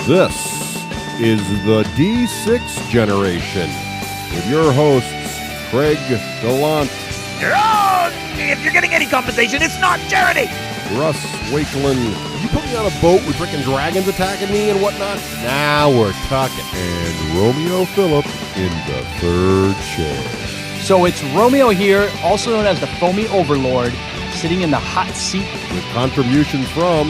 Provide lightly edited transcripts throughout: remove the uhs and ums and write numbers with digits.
This is the D6 generation with your hosts, Craig Gallant. You're wrong! If you're getting any compensation, it's not charity! Russ Wakelin. You put me on a boat with frickin' dragons attacking me and whatnot? Now we're talking. And Romeo Philip in the third chair. So it's Romeo here, also known as the Foamy Overlord, sitting in the hot seat. With contributions from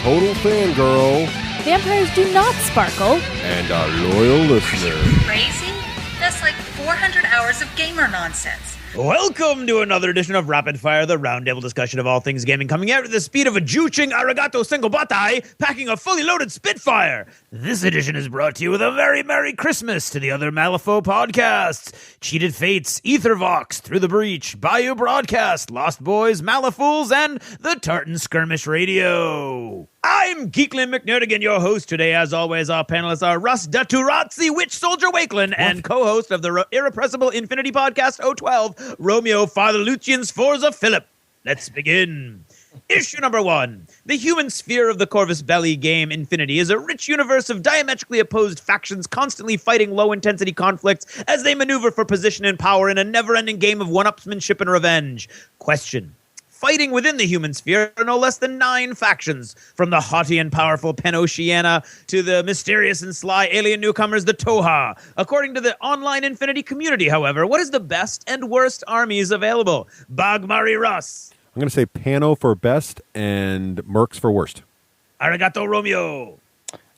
Total Fangirl. Vampires do not sparkle. And our loyal listener. Crazy? That's like 400 hours of gamer nonsense. Welcome to another edition of Rapid Fire, the roundtable discussion of all things gaming, coming out at the speed of a juching arigato single batai, packing a fully loaded Spitfire. This edition is brought to you with a very Merry Christmas to the other Malifaux podcasts: Cheated Fates, Ethervox, Through the Breach, Bayou Broadcast, Lost Boys, Malifaux, and the Tartan Skirmish Radio. I'm Geeklin McNerdigan, your host today. As always, our panelists are Russ Daturazzi, Witch Soldier Wakelin, and co-host of the Irrepressible Infinity Podcast 012, Romeo Father Lucian's Forza Philip. Let's begin. Issue number 1. The human sphere of the Corvus Belli game Infinity is a rich universe of diametrically opposed factions constantly fighting low-intensity conflicts as they maneuver for position and power in a never-ending game of one-upsmanship and revenge. Question. Fighting within the human sphere are no less than 9 factions, from the haughty and powerful Pen-Oceana to the mysterious and sly alien newcomers, the Toha. According to the online Infinity community, however, what is the best and worst armies available? Bagmari Russ. I'm going to say Pano for best and Mercs for worst. Arigato Romeo.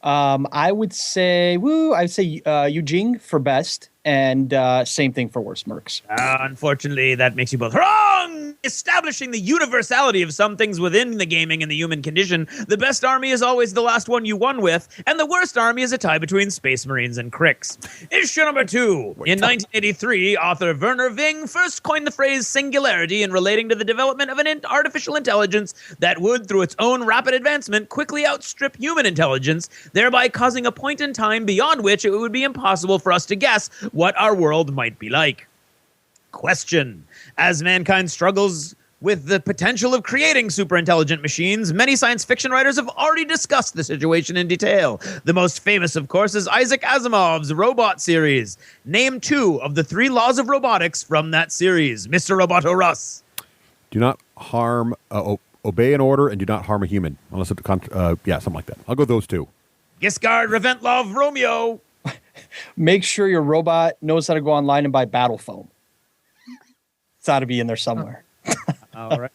I would say Eugene for best, and same thing for worst, Mercs. Unfortunately, that makes you both wrong! Establishing the universality of some things within the gaming and the human condition, the best army is always the last one you won with, and the worst army is a tie between Space Marines and Cricks. Issue number 2. In 1983, author Werner Ving first coined the phrase singularity in relating to the development of an artificial intelligence that would, through its own rapid advancement, quickly outstrip human intelligence, thereby causing a point in time beyond which it would be impossible for us to guess what our world might be like. Question. As mankind struggles with the potential of creating super-intelligent machines, many science fiction writers have already discussed the situation in detail. The most famous, of course, is Isaac Asimov's Robot series. Name 2 of the 3 laws of robotics from that series. Mr. Roboto Russ. Do not harm, obey an order, and do not harm a human. Unless it's, something like that. I'll go those 2. Giscard Reventlov Romeo. Make sure your robot knows how to go online and buy Battlefoam. It's got to be in there somewhere. All right.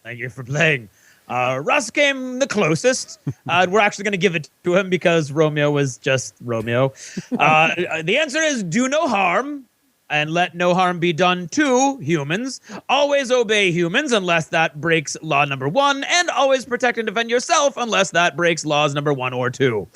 Thank you for playing. Russ came the closest. We're actually going to give it to him because Romeo was just Romeo. The answer is do no harm and let no harm be done to humans. Always obey humans unless that breaks law number 1, and always protect and defend yourself unless that breaks laws number 1 or 2.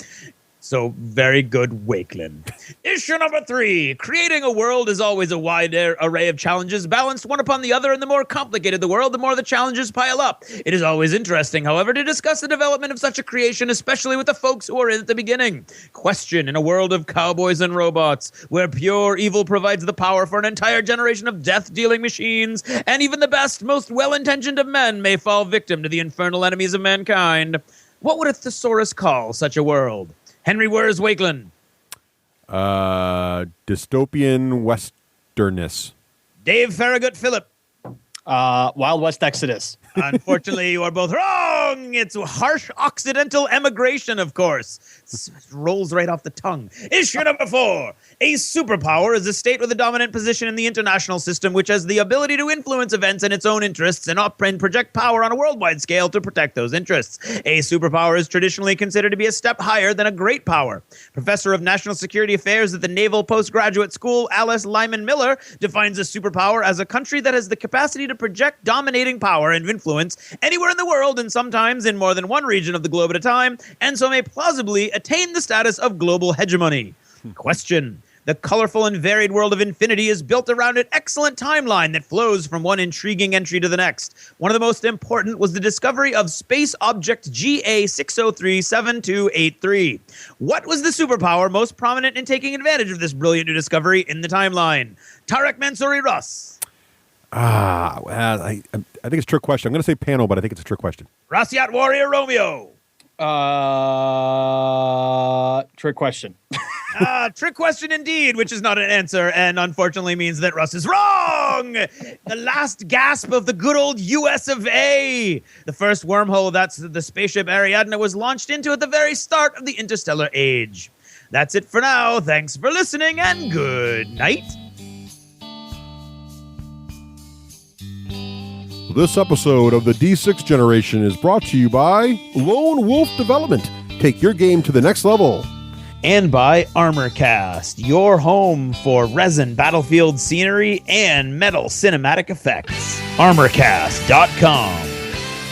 So, very good, Wakelin. Issue number 3. Creating a world is always a wide array of challenges, balanced one upon the other, and the more complicated the world, the more the challenges pile up. It is always interesting, however, to discuss the development of such a creation, especially with the folks who are in at the beginning. Question. In a world of cowboys and robots, where pure evil provides the power for an entire generation of death-dealing machines, and even the best, most well-intentioned of men may fall victim to the infernal enemies of mankind, what would a thesaurus call such a world? Henry Wers Wakelin. Dystopian westernness. Dave Farragut Phillip. Wild West Exodus. Unfortunately, you are both wrong. It's harsh Occidental emigration, of course. It rolls right off the tongue. Issue number 4. A superpower is a state with a dominant position in the international system which has the ability to influence events in its own interests and project power on a worldwide scale to protect those interests. A superpower is traditionally considered to be a step higher than a great power. Professor of National Security Affairs at the Naval Postgraduate School, Alice Lyman Miller, defines a superpower as a country that has the capacity to project dominating power and influence anywhere in the world and sometimes in more than one region of the globe at a time, and so may plausibly attain the status of global hegemony. Question. The colorful and varied world of Infinity is built around an excellent timeline that flows from one intriguing entry to the next. One of the most important was the discovery of space object GA6037283. What was the superpower most prominent in taking advantage of this brilliant new discovery in the timeline? Tarek Mansouri Russ. I think it's a trick question. I'm going to say panel, but I think it's a trick question. Rasyat Warrior Romeo. Trick question. Trick question indeed, which is not an answer, and unfortunately means that Russ is wrong. The last gasp of the good old US of A. The first wormhole that's the spaceship Ariadne was launched into at the very start of the interstellar age. That's it for now. Thanks for listening, and good night. This episode of the D6 Generation is brought to you by Lone Wolf Development. Take your game to the next level. And by ArmorCast, your home for resin battlefield scenery and metal cinematic effects. ArmorCast.com.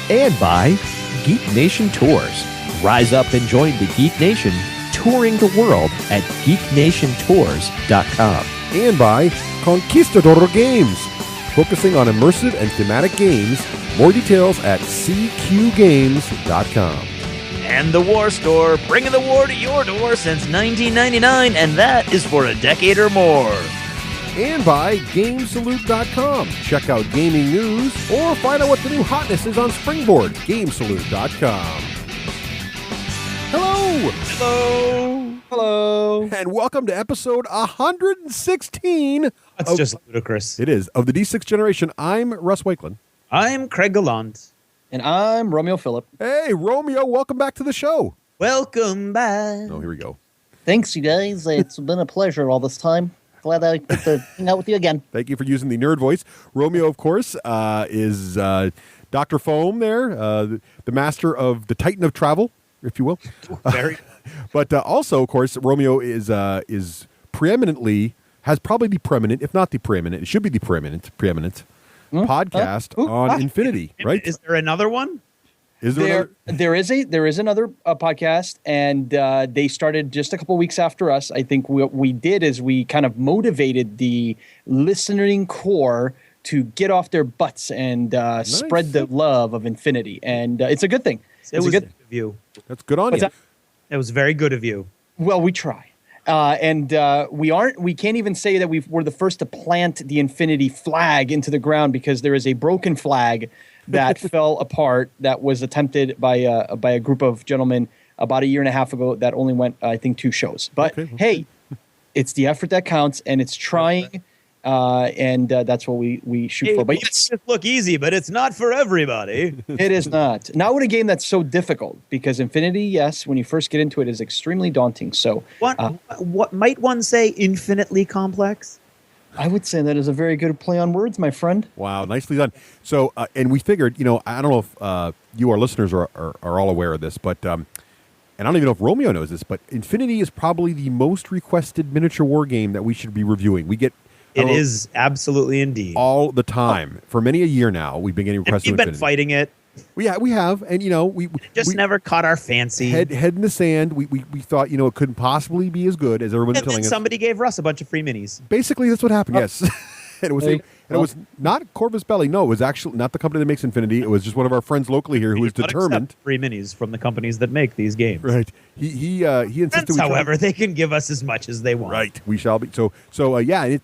And by Geek Nation Tours. Rise up and join the Geek Nation touring the world at geeknationtours.com. And by Conquistador Games, focusing on immersive and thematic games. More details at cqgames.com. And the War Store, bringing the war to your door since 1999, and that is for a decade or more. And by Gamesalute.com. Check out gaming news or find out what the new hotness is on Springboard. Gamesalute.com. Hello! Hello! Hello. And welcome to episode 116. That's just ludicrous. It is. Of the D6 Generation. I'm Russ Wakeland. I'm Craig Gallant. And I'm Romeo Philip. Hey, Romeo, welcome back to the show. Welcome back. Oh, here we go. Thanks, you guys. It's been a pleasure all this time. Glad I get to hang out with you again. Thank you for using the nerd voice. Romeo, of course, is Dr. Foam there, the master of the Titan of Travel, if you will. Very. But also, of course, Romeo is preeminently, has probably the preeminent, if not the preeminent, it should be the preeminent podcast on Infinity, right? Is there another one? Is there another? There is another podcast, and they started just a couple weeks after us. I think what we did is we kind of motivated the listening core to get off their butts and spread the love of Infinity, and it's a good thing. It was good of you. That's good on you. It was very good of you. Well, we try. And we can't even say that we're the first to plant the Infinity flag into the ground, because there is a broken flag that fell apart that was attempted by a group of gentlemen about a year and a half ago that only went, I think, 2 shows. But hey, it's the effort that counts, and it's trying. And that's what we shoot for. But it just look easy, but it's not for everybody. It is not. Not with a game that's so difficult, because Infinity, yes, when you first get into it, is extremely daunting. So, what might one say? Infinitely complex. I would say that is a very good play on words, my friend. Wow, nicely done. So, and we figured, I don't know if you, our listeners, are all aware of this, but and I don't even know if Romeo knows this, but Infinity is probably the most requested miniature war game that we should be reviewing. We get It is absolutely indeed. all the time. For many a year now, we've been getting requests. We've been fighting it. We have, and we never caught our fancy. Head in the sand. We thought it couldn't possibly be as good as everyone's telling us. Somebody gave Russ a bunch of free minis. Basically, that's what happened. Yes, and it was not Corvus Belli. No, it was actually not the company that makes Infinity. It was just one of our friends locally here who was determined. Free minis from the companies that make these games. Right. He insisted. However, they can give us as much as they want. Right. We shall be. So yeah.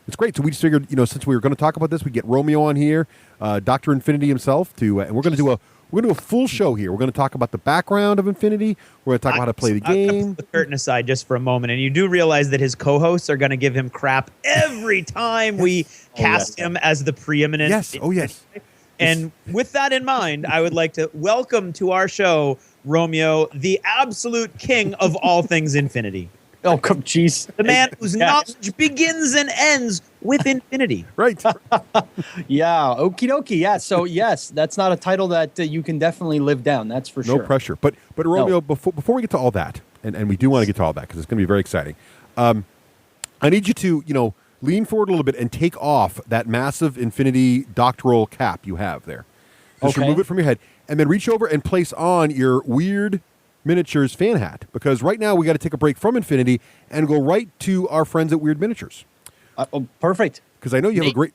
It's great. So we just figured, since we were going to talk about this, we get Romeo on here, Dr. Infinity himself, and we're going to do a full show here. We're going to talk about the background of Infinity. We're going to talk about how to play the game. Put the curtain aside just for a moment, and you do realize that his co-hosts are going to give him crap every time we cast him as the preeminent. Yes. Oh, yes. And with that in mind, I would like to welcome to our show Romeo, the absolute king of all things Infinity. Oh, come, jeez. The man whose knowledge begins and ends with Infinity. Right. Yeah. Okie dokie. Yeah. So, yes, that's not a title that you can definitely live down. That's for sure. No pressure. But Romeo, before we get to all that, and we do want to get to all that because it's going to be very exciting, I need you to, lean forward a little bit and take off that massive Infinity doctoral cap you have there. Just remove it from your head, and then reach over and place on your weird Miniatures fan hat, because right now we got to take a break from Infinity and go right to our friends at Weird Miniatures. Perfect. Because I know you have a great...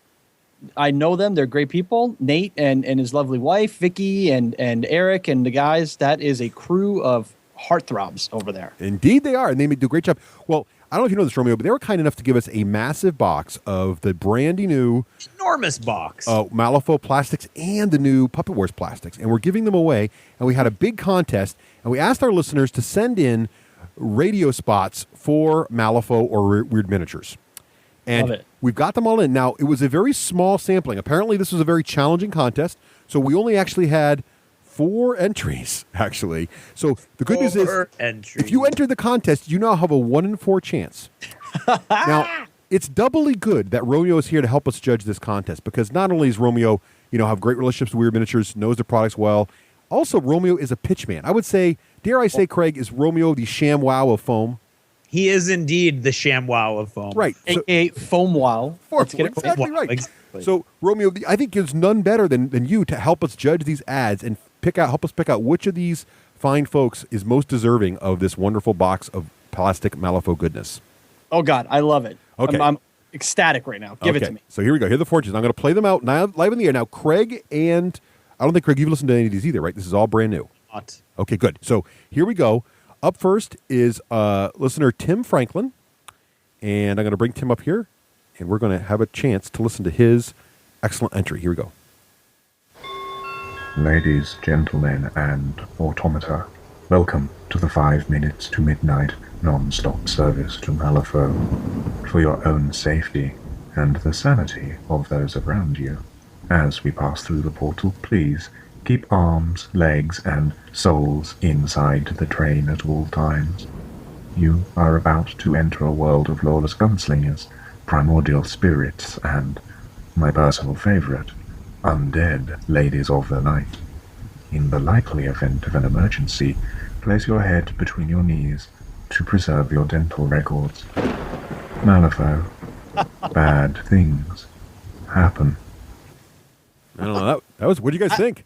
I know them. They're great people. Nate and his lovely wife, Vicky, and Eric, and the guys. That is a crew of heartthrobs over there. Indeed they are, and they do a great job. Well, I don't know if you know this, Romeo, but they were kind enough to give us a massive box of the brandy new Enormous box. Malifaux plastics and the new Puppet Wars plastics. And we're giving them away. And we had a big contest. And we asked our listeners to send in radio spots for Malifaux or Weird Miniatures. And we've got them all in. Now, it was a very small sampling. Apparently, this was a very challenging contest. So we only actually had 4 entries, actually. So the good news is, if you enter the contest, you now have a 1 in 4 chance. Now, it's doubly good that Romeo is here to help us judge this contest, because not only is Romeo, have great relationships with Weird Miniatures, knows the products well, also Romeo is a pitchman. I would say, dare I say, Craig, is Romeo the ShamWow of foam? He is indeed the ShamWow of foam. Right. A.k.a. Foam Wow. Exactly right. Exactly. So, Romeo, I think there's none better than you to help us judge these ads and help us pick out which of these fine folks is most deserving of this wonderful box of plastic Malifaux goodness. Oh, God. I love it. Okay. I'm ecstatic right now. Give it to me. So here we go. Here are the fortunes. I'm going to play them out now, live in the air. Now, Craig, and I don't think, Craig, you've listened to any of these either, right? This is all brand new. Not. Okay, good. So here we go. Up first is listener Tim Franklin. And I'm going to bring Tim up here, and we're going to have a chance to listen to his excellent entry. Here we go. Ladies, gentlemen, and automata, welcome to the 5 minutes to midnight non-stop service to Malifaux. For your own safety and the sanity of those around you, as we pass through the portal, please keep arms, legs, and souls inside the train at all times. You are about to enter a world of lawless gunslingers, primordial spirits, and, my personal favorite, undead ladies of the night. In the likely event of an emergency, place your head between your knees to preserve your dental records. Malifaux, bad things happen. I don't know. That was. What do you guys think?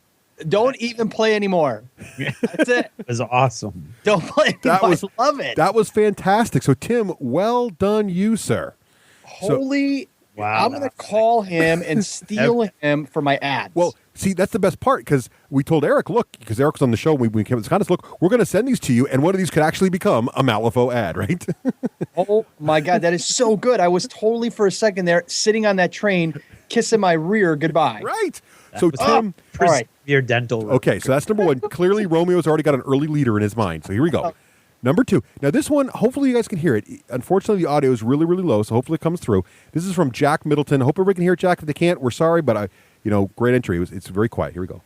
Don't even play anymore. That's it. It was awesome. Don't play anymore. I love it. That was fantastic. So, Tim, well done, you, sir. Holy. Wow. I'm going to call him and steal him for my ads. Well, see, that's the best part, because we told Eric, look, because Eric was on the show when we came to this contest, look, we're going to send these to you, and one of these could actually become a Malifaux ad, right? Oh, my God. That is so good. I was totally, for a second there, sitting on that train, kissing my rear goodbye. Right. So, Tim. All right. Your dental. Okay, so that's number 1. Clearly, Romeo's already got an early leader in his mind. So here we go. Number 2. Now, this one, hopefully you guys can hear it. Unfortunately, the audio is really, really low, so hopefully it comes through. This is from Jack Middleton. Hope everybody can hear it, Jack. If they can't, we're sorry, but great entry. It's very quiet. Here we go.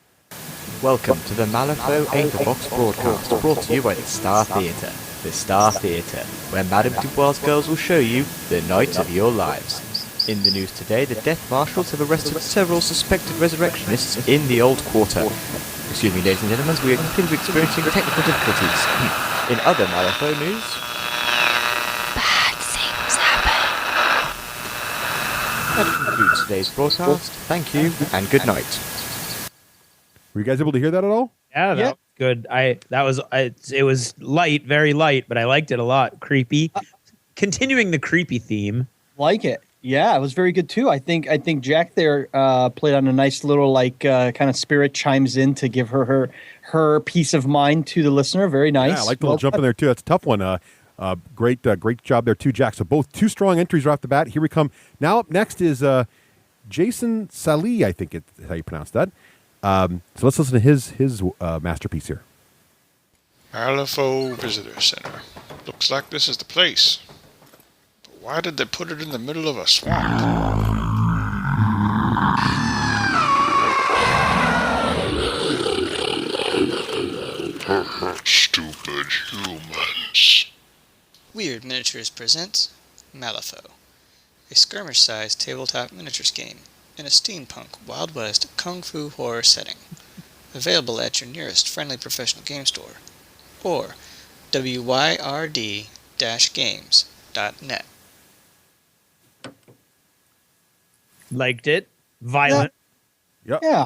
Welcome to the Malifaux Aetherbox broadcast, brought to you by the Star Theatre. The Star Theatre, where Madame Dubois' girls will show you the night of your lives. In the news today, the Death Marshals have arrested several suspected resurrectionists in the Old Quarter. Excuse me, ladies and gentlemen, we continue experiencing technical difficulties. In other Malifaux news, Bad things happen. that concludes today's broadcast. Thank you, and good night. Were you guys able to hear that at all? Yeah, that was good. It was light, very light, but I liked it a lot. Creepy. Continuing the creepy theme. Like it. Yeah, it was very good too. I think Jack there played on a nice little kind of spirit chimes in to give her peace of mind to the listener. Very nice. Yeah, I like the little jump in there too. That's a tough one. Great job there too, Jack. So both 2 strong entries right off the bat. Here we come. Now up next is Jason Salih, I think is how you pronounce that. So let's listen to his masterpiece here. Malifaux Visitor Center. Looks like this is the place. But why did they put it in the middle of a swamp? Stupid humans. Weird Miniatures presents Malifaux, a skirmish-sized tabletop miniatures game in a steampunk Wild West kung fu horror setting. Available at your nearest friendly professional game store or wyrd-games.net. Liked it. Violent. Yep. Yeah.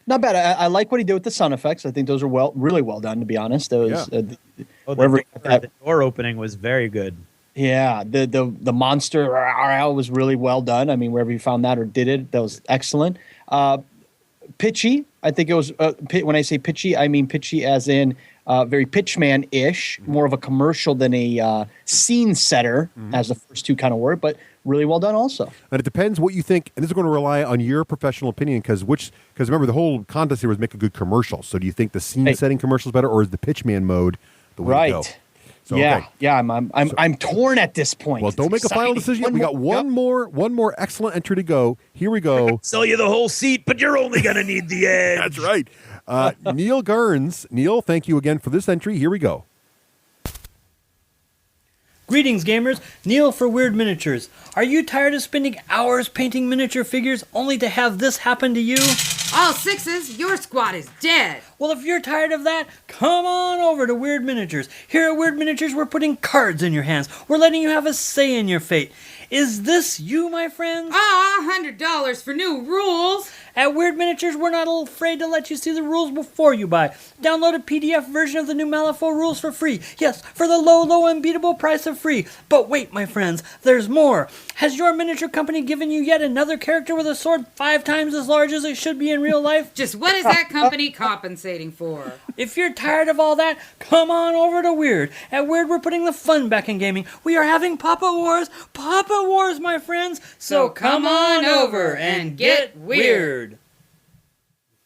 Not bad. I like what he did with the sound effects. I think those are really well done, to be honest. Those, the door opening was very good. Yeah, the monster was really well done. I mean, wherever you found that or did it, that was excellent. Pitchy. I think it was when I say pitchy, I mean pitchy as in very pitchman-ish, more of a commercial than a scene setter, as the first two kind of were, but really well done also. And it depends what you think, and this is going to rely on your professional opinion, because remember, the whole contest here was make a good commercial. So do you think the scene setting commercial is better, or is the pitchman mode the way to go? So, I'm torn at this point. Well, don't make a final decision yet. We got one more excellent entry to go. Here we go. Sell you the whole seat, but you're only going to need the edge. That's right. Neil Garns. Neil, thank you again for this entry. Here we go. Greetings, gamers. Neil for Weird Miniatures. Are you tired of spending hours painting miniature figures only to have this happen to you? All sixes, your squad is dead. Well, if you're tired of that, come on over to Weird Miniatures. Here at Weird Miniatures, we're putting cards in your hands. We're letting you have a say in your fate. Is this you, my friends? $100 for new rules. At Weird Miniatures, we're not afraid to let you see the rules before you buy. Download a PDF version of the new Malifaux rules for free. Yes, for the low, unbeatable price of free. But wait, my friends, there's more. Has your miniature company given you yet another character with a sword 5 times as large as it should be in real life? Just what is that company compensating for? If you're tired of all that, come on over to Weird. At Weird, we're putting the fun back in gaming. We are having Papa Wars, my friends. So come on over and get weird.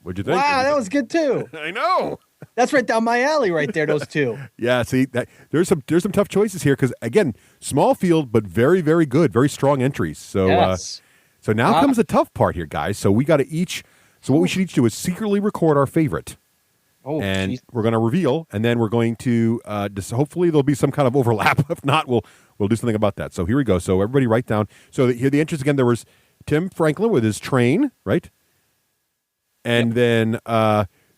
What'd you think? Wow, that was good too. I know. That's right down my alley, right there. Those two. Yeah, see, there's some tough choices here because again, small field, but very, very good, very strong entries. So, yes. So now comes the tough part here, guys. So we got to each. So what we should each do is secretly record our favorite. And we're going to reveal, and then we're going to hopefully there'll be some kind of overlap. If not, we'll do something about that. So here we go. So everybody write down. So here the entries again. There was Tim Franklin with his train, right? And then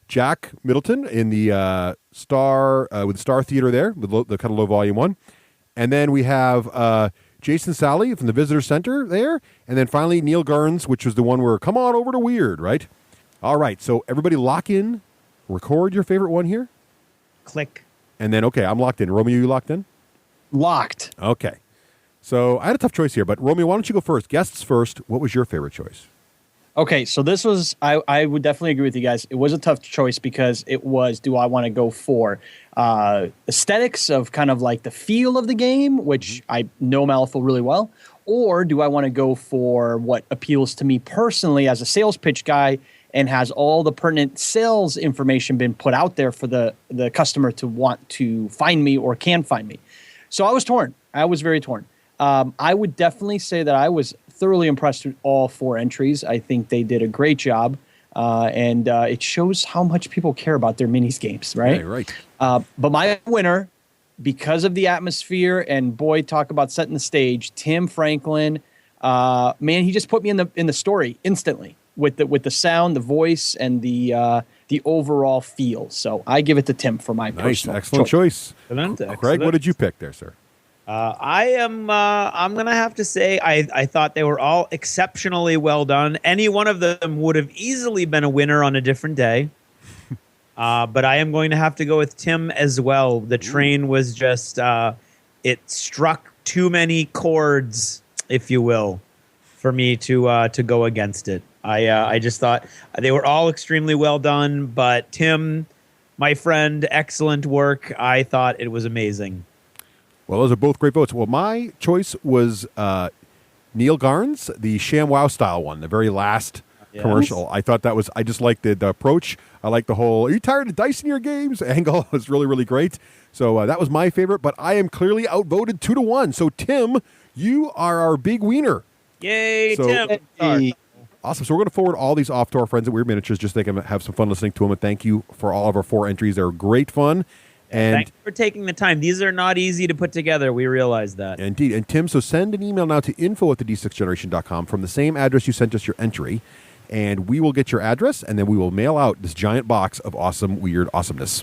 Jack Middleton in the Star with the Star Theater there, the kind of low volume one. And then we have Jason Sally from the Visitor Center there. And then finally Neil Garns, which was the one where come on over to Weird, right? All right. So everybody lock in. Record your favorite one here. Click. And then, okay, I'm locked in. Romeo, you locked in? Locked. Okay. So I had a tough choice here, but Romeo, why don't you go first? Guests first. What was your favorite choice? Okay, so this was, I would definitely agree with you guys. It was a tough choice because it was, do I want to go for aesthetics of kind of like the feel of the game, which I know Malifaux really well, or do I want to go for what appeals to me personally as a sales pitch guy and has all the pertinent sales information been put out there for the customer to want to find me or can find me. So I was torn. I was very torn. I would definitely say that I was thoroughly impressed with all 4 entries. I think they did a great job. And it shows how much people care about their minis games, right? Yeah, right. But my winner, because of the atmosphere and boy, talk about setting the stage, Tim Franklin, man, he just put me in the story instantly. With the sound, the voice, and the overall feel. So I give it to Tim for my personal excellent choice. Excellent. Craig, what did you pick there, sir? I'm gonna have to say I thought they were all exceptionally well done. Any one of them would have easily been a winner on a different day. But I am going to have to go with Tim as well. The train was just it struck too many chords, if you will, for me to go against it. I just thought they were all extremely well done, but Tim, my friend, excellent work. I thought it was amazing. Well, those are both great votes. Well, my choice was Neil Garns, the ShamWow style one, the very last commercial. I thought that was, I just liked the approach. I liked the whole, are you tired of dicing your games? Angle. It was really, really great. So that was my favorite, but I am clearly outvoted 2-1. So Tim, you are our big wiener. Yay, Tim. Awesome. So we're going to forward all these off to our friends at Weird Miniatures just so they can have some fun listening to them. And thank you for all of our 4 entries. They're great fun. And thank you for taking the time. These are not easy to put together. We realize that. Indeed. And Tim, so send an email now to info@the d6generation.com from the same address you sent us your entry. And we will get your address, and then we will mail out this giant box of awesome, weird awesomeness.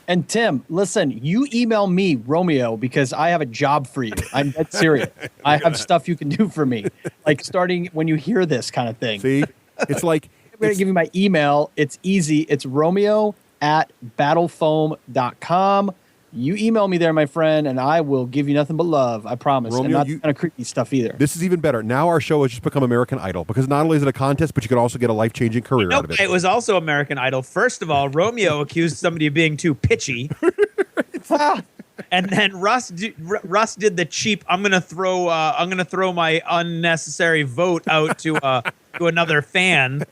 And Tim, listen, you email me, Romeo, because I have a job for you. I'm dead serious. I have stuff you can do for me, like starting when you hear this kind of thing. See, it's like I'm going to give you my email. It's easy. It's Romeo@battlefoam.com. You email me there, my friend, and I will give you nothing but love. I promise. Romeo, and not kind of creepy stuff either. This is even better. Now our show has just become American Idol because not only is it a contest, but you can also get a life-changing career out of it. It was also American Idol. First of all, Romeo accused somebody of being too pitchy. And then Russ did the cheap. I'm gonna throw my unnecessary vote out to another fan.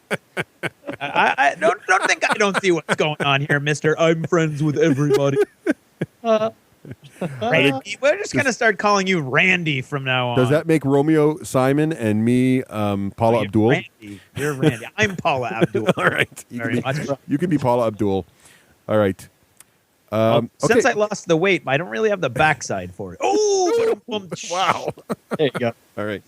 I don't think I don't see what's going on here, Mister. I'm friends with everybody. Randy, we're just gonna start calling you Randy from now on. Does that make Romeo Simon and me Paula Abdul? Randy. You're Randy. I'm Paula Abdul. All right. You can be Paula Abdul. All right. Since I lost the weight, I don't really have the backside for it. Oh, wow. There you go. All right.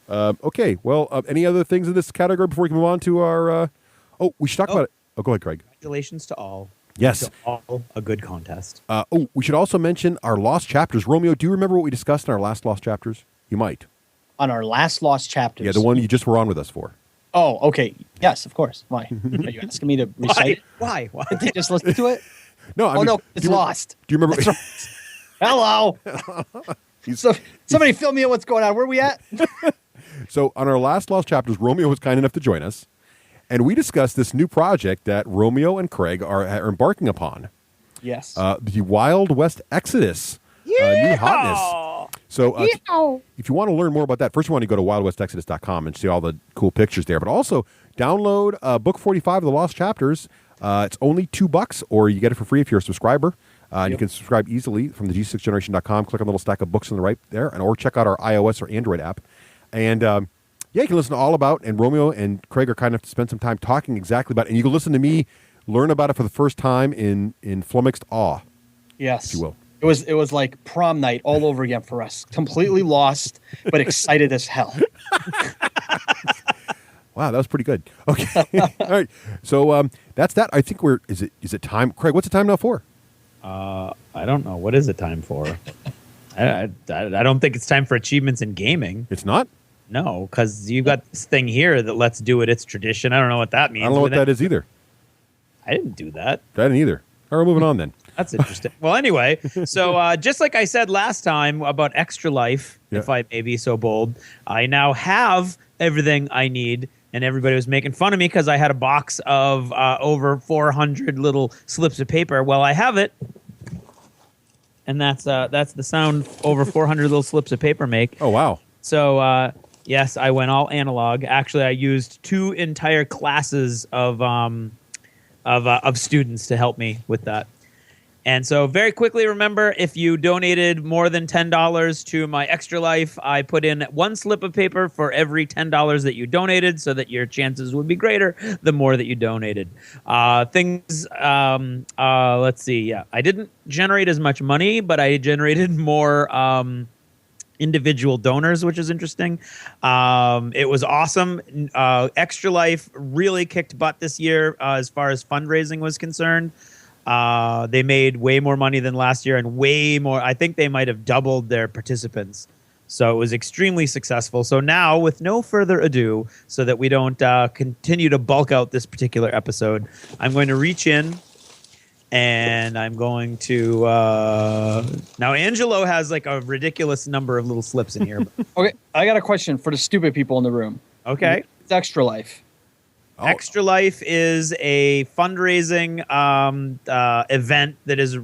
Okay. Well, any other things in this category before we can move on to our? We should talk about it. Oh, go ahead, Craig. Congratulations to all. Yes. To all a good contest. We should also mention our lost chapters. Romeo, do you remember what we discussed in our last lost chapters? You might. On our last lost chapters. Yeah, the one you just were on with us for. Oh, okay. Yes, of course. Why? Are you asking me to recite? Why? Did they just listen to it? No. I mean, no, it's lost. Do you remember? Right. Hello. Somebody fill me in what's going on. Where are we at? So on our last lost chapters, Romeo was kind enough to join us, and we discussed this new project that Romeo and Craig are embarking upon. Yes. The Wild West Exodus. New hotness. So if you want to learn more about that, first you want to go to wildwestexodus.com and see all the cool pictures there. But also download Book 45 of the Lost Chapters. It's only $2, or you get it for free if you're a subscriber. And you can subscribe easily from the G6generation.com. Click on the little stack of books on the right there, or check out our iOS or Android app. And you can listen to all about, and Romeo and Craig are kind enough to spend some time talking exactly about it. And you can listen to me learn about it for the first time in flummoxed awe. Yes. If you will. It was like prom night all over again for us. Completely lost, but excited as hell. Wow, that was pretty good. Okay. All right. So that's that. I think is it time? Craig, what's the time now for? I don't know. What is it time for? I don't think it's time for achievements in gaming. It's not? No, because you've got this thing here that let's do it. It's tradition. I don't know what that means. I don't know what that is either. I didn't do that. I didn't either. All right, moving on then. That's interesting. Well, anyway, so just like I said last time about Extra Life, if I may be so bold, I now have everything I need. And everybody was making fun of me because I had a box of over 400 little slips of paper. Well, I have it. And that's the sound over 400 little slips of paper make. Oh, wow. So, yes, I went all analog. Actually, I used 2 entire classes of students to help me with that. And so very quickly, remember, if you donated more than $10 to my Extra Life, I put in 1 slip of paper for every $10 that you donated so that your chances would be greater the more that you donated. Let's see. Yeah, I didn't generate as much money, but I generated more individual donors, which is interesting. It was awesome. Extra Life really kicked butt this year as far as fundraising was concerned. They made way more money than last year and way more. I think they might have doubled their participants. So it was extremely successful. So now, with no further ado, so that we don't continue to bulk out this particular episode, I'm going to reach in and I'm going to... now, Angelo has like a ridiculous number of little slips in here. Okay, I got a question for the stupid people in the room. Okay. It's Extra Life. Oh. Extra Life is a fundraising event that is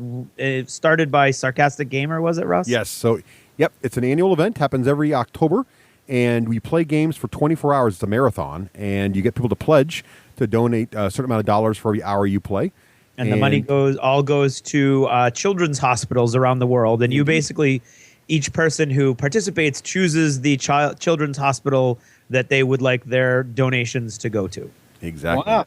started by Sarcastic Gamer, was it, Russ? Yes. So, yep, it's an annual event. Happens every October, and we play games for 24 hours. It's a marathon, and you get people to pledge to donate a certain amount of dollars for every hour you play. And the money goes to children's hospitals around the world. And you basically, each person who participates chooses the children's hospital that they would like their donations to go to. Exactly. Wow.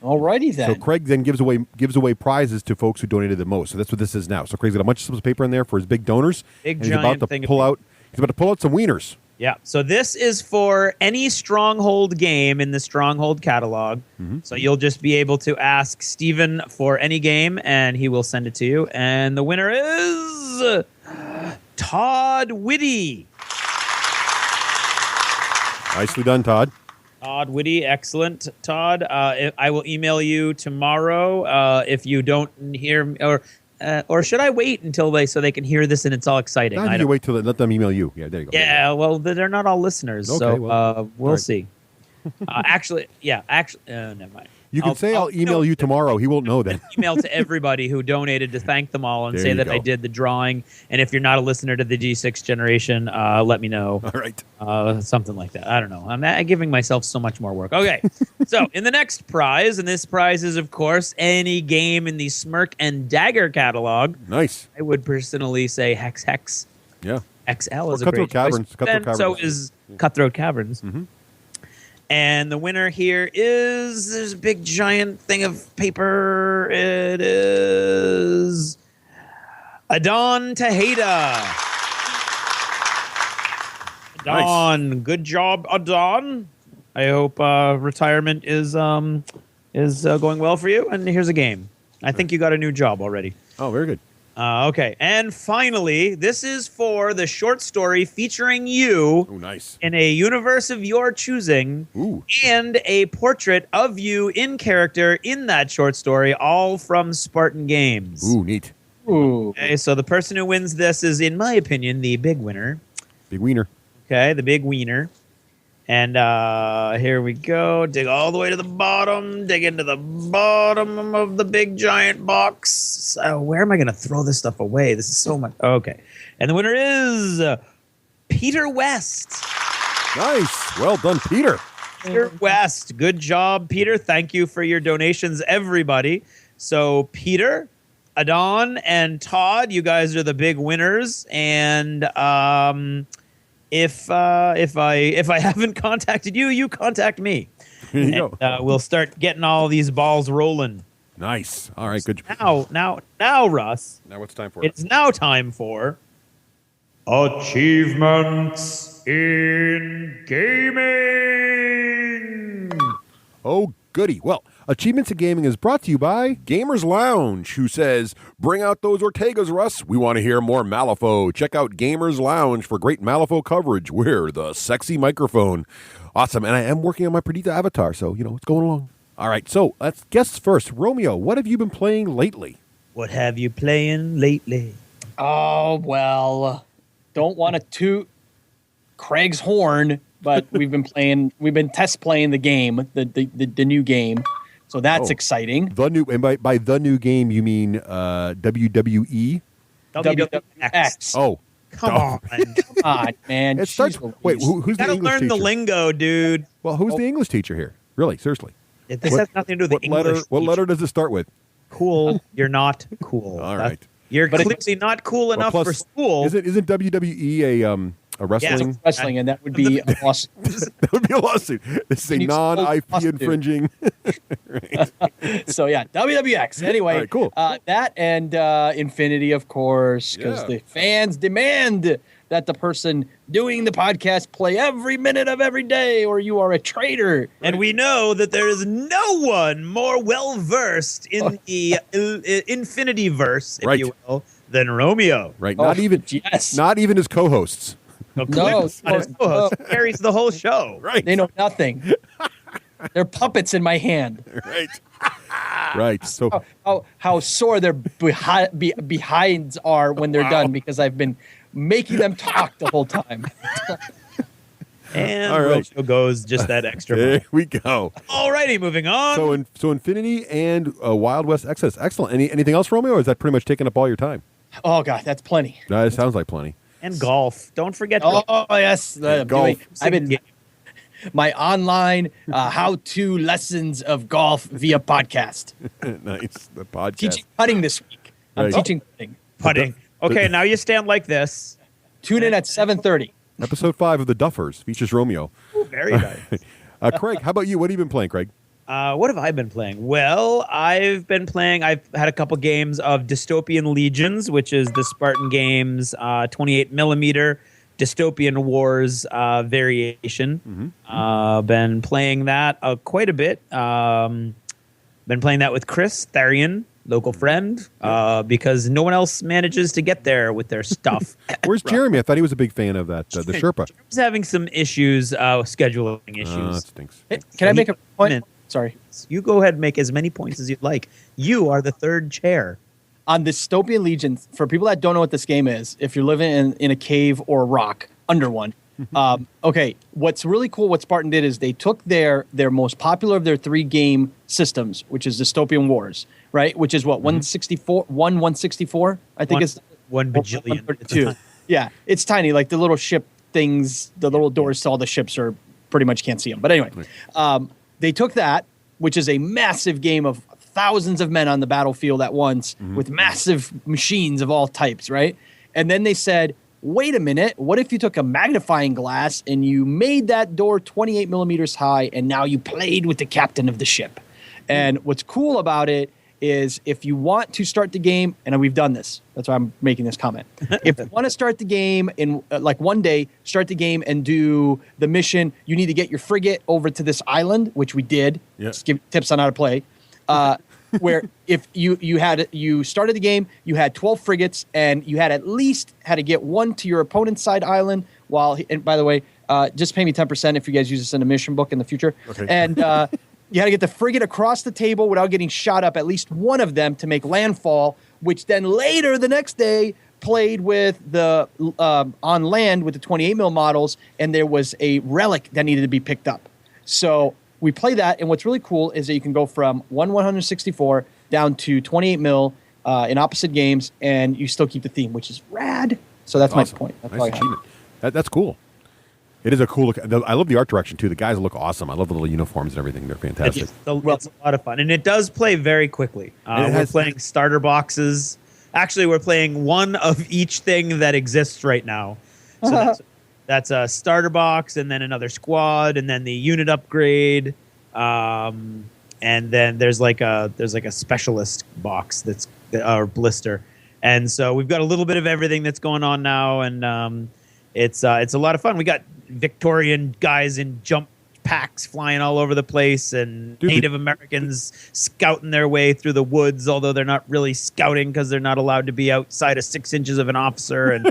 Alrighty then. So Craig then gives away prizes to folks who donated the most. So that's what this is now. So Craig's got a bunch of slips of paper in there for his big donors. Big and giant he's about to thing. pull out some wieners. Yeah. So this is for any Stronghold game in the Stronghold catalog. Mm-hmm. So you'll just be able to ask Steven for any game, and he will send it to you. And the winner is Todd Whitty. Nicely done, Todd. Todd Whitty, excellent. Todd, I will email you tomorrow if you don't hear me, or or should I wait until so they can hear this and it's all exciting? I think you wait till let them email you. Yeah, there you go. Yeah, well, they're not all listeners, Okay, so well, we'll right. see. Never mind. You can say I'll email you tomorrow. He won't know then. Email to everybody who donated to thank them all and There say you that go. I did the drawing. And if you're not a listener to the G6 generation, let me know. All right. Something like that. I don't know. I'm giving myself so much more work. Okay. So in the next prize, and this prize is, of course, any game in the Smirk and Dagger catalog. Nice. I would personally say Hex. Yeah. XL Or is a Cutthroat great choice. Caverns. Cutthroat And so Caverns. is Cutthroat Caverns. Mm-hmm. And the winner here is, there's a big giant thing of paper. It is Adon Tejeda. Adon, nice. Good job, Adon. I hope retirement is going well for you. And here's a game. I think you got a new job already. Oh, very good. Okay. And finally, this is for the short story featuring you nice. In a universe of your choosing and a portrait of you in character in that short story, all from Spartan Games. Ooh, neat. Ooh. Okay, so the person who wins this is, in my opinion, the big winner. Big wiener. Okay, the big wiener. And here we go. Dig all the way to the bottom. Dig into the bottom of the big giant box. So where am I going to throw this stuff away? This is so much. Okay. And the winner is Peter West. Nice. Well done, Peter. Peter West. Good job, Peter. Thank you for your donations, everybody. So Peter, Adon, and Todd, you guys are the big winners. And if I haven't contacted you, you contact me. There you go. We'll start getting all these balls rolling. Nice. All right, good. Now, Russ. Now what's time for? It's now time for achievements in gaming. Oh, goody. Well, Achievements in Gaming is brought to you by Gamers Lounge, who says, bring out those Ortegas, Russ. We want to hear more Malifaux. Check out Gamers Lounge for great Malifaux coverage. We're the sexy microphone. Awesome. And I am working on my Perdita avatar, so, it's going along. All right, so let's guess first. Romeo, what have you been playing lately? What have you playing lately? Oh, well, don't want to toot Craig's horn, but we've been test playing the game, the new game. So that's exciting. The new, and by the new game, you mean WWE? WWX. Oh. Come on. Come on, man. It starts, wait, who's the gotta English learn teacher? the lingo, dude. Well, who's the English teacher here? Really, seriously. This has nothing to do with the English. What letter does it start with? Cool. You're not cool. All right. You're clearly not cool enough for school. Isn't WWE a wrestling? Yeah, wrestling, and that would be a lawsuit. That would be a lawsuit. This is a non-IP infringing. Right. So yeah, WWX. Anyway, All right, cool. That and Infinity, of course, because the fans demand that the person doing the podcast play every minute of every day, or you are a traitor. And we know that there is no one more well-versed in the Infinity-verse, if you will, than Romeo. Right. Not even his co-hosts. Not his co-host. Carries the whole show. Right. They know nothing. They're puppets in my hand. Right. Right. So how sore their behinds are when they're done, because I've been making them talk the whole time. And All right. Rocho goes just that extra There mile. we go. Alrighty, moving on. So Infinity and Wild West Excess. Excellent. Anything else, Romeo, or is that pretty much taking up all your time? Oh, God, that's plenty. It sounds like plenty. And golf. Don't forget golf. golf. Oh, yes. Golf. I've been my online how-to lessons of golf via podcast. Nice. The podcast. Teaching putting this week. I'm Right. teaching putting. Putting. Okay, now you stand like this. Tune in at 7:30. Episode 5 of The Duffers features Romeo. Ooh, very nice. Craig, how about you? What have you been playing, Craig? What have I been playing? Well, I've had a couple games of Dystopian Legions, which is the Spartan Games 28mm Dystopian Wars variation. Been playing that quite a bit. Been playing that with Chris Tharian, local friend, because no one else manages to get there with their stuff. Where's Jeremy? I thought he was a big fan of that, the Sherpa. He's having some issues, scheduling issues. That stinks. Hey, can I make a point? Sorry. You go ahead and make as many points as you'd like. You are the third chair. on Dystopian Legions, for people that don't know what this game is, if you're living in a cave or a rock under one, okay, what's really cool, what Spartan did is they took their most popular of their 3 game systems, which is Dystopian Wars, right? Which is what, 164? I think it's 1 bajillion. 132. Yeah, it's tiny, like the little ship things, the little doors to all the ships are pretty much can't see them. But anyway, they took that, which is a massive game of thousands of men on the battlefield at once with massive machines of all types, right? And then they said, wait a minute, what if you took a magnifying glass and you made that door 28 millimeters high and now you played with the captain of the ship? And what's cool about it is if you want to start the game, and we've done this, that's why I'm making this comment. If you want to start the game in like one day, start the game and do the mission, you need to get your frigate over to this island, which we did. Just give tips on how to play. Where if you started the game, you had 12 frigates, and you had to get one to your opponent's side island. And by the way, just pay me 10% if you guys use this in a mission book in the future. Okay. And you had to get the frigate across the table without getting shot up, at least one of them, to make landfall, which then later the next day played with the on land with the 28 mil models, and there was a relic that needed to be picked up. So we play that, and what's really cool is that you can go from 164 down to 28 mil in opposite games, and you still keep the theme, which is rad. So that's awesome. My point. That's nice achievement. That's cool. It is a cool look. I love the art direction, too. The guys look awesome. I love the little uniforms and everything. They're fantastic. It's a lot of fun. And it does play very quickly. We're playing starter boxes. Actually, we're playing one of each thing that exists right now. So that's a starter box, and then another squad, and then the unit upgrade. And then there's like a specialist box that's or blister. And so we've got a little bit of everything that's going on now, and it's a lot of fun. We got Victorian guys in jump packs flying all over the place, and Native Americans scouting their way through the woods, although they're not really scouting because they're not allowed to be outside of 6 inches of an officer. And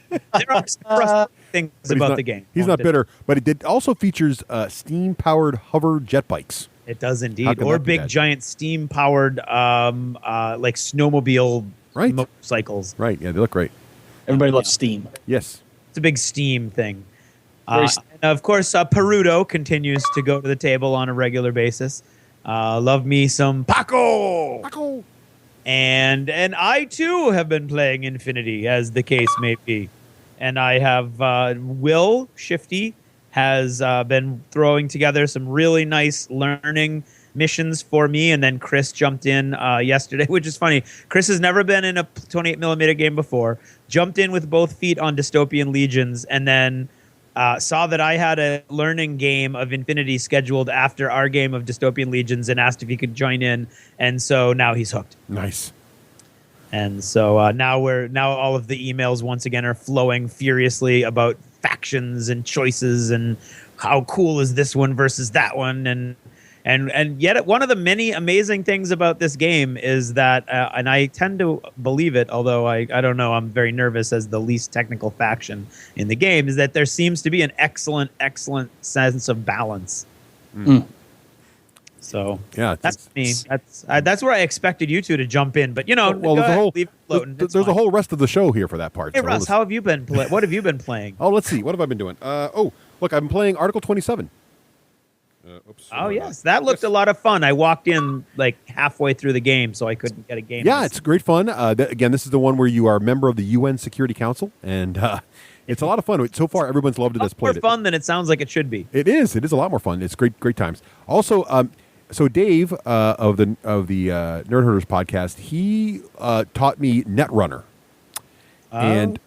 there are some things about the game. He's not bitter, but it also features steam-powered hover jet bikes. It does indeed, or big giant steam-powered like snowmobile motorcycles. Right, yeah, they look great. Everybody loves steam. Yes. It's a big steam thing. And of course, Perudo continues to go to the table on a regular basis. Love me some Paco! And I, too, have been playing Infinity, as the case may be. And I have Will Shifty has been throwing together some really nice learning missions for me, and then Chris jumped in yesterday, which is funny. Chris has never been in a 28 millimeter game before, jumped in with both feet on Dystopian Legions, and then saw that I had a learning game of Infinity scheduled after our game of Dystopian Legions, and asked if he could join in, and so now he's hooked. Nice. And so now all of the emails once again are flowing furiously about factions and choices and how cool is this one versus that one, and yet one of the many amazing things about this game is that, and I tend to believe it, although I don't know, I'm very nervous as the least technical faction in the game, is that there seems to be an excellent sense of balance. So yeah, that's me. That's where I expected you two to jump in, but there's a whole rest of the show here for that part. Hey, Russ, how have you been? What have you been playing? Oh, let's see. What have I been doing? Look, I've been playing Article 27. Yes, that looked a lot of fun. I walked in like halfway through the game, so I couldn't get a game. Yeah, it's great fun. Again, this is the one where you are a member of the UN Security Council, and it's a lot of fun. So far, everyone's loved it. That's played it. More fun than it sounds like it should be. It is. It is a lot more fun. It's great times. Also, so Dave of the Nerd Herders podcast, he taught me Netrunner, and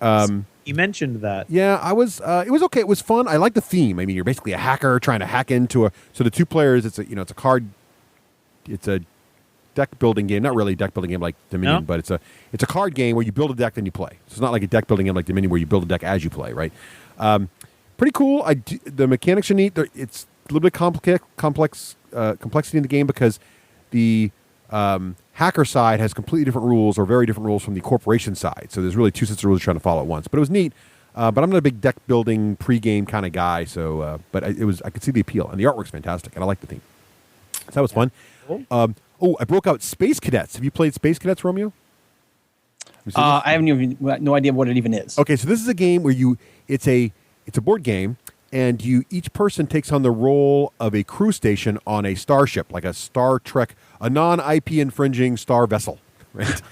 you mentioned that. Yeah, it was okay. It was fun. I like the theme. I mean, you're basically a hacker trying to hack into so the 2 players. It's a deck building game. Not really a deck building game like Dominion, but it's a card game where you build a deck then you play. So it's not like a deck building game like Dominion where you build a deck as you play, right? Pretty cool. The mechanics are neat. It's a little bit complexity in the game because the hacker side has completely different rules or very different rules from the corporation side. So there's really 2 sets of rules you're trying to follow at once. But it was neat. But I'm not a big deck building pre-game kind of guy. So, but I could see the appeal, and the artwork's fantastic, and I like the theme. So that was fun. Cool. I broke out Space Cadets. Have you played Space Cadets, Romeo? I have no idea what it even is. Okay, so this is a game where it's a board game, and each person takes on the role of a crew station on a starship, like a Star Trek, a non-IP infringing star vessel, right?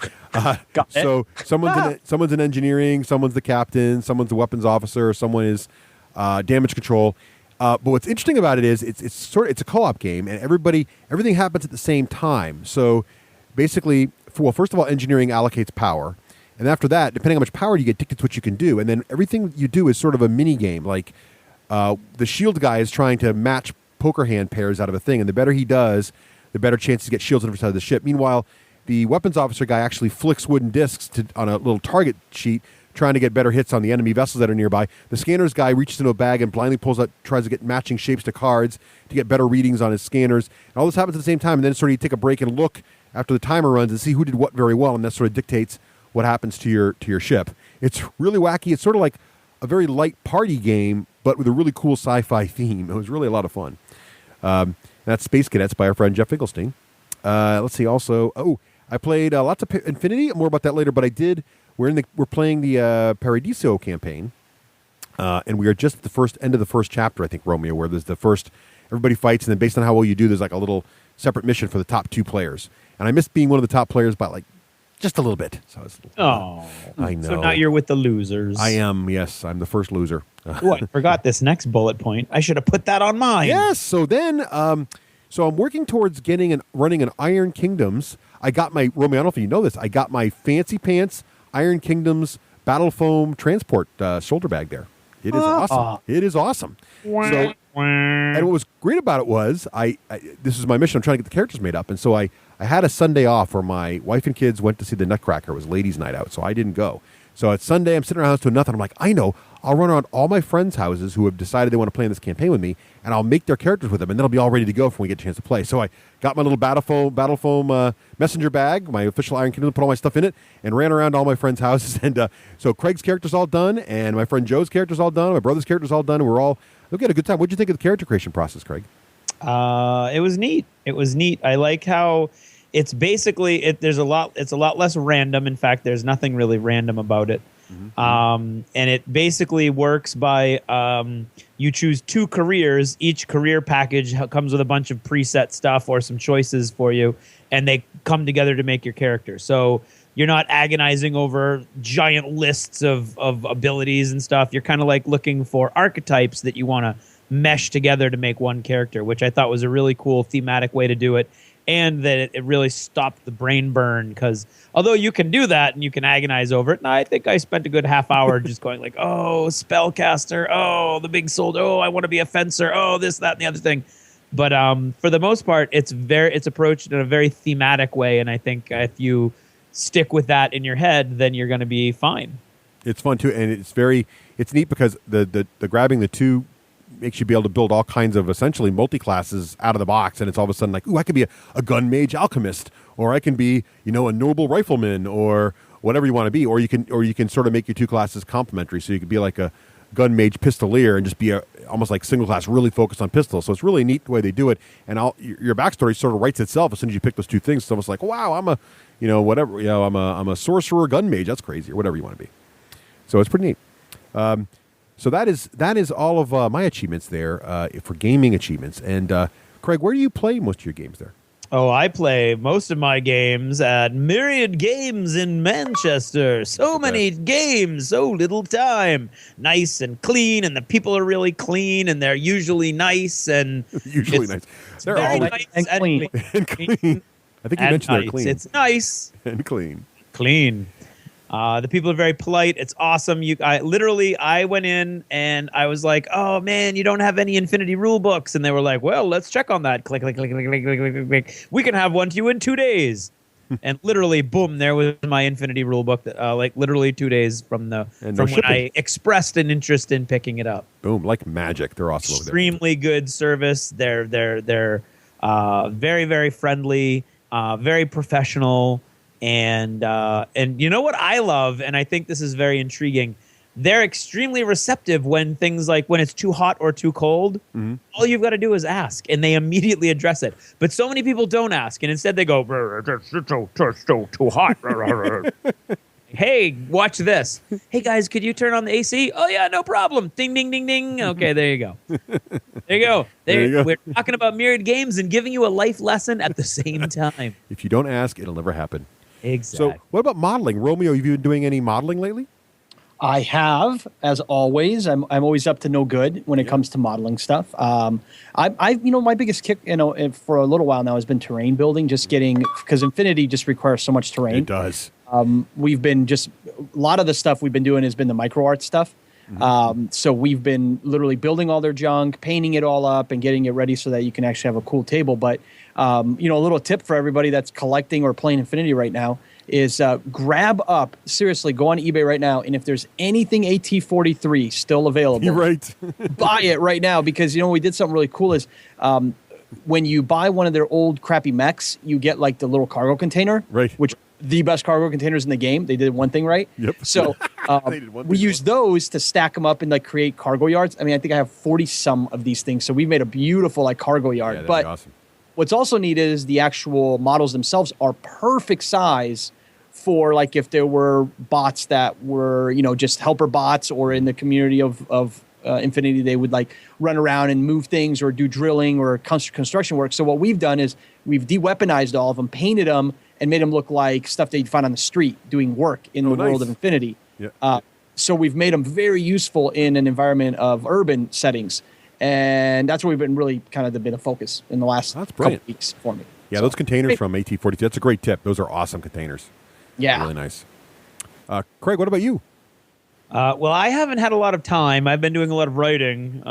So someone's in engineering, someone's the captain, someone's the weapons officer, someone is damage control. But what's interesting about it is it's a co-op game, and everything happens at the same time. So basically, first of all, engineering allocates power. And after that, depending on how much power you get, dictates what you can do. And then everything you do is sort of a mini game. Like the shield guy is trying to match poker hand pairs out of a thing. And the better he does, the better chance to get shields on every side of the ship. Meanwhile, the weapons officer guy actually flicks wooden discs on a little target sheet, trying to get better hits on the enemy vessels that are nearby. The scanners guy reaches into a bag and blindly tries to get matching shapes to cards to get better readings on his scanners. And all this happens at the same time. And then sort of you take a break and look after the timer runs and see who did what very well. And that sort of dictates what happens to your ship. It's really wacky. It's sort of like a very light party game, but with a really cool sci-fi theme. It was really a lot of fun. That's Space Cadets by our friend Jeff Finkelstein. Let's see. Also, I played lots of Infinity. More about that later. But we're playing the Paradiso campaign, and we are just at the end of the first chapter. I think, Romeo, where there's everybody fights, and then based on how well you do, there's like a little separate mission for the top 2 players. And I missed being one of the top players by like just a little bit. So I know. So now you're with the losers. I am. Yes, I'm the first loser. Oh, I forgot this next bullet point. I should have put that on mine. Yes. So then, so I'm working towards running an Iron Kingdoms. I got my Romeo. I don't know if you know this. I got my fancy pants Iron Kingdoms Battlefoam transport shoulder bag there. It is awesome. It is awesome. So, and what was great about it was this is my mission. I'm trying to get the characters made up, and so I had a Sunday off where my wife and kids went to see the Nutcracker. It was ladies' night out, so I didn't go. So it's Sunday. I'm sitting around doing nothing. I'm like, I know. I'll run around all my friends' houses who have decided they want to play in this campaign with me, and I'll make their characters with them, and then I'll be all ready to go for when we get a chance to play. So I got my little Battlefoam messenger bag, my official Iron Kingdom, put all my stuff in it, and ran around all my friends' houses. And so Craig's character's all done, and my friend Joe's character's all done, my brother's character's all done, and we're getting a good time. What did you think of the character creation process, Craig? It was neat. I like how it's basically it's a lot less random. In fact, there's nothing really random about it. Mm-hmm. And it basically works by you choose 2 careers. Each career package comes with a bunch of preset stuff or some choices for you, and they come together to make your character. So you're not agonizing over giant lists of abilities and stuff. You're kind of like looking for archetypes that you want to mesh together to make one character, which I thought was a really cool thematic way to do it. And that it really stopped the brain burn, because although you can do that and you can agonize over it, and I think I spent a good half hour just going like, oh, spellcaster, oh, the big soul, oh, I want to be a fencer, oh, this, that, and the other thing. But for the most part, it's approached in a very thematic way, and I think if you stick with that in your head, then you're going to be fine. It's fun too, and it's neat because the grabbing the 2 makes you be able to build all kinds of essentially multi-classes out of the box, and it's all of a sudden like, ooh, I could be a gun mage alchemist, or I can be, a noble rifleman, or whatever you want to be, or you can sort of make your 2 classes complementary, so you could be like a gun mage pistolier and just be almost like single class, really focused on pistols. So it's really neat the way they do it, and your backstory sort of writes itself as soon as you pick those 2 things. It's almost like, wow, I'm I'm a sorcerer gun mage. That's crazy, or whatever you want to be. So it's pretty neat. So that is all of my achievements there for gaming achievements. And Craig, where do you play most of your games there? Oh, I play most of my games at Myriad Games in Manchester. So many games, so little time. Nice and clean, and the people are really clean, and they're usually nice. And usually nice. They're always nice and clean. And clean. I think you mentioned they're clean. It's nice. And clean. Clean. The people are very polite. It's awesome. I went in and I was like, "Oh man, you don't have any Infinity rule books," and they were like, "Well, let's check on that." Click, click, click, click, click, click, click, click. We can have one to you in 2 days. And literally, boom, there was my Infinity rule book. Like literally 2 days from when I expressed an interest in picking it up. Boom, like magic. They're awesome over there. Extremely good service. They're very, very friendly, very professional. And you know what I love, and I think this is very intriguing, they're extremely receptive when things like when it's too hot or too cold. Mm-hmm. All you've got to do is ask, and they immediately address it. But so many people don't ask, and instead they go, "It's too hot." Hey, watch this. Hey guys, could you turn on the AC? Oh yeah, no problem. Ding, ding, ding, ding. Okay, there you go. There you go. There you go. We're talking about myriad games and giving you a life lesson at the same time. If you don't ask, it'll never happen. Exactly. So, what about modeling, Romeo? Have you been doing any modeling lately? I have, as always. I'm always up to no good when it comes to modeling stuff. My biggest kick, for a little while now has been terrain building. Just getting, because Infinity just requires so much terrain. It does. We've been a lot of the stuff we've been doing has been the micro art stuff. So we've been literally building all their junk, painting it all up, and getting it ready so that you can actually have a cool table. But a little tip for everybody that's collecting or playing Infinity right now is grab up, seriously, go on eBay right now, and if there's anything AT-43 still available, You're right. buy it right now, because we did something really cool is when you buy one of their old crappy mechs, you get like the little cargo container, right? Which the best cargo containers in the game. They did one thing right. Yep. So we use those to stack them up and like create cargo yards. I mean, I think I have 40 some of these things. So we've made a beautiful like cargo yard. Yeah, that'd but be awesome. What's also neat is the actual models themselves are perfect size for like if there were bots that were, just helper bots, or in the community of Infinity, they would like run around and move things or do drilling or construction work. So what we've done is we've de-weaponized all of them, painted them, and made them look like stuff that you'd find on the street doing work in the world of Infinity. Yeah. So we've made them very useful in an environment of urban settings. And that's where we've been really kind of been a focus in the last couple weeks for me. Yeah, those containers from AT-42, that's a great tip. Those are awesome containers. Yeah. They're really nice. Craig, what about you? Well, I haven't had a lot of time. I've been doing a lot of writing.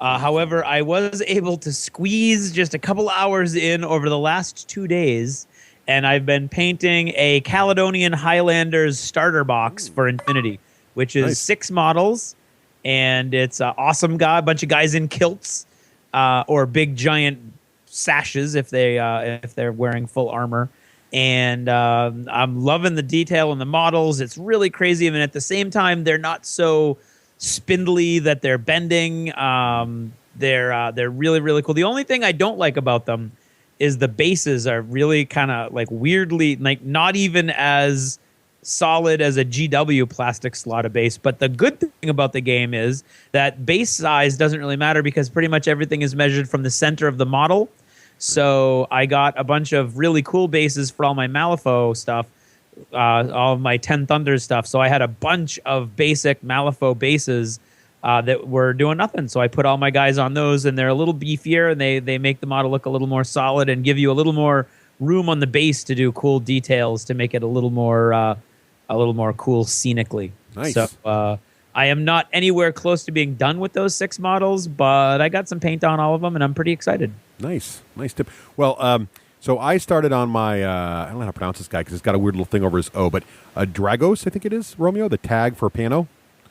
However, I was able to squeeze just a couple hours in over the last 2 days, and I've been painting a Caledonian Highlanders starter box for Infinity, which is 6 models, and it's an awesome guy, a bunch of guys in kilts or big giant sashes if they're wearing full armor. And I'm loving the detail in the models. It's really crazy, and at the same time, they're not so spindly that they're bending. They're really, really cool. The only thing I don't like about them is the bases are really kind of like weirdly, like not even as solid as a GW plastic slotted base. But the good thing about the game is that base size doesn't really matter, because pretty much everything is measured from the center of the model. So I got a bunch of really cool bases for all my Malifaux stuff, all of my 10 Thunders stuff. So I had a bunch of basic Malifaux bases that were doing nothing. So I put all my guys on those, and they're a little beefier, and they make the model look a little more solid and give you a little more room on the base to do cool details to make it a little more cool scenically. Nice. So I am not anywhere close to being done with those 6 models, but I got some paint on all of them, and I'm pretty excited. Nice tip. Well, so I started on my I don't know how to pronounce this guy because it's got a weird little thing over his O, but Dragos, I think it is, Romeo, the tag for piano.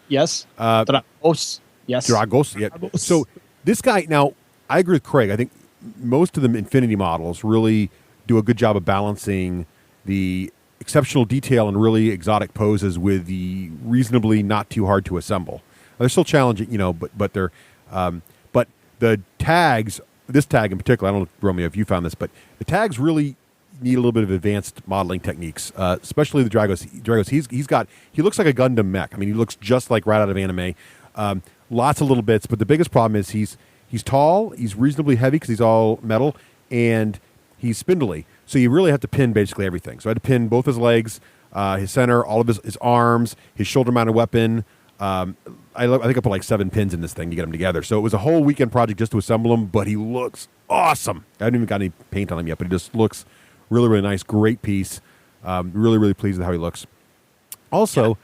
Yes. Dragos. Yes. Dragos. Yeah. Dragos. So this guy, now I agree with Craig. I think most of the Infinity models really do a good job of balancing the exceptional detail and really exotic poses with the reasonably not too hard to assemble. They're still challenging, but they're but the tags. This tag in particular, I don't know, Romeo, if you found this, but the tags really need a little bit of advanced modeling techniques, especially the Dragos. He looks like a Gundam mech. I mean, he looks just like right out of anime. Lots of little bits, but the biggest problem is he's tall, he's reasonably heavy because he's all metal, and he's spindly. So you really have to pin basically everything. So I had to pin both his legs, his center, all of his arms, his shoulder-mounted weapon. I think I put like 7 pins in this thing to get them together. So it was a whole weekend project just to assemble him, but he looks awesome. I haven't even got any paint on him yet, but he just looks really, really nice. Great piece. Really, really pleased with how he looks. Also,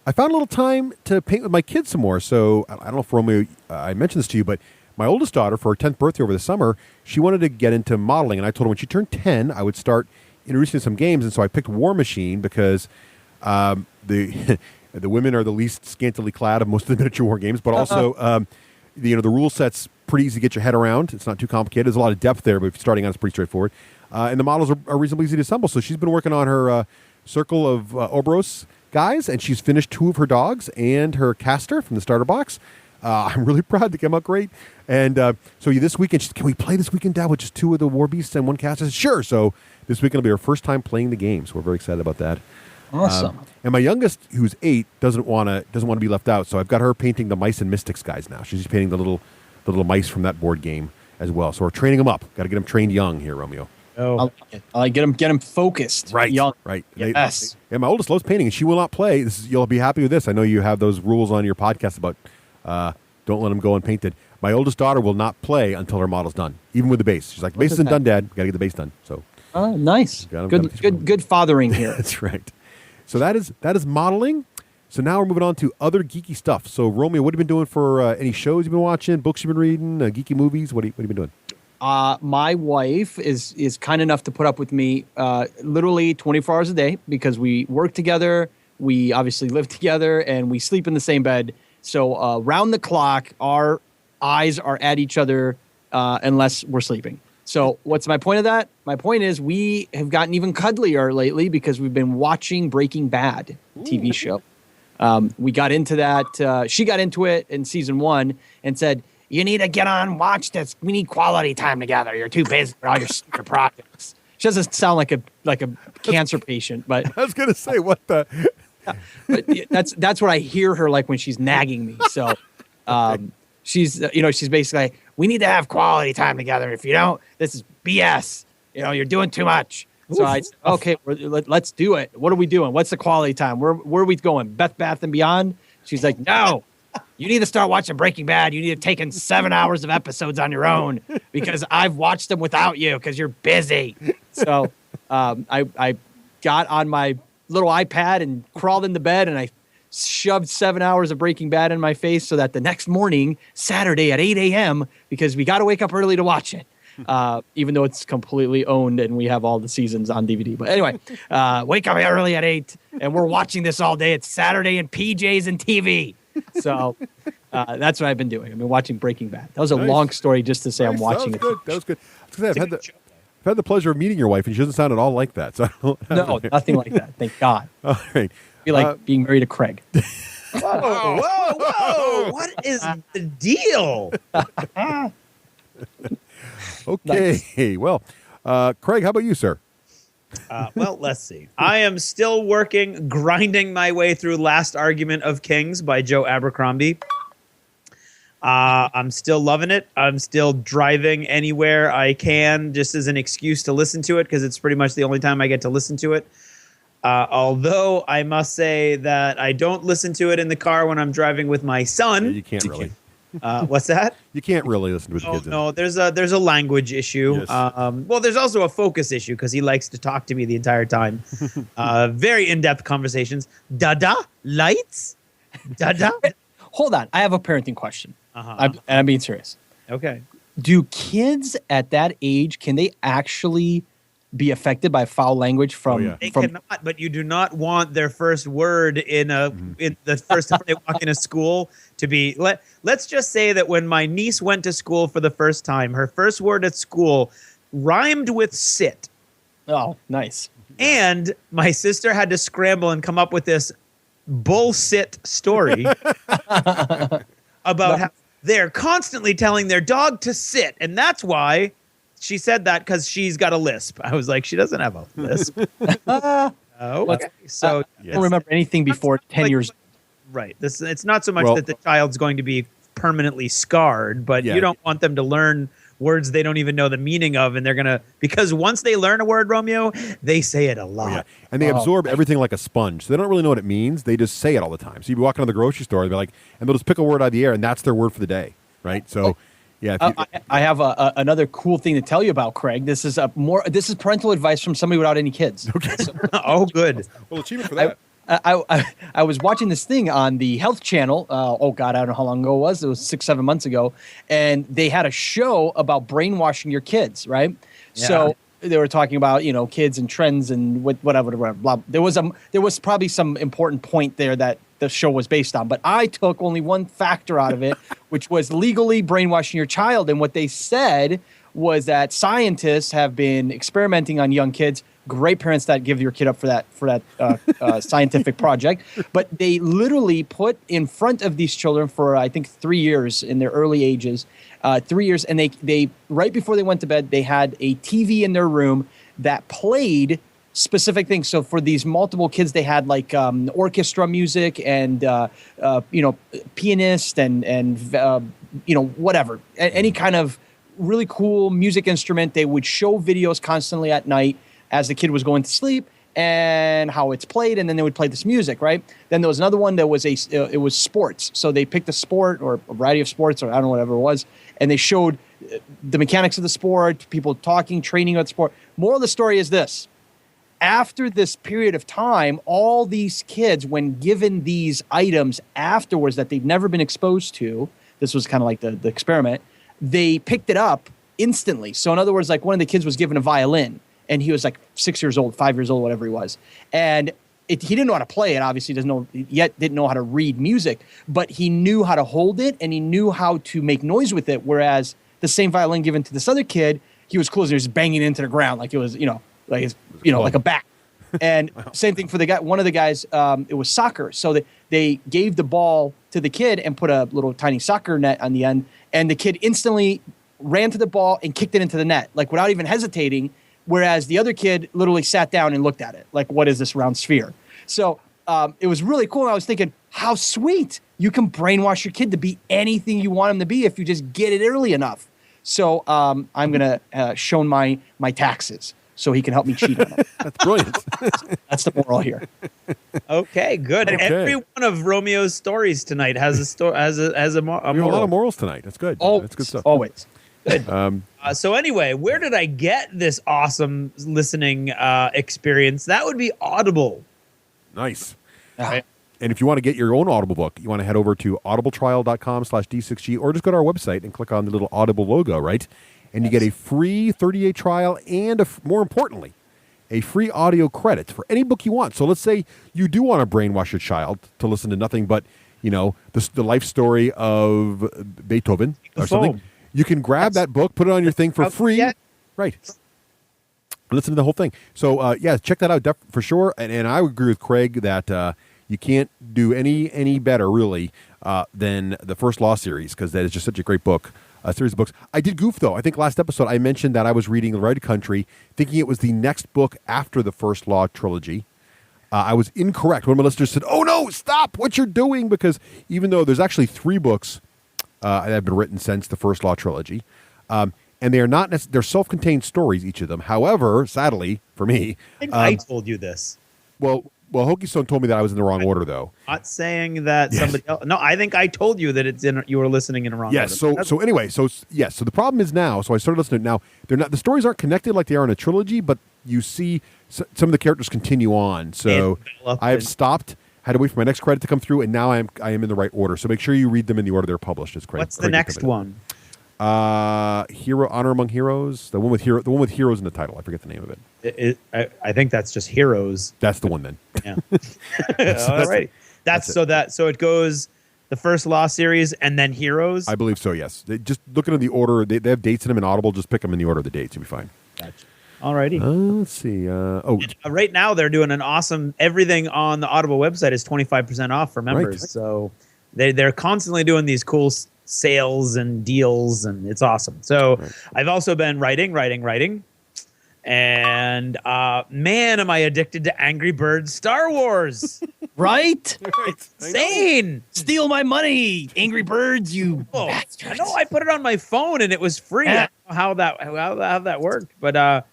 I found a little time to paint with my kids some more. So I don't know if Romeo, I mentioned this to you, but my oldest daughter, for her 10th birthday over the summer, she wanted to get into modeling. And I told her when she turned 10, I would start introducing some games. And so I picked War Machine because the women are the least scantily clad of most of the miniature war games, but also, the rule set's pretty easy to get your head around. It's not too complicated. There's a lot of depth there, but if you're starting out, it's pretty straightforward. And the models are reasonably easy to assemble. So she's been working on her circle of Oberos guys, and she's finished 2 of her dogs and her caster from the starter box. I'm really proud they came out great. And so this weekend, she said, can we play this weekend, Dad, with just 2 of the war beasts and 1 caster? I said, sure. So this weekend will be our first time playing the game, so we're very excited about that. Awesome. And my youngest, who's 8, doesn't want to be left out. So I've got her painting the Mice and Mystics guys now. She's painting the little mice from that board game as well. So we're training them up. Got to get them trained young here, Romeo. Oh, I get them focused. Right, young. right. Yes. My oldest loves painting, and she will not play. You'll be happy with this. I know you have those rules on your podcast about don't let them go unpainted. My oldest daughter will not play until her model's done, even with the base. She's like, the base isn't done, Dad. Got to get the base done. So, nice. Good fathering here. That's right. So that is modeling. So now we're moving on to other geeky stuff. So Romeo, what have you been doing for any shows you've been watching, books you've been reading, geeky movies? What have you been doing? My wife is kind enough to put up with me literally 24 hours a day because we work together, we obviously live together, and we sleep in the same bed. So round the clock, our eyes are at each other unless we're sleeping. So what's my point of that? My point is we have gotten even cuddlier lately because we've been watching Breaking Bad TV show. We got into that. She got into it in season 1 and said, you need to get on, watch this. We need quality time together. You're too busy for all your stupid projects. She doesn't sound like a cancer patient, but I was gonna say what the. But that's what I hear her like when she's nagging me. So she's basically like, we need to have quality time together. If you don't, this is BS. You're doing too much. So I said, okay, let's do it. What are we doing? What's the quality time? Where are we going? Beth Bath and Beyond? She's like, no. You need to start watching Breaking Bad. You need to have taken 7 hours of episodes on your own because I've watched them without you because you're busy. So I got on my little iPad and crawled into bed and I shoved 7 hours of Breaking Bad in my face so that the next morning, Saturday at 8 a.m., because we got to wake up early to watch it, even though it's completely owned and we have all the seasons on DVD. But anyway, wake up early at 8 and we're watching this all day. It's Saturday in PJs and TV. So that's what I've been doing. I've been watching Breaking Bad. That was a long story just to say I'm watching it. That was good. I've had the pleasure of meeting your wife, and she doesn't sound at all like that. So no, nothing like that. Thank God. All right. Be like being married to Craig. Whoa! What is the deal? Okay. Nice. Well, Craig, how about you, sir? Well, let's see. I am still grinding my way through Last Argument of Kings by Joe Abercrombie. I'm still loving it. I'm still driving anywhere I can just as an excuse to listen to it because it's pretty much the only time I get to listen to it. Although I must say that I don't listen to it in the car when I'm driving with my son. Yeah, you can't really. What's that? You can't really listen to it with kids. No, there's a language issue. Yes. Well, there's also a focus issue because he likes to talk to me the entire time. Very in-depth conversations. Dada lights. Dada. Hold on, I have a parenting question. I'm being serious. Okay. Do kids at that age can they actually be affected by foul language from? They cannot, but you do not want their first word in the first time they walk into school to be. Let's just say that when my niece went to school for the first time, her first word at school rhymed with sit. Oh, nice. And my sister had to scramble and come up with this bullshit story about how they're constantly telling their dog to sit, and that's why. She said that because she's got a lisp. I was like, she doesn't have a lisp. Okay. So I don't remember anything before 10 years. Right. It's not so much that the child's going to be permanently scarred, but you don't want them to learn words they don't even know the meaning of, and they're gonna because once they learn a word, Romeo, they say it a lot. Yeah. And they absorb everything like a sponge. So they don't really know what it means. They just say it all the time. So you be walking to the grocery store, and they're like, and they'll just pick a word out of the air, and that's their word for the day. Right. So. Yeah, I have another cool thing to tell you about, Craig. This is parental advice from somebody without any kids. Okay. Oh, good. Well, achievement for that. I was watching this thing on the Health Channel. Oh God, I don't know how long ago it was. It was 6-7 months ago, and they had a show about brainwashing your kids. Right. Yeah. So they were talking about kids and trends and whatever. Blah. There was probably some important point there that the show was based on, but I took only one factor out of it, which was legally brainwashing your child. And what they said was that scientists have been experimenting on young kids. Great parents that give your kid up for that scientific project, but they literally put in front of these children for I think 3 years in their early ages, 3 years, and they right before they went to bed, they had a TV in their room that played specific things. So for these multiple kids, they had like orchestra music and pianist and whatever, any kind of really cool music instrument. They would show videos constantly at night as the kid was going to sleep and how it's played, and then they would play this music, right? Then there was another one that was it was sports. So they picked a sport or a variety of sports, or I don't know, whatever it was, and they showed the mechanics of the sport, people talking, training about the sport. Moral of the story is this: after this period of time, all these kids, when given these items afterwards that they've never been exposed to, this was kind of like the experiment, they picked it up instantly. So in other words, like one of the kids was given a violin, and he was like 6 years old, 5 years old, whatever he was. And he didn't know how to play it, obviously didn't know how to read music, but he knew how to hold it and he knew how to make noise with it. Whereas the same violin given to this other kid, he was closing, he was banging into the ground like it was, like a bat. And same thing for the guy, one of the guys, it was soccer. So they gave the ball to the kid and put a little tiny soccer net on the end. And the kid instantly ran to the ball and kicked it into the net, like without even hesitating. Whereas the other kid literally sat down and looked at it, like, what is this round sphere? So it was really cool. And I was thinking, how sweet. You can brainwash your kid to be anything you want him to be if you just get it early enough. So I'm going to show my taxes so he can help me cheat on them. That's brilliant. That's the moral here. Okay, good. Okay. Every one of Romeo's stories tonight has a moral. We have a lot of morals tonight. That's good. That's good stuff. Always. Good. So anyway, where did I get this awesome listening experience? That would be Audible. Nice. Right. And if you want to get your own Audible book, you want to head over to audibletrial.com/D6G, or just go to our website and click on the little Audible logo, right? And you get a free 30-day trial and, more importantly, a free audio credit for any book you want. So let's say you do want to brainwash your child to listen to nothing but, the life story of Beethoven or something. You can grab that book, put it on your thing for free. Right. Listen to the whole thing. So, check that out for sure. And I would agree with Craig that you can't do any better, really, than the First Law series, because that is just such a great book, series of books. I did goof, though. I think last episode I mentioned that I was reading The Right Country, thinking it was the next book after the First Law trilogy. I was incorrect. One of my listeners said, "Oh, no, stop what you're doing," because even though there's actually 3 books that have been written since the First Law trilogy, and they are not they're self-contained stories, each of them. However, sadly for me, I told you this. Well, Hokey Stone told me that I was in the wrong order, though. Not saying that somebody else. No, I think I told you that you were listening in the wrong order. So the problem is now. So I started listening. Now they're not. The stories aren't connected like they are in a trilogy, but you see some of the characters continue on. So I have stopped. Had to wait for my next credit to come through, and now I am in the right order. So make sure you read them in the order they're published. What's the next one? Honor Among Heroes, the one with heroes in the title. I forget the name of it. I think that's just Heroes. That's the one then. Yeah. All right. So it goes the First Law series and then Heroes. I believe so. Yes. Just looking at the order, they have dates in them in Audible. Just pick them in the order of the dates. You'll be fine. Gotcha. Alrighty. Let's see. Right now they're doing an awesome. Everything on the Audible website is 25% off for members. Right. So they're constantly doing these cool sales and deals, and it's awesome. So I've also been writing, and man, am I addicted to Angry Birds Star Wars. Right? It's insane. Steal my money, Angry Birds, you bastards. I know. I put it on my phone and it was free. I don't know how that worked, but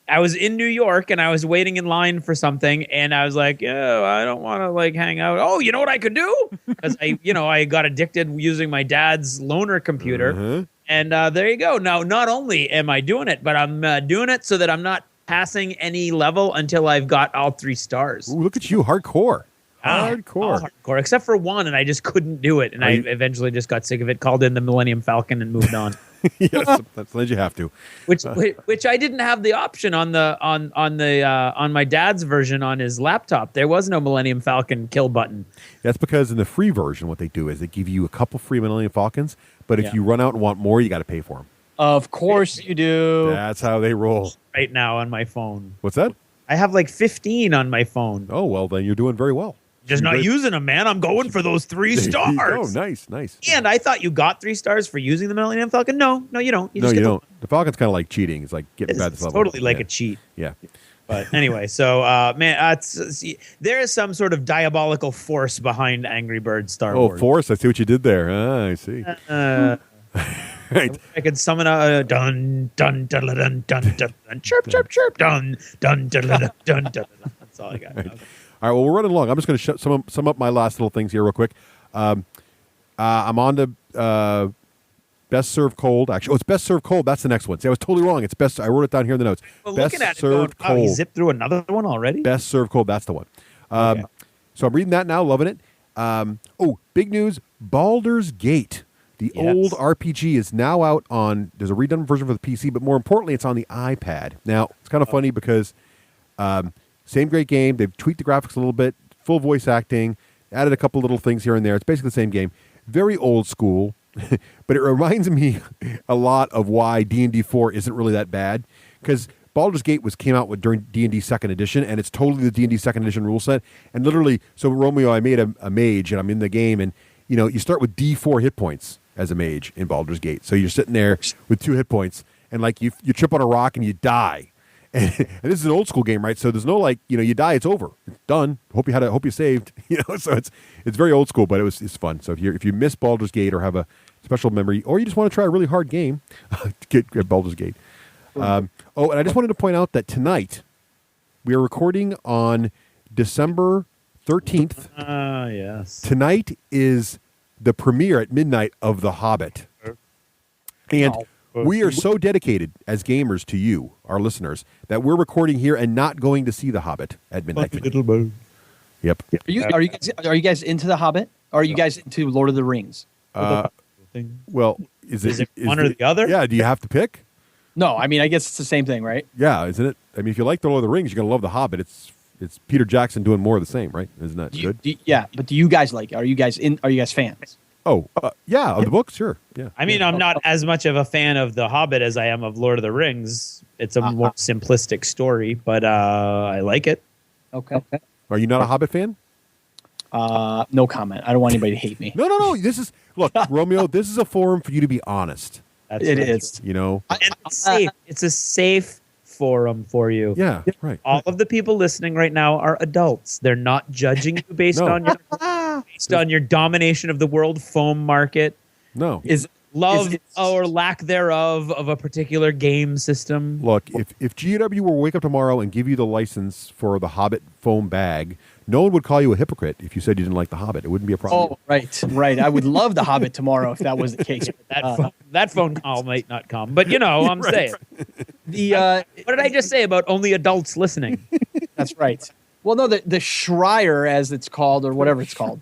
I was in New York and I was waiting in line for something, and I was like, I don't want to hang out. Oh, you know what I could do? Because I got addicted using my dad's loaner computer. Mm-hmm. And there you go. Now, not only am I doing it, but I'm doing it so that I'm not passing any level until I've got all 3 stars. Ooh, look at you, hardcore. Hardcore, except for one, and I just couldn't do it, and I eventually just got sick of it. Called in the Millennium Falcon and moved on. Yes, sometimes you have to. Which I didn't have the option on my dad's version on his laptop. There was no Millennium Falcon kill button. That's because in the free version, what they do is they give you a couple free Millennium Falcons, but if you run out and want more, you got to pay for them. Of course you do. That's how they roll. Right now on my phone. What's that? I have 15 on my phone. Oh, well, then you're doing very well. Just not using them, man. I'm going for those 3 stars. Oh, nice. And I thought you got 3 stars for using the Millennium Falcon. No, you don't. You don't. The Falcon's kind of like cheating. It's like getting bad to level. Totally like a cheat. Yeah. But anyway, so man, there is some sort of diabolical force behind Angry Birds Star Wars. Oh, force! I see what you did there. I see. Right. I could summon a dun dun dun dun dun dun dun chirp chirp chirp dun dun dun dun dun dun. That's all I got. Right. All right. Well, we're running along. I'm just going to sum up my last little things here real quick. I'm on to best served cold. Actually, it's best served cold. That's the next one. See, I was totally wrong. It's best. I wrote it down here in the notes. Well, best looking at served it, going, wow, cold. he zipped through another one already. Best served cold. That's the one. Okay. So I'm reading that now, loving it. Big news! Baldur's Gate. The old RPG is now out on. There's a redone version for the PC, but more importantly, it's on the iPad. Now it's kind of funny because same great game. They've tweaked the graphics a little bit, full voice acting, added a couple little things here and there. It's basically the same game. Very old school, but it reminds me a lot of why D&D 4 isn't really that bad, because Baldur's Gate came out during D&D 2nd Edition, and it's totally the D&D 2nd Edition rule set. And literally, so Romeo, I made a mage, and I'm in the game, and you start with D4 hit points as a mage in Baldur's Gate. So you're sitting there with 2 hit points, and like you trip on a rock and you die. And this is an old school game, right? So there's no you die, it's over, it's done. Hope you saved, So it's very old school, but it's fun. So if you miss Baldur's Gate or have a special memory, or you just want to try a really hard game, get Baldur's Gate. And I just wanted to point out that tonight we are recording on December 13th. Yes. Tonight is the premiere at midnight of The Hobbit. And we are so dedicated as gamers to you, our listeners, that we're recording here and not going to see The Hobbit at midnight. Yep. Are you guys into The Hobbit? Or are you guys into Lord of the Rings? Well, is it one or the other? Yeah. Do you have to pick? No, I mean, I guess it's the same thing, right? Yeah, isn't it? I mean, if you like The Lord of the Rings, you're going to love The Hobbit. It's Peter Jackson doing more of the same, right? Isn't that good? Yeah, but do you guys like it? Are you guys fans? Oh, yeah, of the books, sure. Yeah. I mean, I'm not as much of a fan of The Hobbit as I am of Lord of the Rings. It's a more simplistic story, but I like it. Okay. Are you not a Hobbit fan? No comment. I don't want anybody to hate me. No. Look, Romeo, this is a forum for you to be honest. It is. And it's safe. It's a safe forum for you. Yeah, right. All of the people listening right now are adults. They're not judging you based on your domination of the world foam market. No. Is love or lack thereof of a particular game system. Look, if GW were to wake up tomorrow and give you the license for the Hobbit foam bag, no one would call you a hypocrite if you said you didn't like the Hobbit. It wouldn't be a problem. Oh, right. I would love the Hobbit tomorrow if that was the case. That phone call might not come, but I'm saying. What did I just say about only adults listening? That's right. Well, no, the Schreier, as it's called, or whatever it's called,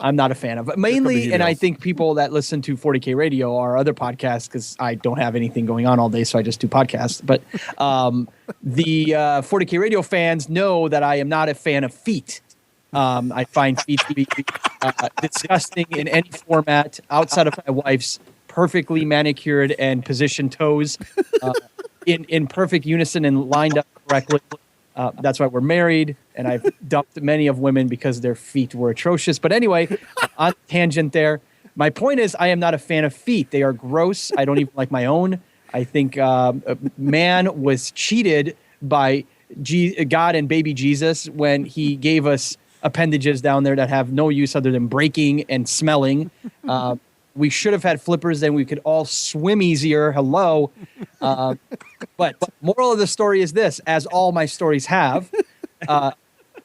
I'm not a fan of. Mainly, and I think people that listen to 40K Radio are other podcasts because I don't have anything going on all day, so I just do podcasts. But the 40K Radio fans know that I am not a fan of feet. I find feet to be disgusting in any format outside of my wife's perfectly manicured and positioned toes in perfect unison and lined up correctly. That's why we're married, and I've dumped many of women because their feet were atrocious. But anyway, on tangent there. My point is, I am not a fan of feet. They are gross. I don't even like my own. I think man was cheated by God and baby Jesus when he gave us appendages down there that have no use other than breaking and smelling. We should have had flippers, then we could all swim easier. Hello. But moral of the story is this, as all my stories have.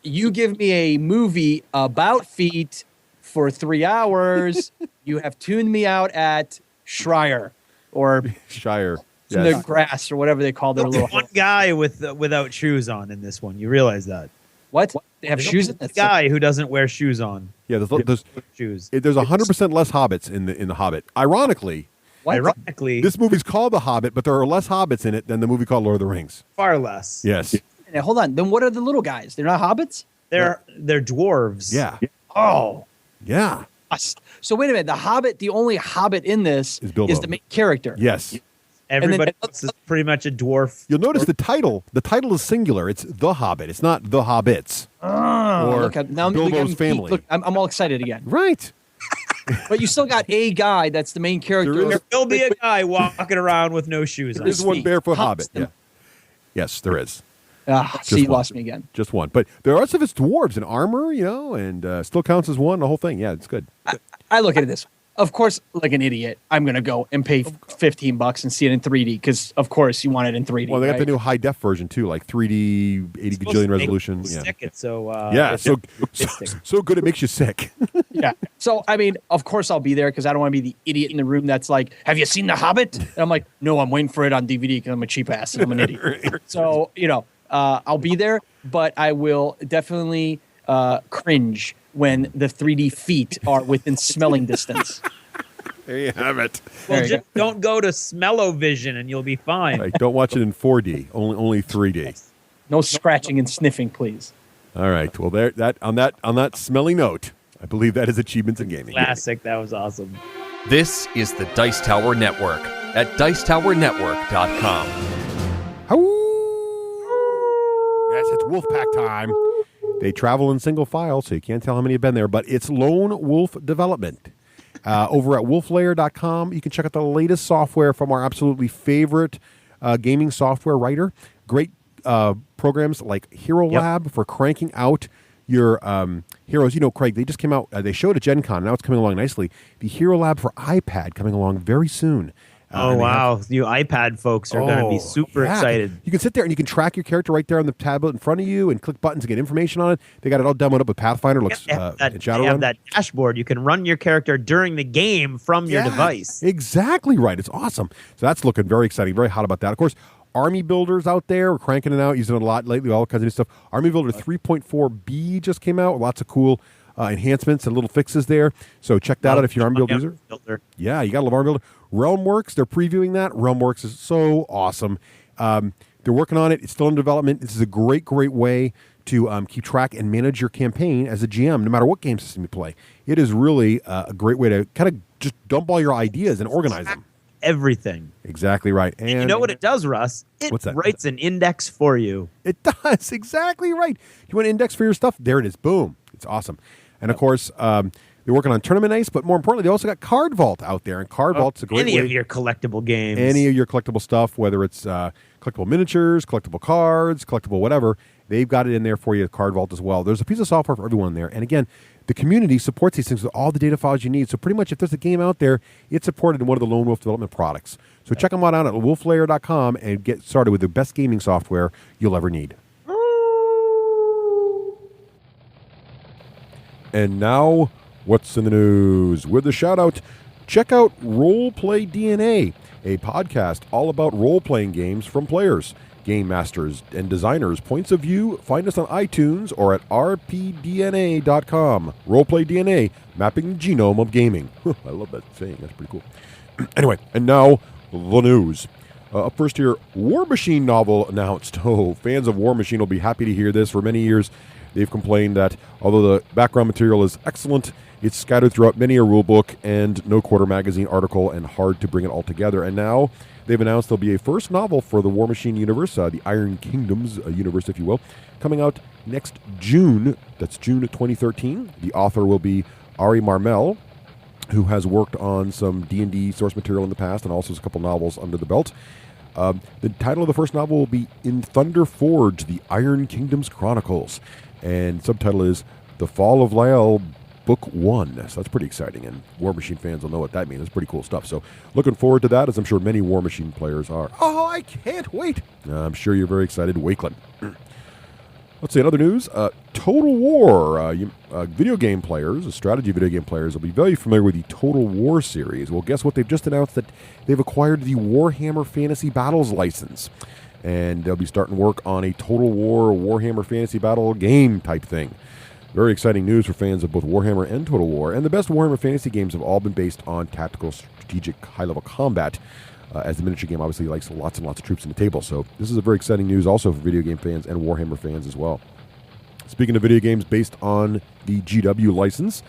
You give me a movie about feet for 3 hours, you have tuned me out at Schreier or Shire. The grass or whatever they call their little one guy without shoes on in this one. You realize that? What? They have shoes? A guy who doesn't wear shoes on. Yeah, there's shoes. There's 100% less hobbits in the Hobbit. Ironically, this movie's called The Hobbit, but there are less hobbits in it than the movie called Lord of the Rings. Far less. Yes. Now, hold on. Then what are the little guys? They're not hobbits? They're dwarves. Yeah. Oh. Yeah. So wait a minute. The only hobbit in this is the main character. Yes. Everybody else is pretty much a dwarf. You'll notice the title. The title is singular. It's The Hobbit. It's not The Hobbits. Or Bilbo's family. Look, I'm all excited again. Right. But you still got a guy that's the main character. There will be a guy walking around with no shoes on. There's one barefoot hobbit. Yeah. Yes, there is. See, you lost me again. Just one. But the rest of it's dwarves and armor, and still counts as one, the whole thing. Yeah, it's good. I look at it this way. Of course, like an idiot, I'm going to go and pay $15 and see it in 3D because, of course, you want it in 3D. Well, they got right? the new high def version too, like 3D, 80 gajillion resolution. Yeah, so good it makes you sick. Yeah. So, I mean, of course I'll be there because I don't want to be the idiot in the room that's like, have you seen The Hobbit? And I'm like, no, I'm waiting for it on DVD because I'm a cheap ass and I'm an idiot. So, I'll be there, but I will definitely cringe when the 3D feet are within smelling distance. There you have it. Well, just don't go to smell-o-vision and you'll be fine. Right, don't watch it in 4D, only 3D. No scratching and sniffing, please. All right. Well, on that smelly note, I believe that is achievements in gaming. Classic. That was awesome. This is the Dice Tower Network at dicetowernetwork.com. Yes, it's Wolfpack time. They travel in single file, so you can't tell how many have been there, but it's Lone Wolf Development. Over at wolflayer.com, you can check out the latest software from our absolutely favorite gaming software writer. Great programs like Hero Lab for cranking out your heroes. Craig, they just came out, they showed at Gen Con, now it's coming along nicely. The Hero Lab for iPad coming along very soon. Wow. You iPad folks are going to be super excited. You can sit there and you can track your character right there on the tablet in front of you and click buttons to get information on it. They got it all demoed up with Pathfinder. Looks they have that dashboard. You can run your character during the game from your device. Exactly right. It's awesome. So that's looking very exciting. Very hot about that. Of course, Army Builders out there. We're cranking it out, using it a lot lately, all kinds of new stuff. Army Builder 3.4B just came out. Lots of cool enhancements and little fixes there. So check that out if you're an Army Builder user. Yeah, you got to love Army Builder. Realmworks, they're previewing that. Realmworks is so awesome. They're working on it. It's still in development. This is a great way to keep track and manage your campaign as a GM, no matter what game system you play. It is really a great way to kind of just dump all your ideas and organize them. Everything. Exactly right. And you know what it does, Russ? It writes an index for you. It does. Exactly right. You want an index for your stuff? There it is. Boom. It's awesome. And of course, they're working on Tournament Ice, but more importantly, they also got Card Vault out there. And Card Vault's a great way. Any of your collectible games. Any of your collectible stuff, whether it's collectible miniatures, collectible cards, collectible whatever, they've got it in there for you, Card Vault as well. There's a piece of software for everyone there. And again, the community supports these things with all the data files you need. So pretty much if there's a game out there, it's supported in one of the Lone Wolf Development products. So check them out at wolflayer.com and get started with the best gaming software you'll ever need. And now, what's in the news? With a shout-out, check out Roleplay DNA, a podcast all about role-playing games from players, game masters, and designers' points of view. Find us on iTunes or at rpdna.com. Roleplay DNA, mapping the genome of gaming. I love that saying. That's pretty cool. Anyway, and now, the news. Up first here, War Machine novel announced. Oh, fans of War Machine will be happy to hear this. For many years, they've complained that although the background material is excellent, it's scattered throughout many a rulebook and no quarter magazine article and hard to bring it all together. And now they've announced there'll be a first novel for the War Machine universe, the Iron Kingdoms universe, if you will, coming out next June. That's June 2013. The author will be Ari Marmel, who has worked on some D&D source material in the past and also a couple novels under the belt. The title of the first novel will be In Thunder Forge, The Iron Kingdoms Chronicles. And subtitle is The Fall of Lael, Book 1. So that's pretty exciting, and War Machine fans will know what that means. It's pretty cool stuff. So looking forward to that, as I'm sure many War Machine players are. Oh, I can't wait. I'm sure you're very excited, Wakeland. Let's see, in other news, Total War. Video game players, strategy video game players, will be very familiar with the Total War series. Well, guess what? They've just announced that they've acquired the Warhammer Fantasy Battles license. And they'll be starting work on a Total War Warhammer Fantasy Battle game type thing. Very exciting news for fans of both Warhammer and Total War. And the best Warhammer Fantasy games have all been based on tactical, strategic, high-level combat, as the miniature game obviously likes lots and lots of troops in the table. So this is a very exciting news also for video game fans and Warhammer fans as well. Speaking of video games based on the GW license,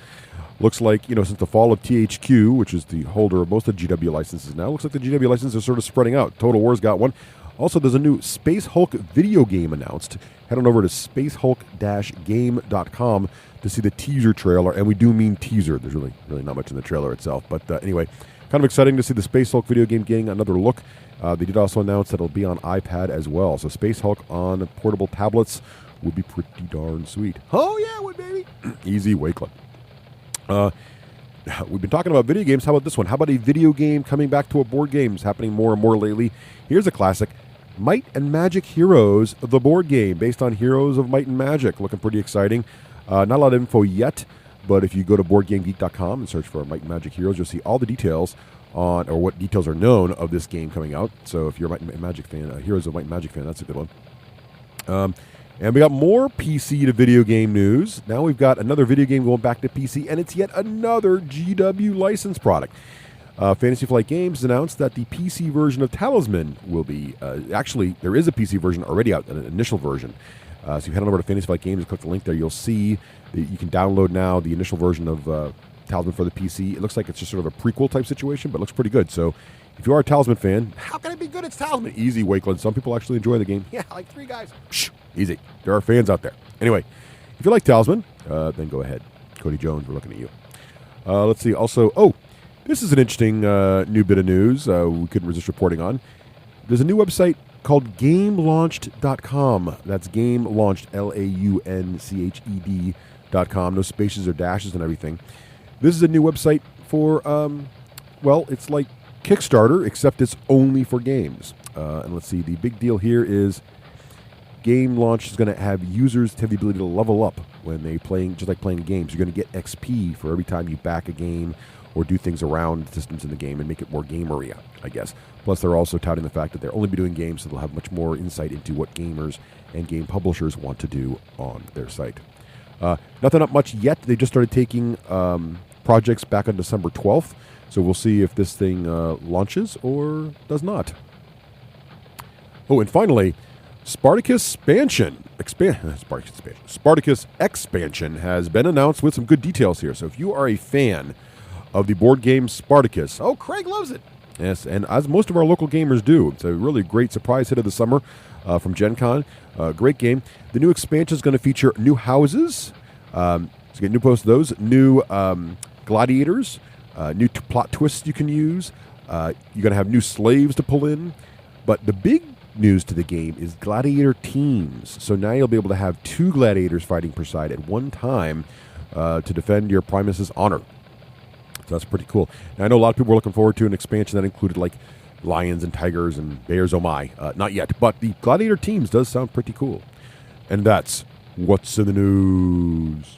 looks like, since the fall of THQ, which is the holder of most of the GW licenses now, looks like the GW licenses are sort of spreading out. Total War's got one. Also, there's a new Space Hulk video game announced. Head on over to spacehulk-game.com to see the teaser trailer, and we do mean teaser. There's really not much in the trailer itself. But anyway, kind of exciting to see the Space Hulk video game getting another look. They did also announce that it'll be on iPad as well. So Space Hulk on portable tablets would be pretty darn sweet. Oh, yeah, it would, baby. Easy, Wakelet. We've been talking about video games. How about this one? How about a video game coming back to a board game? It's happening more and more lately. Here's a classic. Might and Magic Heroes, the board game, based on Heroes of Might and Magic. Looking pretty exciting. Not a lot of info yet, but if you go to BoardGameGeek.com and search for Might and Magic Heroes, you'll see all the details on, or what details are known of this game coming out. So if you're a Might and Magic fan, Heroes of Might and Magic fan, that's a good one. And we got more PC to video game news. Now we've got another video game going back to PC, and it's yet another GW licensed product. Fantasy Flight Games announced that the PC version of Talisman will be... actually, there is a PC version already out, an initial version. So if you head on over to Fantasy Flight Games and click the link there, you'll see that you can download now the initial version of Talisman for the PC. It looks like it's just sort of a prequel type situation, but it looks pretty good. So if you are a Talisman fan, how can it be good? It's Talisman. Easy, Wakeland. Some people actually enjoy the game. Yeah, like 3 guys. Psh, easy. There are fans out there. Anyway, if you like Talisman, then go ahead. Cody Jones, we're looking at you. Let's see. Also, this is an interesting new bit of news we couldn't resist reporting on. There's a new website called GameLaunched.com. That's Game Launched, LAUNCHED.com. No spaces or dashes and everything. This is a new website for, it's like Kickstarter, except it's only for games. And let's see, the big deal here is Game Launch is going to have users have the ability to level up when they playing, just like playing games. You're going to get XP for every time you back a game or do things around systems in the game and make it more gamery, I guess. Plus, they're also touting the fact that they'll only be doing games, so they'll have much more insight into what gamers and game publishers want to do on their site. Nothing up much yet. They just started taking projects back on December 12th, so we'll see if this thing launches or does not. Oh, and finally, Spartacus Expansion has been announced with some good details here. So if you are a fan of the board game Spartacus, Craig loves it. Yes, and as most of our local gamers do. It's a really great surprise hit of the summer from Gen Con. Great game. The new expansion is going to feature new houses. So you get new posts of those. New gladiators. New plot twists you can use. You're going to have new slaves to pull in. But the big news to the game is gladiator teams. So now you'll be able to have 2 gladiators fighting per side at one time to defend your primus's honor. So that's pretty cool. Now, I know a lot of people were looking forward to an expansion that included like lions and tigers and bears. Oh my, not yet. But the gladiator teams does sound pretty cool. And that's what's in the news.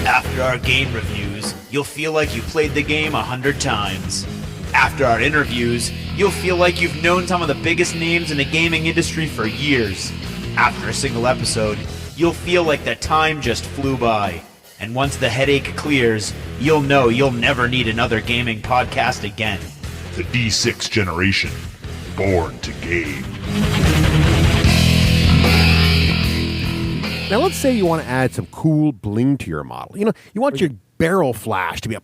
After our game reviews, you'll feel like you played the game 100 times. After our interviews, you'll feel like you've known some of the biggest names in the gaming industry for years. After a single episode, you'll feel like the time just flew by. And once the headache clears, you'll know you'll never need another gaming podcast again. The D6 generation, born to game. Now, let's say you want to add some cool bling to your model. You know, you want your barrel flash to be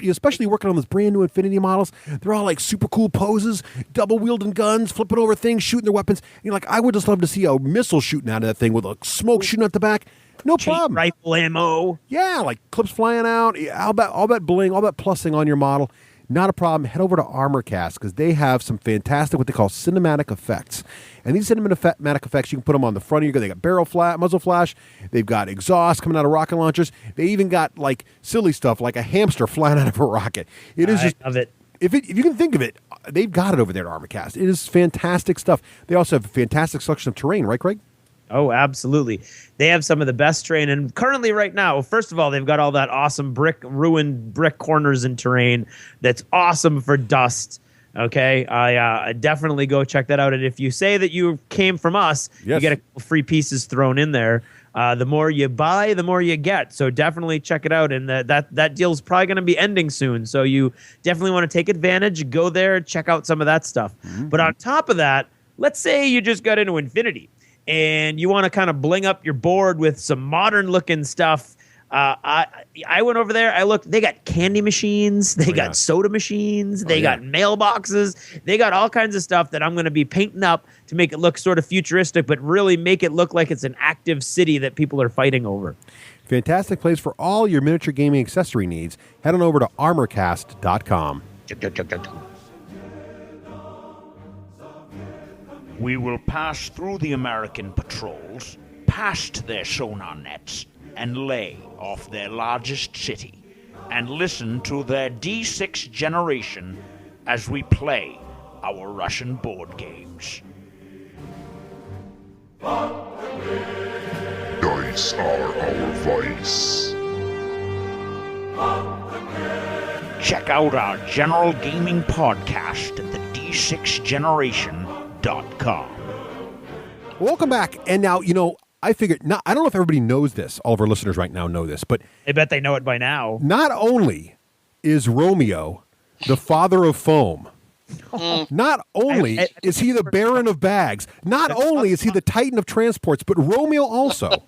especially working on those brand new Infinity models. They're all like super cool poses, double wielding guns, flipping over things, shooting their weapons. And you're like, I would just love to see a missile shooting out of that thing with a smoke shooting out the back. No problem. Rifle ammo. Yeah, like clips flying out, all that bling, all that plussing on your model. Not a problem. Head over to ArmorCast because they have some fantastic what they call cinematic effects. And these cinematic effects, you can put them on the front of your gun. They got muzzle flash. They've got exhaust coming out of rocket launchers. They even got like silly stuff like a hamster flying out of a rocket. I love it. If you can think of it, they've got it over there at ArmorCast. It is fantastic stuff. They also have a fantastic selection of terrain, right, Craig? Oh, absolutely. They have some of the best terrain. And currently right now, first of all, they've got all that awesome ruined brick corners and terrain that's awesome for dust. Okay, I definitely go check that out. And if you say that you came from us, you get a couple free pieces thrown in there. The more you buy, the more you get. So definitely check it out. And that deal's probably going to be ending soon. So you definitely want to take advantage, go there, check out some of that stuff. Mm-hmm. But on top of that, let's say you just got into Infinity and you want to kind of bling up your board with some modern looking stuff. I went over there. I looked. They got candy machines. They got soda machines. They got mailboxes. They got all kinds of stuff that I'm going to be painting up to make it look sort of futuristic, but really make it look like it's an active city that people are fighting over. Fantastic place for all your miniature gaming accessory needs. Head on over to armorcast.com. We will pass through the American patrols, past their sonar nets, and lay off their largest city, and listen to their D6 generation as we play our Russian board games. Dice are our vice. Check out our general gaming podcast at the D6generation.com. Welcome back. And now, I figured, I don't know if everybody knows this. All of our listeners right now know this, but I bet they know it by now. Not only is Romeo the father of foam, not only is he the Baron of bags, not only is he the Titan of transports, but Romeo also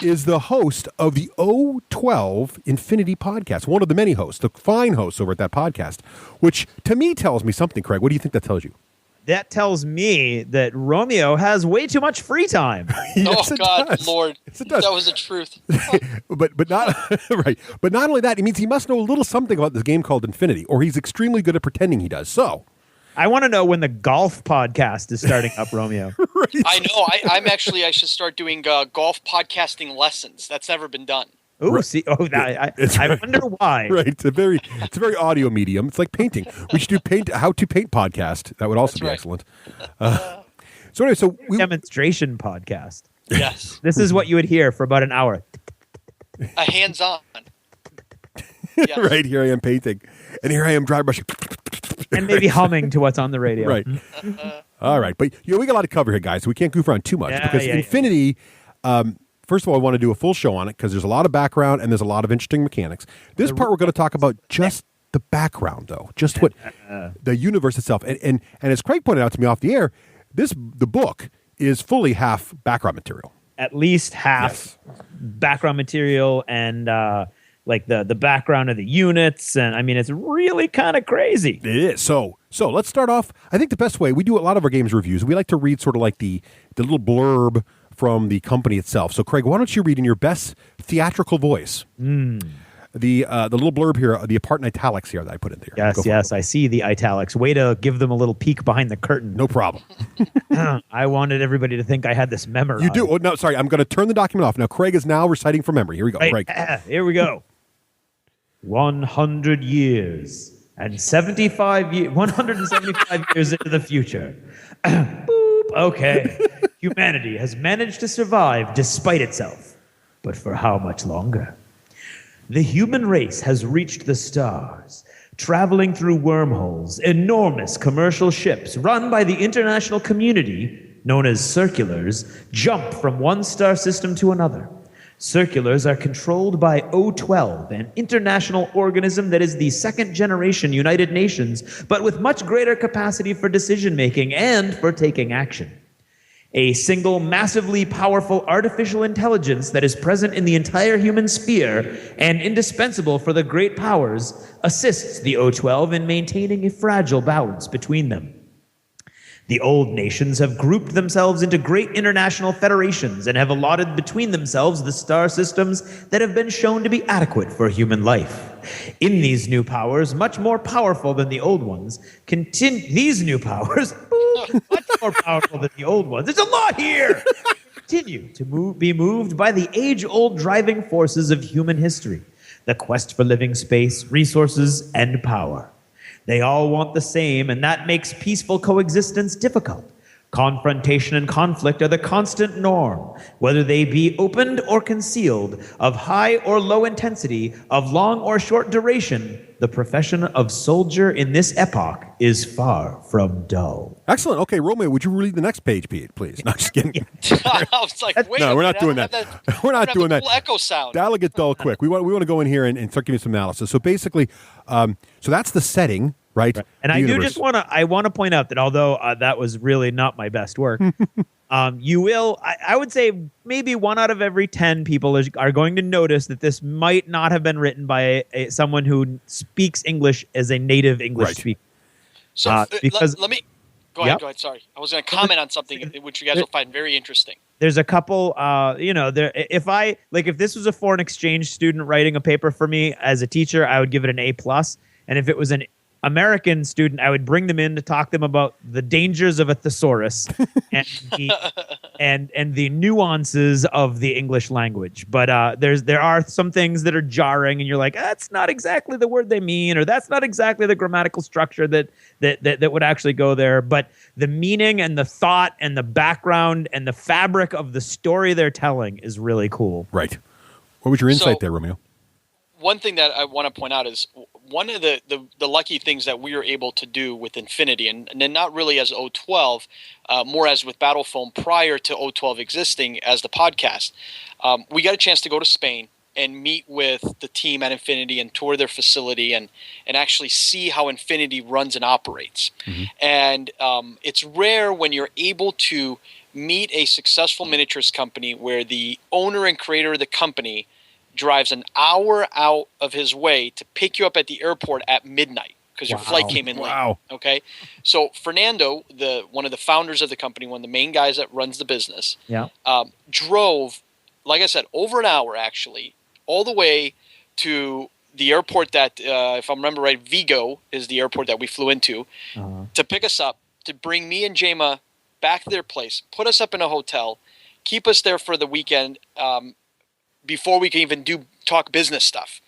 is the host of the O12 Infinity podcast, one of the many hosts, the fine hosts over at that podcast, which to me tells me something, Craig. What do you think that tells you? That tells me that Romeo has way too much free time. Yes, oh it God, does. Lord, Yes, it does. that was the truth. but not right. But not only that, it means he must know a little something about this game called Infinity, or he's extremely good at pretending he does. So, I want to know when the golf podcast is starting up, Romeo. Right. I know. I should start doing golf podcasting lessons. That's never been done. Oh, see, I wonder why. Right, it's a very audio medium. It's like painting. We should do how to paint podcast. That would also be excellent. So anyway, demonstration podcast. Yes, this is what you would hear for about an hour. A hands-on. Yes. Right, here I am painting, and here I am dry brushing, and maybe humming to what's on the radio. Right. All right, but we got a lot to cover here, guys. So we can't goof around too much because Infinity. First of all, I want to do a full show on it because there's a lot of background and there's a lot of interesting mechanics. This part we're going to talk about just the background, though, just what the universe itself. And as Craig pointed out to me off the air, the book is fully half background material. At least half background material and like the background of the units. And I mean, it's really kind of crazy. It is. So let's start off. I think the best way, we do a lot of our games reviews. We like to read sort of like the little blurb from the company itself. So, Craig, why don't you read in your best theatrical voice the little blurb here, the part in italics here that I put in there. Yes, I see the italics. Way to give them a little peek behind the curtain. No problem. I wanted everybody to think I had this memorized. You do? Oh, no, sorry. I'm going to turn the document off. Now, Craig is now reciting from memory. Here we go, Right. Craig. Here we go. 100 years and 175 years into the future. Boop. Okay. Humanity has managed to survive despite itself. But for how much longer? The human race has reached the stars, traveling through wormholes, enormous commercial ships run by the international community, known as circulars, jump from one star system to another. Circulars are controlled by O12, an international organism that is the second generation United Nations, but with much greater capacity for decision-making and for taking action. A single massively powerful artificial intelligence that is present in the entire human sphere and indispensable for the great powers assists the O12 in maintaining a fragile balance between them. The old nations have grouped themselves into great international federations and have allotted between themselves the star systems that have been shown to be adequate for human life. In these new powers, much more powerful than the old ones, these new powers, much more powerful than the old ones, there's a lot here, continue to be moved by the age-old driving forces of human history, the quest for living space, resources, and power. They all want the same, and that makes peaceful coexistence difficult. Confrontation and conflict are the constant norm, whether they be opened or concealed, of high or low intensity, of long or short duration. The profession of soldier in this epoch is far from dull. Excellent. Okay, Romeo, would you read the next page, please? No, just kidding. I was like, wait. No, we're not doing that. We're not doing that. Cool echo sound. That'll get dull quick. We want to go in here and start giving some analysis. So basically, so that's the setting, right? And I do just want to point out that although that was really not my best work, you will, I would say maybe 1 out of every 10 people are going to notice that this might not have been written by someone who speaks English as a native English speaker. So because let me Go ahead. Sorry. I was going to comment on something which you guys will find very interesting. There's a couple, if this was a foreign exchange student writing a paper for me as a teacher, I would give it an A+. And if it was an American student, I would bring them in to talk to them about the dangers of a thesaurus and the nuances of the English language. But there are some things that are jarring, and you're like, that's not exactly the word they mean, or that's not exactly the grammatical structure that would actually go there. But the meaning and the thought and the background and the fabric of the story they're telling is really cool. Right. What was your insight there, Romeo? One thing that I want to point out is one of the lucky things that we were able to do with Infinity, and then not really as O12, more as with Battlefoam prior to O12 existing as the podcast. We got a chance to go to Spain and meet with the team at Infinity and tour their facility and actually see how Infinity runs and operates. Mm-hmm. And it's rare when you're able to meet a successful miniatures company where the owner and creator of the company drives an hour out of his way to pick you up at the airport at midnight because your flight came in late. Okay, so Fernando, one of the founders of the company, one of the main guys that runs the business, drove, like I said, over an hour actually, all the way to the airport that, if I remember right, Vigo is the airport that we flew into, to pick us up, to bring me and Jema back to their place, put us up in a hotel, keep us there for the weekend. Before we can even talk business stuff.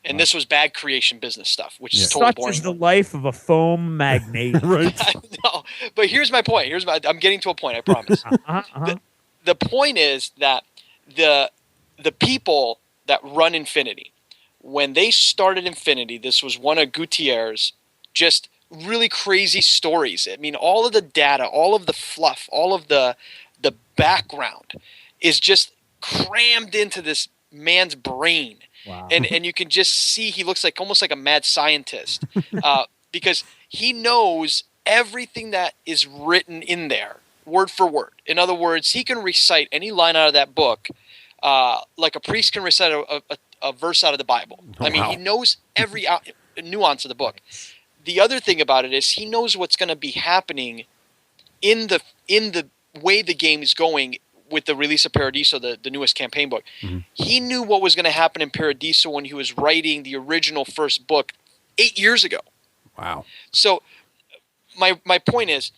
And this was bag creation business stuff, which is totally boring. Such is the life of a foam magnate. Right. No, but here's my point. I'm getting to a point, I promise. The point is that the people that run Infinity, when they started Infinity, this was one of Gutierrez's just really crazy stories. I mean, all of the data, all of the fluff, all of the background is just crammed into this man's brain. Wow. And you can just see he looks like almost like a mad scientist because he knows everything that is written in there word for word. In other words, he can recite any line out of that book like a priest can recite a verse out of the Bible. He knows every nuance of the book. The other thing about it is he knows what's going to be happening in the way the game is going. With the release of Paradiso, the newest campaign book, he knew what was going to happen in Paradiso when he was writing the original first book 8 years ago. Wow. So my point is,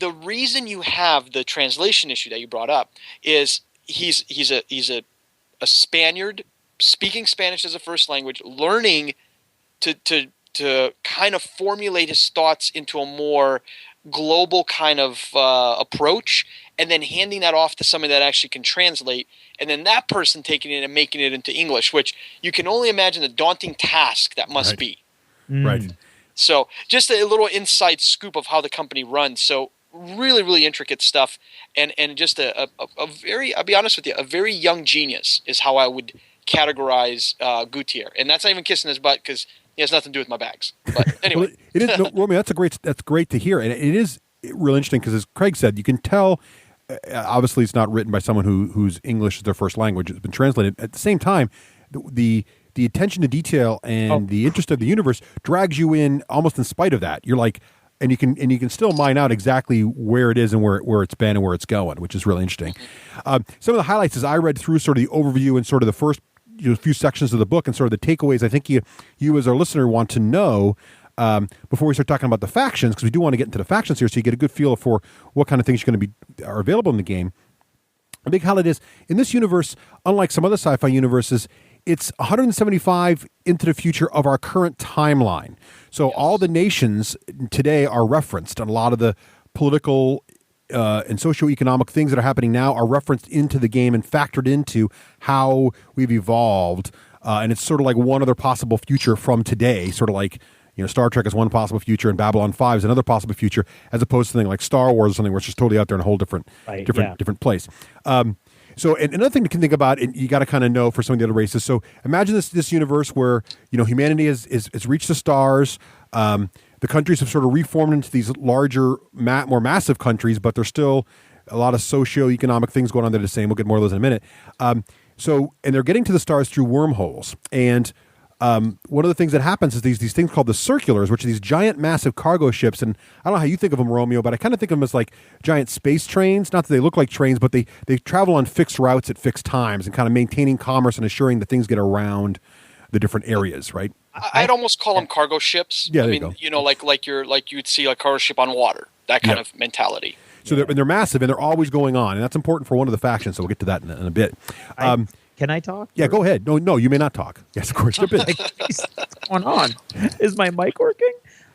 the reason you have the translation issue that you brought up is he's a Spaniard speaking Spanish as a first language, learning to kind of formulate his thoughts into a more global kind of approach, and then handing that off to somebody that actually can translate, and then that person taking it and making it into English, which you can only imagine the daunting task that must be. Right. So just a little inside scoop of how the company runs. So really, really intricate stuff, and just a very, I'll be honest with you, a very young genius is how I would categorize Gutierrez. And that's not even kissing his butt because he has nothing to do with my bags. But anyway. Well, it is, Romeo, that's great to hear. And it is real interesting because, as Craig said, you can tell, obviously it's not written by someone whose English is their first language. It's been translated. At the same time, the attention to detail and the interest of the universe drags you in almost in spite of that. You're like, and you can still mine out exactly where it is and where it's been and where it's going, which is really interesting. Some of the highlights as I read through sort of the overview and sort of the first few sections of the book and sort of the takeaways I think you as our listener want to know before we start talking about the factions, because we do want to get into the factions here so you get a good feel for what kind of things are available in the game. A big highlight is, in this universe, unlike some other sci-fi universes, it's 175 into the future of our current timeline. So all the nations today are referenced, and a lot of the political and socioeconomic things that are happening now are referenced into the game and factored into how we've evolved. And it's sort of like one other possible future from today, sort of like, Star Trek is one possible future and Babylon 5 is another possible future, as opposed to something like Star Wars or something where it's just totally out there in a whole different place. So, and another thing to think about, and you got to kind of know for some of the other races. So, imagine this universe where humanity has reached the stars. The countries have sort of reformed into these larger, more massive countries, but there's still a lot of socioeconomic things going on there the same. We'll get more of those in a minute. And they're getting to the stars through wormholes. And one of the things that happens is these things called the circulars, which are these giant, massive cargo ships. And I don't know how you think of them, Romeo, but I kind of think of them as like giant space trains. Not that they look like trains, but they travel on fixed routes at fixed times and kind of maintaining commerce and assuring that things get around the different areas, right? I'd almost call them cargo ships. Yeah, I there mean, you go. you know, like you'd see a cargo ship on water, that kind of mentality. So they're massive and they're always going on, and that's important for one of the factions. So we'll get to that in a bit. Can I talk? Yeah, go ahead. No, you may not talk. Yes, of course. Jump in. What's going on? Is my mic working?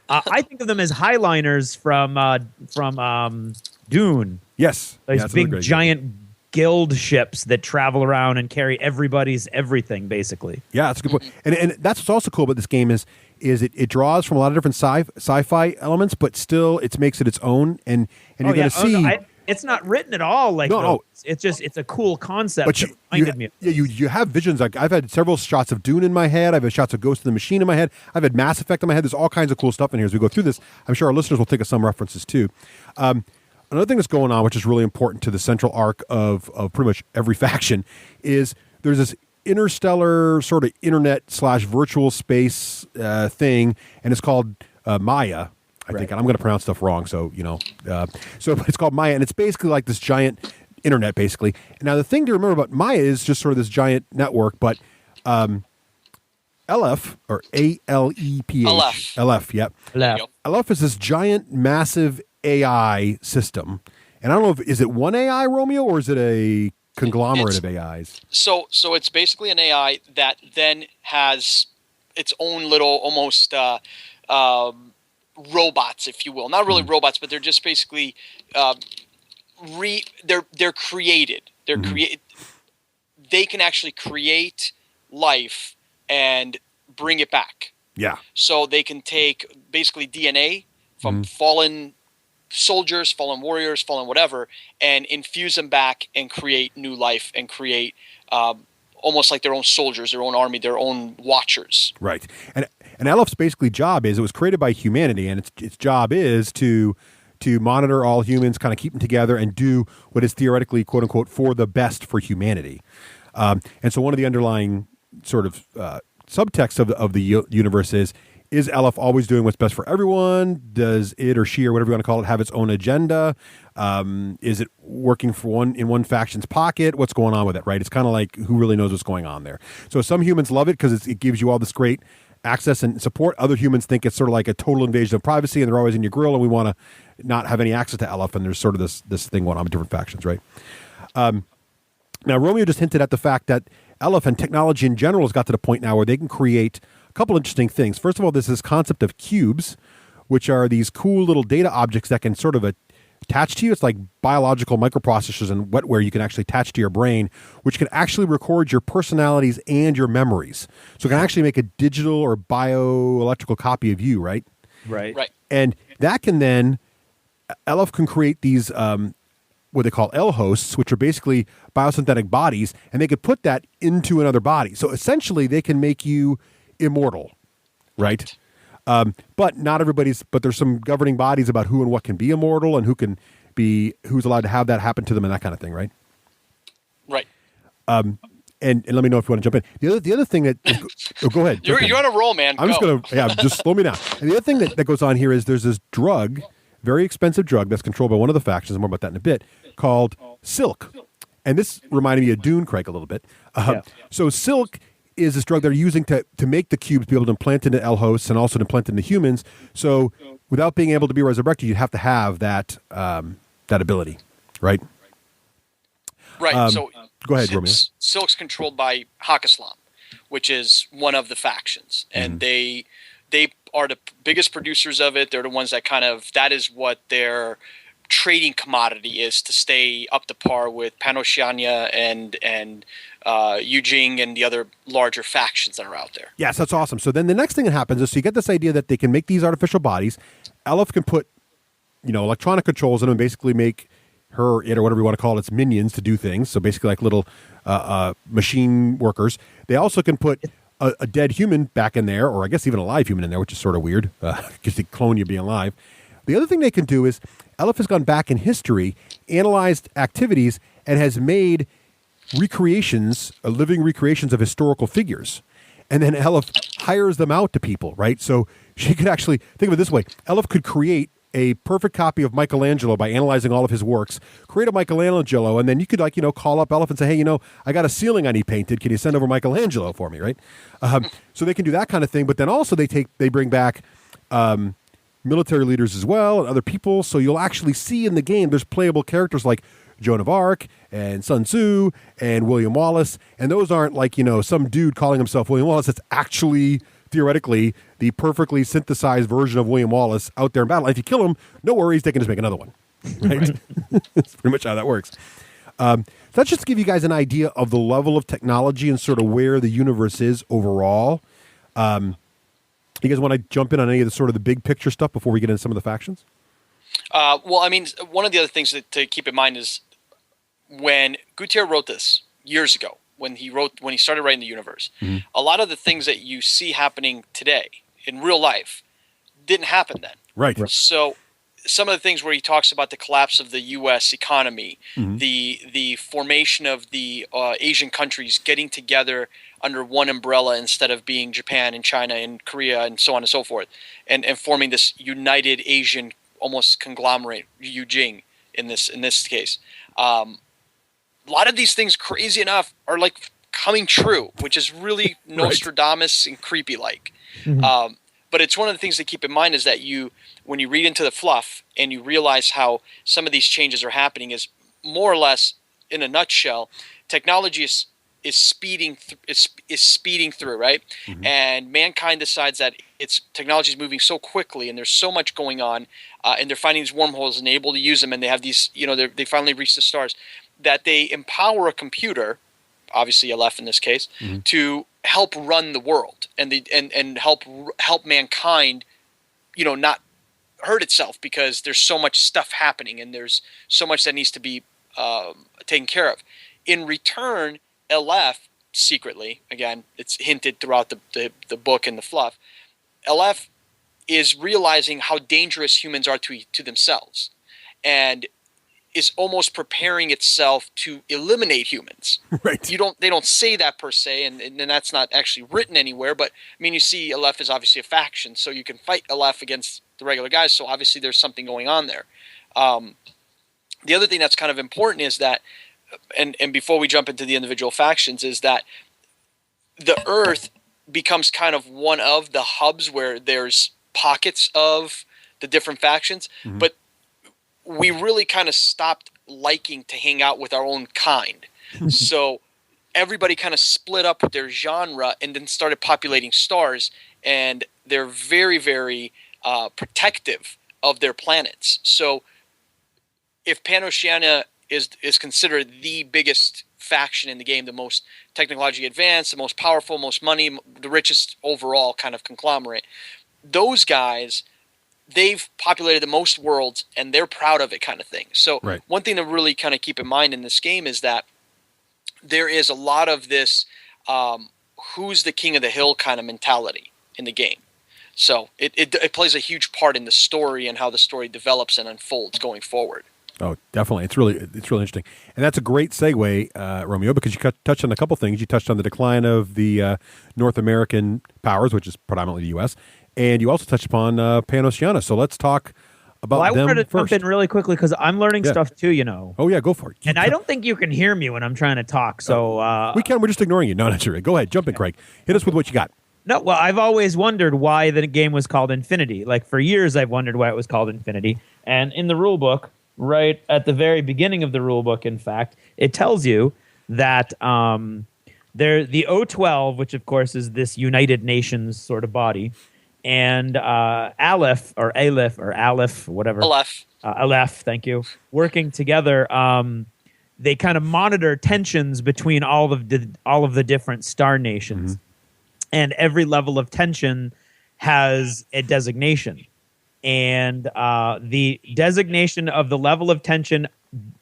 I think of them as highliners from Dune. Yes, Those big giant guild ships that travel around and carry everybody's everything, basically. Yeah, that's a good point. And that's what's also cool about this game is it draws from a lot of different sci-fi elements, but still it makes it its own. And you're going to see. It's not written at all like no. It's a cool concept. But you have visions. Like I've had several shots of Dune in my head. I've had shots of Ghost of the Machine in my head. I've had Mass Effect in my head. There's all kinds of cool stuff in here. As we go through this, I'm sure our listeners will think of some references too. Another thing that's going on, which is really important to the central arc of pretty much every faction, is there's this interstellar sort of internet/virtual space thing, and it's called Maya. I think, and I'm going to pronounce stuff wrong, so but it's called Maya, and it's basically like this giant internet, basically. Now, the thing to remember about Maya is just sort of this giant network, but LF, or ALEPH. LF, yep. LF is this giant, massive AI system, and I don't know is it one AI, Romeo, or is it a conglomerate of AIs? So it's basically an AI that then has its own little almost robots, if you will. Not really robots, but they're just basically they're created. They can actually create life and bring it back. Yeah. So they can take basically DNA from fallen soldiers, fallen warriors, fallen whatever, and infuse them back and create new life and create almost like their own soldiers, their own army, their own watchers. Right. And Alepht's basically job is, it was created by humanity, and its job is to monitor all humans, kind of keep them together, and do what is theoretically, quote unquote, for the best for humanity. And so one of the underlying sort of subtext of the universe is Aleph always doing what's best for everyone? Does it or she or whatever you want to call it have its own agenda? Is it working for in one faction's pocket? What's going on with it, right? It's kind of like, who really knows what's going on there? So some humans love it because it gives you all this great access and support. Other humans think it's sort of like a total invasion of privacy, and they're always in your grill, and we want to not have any access to Aleph, and there's sort of this thing going on with different factions, right? Now, Romeo just hinted at the fact that Aleph and technology in general has got to the point now where they can create a couple interesting things. First of all, there's this concept of cubes, which are these cool little data objects that can sort of attach to you. It's like biological microprocessors and wetware you can actually attach to your brain, which can actually record your personalities and your memories. So it can actually make a digital or bioelectrical copy of you, right? Right. And that can then, Aleph can create these what they call L hosts, which are basically biosynthetic bodies, and they could put that into another body. So essentially, they can make you immortal, right? But not everybody's. But there's some governing bodies about who and what can be immortal and who's allowed to have that happen to them and that kind of thing, right? Right. And let me know if you want to jump in. The other thing that go ahead. You're on a roll, man. I'm just gonna just slow me down. And the other thing that goes on here is there's this drug, very expensive drug that's controlled by one of the factions. More about that in a bit. Called Silk, and this reminded me of Dune, Craig, a little bit. So Silk is this drug they're using to make the cubes be able to implant into L hosts and also to implant into humans. So without being able to be resurrected, you'd have to have that ability, right? Right. So go ahead, Romeo. Silk's controlled by Hakislam, which is one of the factions, and they are the biggest producers of it. They're the ones that that is what their trading commodity is, to stay up to par with Panoceania and Yujing and the other larger factions that are out there. Yes, that's awesome. So then the next thing that happens is, so you get this idea that they can make these artificial bodies. Aleph can put, electronic controls in them and basically make it, or whatever you want to call it, its minions to do things. So basically like little machine workers. They also can put a dead human back in there, or I guess even a live human in there, which is sort of weird because they clone you being alive. The other thing they can do is Aleph has gone back in history, analyzed activities, and has made living recreations of historical figures. and then Elif hires them out to people, right? So she could actually, think of it this way, Elif could create a perfect copy of Michelangelo by analyzing all of his works, create a Michelangelo, and then you could call up Elif and say, hey, I got a ceiling I need painted. Can you send over Michelangelo for me, right? So they can do that kind of thing, but then also they bring back military leaders as well and other people. So you'll actually see in the game there's playable characters like Joan of Arc and Sun Tzu and William Wallace, and those aren't some dude calling himself William Wallace. It's actually theoretically the perfectly synthesized version of William Wallace out there in battle. If you kill him, no worries, they can just make another one. Right? That's pretty much how that works. So that's just to give you guys an idea of the level of technology and sort of where the universe is overall. You guys want to jump in on any of the sort of the big picture stuff before we get into some of the factions? Well, I mean, one of the other things to keep in mind is when Gutierrez wrote this years ago, when he started writing the universe, a lot of the things that you see happening today in real life didn't happen then. Right. So some of the things where he talks about the collapse of the U.S. economy, the formation of the Asian countries getting together under one umbrella instead of being Japan and China and Korea and so on and so forth, and forming this united Asian almost conglomerate, Eugene in this case. A lot of these things, crazy enough, are like coming true, which is really Nostradamus and creepy like. But it's one of the things to keep in mind is that when you read into the fluff and you realize how some of these changes are happening, is more or less, in a nutshell, technology is speeding through, right? And mankind decides that technology is moving so quickly, and there's so much going on, and they're finding these wormholes and able to use them, and they have these, they finally reach the stars, that they empower a computer, obviously Aleph in this case, to help run the world and help mankind, not hurt itself, because there's so much stuff happening and there's so much that needs to be taken care of. In return, Aleph secretly, again, it's hinted throughout the book and the fluff, Aleph is realizing how dangerous humans are to themselves, and is almost preparing itself to eliminate humans. Right. They don't say that per se, and that's not actually written anywhere, but I mean, you see Aleph is obviously a faction, so you can fight Aleph against the regular guys, so obviously there's something going on there. The other thing that's kind of important is that, and before we jump into the individual factions, is that the Earth becomes kind of one of the hubs where there's pockets of the different factions, but we really kind of stopped liking to hang out with our own kind. So everybody kind of split up with their genre and then started populating stars, and they're very, very protective of their planets. So if Pan-Oceania is considered the biggest faction in the game, the most technologically advanced, the most powerful, most money, the richest overall kind of conglomerate, those guys, they've populated the most worlds, and they're proud of it, kind of thing. So one thing to really kind of keep in mind in this game is that there is a lot of this who's the king of the hill kind of mentality in the game. So it plays a huge part in the story and how the story develops and unfolds going forward. Oh, definitely. It's really interesting. And that's a great segue, Romeo, because you touched on a couple things. You touched on the decline of the North American powers, which is predominantly the U.S., and you also touched upon Pan-Oceania. So let's talk about them first. I wanted to jump in really quickly because I'm learning stuff too, Oh, yeah, go for it. And I don't think you can hear me when I'm trying to talk. So we can. We're just ignoring you. No, that's right. Go ahead. Jump in, Craig. Hit us with what you got. No, well, I've always wondered why the game was called Infinity. Like, for years, I've wondered why it was called Infinity. And in the rule book, right at the very beginning of the rule book, in fact, it tells you that the O12, which, of course, is this United Nations sort of body, and Aleph, whatever. Aleph, thank you. Working together, they kind of monitor tensions between all of the different star nations. And every level of tension has a designation. And the designation of the level of tension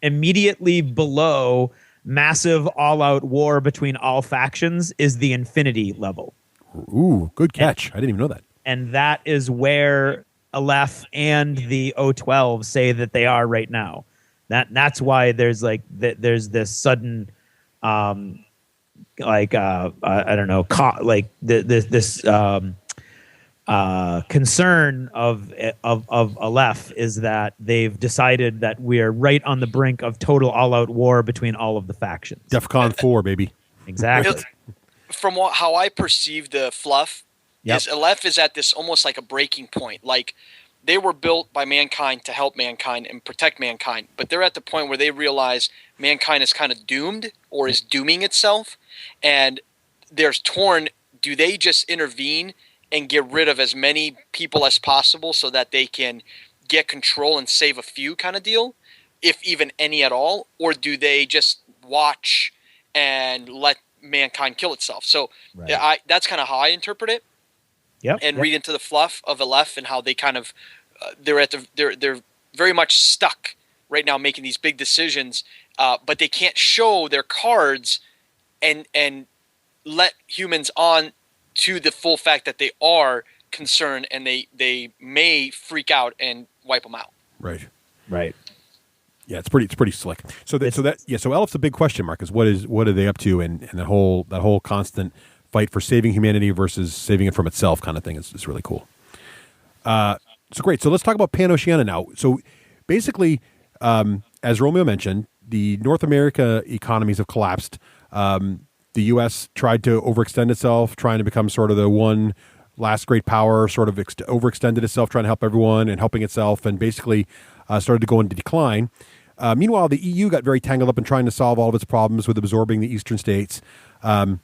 immediately below massive all-out war between all factions is the Infinity level. Ooh, good catch. I didn't even know that. And that is where Aleph and the O12 say that they are right now. That's why there's this sudden I don't know, this concern of Aleph is that they've decided that we are right on the brink of total all-out war between all of the factions. DEFCON 4, baby. Exactly. From how I perceive the fluff, is Aleph is at this almost like a breaking point. Like, they were built by mankind to help mankind and protect mankind, but they're at the point where they realize mankind is kind of doomed or is dooming itself, and there's torn. Do they just intervene and get rid of as many people as possible so that they can get control and save a few kind of deal, if even any at all? Or do they just watch and let mankind kill itself? So that's kind of how I interpret it. Read into the fluff of Aleph and how they kind of they're very much stuck right now making these big decisions, but they can't show their cards and let humans on to the full fact that they are concerned and they may freak out and wipe them out. Right. Yeah, it's pretty slick. So Aleph a big question mark. Is what are they up to, and that whole constant fight for saving humanity versus saving it from itself kind of thing is really cool. So great. So let's talk about Pan-Oceania now. So basically, as Romeo mentioned, the North America economies have collapsed. The U.S. tried to overextend itself, trying to become sort of the one last great power, sort of overextended itself, trying to help everyone and helping itself, and basically started to go into decline. Meanwhile, the EU got very tangled up in trying to solve all of its problems with absorbing the eastern states. And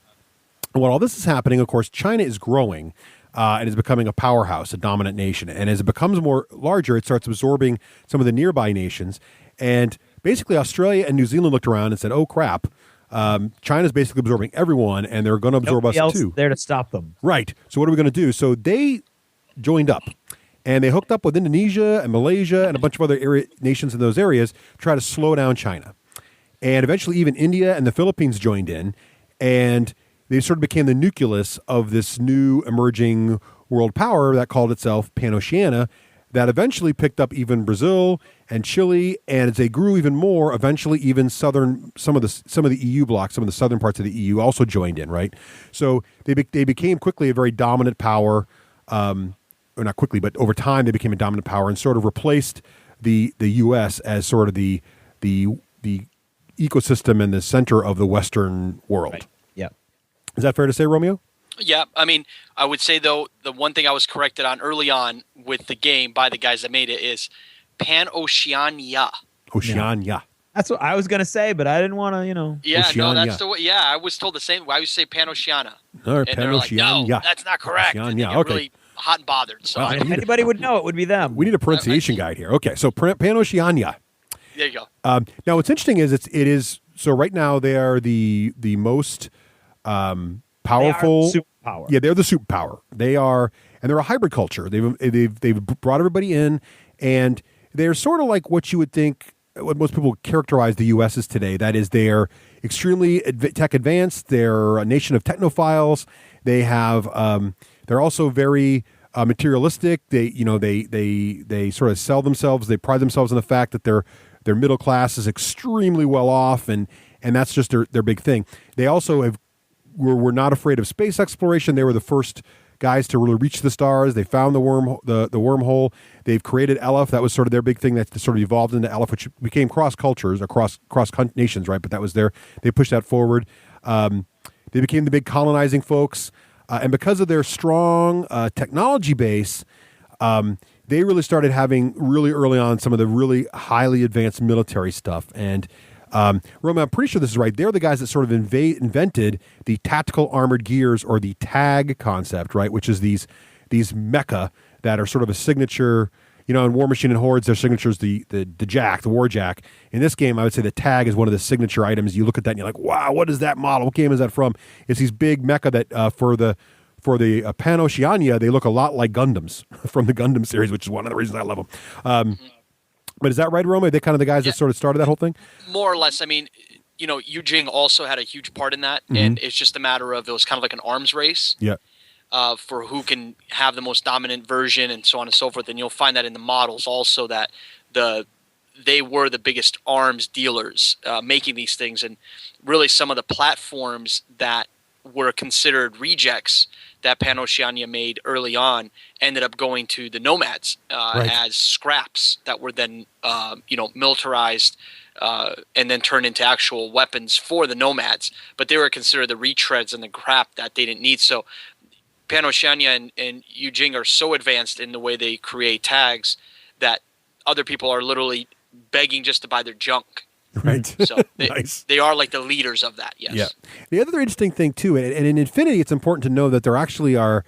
while all this is happening, of course, China is growing and is becoming a powerhouse, a dominant nation. And as it becomes more larger, it starts absorbing some of the nearby nations. And basically, Australia and New Zealand looked around and said, "Oh crap! China's basically absorbing everyone, and they're going to absorb us too." There to stop them, right? So what are we going to do? So they joined up, and they hooked up with Indonesia and Malaysia and a bunch of other nations in those areas to try to slow down China. And eventually, even India and the Philippines joined in, and they sort of became the nucleus of this new emerging world power that called itself Pan-Oceania, that eventually picked up even Brazil and Chile, and as they grew even more, eventually even some of the EU blocks, some of the southern parts of the EU also joined in, right? So they became quickly a very dominant power, or not quickly, but over time they became a dominant power and sort of replaced the U.S. as sort of the ecosystem and the center of the Western world. Right. Yeah. Is that fair to say, Romeo? Yeah, I mean, I would say, though, the one thing I was corrected on early on with the game by the guys that made it is Pan-Oceania. Oceania. That's what I was going to say, but I didn't want to, Yeah, Oceania. no, that's the way. Yeah, I was told the same. I used to say Pan-Oceania. Or and they're like, no, that's not correct. And they get really hot and bothered. So if anybody would know, it would be them. We need a pronunciation guide here. Okay, so Pan-Oceania. There you go. Now, what's interesting is it is so right now they are the most powerful superpower. Yeah, they're the superpower. They are, and they're a hybrid culture. They've brought everybody in, and they're sort of like what you would think, what most people characterize the U.S. as today. That is, they're extremely tech advanced. They're a nation of technophiles. They have, they're also very materialistic. They sort of sell themselves. They pride themselves on the fact that their middle class is extremely well off, and that's just their big thing. They also were not afraid of space exploration. They were the first guys to really reach the stars. They found the wormhole. They've created Aleph. That was sort of their big thing that sort of evolved into Aleph, which became cross cultures, across nations, right? But that was they pushed that forward. They became the big colonizing folks. And because of their strong technology base, they really started having really early on some of the really highly advanced military stuff. And Roman, I'm pretty sure this is right. They're the guys that sort of invented the tactical armored gears, or the TAG concept, right? Which is these mecha that are sort of a signature. In War Machine and Hordes, their signature is the Jack, the War Jack. In this game, I would say the TAG is one of the signature items. You look at that and you're like, wow, what is that model? What game is that from? It's these big mecha that for the Pan-Oceania, they look a lot like Gundams from the Gundam series, which is one of the reasons I love them. But is that right, Roma? Are they kind of the guys that sort of started that whole thing? More or less. I mean, Yujing also had a huge part in that, and it's just a matter of, it was kind of like an arms race. Yeah. For who can have the most dominant version and so on and so forth. And you'll find that in the models also, that the they were the biggest arms dealers making these things, and really some of the platforms that were considered rejects that Pan-Oceania made early on ended up going to the Nomads as scraps that were then militarized and then turned into actual weapons for the Nomads. But they were considered the retreads and the crap that they didn't need. So Pan-Oceania and Yujing are so advanced in the way they create tags that other people are literally begging just to buy their junk. Right. So Nice. they are like the leaders of that, yes. Yeah. The other interesting thing, too, and in Infinity, it's important to know that there actually are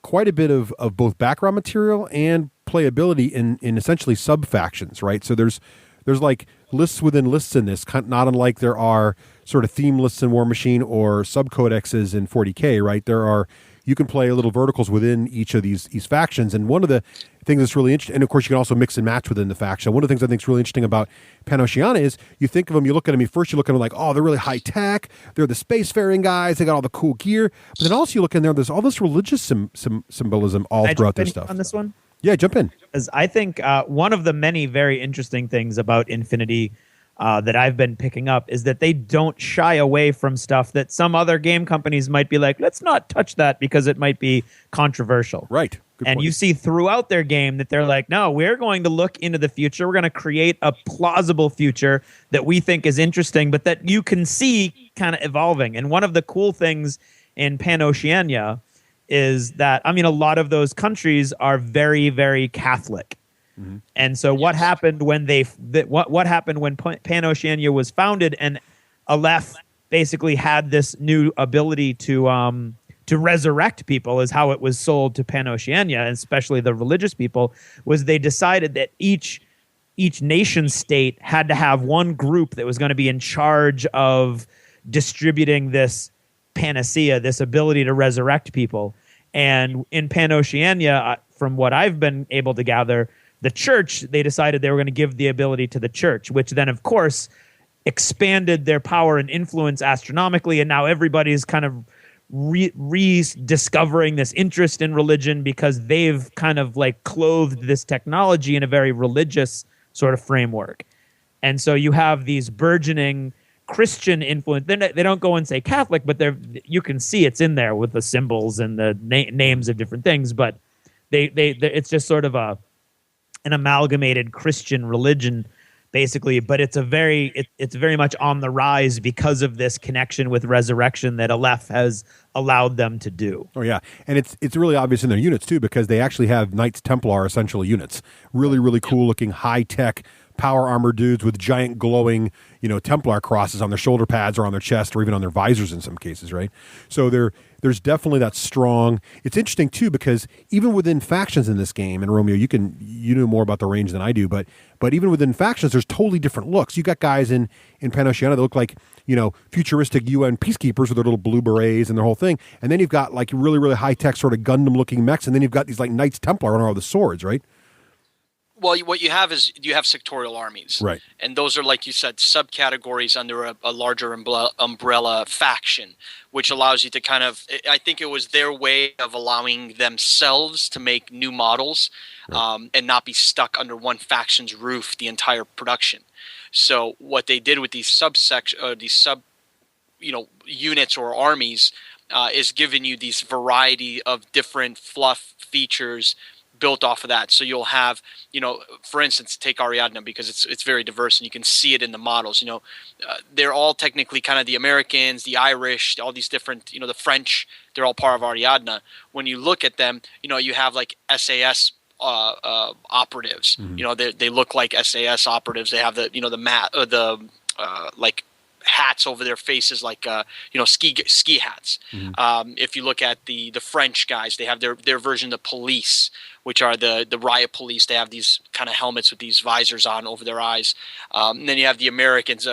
quite a bit of both background material and playability in essentially sub-factions, right? So there's like lists within lists in this, not unlike there are sort of theme lists in War Machine or sub-codexes in 40K, right? You can play little verticals within each of these factions. And one of the things that's really interesting, and of course you can also mix and match within the faction. One of the things I think is really interesting about Pan-Oceania is you think of them, you look at them, first you look at them like, oh, they're really high tech. They're the spacefaring guys. They got all the cool gear. But then also you look in there's all this religious symbolism all throughout their stuff. On this one? Yeah, jump in. Because I think one of the many very interesting things about Infinity that I've been picking up is that they don't shy away from stuff that some other game companies might be like, let's not touch that because it might be controversial. Right. Good and point. you see throughout their game that they're like, no, we're going to look into the future. We're going to create a plausible future that we think is interesting, but that you can see kind of evolving. And one of the cool things in Pan-Oceania is that, I mean, a lot of those countries are very, very Catholic. Mm-hmm. And so what happened when what happened when Pan-Oceania was founded and Aleph basically had this new ability to resurrect people, is how it was sold to Pan-Oceania, and especially the religious people, was they decided that each nation state had to have one group that was going to be in charge of distributing this panacea, this ability to resurrect people. And in Pan-Oceania, from what I've been able to gather, the church, they decided they were going to give the ability to the church, which then, of course, expanded their power and influence astronomically. And now everybody's kind of rediscovering this interest in religion because they've kind of like clothed this technology in a very religious sort of framework. And so you have these burgeoning Christian influence. They don't go and say Catholic, but you can see it's in there with the symbols and the names of different things. But it's just sort of an amalgamated Christian religion, basically. But it's very much on the rise because of this connection with resurrection that Aleph has allowed them to do. Oh yeah, and it's really obvious in their units too, because they actually have Knights Templar essential units, really really cool looking high tech power armor dudes with giant glowing Templar crosses on their shoulder pads or on their chest or even on their visors in some cases, right? So there's definitely that strong. It's interesting too because even within factions in this game, and Romeo, you know more about the range than I do, but even within factions, there's totally different looks. You got guys in Pan-Oceania that look like futuristic UN peacekeepers with their little blue berets and their whole thing, and then you've got like really really high tech sort of Gundam looking mechs, and then you've got these like Knights Templar on all the swords, right? Well, what you have is you have sectorial armies. Right. And those are, like you said, subcategories under a larger umbrella faction, which allows you to kind of – I think it was their way of allowing themselves to make new models and not be stuck under one faction's roof the entire production. So what they did with these units or armies is giving you these variety of different fluff features – built off of that. So you'll have, for instance, take Ariadne because it's very diverse and you can see it in the models. They're all technically kind of the Americans, the Irish, all these different, the French, they're all part of Ariadne. When you look at them, you have like SAS operatives. Mm-hmm. They look like SAS operatives. They have the like hats over their faces, like ski hats. Mm-hmm. If you look at the French guys, they have their version of police, which are the riot police. They have these kind of helmets with these visors on over their eyes. And then you have the Americans,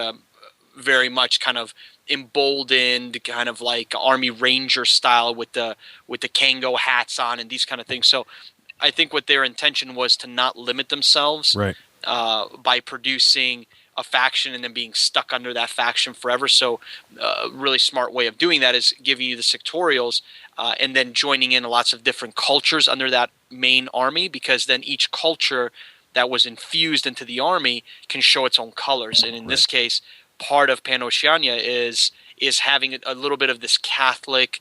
very much kind of emboldened, kind of like Army Ranger style with the Kango hats on and these kind of things. So I think what their intention was to not limit themselves by producing a faction and then being stuck under that faction forever. So a really smart way of doing that is giving you the sectorials and then joining in lots of different cultures under that main army, because then each culture that was infused into the army can show its own colors. And in this case, part of Pan-Oceania is having a little bit of this Catholic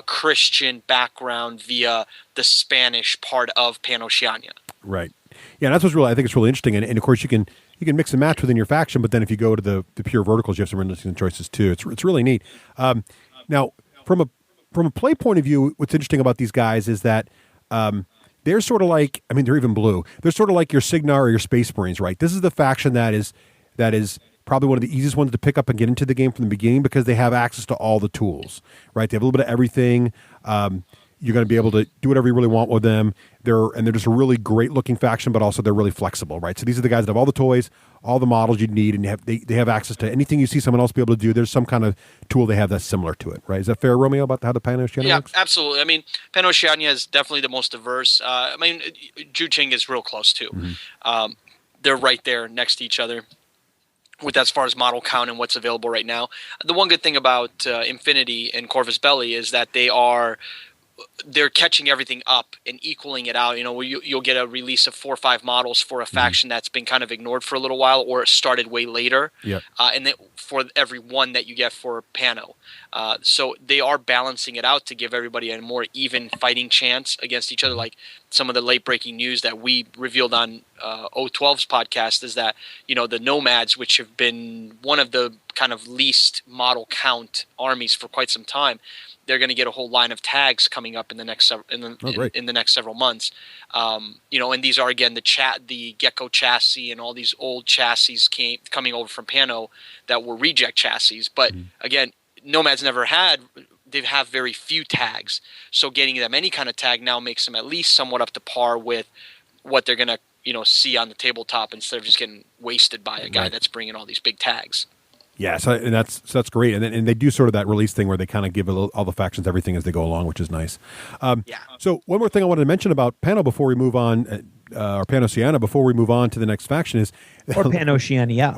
Christian background via the Spanish part of Pan-Oceania. Right. Yeah, and that's what's really, I think it's really interesting. And of course, you can mix and match within your faction, but then if you go to the pure verticals, you have some interesting choices too. It's really neat. Now, from a play point of view, what's interesting about these guys is that they're sort of like, I mean, they're even blue. They're sort of like your Cygnar or your Space Marines, right? This is the faction that is probably one of the easiest ones to pick up and get into the game from the beginning because they have access to all the tools, right? They have a little bit of everything. You're going to be able to do whatever you really want with them. They're just a really great looking faction, but also they're really flexible, right? So these are the guys that have all the toys, all the models you need, and they have access to anything you see someone else be able to do. There's some kind of tool they have that's similar to it, right? Is that fair, Romeo, about how the Pan-Oceania works? Yeah, absolutely. I mean, Pan-Oceania is definitely the most diverse. I mean, Juching is real close too. Mm-hmm. They're right there next to each other with as far as model count and what's available right now. The one good thing about Infinity and Corvus Belli is that they're catching everything up and equaling it out. You know, you'll get a release of 4 or 5 models for a faction that's been kind of ignored for a little while or started way later. Yeah. And then for every one that you get for Pano. So they are balancing it out to give everybody a more even fighting chance against each other. Like some of the late breaking news that we revealed on O12's podcast is that, you know, the Nomads, which have been one of the kind of least model count armies for quite some time, they're going to get a whole line of tags coming up in the next in the next several months. You know, and these are again the Gecko chassis and all these old chassis coming over from Pano that were reject chassis. But again, Nomads they have very few tags, so getting them any kind of tag now makes them at least somewhat up to par with what they're going to see on the tabletop instead of just getting wasted by a guy that's bringing all these big tags. Yeah, so that's great, and they do sort of that release thing where they kind of give all the factions everything as they go along, which is nice. So one more thing I wanted to mention about Pano before we move on, or Pan-Oceania before we move on to the next faction is or Pan-Oceania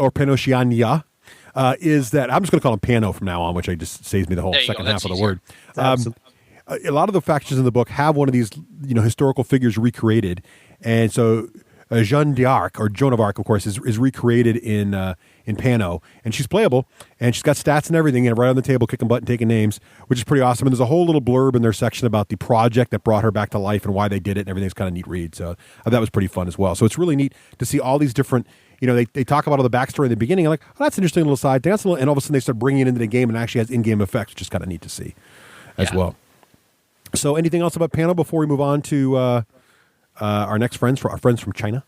is that I'm just going to call them Pano from now on, which just saves me the whole second half of the word. A lot of the factions in the book have one of these historical figures recreated, and so Jeanne d'Arc, or Joan of Arc, of course, is recreated in Pano, and she's playable, and she's got stats and everything, and right on the table, kicking butt and taking names, which is pretty awesome. And there's a whole little blurb in their section about the project that brought her back to life and why they did it, and everything's kind of neat read. So that was pretty fun as well. So it's really neat to see all these different. They talk about all the backstory in the beginning, and like, oh, that's an interesting little side thing. And all of a sudden they start bringing it into the game, and it actually has in-game effects, which is kind of neat to see as well. So anything else about Pano before we move on to our next friends from China?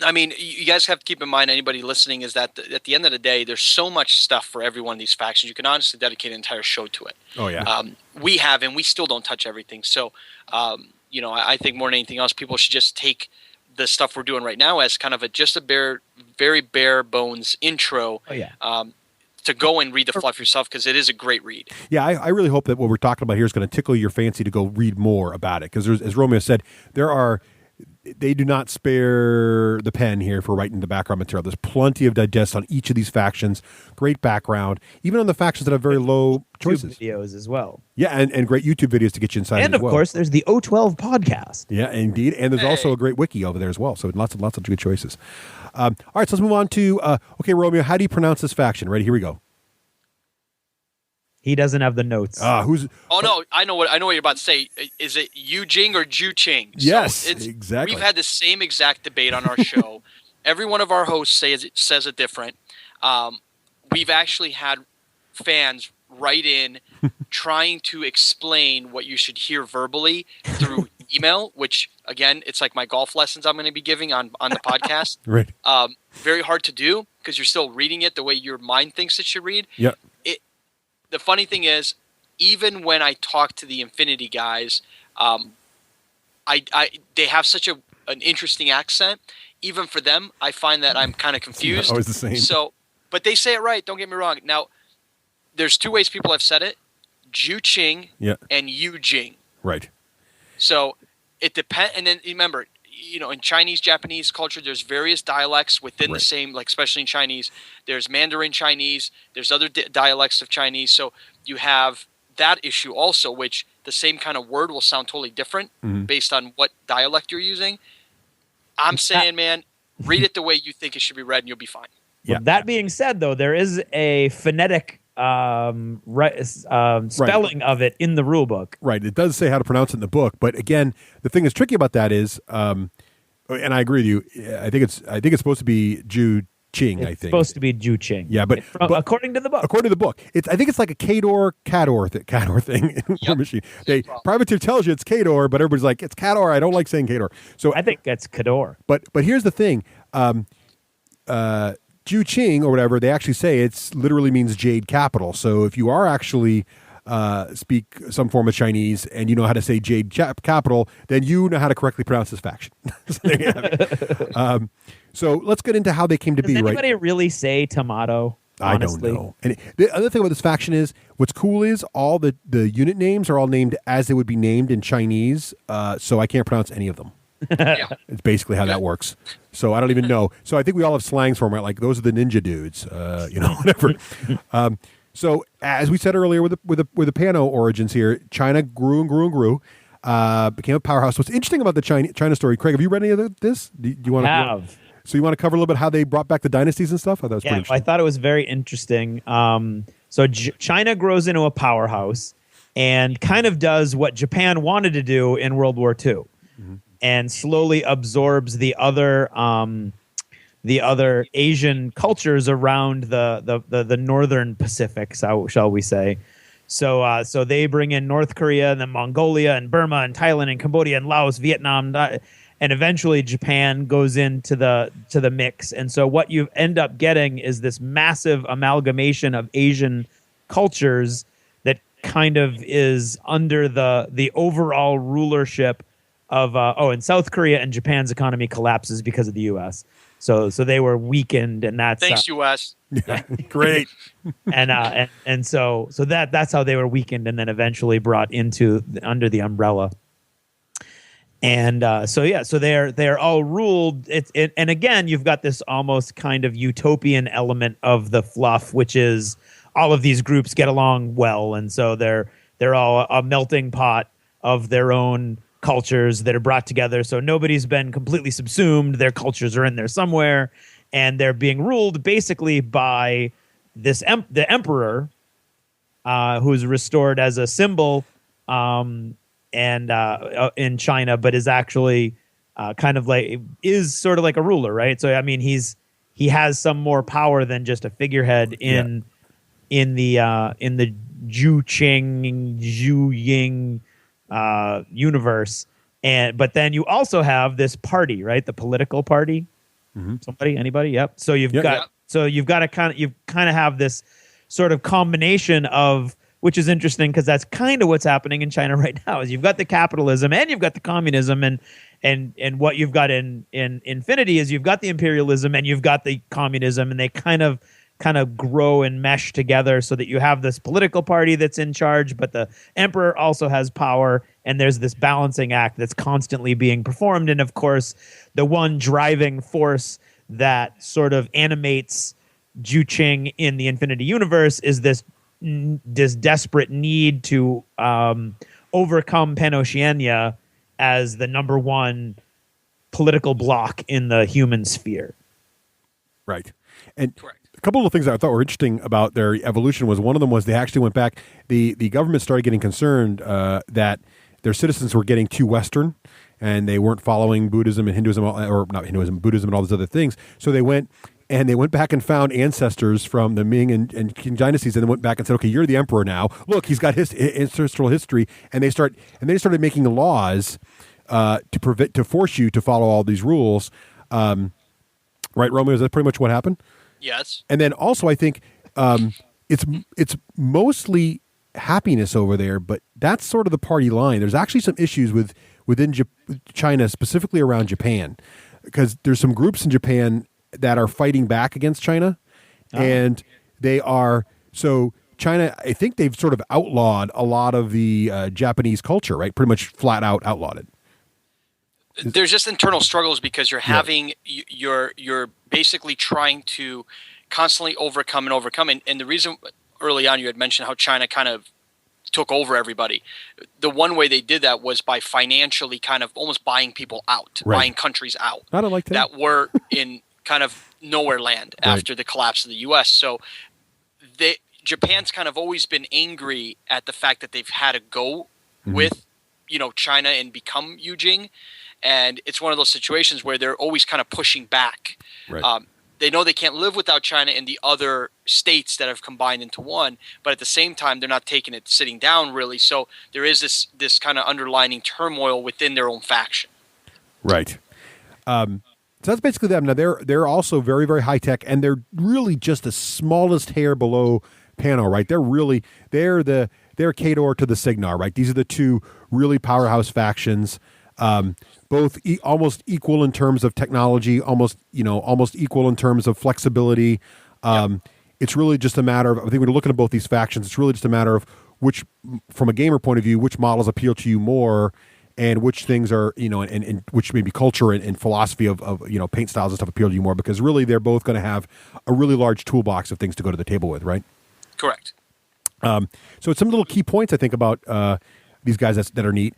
I mean, you guys have to keep in mind, anybody listening, is that at the end of the day, there's so much stuff for every one of these factions. You can honestly dedicate an entire show to it. Oh, yeah. We have, and we still don't touch everything. So, I think more than anything else, people should just take the stuff we're doing right now as kind of very bare bones intro. Oh, yeah. To go and read the fluff yourself, because it is a great read. Yeah, I really hope that what we're talking about here is going to tickle your fancy to go read more about it. Because as Romeo said, they do not spare the pen here for writing the background material. There's plenty of digest on each of these factions. Great background, even on the factions that have very low choices. Videos as well. Yeah, and great YouTube videos to get you inside. And of course, there's the O12 podcast. Yeah, indeed, and there's also a great wiki over there as well. So lots of good choices. All right, so let's move on to okay, Romeo. How do you pronounce this faction? Ready? Here we go. He doesn't have the notes. Oh no, I know what you're about to say. Is it Yujing or Juching? Yes, exactly. We've had the same exact debate on our show. Every one of our hosts says it different. We've actually had fans write in trying to explain what you should hear verbally through email, which again, it's like my golf lessons I'm going to be giving on the podcast. Right. Very hard to do because you're still reading it the way your mind thinks it should read. Yeah. The funny thing is, even when I talk to the Infinity guys, they have such an interesting accent. Even for them, I find that I'm kind of confused. It's always the same. So, but they say it right. Don't get me wrong. Now, there's 2 ways people have said it: Juching and Yujing. Right. So it depends. And then remember, in Chinese, Japanese culture, there's various dialects within the same, like especially in Chinese. There's Mandarin Chinese. There's other dialects of Chinese. So you have that issue also, which the same kind of word will sound totally different based on what dialect you're using. I'm saying, man, read it the way you think it should be read, and you'll be fine. Yeah. That being said, though, there is a phonetic spelling of it in the rule book. Right. It does say how to pronounce it in the book, but again, the thing that's tricky about that is, and I agree with you. I think it's supposed to be Ju Ching. It's supposed to be Ju Ching. Yeah, but according to the book. According to the book, I think it's like a Cador thing in War Machine. Privateer tells you it's Cador, but everybody's like, it's Cador. I don't like saying Cador. So I think that's Cador. But here's the thing. Ju Ching or whatever, they actually say it's literally means jade capital. So if you are actually speak some form of Chinese and you know how to say jade capital, then you know how to correctly pronounce this faction. So there you have it. So let's get into how they came to be. Does anybody really say tomato? Honestly? I don't know. And the other thing about this faction is, what's cool is all the unit names are all named as they would be named in Chinese. So I can't pronounce any of them. It's basically how that works. So I don't even know. So I think we all have slangs for them, right? Like those are the ninja dudes, whatever. So as we said earlier with the Pano origins here, China grew and grew and grew, became a powerhouse. What's interesting about the China story, Craig? Have you read any of this? Do you want to have? So you want to cover a little bit how they brought back the dynasties and stuff? I thought that was pretty interesting. I thought it was very interesting. So China grows into a powerhouse and kind of does what Japan wanted to do in World War II. And slowly absorbs the other Asian cultures around the northern Pacific, shall we say? So they bring in North Korea and then Mongolia and Burma and Thailand and Cambodia and Laos, Vietnam, and eventually Japan goes into the mix. And so what you end up getting is this massive amalgamation of Asian cultures that kind of is under the overall rulership of and South Korea, and Japan's economy collapses because of the U.S. So they were weakened, and that's thanks U.S. Yeah, great. and so that's how they were weakened, and then eventually brought under the umbrella. And so they're all ruled. And again, you've got this almost kind of utopian element of the fluff, which is all of these groups get along well, and so they're all a melting pot of their own cultures that are brought together. So nobody's been completely subsumed. Their cultures are in there somewhere, and they're being ruled basically by the emperor, who's restored as a symbol in China, but is actually is sort of like a ruler, right? So I mean, he has some more power than just a figurehead in the Ju Ying universe. But then you also have this party, right? The political party. Anybody? Yep. So you've got to kind of have this sort of combination of, which is interesting because that's kind of what's happening in China right now. Is you've got the capitalism and you've got the communism, and what you've got in Infinity is you've got the imperialism and you've got the communism, and they kind of grow and mesh together so that you have this political party that's in charge, but the emperor also has power, and there's this balancing act that's constantly being performed. And of course, the one driving force that sort of animates Ju Ching in the Infinity Universe is this desperate need to overcome Pan-Oceania as the number one political bloc in the human sphere. Right. And a couple of things that I thought were interesting about their evolution was, one of them was they actually went back. The government started getting concerned that their citizens were getting too Western and they weren't following Buddhism and Hinduism, or not Hinduism, Buddhism and all these other things. So they went back and found ancestors from the Ming and Qing dynasties, and then went back and said, okay, you're the emperor now. Look, he's got his ancestral history. And they started making laws to force you to follow all these rules. Right, Romeo, is that pretty much what happened? Yes. And then also I think it's mostly happiness over there, but that's sort of the party line. There's actually some issues within China, specifically around Japan, because there's some groups in Japan that are fighting back against China, and they are so China. I think they've sort of outlawed a lot of the Japanese culture, right? Pretty much flat out outlawed it. There's just internal struggles because you're having you're basically trying to constantly overcome. And the reason early on you had mentioned how China kind of took over everybody. The one way they did that was by financially kind of almost buying people out, buying countries out I don't like that were in kind of nowhere land after the collapse of the U.S. So Japan's kind of always been angry at the fact that they've had to go with, China and become Eugene. And it's one of those situations where they're always kind of pushing back. Right. They know they can't live without China and the other states that have combined into one, but at the same time, they're not taking it sitting down really. So there is this kind of underlining turmoil within their own faction. Right. So that's basically them. Now they're also very, very high tech, and they're really just the smallest hair below Pano, right? They're Kador to the Signar, right? These are the two really powerhouse factions. Both almost equal in terms of technology, almost equal in terms of flexibility. It's really just a matter of, I think when you're looking at both these factions, it's really just a matter of which, from a gamer point of view, which models appeal to you more, and which things are, and which maybe culture and philosophy of paint styles and stuff appeal to you more, because really they're both going to have a really large toolbox of things to go to the table with, right? Correct. So it's some little key points I think about these guys that are neat.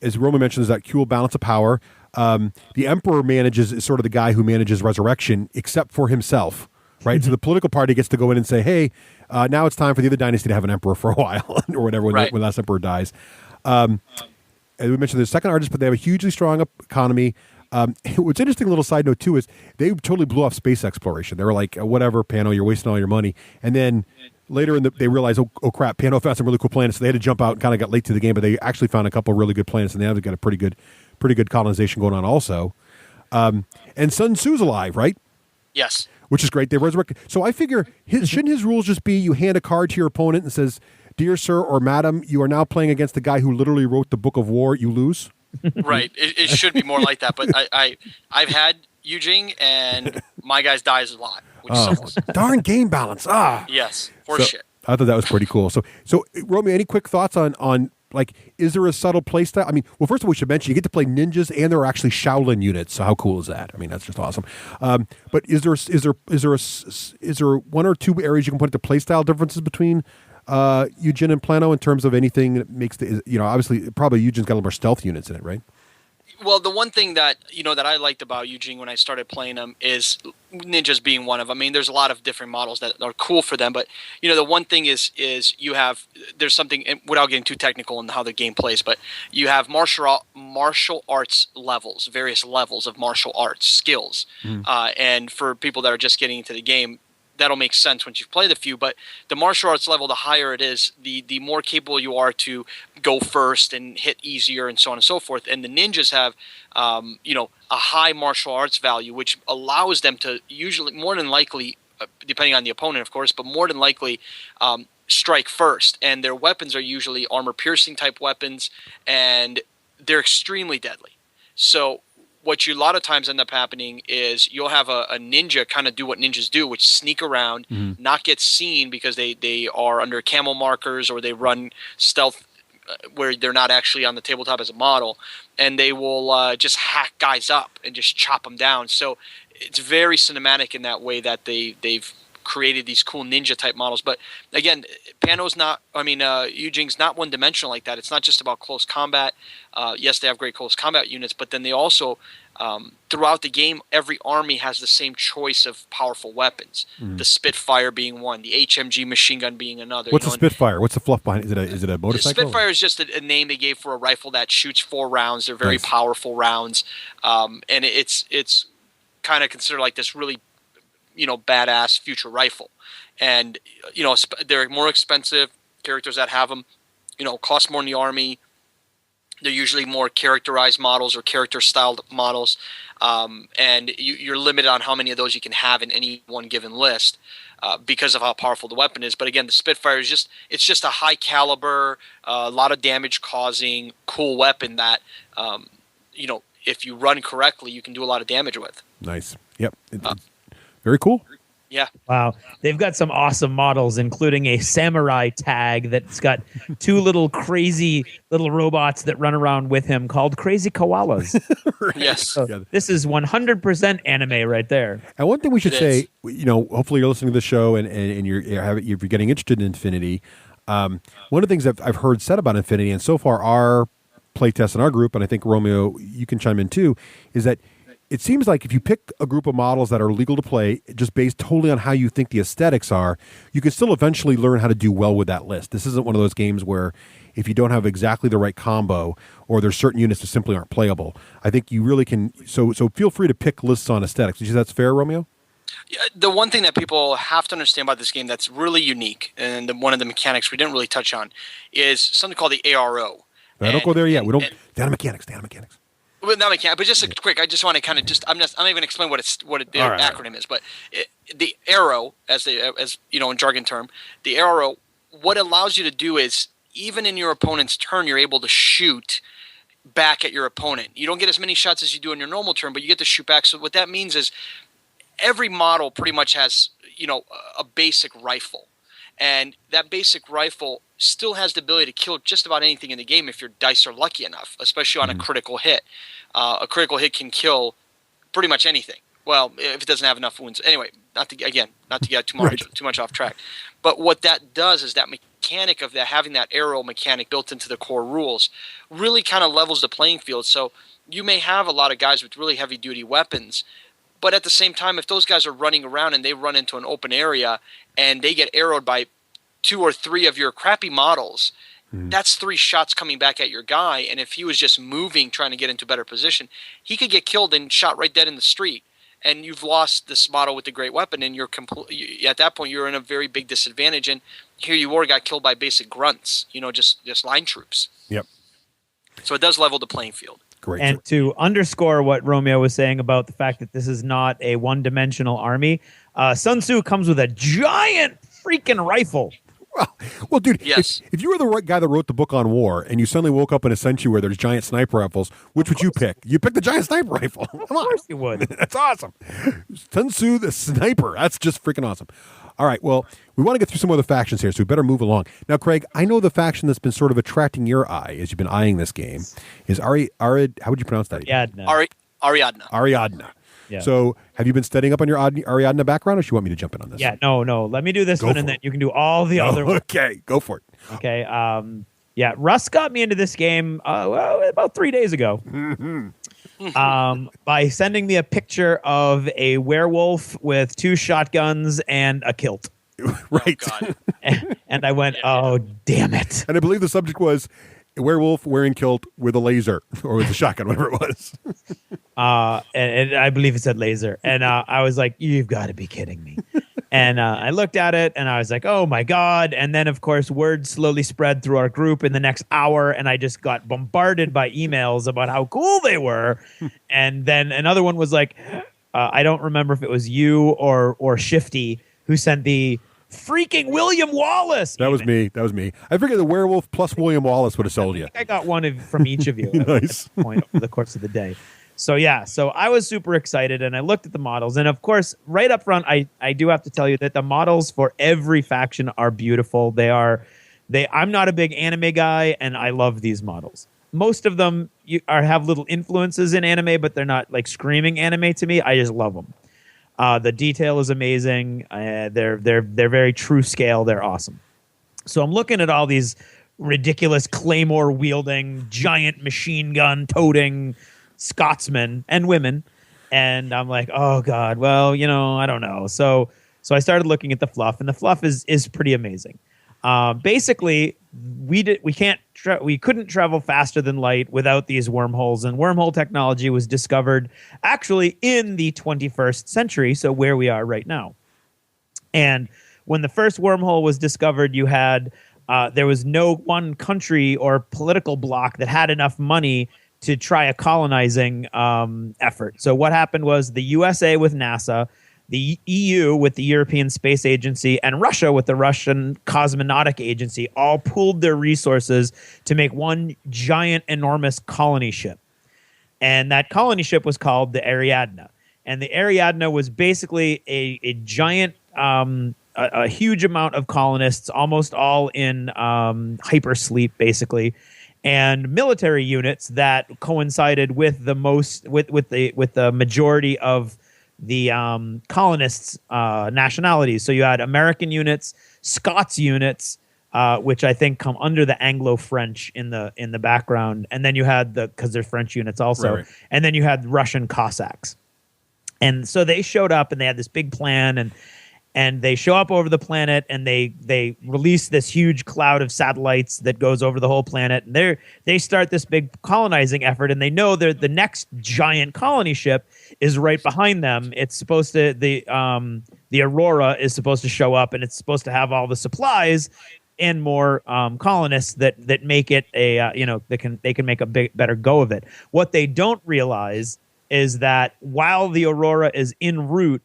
As Roman mentioned, there's that cool balance of power. The Emperor is sort of the guy who manages resurrection, except for himself, right? So the political party gets to go in and say, hey, now it's time for the other dynasty to have an emperor for a while, or whatever, when the last emperor dies. As we mentioned, they're second largest, but they have a hugely strong economy. What's interesting, little side note, too, is they totally blew off space exploration. They were like, whatever, Pano, you're wasting all your money. And then later they realized, oh crap, Pano found some really cool planets, so they had to jump out and kind of got late to the game, but they actually found a couple really good planets, and they have got a pretty good colonization going on also. And Sun Tzu's alive, right? Yes. Which is great. They resurrected. So I figure, shouldn't his rules just be you hand a card to your opponent and says, dear sir or madam, you are now playing against the guy who literally wrote the Book of War, you lose? Right. It should be more like that, but I've had Eugene, and my guys dies a lot, which sucks. Darn game balance. Yes, shit. I thought that was pretty cool. So Romeo, any quick thoughts on like, is there a subtle play style? I mean, well, first of all, we should mention you get to play ninjas, and there are actually Shaolin units. So how cool is that? I mean, that's just awesome. But is there one or two areas you can put into play style differences between Eugene and Plano in terms of anything that makes obviously probably Eugene's got a little more stealth units in it, right? Well, the one thing that that I liked about Eugene when I started playing him is ninjas being one of them. I mean, there's a lot of different models that are cool for them, but the one thing is there's something, without getting too technical in how the game plays, but you have martial arts levels, various levels of martial arts skills, and for people that are just getting into the game, that'll make sense once you've played a few, but the martial arts level, the higher it is, the more capable you are to go first and hit easier and so on and so forth. And the ninjas have, a high martial arts value, which allows them to usually, more than likely, depending on the opponent, of course, but more than likely strike first. And their weapons are usually armor-piercing type weapons, and they're extremely deadly. So what you a lot of times end up happening is you'll have a ninja kind of do what ninjas do, which sneak around, not get seen because they are under camo markers, or they run stealth where they're not actually on the tabletop as a model, and they will just hack guys up and just chop them down. So it's very cinematic in that way that they've created these cool ninja type models. But again, Eugene's not one dimensional like that. It's not just about close combat. Yes, they have great close combat units, but then they also throughout the game, every army has the same choice of powerful weapons. The Spitfire being one, the HMG machine gun being another. What's a Spitfire? What's the fluff behind it? Is it a motorcycle? Spitfire is just a name they gave for a rifle that shoots 4 rounds. They're very powerful rounds, and it's kind of considered like this really badass future rifle. And they're more expensive. Characters that have them cost more in the army. They're usually more characterized models or character-styled models, and you're limited on how many of those you can have in any one given list because of how powerful the weapon is. But again, the Spitfire is just a high-caliber, a lot of damage-causing, cool weapon that if you run correctly, you can do a lot of damage with. Nice. Yep. Very cool. Yeah. Wow. They've got some awesome models, including a samurai tag that's got 2 little crazy little robots that run around with him called Crazy Koalas. Yes. So this is 100% anime right there. And one thing we should say, hopefully you're listening to the show and you're getting interested in Infinity. One of the things that I've heard said about Infinity, and so far our playtest in our group, and I think Romeo, you can chime in too, is that it seems like if you pick a group of models that are legal to play, just based totally on how you think the aesthetics are, you can still eventually learn how to do well with that list. This isn't one of those games where if you don't have exactly the right combo or there's certain units that simply aren't playable. I think you really can. So feel free to pick lists on aesthetics. Would you say that's fair, Romeo? Yeah, the one thing that people have to understand about this game that's really unique, and one of the mechanics we didn't really touch on, is something called the ARO. Don't go there yet. We don't. Data mechanics. Well, not mechanic, but just quick. I just want to kind of I'm not even explain what the acronym is, but the arrow, as you know in jargon term, the arrow. What allows you to do is even in your opponent's turn, you're able to shoot back at your opponent. You don't get as many shots as you do in your normal turn, but you get to shoot back. So what that means is every model pretty much has a basic rifle, and that basic rifle still has the ability to kill just about anything in the game if your dice are lucky enough, especially on a critical hit. A critical hit can kill pretty much anything. Well, if it doesn't have enough wounds. Anyway, not to get too much off track. But what that does is that mechanic of having that arrow mechanic built into the core rules really kind of levels the playing field. So you may have a lot of guys with really heavy duty weapons, but at the same time, if those guys are running around and they run into an open area and they get arrowed by 2 or 3 of your crappy models, that's 3 shots coming back at your guy. And if he was just moving, trying to get into a better position, he could get killed and shot right dead in the street. And you've lost this model with the great weapon, and at that point you're in a very big disadvantage. And here you got killed by basic grunts, just line troops. Yep. So it does level the playing field. Great. And to underscore what Romeo was saying about the fact that this is not a one-dimensional army, Sun Tzu comes with a giant freaking rifle. Well, dude, yes. if you were the right guy that wrote the book on war and you suddenly woke up in a century where there's giant sniper rifles, which would you pick? You pick the giant sniper rifle. Come on. Of course you would. That's awesome. Sun Tzu, the sniper. That's just freaking awesome. All right, well, we want to get through some other factions here, so we better move along. Now, Craig, I know the faction that's been sort of attracting your eye as you've been eyeing this game is how would you pronounce that? Ariadna. Yeah. So have you been studying up on your Ariadna background, or do you want me to jump in on this? Yeah, no. Let me do this one, and then you can do all the other ones. Okay, go for it. Okay. Russ got me into this game about 3 days ago by sending me a picture of a werewolf with 2 shotguns and a kilt. Right. Oh, and I went, oh, damn it. And I believe the subject was a werewolf wearing kilt with a laser or with a shotgun, whatever it was. And I believe it said laser. And I was like, you've got to be kidding me. And I looked at it and I was like, oh my God. And then, of course, word slowly spread through our group in the next hour. And I just got bombarded by emails about how cool they were. And then another one was like, I don't remember if it was you or Shifty who sent the freaking William Wallace. That was me. I figured the werewolf plus William Wallace would have sold you. I got one from each of you Nice. at this point over the course of the day. So I was super excited, and I looked at the models, and of course, right up front, I do have to tell you that the models for every faction are beautiful. I'm not a big anime guy, and I love these models. Most of them have little influences in anime, but they're not like screaming anime to me. I just love them. The detail is amazing. They're very true scale. They're awesome. So I'm looking at all these ridiculous claymore wielding, giant machine gun toting Scotsmen and women, and I'm like, oh God, well, I don't know. So I started looking at the fluff, and the fluff is pretty amazing. Basically, we couldn't travel faster than light without these wormholes, and wormhole technology was discovered actually in the 21st century, so where we are right now. And when the first wormhole was discovered, you had there was no one country or political bloc that had enough money to try a colonizing effort. So what happened was the USA with NASA, the EU with the European Space Agency, and Russia with the Russian Cosmonautic Agency all pooled their resources to make one giant, enormous colony ship. And that colony ship was called the Ariadna. And the Ariadna was basically a giant, a huge amount of colonists, almost all in hypersleep, basically, and military units that coincided with the majority of the colonists' nationalities. So you had American units, Scots units, which I think come under the Anglo-French in the background, and then you had because there's French units also, Right. and then you had Russian Cossacks, and so they showed up and they had this big plan, and they show up over the planet and they release this huge cloud of satellites that goes over the whole planet, and they start this big colonizing effort, and they know that the next giant colony ship is right behind them. It's supposed to the Aurora is supposed to show up, and it's supposed to have all the supplies and more colonists that make it they can make a better go of it. What they don't realize is that while the Aurora is en route,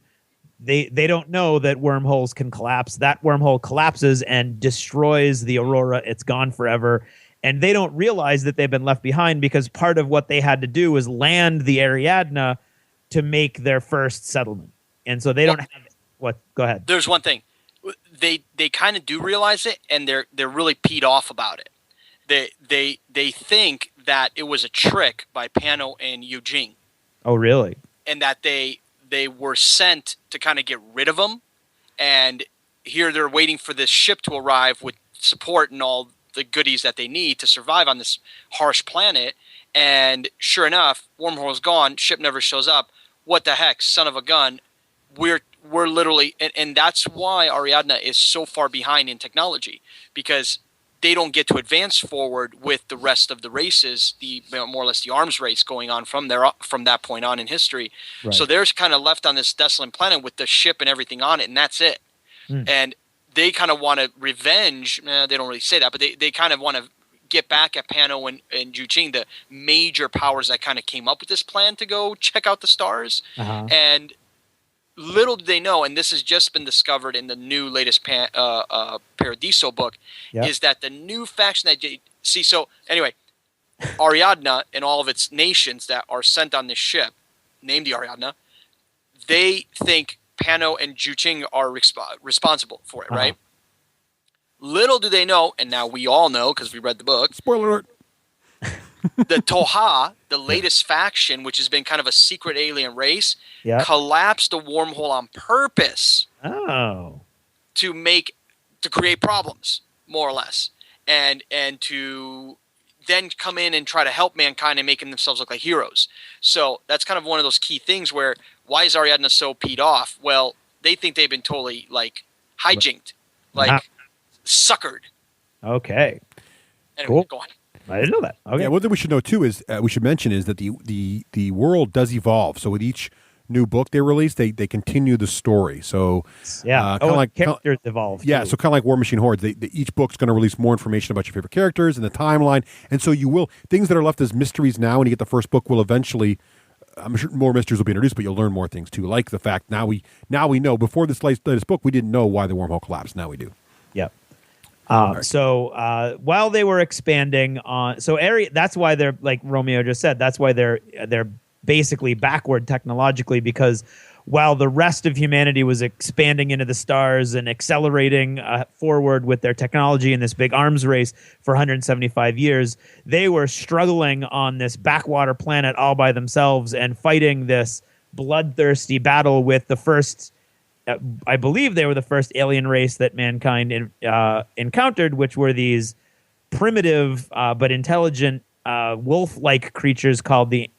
they don't know that wormholes can collapse. That wormhole collapses and destroys the Aurora. It's gone forever. And they don't realize that they've been left behind, because part of what they had to do was land the Ariadne to make their first settlement. And so they don't have what? Go ahead. There's one thing. They kind of do realize it, and they're really peed off about it. They think that it was a trick by Pano and Eugene. Oh, really? And that they were sent to kind of get rid of them, and here they're waiting for this ship to arrive with support and all the goodies that they need to survive on this harsh planet. And sure enough, wormhole's gone, ship never shows up. What the heck, son of a gun? We're literally, and that's why Ariadne is so far behind in technology, because they don't get to advance forward with the rest of the races, more or less the arms race going on from that point on in history. Right. So they're kind of left on this desolate planet with the ship and everything on it, and that's it. And they kind of want to revenge. They don't really say that, but they kind of want to get back at Pano and Eugene, the major powers that kind of came up with this plan to go check out the stars. And little do they know, and this has just been discovered in the new latest Paradiso book, is that the new faction that see. So anyway, Ariadne and all of its nations that are sent on this ship, named the Ariadne, they think Pano and Juching are responsible for it, right? Little do they know, and now we all know because we read the book. Spoiler alert. The Toha, the latest faction, which has been kind of a secret alien race, collapsed the wormhole on purpose. To create problems, more or less, and to then come in and try to help mankind and making themselves look like heroes. So that's kind of one of those key things where, why is Ariadne so peed off? Well, they think they've been totally hijacked, suckered. Okay. Anyway, cool. Go on. I didn't know that. Okay. Yeah, one thing we should know too is we should mention is that the world does evolve. So with each new book they release, they continue the story. So kind of like characters evolve. Yeah, so kind of like War Machine Hordes, each book's going to release more information about your favorite characters and the timeline. And so you will things that are left as mysteries now when you get the first book will eventually. I'm sure more mysteries will be introduced, but you'll learn more things too. Like the fact now we know. Before this latest book, we didn't know why the wormhole collapsed. Now we do. Yep. So while they were expanding on, that's why they're, like Romeo just said, that's why they're basically backward technologically, because while the rest of humanity was expanding into the stars and accelerating forward with their technology in this big arms race for 175 years, they were struggling on this backwater planet all by themselves and fighting this bloodthirsty battle with the first. I believe they were the first alien race that mankind encountered, which were these primitive but intelligent wolf-like creatures called the.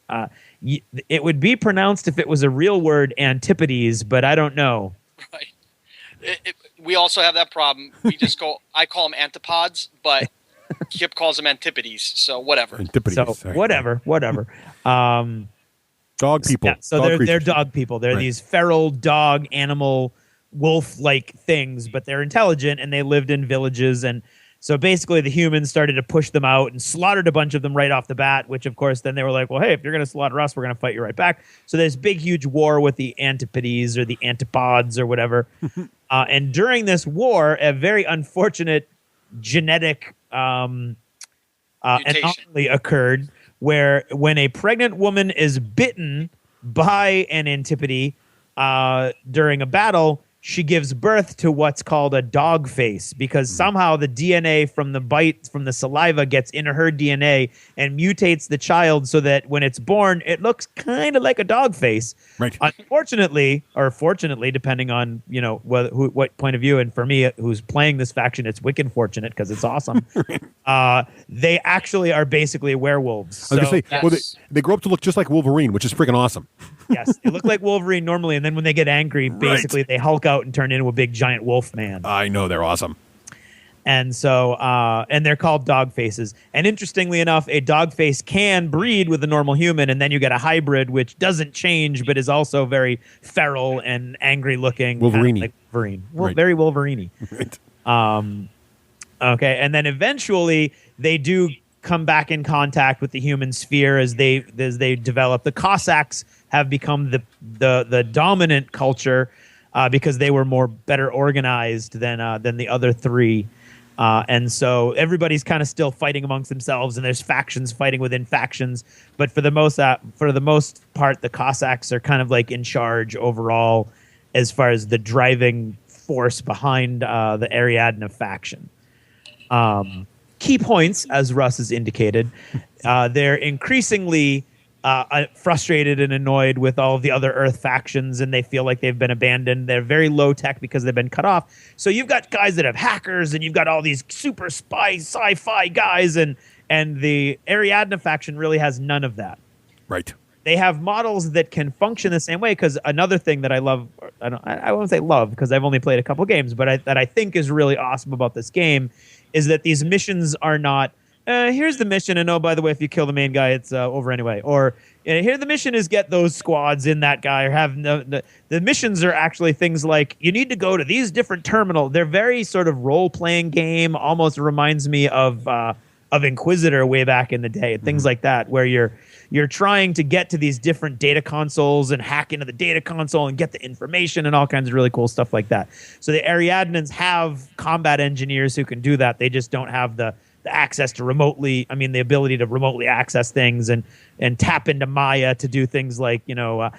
It would be pronounced if it was a real word, antipodes, but I don't know. Right. We also have that problem. I call them antipods, but Kip calls them antipodes. So whatever. Antipodes. So whatever. Dog people. Yeah, so they're dog people. They're these feral dog, animal, wolf-like things, but they're intelligent and they lived in villages. And so basically the humans started to push them out and slaughtered a bunch of them right off the bat, which of course then they were like, well, hey, if you're going to slaughter us, we're going to fight you right back. So there's big, huge war with the antipodes or the antipods or whatever. And during this war, a very unfortunate genetic anomaly occurred, where when a pregnant woman is bitten by an antipode during a battle, she gives birth to what's called a dog face because somehow the DNA from the bite, from the saliva, gets into her DNA and mutates the child so that when it's born, it looks kind of like a dog face. Right. Unfortunately, or fortunately, depending on what point of view, and for me, who's playing this faction, it's wicked fortunate because it's awesome. They actually are basically werewolves. I was going to say, well, they grow up to look just like Wolverine, which is freaking awesome. Yes, they look like Wolverine normally, and then when they get angry, basically they Hulk out and turn into a big giant wolf man. I know, they're awesome. And so, and they're called dog faces. And interestingly enough, a dog face can breed with a normal human, and then you get a hybrid, which doesn't change, but is also very feral and angry looking. Wolverine. Like Wolverine. Very Wolverine. Right. Okay, and then eventually they do come back in contact with the human sphere as they develop. The Cossacks have become the dominant culture because they were better organized than the other three. And so everybody's kind of still fighting amongst themselves, and there's factions fighting within factions. But for the most part, the Cossacks are kind of like in charge overall as far as the driving force behind the Ariadne faction. Key points, as Russ has indicated, they're increasingly frustrated and annoyed with all of the other Earth factions, and they feel like they've been abandoned. They're very low tech because they've been cut off. So you've got guys that have hackers, and you've got all these super spy sci-fi guys, and the Ariadne faction really has none of that. Right. They have models that can function the same way, because another thing that I love, I won't say love because I've only played a couple games, but that I think is really awesome about this game is that these missions are not, here's the mission, and oh, by the way, if you kill the main guy, it's over anyway. Or here the mission is get those squads in that guy, or have the missions are actually things like you need to go to these different terminals. They're very sort of role-playing game, almost reminds me of Inquisitor way back in the day, things like that, where you're trying to get to these different data consoles and hack into the data console and get the information and all kinds of really cool stuff like that. So the Ariadnans have combat engineers who can do that. They just don't have the access to the ability to remotely access things and tap into Maya to do things like,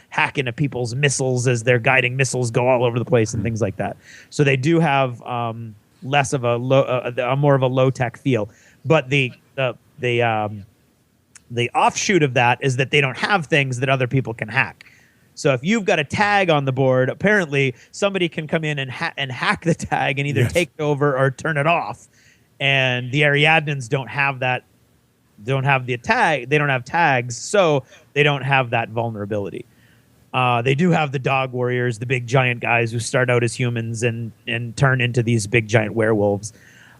hack into people's missiles as their guiding missiles go all over the place and things like that. So they do have less of a more of a low tech feel. But the offshoot of that is that they don't have things that other people can hack. So if you've got a tag on the board, apparently somebody can come in and hack the tag and either take it over or turn it off. And the Ariadnans don't have that. Don't have the tag. They don't have tags, so they don't have that vulnerability. They do have the dog warriors, the big giant guys who start out as humans and turn into these big giant werewolves.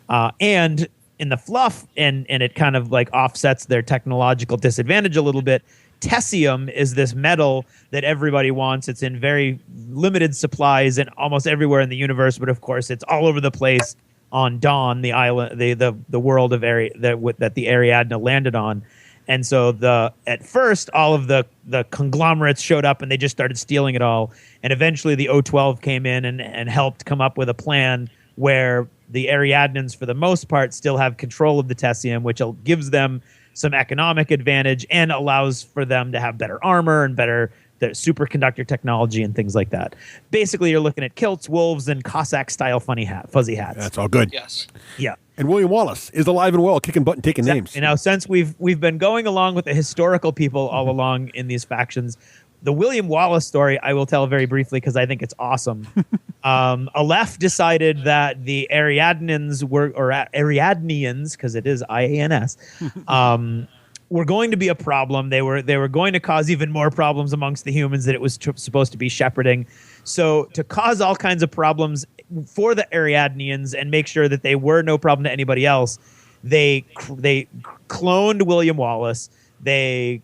And in the fluff, and it kind of like offsets their technological disadvantage a little bit. Tessium is this metal that everybody wants. It's in very limited supplies and almost everywhere in the universe, but of course it's all over the place on Dawn, the island, the world of that the Ariadne landed on. And so at first all of the conglomerates showed up and they just started stealing it all. And eventually the O12 came in and helped come up with a plan where the Ariadnans, for the most part, still have control of the Tessium, which gives them some economic advantage and allows for them to have better armor and better superconductor technology and things like that. Basically, you're looking at kilts, wolves, and Cossack-style fuzzy hats. That's all good. Yes. Yeah. And William Wallace is alive and well, kicking butt and taking names. Now, since we've been going along with the historical people all along in these factions, the William Wallace story I will tell very briefly because I think it's awesome. Aleph decided that the Ariadnians Ariadnians, because it is IANS, were going to be a problem. They were going to cause even more problems amongst the humans that it was supposed to be shepherding. So to cause all kinds of problems for the Ariadnians and make sure that they were no problem to anybody else, they cloned William Wallace. They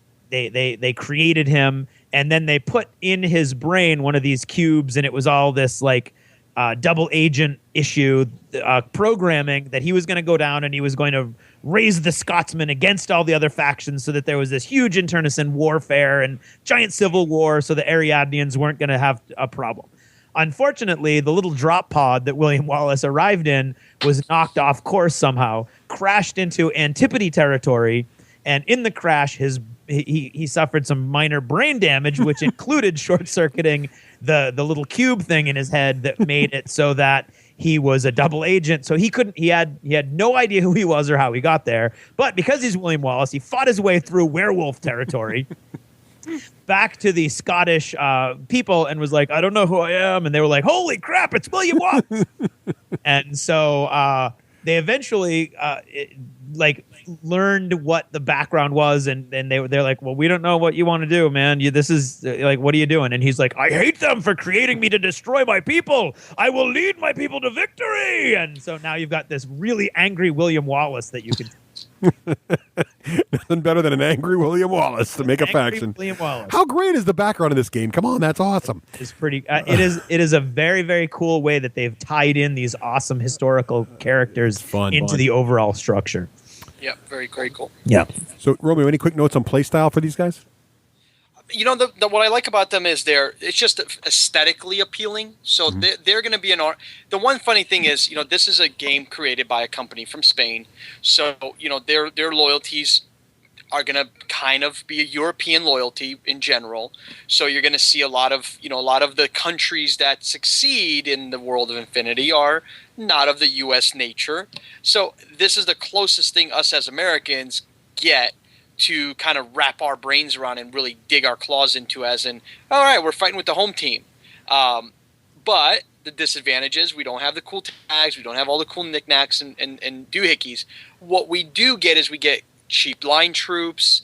created him, and then they put in his brain one of these cubes, and it was all this like double agent issue programming that he was going to go down and he was going to raise the Scotsmen against all the other factions so that there was this huge internecine warfare and giant civil war so the Ariadnians weren't going to have a problem. Unfortunately, the little drop pod that William Wallace arrived in was knocked off course somehow, crashed into Antipodes territory, and in the crash, his he suffered some minor brain damage, which included short-circuiting the little cube thing in his head that made it so that he was a double agent. So he had no idea who he was or how he got there. But because he's William Wallace, he fought his way through werewolf territory back to the Scottish people and was like, I don't know who I am. And they were like, holy crap, it's William Wallace. And so they eventually learned what the background was, and they're like, well, we don't know what you want to do, man. This is like, what are you doing? And he's like, I hate them for creating me to destroy my people. I will lead my people to victory. And so now you've got this really angry William Wallace that you can Nothing better than an angry William Wallace to make a faction. William Wallace. How great is the background of this game? Come on, that's awesome. It's pretty. It is a very, very cool way that they've tied in these awesome historical characters into the overall structure. Yeah, very cool. Yeah. So, Romeo, any quick notes on playstyle for these guys? You know, what I like about them is it's just aesthetically appealing. So they're going to be the one funny thing is, you know, this is a game created by a company from Spain. So, you know, their loyalties are going to kind of be a European loyalty in general. So you're going to see a lot of the countries that succeed in the world of Infinity are not of the U.S. nature. So this is the closest thing us as Americans get to kind of wrap our brains around and really dig our claws into, as in, all right, we're fighting with the home team. But the disadvantage is we don't have the cool tags, we don't have all the cool knickknacks and doohickeys. What we do get is we get cheap line troops,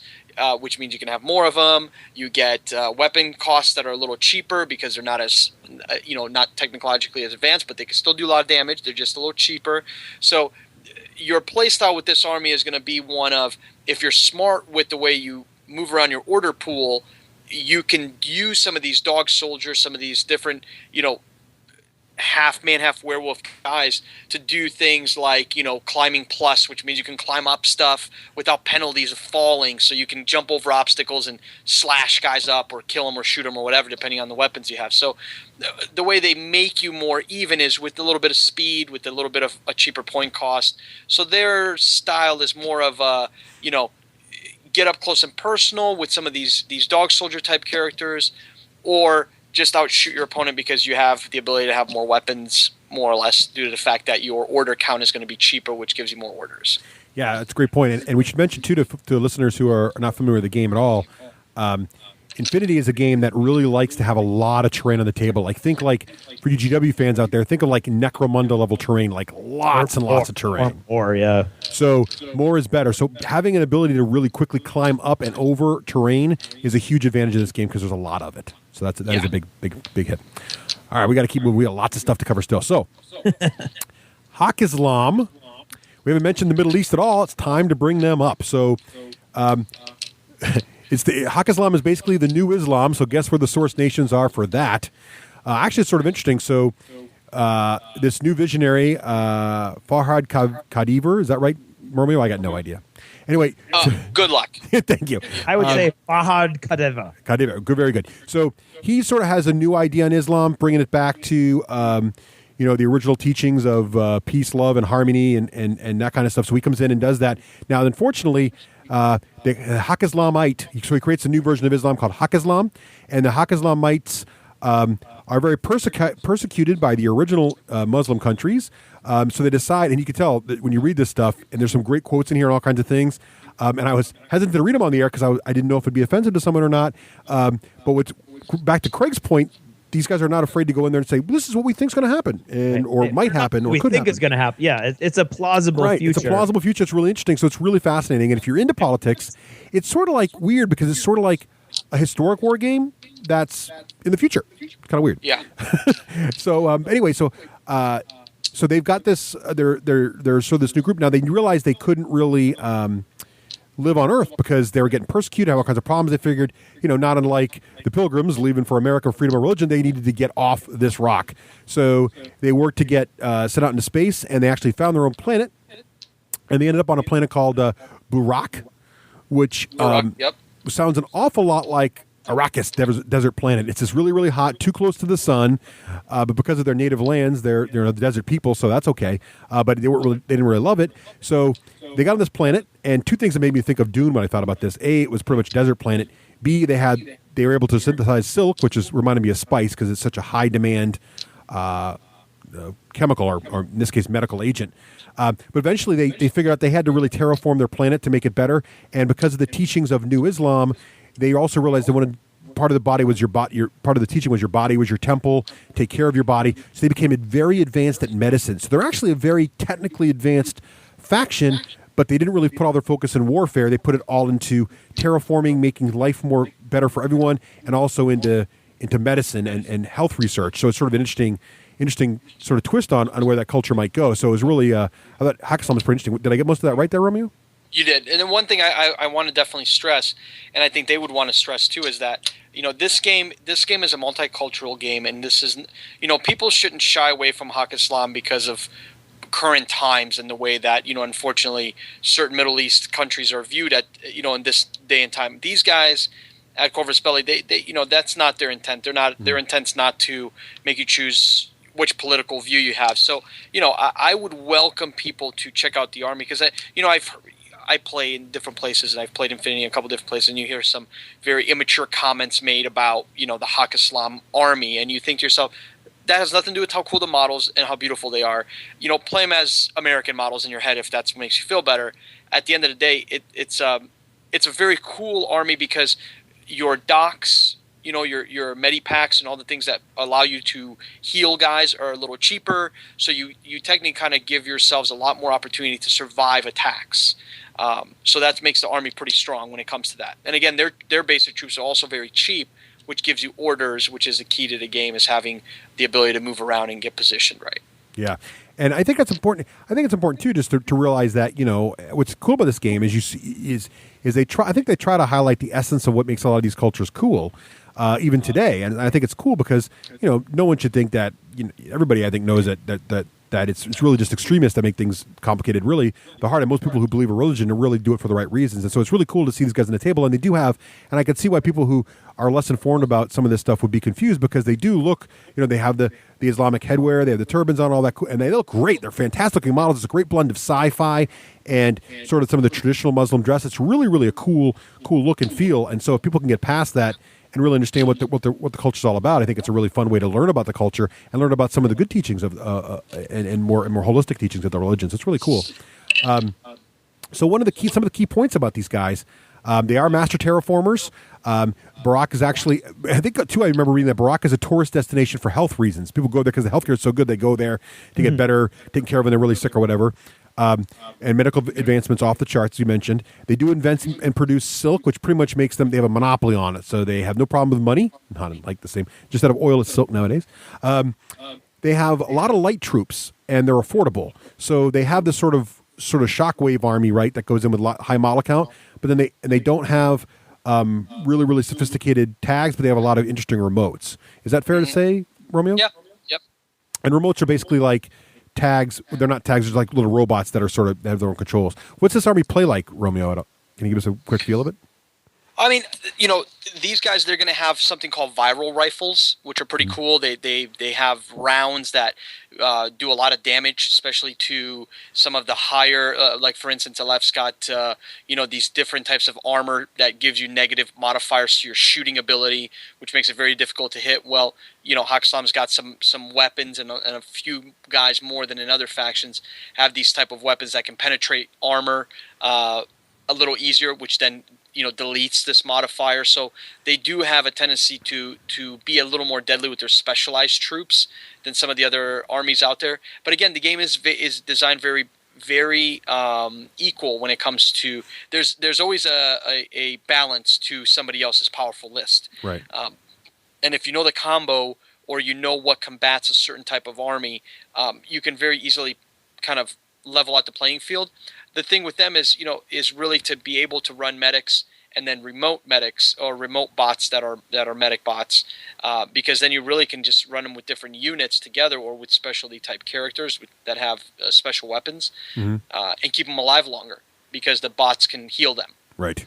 which means you can have more of them. You get weapon costs that are a little cheaper because they're not as, not technologically as advanced, but they can still do a lot of damage. They're just a little cheaper. So your playstyle with this army is going to be one of, if you're smart with the way you move around your order pool, you can use some of these dog soldiers, some of these different, half man, half werewolf guys to do things like, climbing plus, which means you can climb up stuff without penalties of falling. So you can jump over obstacles and slash guys up or kill them or shoot them or whatever, depending on the weapons you have. So the way they make you more even is with a little bit of speed, with a little bit of a cheaper point cost. So their style is more of a, get up close and personal with some of these dog soldier type characters, or just outshoot your opponent because you have the ability to have more weapons, more or less, due to the fact that your order count is going to be cheaper, which gives you more orders. Yeah, that's a great point. And we should mention, too, to listeners who are not familiar with the game at all, Infinity is a game that really likes to have a lot of terrain on the table. Think for you GW fans out there, think of Necromunda level terrain, lots and lots of terrain. Yeah. So more is better. So having an ability to really quickly climb up and over terrain is a huge advantage of this game because there's a lot of it. So that is a big hit. All right, we got to keep moving. We got lots of stuff to cover still. So Haq Islam. We haven't mentioned the Middle East at all. It's time to bring them up. So Haq Islam is basically the new Islam. So guess where the source nations are for that? Actually, it's sort of interesting. So this new visionary, Farhad Khadiver, is that right, Romeo? I got no idea. Anyway, good luck. Thank you. I would say Farhad Khadiver. Khadiver, good, very good. So he sort of has a new idea in Islam, bringing it back to the original teachings of peace, love, and harmony, and that kind of stuff. So he comes in and does that. Now, unfortunately, the Haq Islamite, so he creates a new version of Islam called Haq Islam, and the Haq Islamites are very persecuted by the original Muslim countries. So they decide, and you can tell that when you read this stuff, and there's some great quotes in here and all kinds of things. And I was hesitant to read them on the air because I didn't know if it'd be offensive to someone or not. But back to Craig's point, these guys are not afraid to go in there and say, this is what we think is going to happen, or might happen, or could happen. We think it's going to happen. Yeah, it's a plausible future. It's a plausible future. It's really interesting. So it's really fascinating. And if you're into politics, it's sort of weird because it's sort of like a historic war game that's in the future. It's kind of weird. Yeah. So anyway, so they've got this. They're sort of this new group now. They realized they couldn't really live on Earth because they were getting persecuted, have all kinds of problems. They figured, not unlike the Pilgrims leaving for America, freedom of religion, they needed to get off this rock. So they worked to get sent out into space, and they actually found their own planet, and they ended up on a planet called Burak, which sounds an awful lot like Arrakis, desert planet. It's just really, really hot, too close to the sun, but because of their native lands, they're the desert people, so that's okay. But they didn't really love it. So they got on this planet, And two things that made me think of Dune when I thought about this. A, it was pretty much desert planet. B, they were able to synthesize silk, which is reminded me of spice because it's such a high demand chemical or in this case medical agent. But eventually they figured out they had to really terraform their planet to make it better. And because of the teachings of New Islam, they also realized they wanted part of the body was your body. Part of the teaching was your body was your temple. Take care of your body. So they became very advanced at medicine. So they're actually a very technically advanced faction, but they didn't really put all their focus in warfare. They put it all into terraforming, making life more better for everyone, and also into medicine and health research. So it's sort of an interesting sort of twist on where that culture might go. So it was really, I thought Hackaslam was pretty interesting. Did I get most of that right there, Romeo? You did. And then one thing I want to definitely stress, and I think they would want to stress too, is that, this game is a multicultural game, and this is, people shouldn't shy away from Hackaslam because of current times and the way that, unfortunately, certain Middle East countries are viewed at, in this day and time. These guys at Corvus Belli, they that's not their intent. Their intent's not to make you choose which political view you have. So, I would welcome people to check out the army because I play in different places, and I've played Infinity in a couple different places, and you hear some very immature comments made about, the Hackaslam army, and you think to yourself, that has nothing to do with how cool the models and how beautiful they are. Play them as American models in your head if that's what makes you feel better. At the end of the day, it's a very cool army because your docs, your medipacks and all the things that allow you to heal guys are a little cheaper. So you technically kind of give yourselves a lot more opportunity to survive attacks. So that makes the army pretty strong when it comes to that. And again, their basic troops are also very cheap, which gives you orders, which is the key to the game, is having the ability to move around and get positioned right. Yeah. And I think that's important. I think it's important too, just to realize that, what's cool about this game is they try. I think they try to highlight the essence of what makes a lot of these cultures cool, even today. And I think it's cool because no one should think that. Everybody I think knows that it's really just extremists that make things complicated. Really, the heart of most people who believe in religion really do it for the right reasons. And so it's really cool to see these guys on the table, and they do have. And I can see why people who are less informed about some of this stuff would be confused because they do look. They have the Islamic headwear, they have the turbans on, all that, and they look great. They're fantastic looking models. It's a great blend of sci-fi and sort of some of the traditional Muslim dress. It's really, really a cool look and feel. And so if people can get past that and really understand what the culture is all about, I think it's a really fun way to learn about the culture and learn about some of the good teachings of and more holistic teachings of the religions. It's really cool. So some of the key points about these guys, they are master terraformers. Barak is actually, I think too, I remember reading that Barak is a tourist destination for health reasons. People go there because the healthcare is so good. They go there to get better, taken care of when they're really sick or whatever. And medical advancements off the charts, you mentioned. They do invent and produce silk, which pretty much makes them, they have a monopoly on it. So they have no problem with money. Not like the same, just out of oil is silk nowadays. They have a lot of light troops, and they're affordable. So they have this sort of shockwave army, right, that goes in with high model count. But then they don't have really, really sophisticated tags, but they have a lot of interesting remotes. Is that fair to say, Romeo? Yeah. Yep. And remotes are basically like tags. They're not tags. They're like little robots that have their own controls. What's this army play like, Romeo? Can you give us a quick feel of it? I mean, these guys, they're going to have something called viral rifles, which are pretty cool. They have rounds that do a lot of damage, especially to some of the higher, like for instance, Aleph's got these different types of armor that gives you negative modifiers to your shooting ability, which makes it very difficult to hit. Well, Hackaslam's got some weapons, and a few guys more than in other factions have these type of weapons that can penetrate armor a little easier, which then deletes this modifier. So they do have a tendency to be a little more deadly with their specialized troops than some of the other armies out there. But again, the game is designed very, very equal when it comes to there's always a balance to somebody else's powerful list. Right. And if you know the combo or what combats a certain type of army, you can very easily kind of level out the playing field. The thing with them is really to be able to run medics and then remote medics or remote bots that are medic bots, because then you really can just run them with different units together or with specialty type characters that have special weapons, and keep them alive longer because the bots can heal them. Right.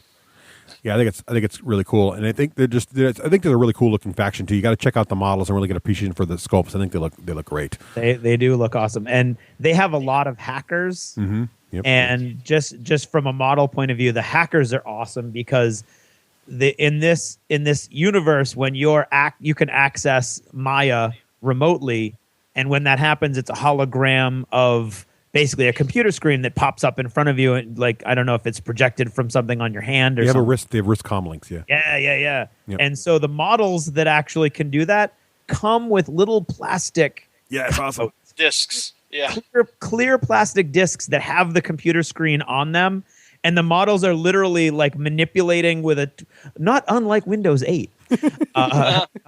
Yeah, I think it's really cool, and I think they're a really cool looking faction too. You got to check out the models and really get appreciation for the sculpts. I think they look great. They do look awesome, and they have a lot of hackers Yep. And just from a model point of view, the hackers are awesome because in this universe, when you can access Maya remotely, and when that happens, it's a hologram of basically a computer screen that pops up in front of you, and like I don't know if it's projected from something on your hand or something. They have wrist comm links, yeah. Yeah. Yep. And so the models that actually can do that come with little plastic it's awesome. Discs. Yeah. Clear plastic discs that have the computer screen on them, and the models are literally like manipulating with not unlike Windows 8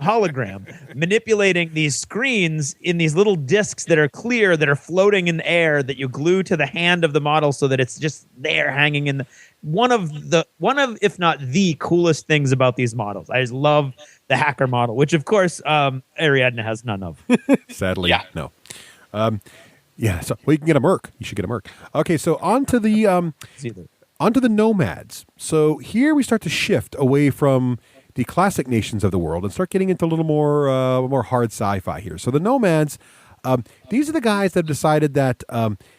hologram, manipulating these screens in these little discs that are clear, that are floating in the air, that you glue to the hand of the model so that it's just there hanging in one of if not the coolest things about these models. I just love the hacker model, which of course Ariadne has none of. Sadly, no. So you can get a Merc. You should get a Merc. Okay, so on to the nomads. So here we start to shift away from the classic nations of the world and start getting into a little more hard sci-fi here. So the nomads, these are the guys that have decided that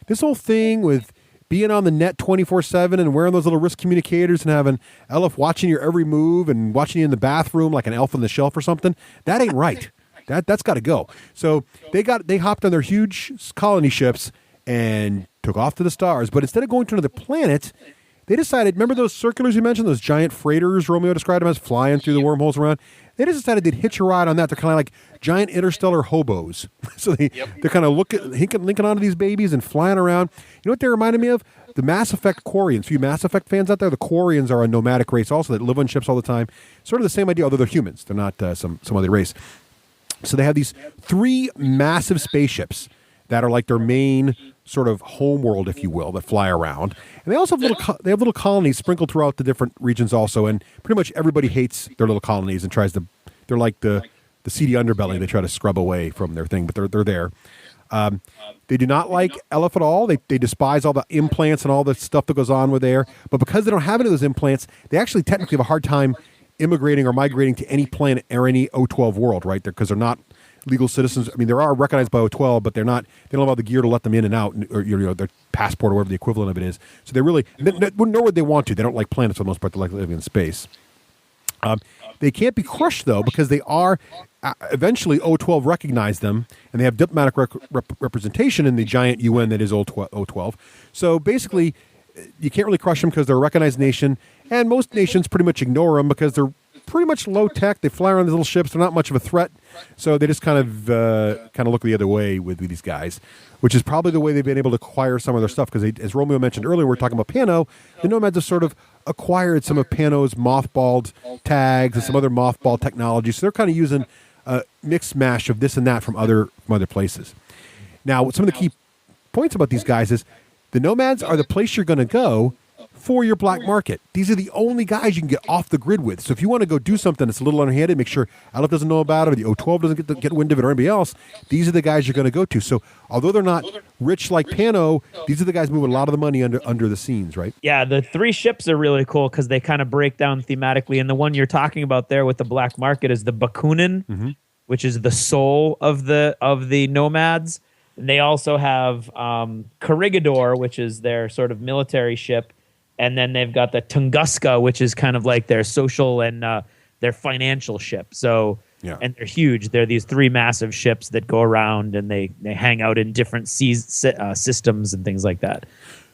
this whole thing with being on the net 24/7 and wearing those little wrist communicators and having Elf watching your every move and watching you in the bathroom like an elf on the shelf or something, that ain't right. That's got to go. So they hopped on their huge colony ships and took off to the stars. But instead of going to another planet, they decided, remember those circulars you mentioned, those giant freighters Romeo described them as flying through the wormhole around? They just decided they'd hitch a ride on that. They're kind of like giant interstellar hobos. So they're kind of linking onto these babies and flying around. You know what they reminded me of? The Mass Effect Quarians. For you Mass Effect fans out there, the Quarians are a nomadic race also that live on ships all the time. Sort of the same idea, although they're humans. They're not some other race. So they have these 3 massive spaceships that are like their main sort of home world, if you will, that fly around. And they also have little colonies sprinkled throughout the different regions also. And pretty much everybody hates their little colonies and they're like the seedy underbelly. They try to scrub away from their thing, but they're there. They do not like Elf at all. They despise all the implants and all the stuff that goes on with there. But because they don't have any of those implants, they actually technically have a hard time immigrating or migrating to any planet or any O12 world, right? Because they're not legal citizens. I mean, they are recognized by O12, but they don't have the gear to let them in and out, or their passport or whatever the equivalent of it is. So they really, nor would they want to. They don't like planets for the most part. They like living in space. They can't be crushed, though, because they are, eventually O12 recognize them, and they have diplomatic representation in the giant UN that is O12. So basically, you can't really crush them because they're a recognized nation, and most nations pretty much ignore them because they're pretty much low tech. They fly around these little ships. They're not much of a threat, so they just kind of look the other way with these guys, which is probably the way they've been able to acquire some of their stuff. Because as Romeo mentioned earlier, we're talking about Pano. The Nomads have sort of acquired some of Pano's mothballed tags and some other mothball technology. So they're kind of using a mix mash of this and that from other places. Now, some of the key points about these guys is the Nomads are the place you're going to go for your black market. These are the only guys you can get off the grid with. So if you want to go do something that's a little underhanded, make sure Aleph doesn't know about it, or the O12 doesn't get wind of it, or anybody else, these are the guys you're going to go to. So although they're not rich like Pano, these are the guys moving a lot of the money under the scenes, right? Yeah, the 3 ships are really cool because they kind of break down thematically. And the one you're talking about there with the black market is the Bakunin, which is the soul of the Nomads. And they also have Corregidor, which is their sort of military ship. And then they've got the Tunguska, which is kind of like their social and their financial ship. So, and they're huge. They're these 3 massive ships that go around and they hang out in different systems and things like that.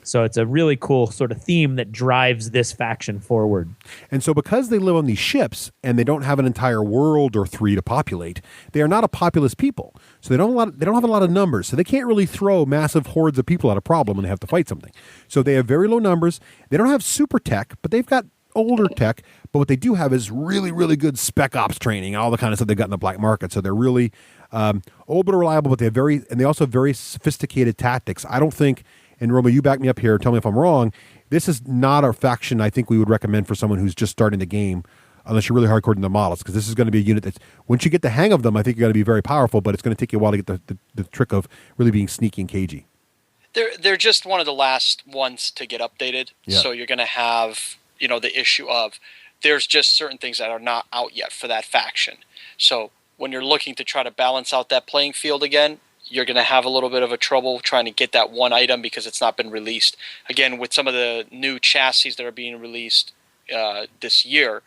So it's a really cool sort of theme that drives this faction forward. And so because they live on these ships and they don't have an entire world or 3 to populate, they are not a populous people. So they don't have a lot of numbers. So they can't really throw massive hordes of people at a problem when they have to fight something. So they have very low numbers. They don't have super tech, but they've got older tech. But what they do have is really, really good spec ops training, all the kind of stuff they got in the black market. So they're really old but reliable, but they also have very sophisticated tactics. I don't think, and Romeo, you back me up here, tell me if I'm wrong, this is not a faction I think we would recommend for someone who's just starting the game, unless you're really hardcore in the models, because this is going to be a unit that's, once you get the hang of them, I think you're going to be very powerful, but it's going to take you a while to get the trick of really being sneaky and cagey. They're just one of the last ones to get updated. Yeah. So you're going to have, the issue of there's just certain things that are not out yet for that faction. So when you're looking to try to balance out that playing field again, you're going to have a little bit of a trouble trying to get that one item because it's not been released. Again, with some of the new chassis that are being released this year,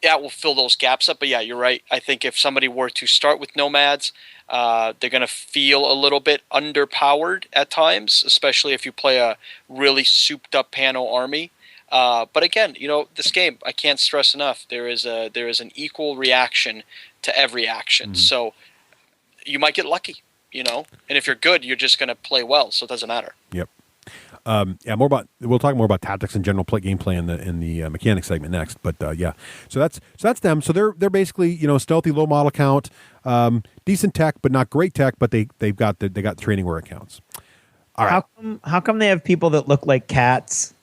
that will fill those gaps up. But yeah, you're right. I think if somebody were to start with Nomads, they're going to feel a little bit underpowered at times, especially if you play a really souped up Pano army. But again, this game, I can't stress enough, there is an equal reaction to every action. Mm-hmm. So you might get lucky, and if you're good, you're just going to play well. So it doesn't matter. Yep. We'll talk more about tactics and general gameplay in the mechanics segment next. But so that's them. So they're basically stealthy, low model count, decent tech, but not great tech. But they got the training where it counts. All right. How come they have people that look like cats?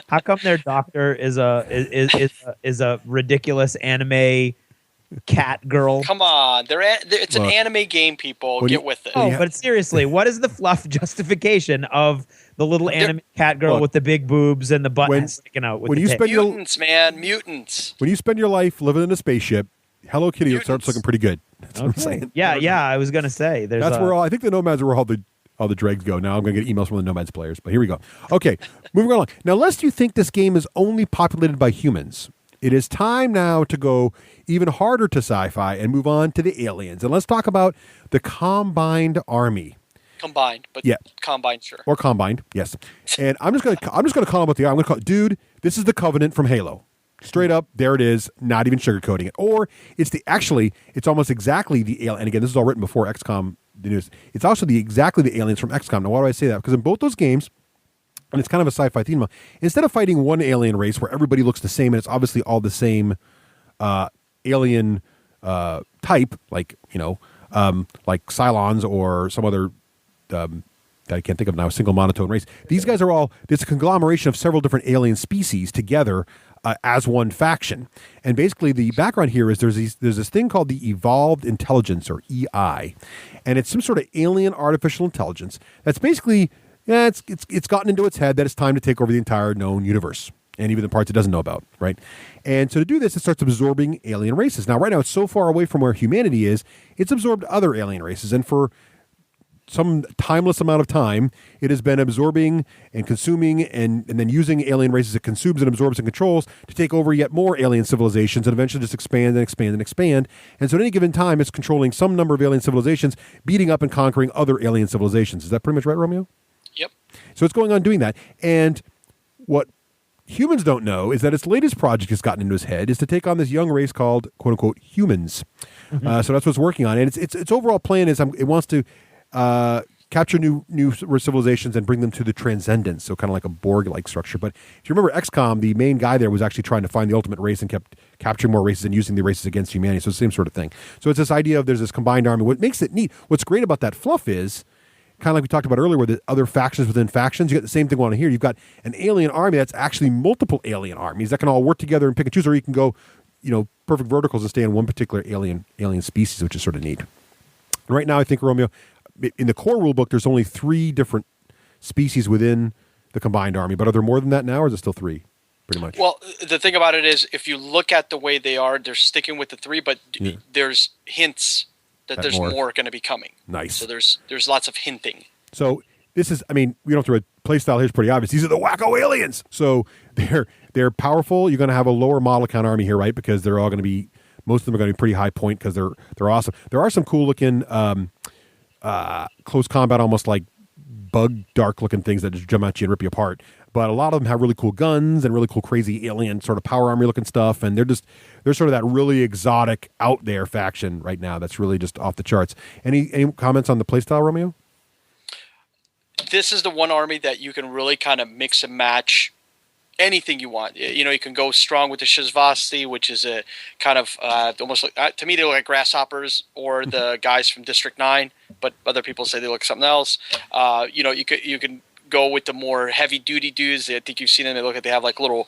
How come their doctor is a ridiculous anime cat girl? Come on, it's an anime game, people. Get with it. Oh, but seriously, what is the fluff justification of the little anime cat girl with the big boobs and the buttons sticking out? With mutants, mutants. When you spend your life living in a spaceship, Hello Kitty starts looking pretty good. That's what I'm saying. Yeah. I was gonna say that's where I think the Nomads are where all the dregs go. Now I'm going to get emails from the Nomads players, but here we go. Okay, moving along. Now, lest you think this game is only populated by humans, it is time now to go even harder to sci-fi and move on to the aliens. And let's talk about the Combined Army. Combined, but Combined, sure. Or Combined, yes. And I'm just going to call them what they are. I'm going to call it, dude, this is the Covenant from Halo. Straight up, there it is, not even sugarcoating it. Or it's almost exactly the alien. And again, this is all written before XCOM. It's also exactly the aliens from XCOM. Now, why do I say that? Because in both those games, and it's kind of a sci-fi theme, instead of fighting one alien race where everybody looks the same and it's obviously all the same alien type, like Cylons or some other that I can't think of now, a single monotone race. These guys are it's a conglomeration of several different alien species together as one faction. And basically the background here is there's this thing called the Evolved Intelligence, or EI. And it's some sort of alien artificial intelligence that's basically, it's gotten into its head that it's time to take over the entire known universe, and even the parts it doesn't know about, right? And so to do this, it starts absorbing alien races. Now, right now, it's so far away from where humanity is, it's absorbed other alien races. And for some timeless amount of time, it has been absorbing and consuming and then using alien races it consumes and absorbs and controls to take over yet more alien civilizations and eventually just expand and expand and expand. And so at any given time, it's controlling some number of alien civilizations, beating up and conquering other alien civilizations. Is that pretty much right, Romeo? Yep. So it's going on doing that. And what humans don't know is that its latest project has gotten into his head is to take on this young race called, quote unquote, humans. Mm-hmm. So that's what it's working on. And its overall plan is it wants to capture new civilizations and bring them to the transcendence, so kind of like a Borg-like structure. But if you remember XCOM, the main guy there was actually trying to find the ultimate race and kept capturing more races and using the races against humanity. So it's the same sort of thing. So it's this idea of there's this combined army. What makes it neat, what's great about that fluff is, kind of like we talked about earlier, where the other factions within factions, you got the same thing on here. You've got an alien army that's actually multiple alien armies that can all work together and pick and choose, or you can go, perfect verticals and stay in one particular alien species, which is sort of neat. And right now, I think, Romeo, in the core rulebook, there's only 3 different species within the combined army. But are there more than that now, or is it still 3, pretty much? Well, the thing about it is, if you look at the way they are, they're sticking with the 3, but there's hints that there's more going to be coming. Nice. So there's lots of hinting. So this is, we don't throw a play style here, it's pretty obvious. These are the wacko aliens. So they're powerful. You're going to have a lower model count army here, right? Because they're all going to be, most of them are going to be pretty high point because they're awesome. There are some cool looking close combat, almost like bug dark looking things that just jump at you and rip you apart. But a lot of them have really cool guns and really cool crazy alien sort of power army looking stuff. And they're sort of that really exotic out there faction right now that's really just off the charts. Any comments on the playstyle, Romeo? This is the one army that you can really kind of mix and match anything you want. You can go strong with the Shizvasti, which is a kind of almost like, to me, they look like grasshoppers, or the guys from District 9, but other people say they look something else. You can go with the more heavy duty dudes. I think you've seen them. They have like little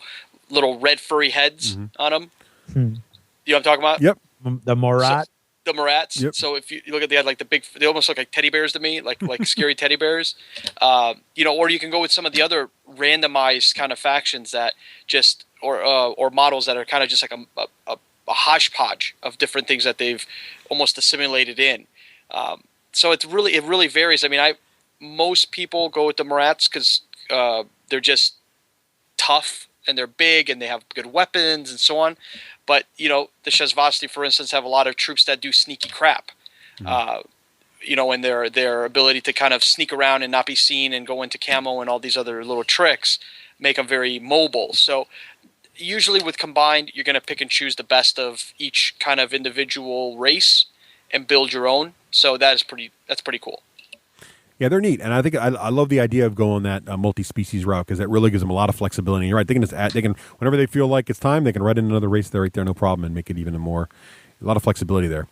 red furry heads on them. You know what I'm talking about? Yep. The Morat. The Morats. Yep. So if you look at, they had like the big, they almost look like teddy bears to me, like scary teddy bears. Or you can go with some of the other randomized kind of factions that just, or models that are kind of just like a hodgepodge of different things that they've almost assimilated in. So it really varies. I mean, most people go with the Marats because they're just tough and they're big and they have good weapons and so on. But the Shazvasti, for instance, have a lot of troops that do sneaky crap. And their ability to kind of sneak around and not be seen and go into camo and all these other little tricks make them very mobile. So usually with Combined, you're going to pick and choose the best of each kind of individual race and build your own. So that's pretty cool. Yeah, they're neat, and I think I love the idea of going that multi-species route because that really gives them a lot of flexibility. And you're right; they can just add, whenever they feel like it's time, they can write in another race there, right there, no problem, and make it even a lot of flexibility there.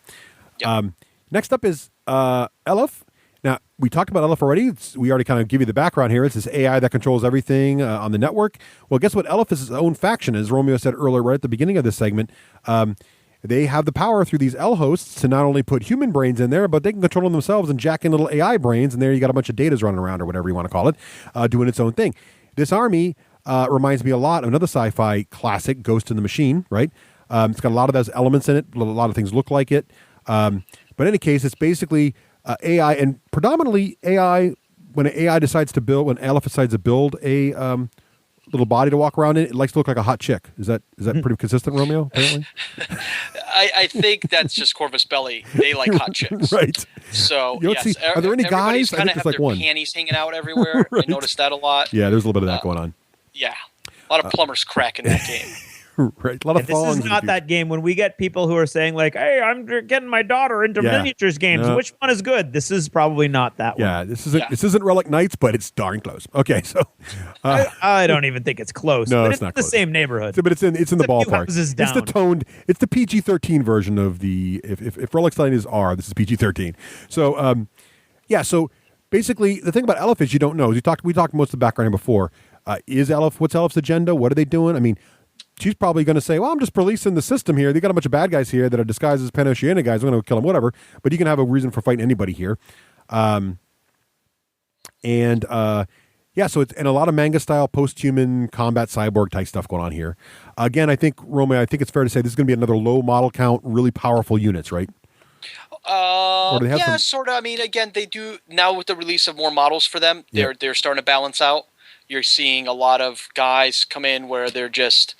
Yep. Next up is Elif. Now we talked about Elif already. We already kind of give you the background here. It's this AI that controls everything on the network. Well, guess what? Elif is its own faction, as Romeo said earlier, right at the beginning of this segment. They have the power through these L hosts to not only put human brains in there, but they can control them themselves and jack in little AI brains, and there you got a bunch of datas running around or whatever you want to call it, doing its own thing. This army reminds me a lot of another sci-fi classic, Ghost in the Machine, right? It's got a lot of those elements in it. A lot of things look like it. But in any case, it's basically AI, and predominantly AI, when AI decides to build, when Elif decides to build a little body to walk around in, it likes to look like a hot chick. Is that pretty consistent, Romeo, apparently? I think that's just Corvus Belli. They like hot chicks. Right. So, yes. Are there any guys? I think have like their panties hanging out everywhere. Right. I noticed that a lot. Yeah, there's a little bit of that going on. Yeah. A lot of plumbers crack in that game. Right. A lot of this is not that game. When we get people who are saying like, hey, I'm getting my daughter into miniatures games. No. Which one is good? This is probably not that one. Yeah, this isn't Relic Knights, but it's darn close. Okay, so I don't even think it's close. No, but it's not the close. Same neighborhood. But it's in the ballpark. It's the PG-13 version of the if Relic Knight is R, this is PG-13. So so basically the thing about Elif is you don't know. We talked most of the background here before. What's Elif's agenda? What are they doing? I mean, she's probably going to say, well, I'm just policing the system here. They got a bunch of bad guys here that are disguised as Pan-Oceanic guys. I'm going to kill them, whatever. But you can have a reason for fighting anybody here. So it's in a lot of manga-style, post-human, combat cyborg type stuff going on here. Again, I think, Romeo, it's fair to say this is going to be another low model count, really powerful units, right? Sort of. I mean, again, they do, now with the release of more models for them, they're starting to balance out. You're seeing a lot of guys come in where they're just...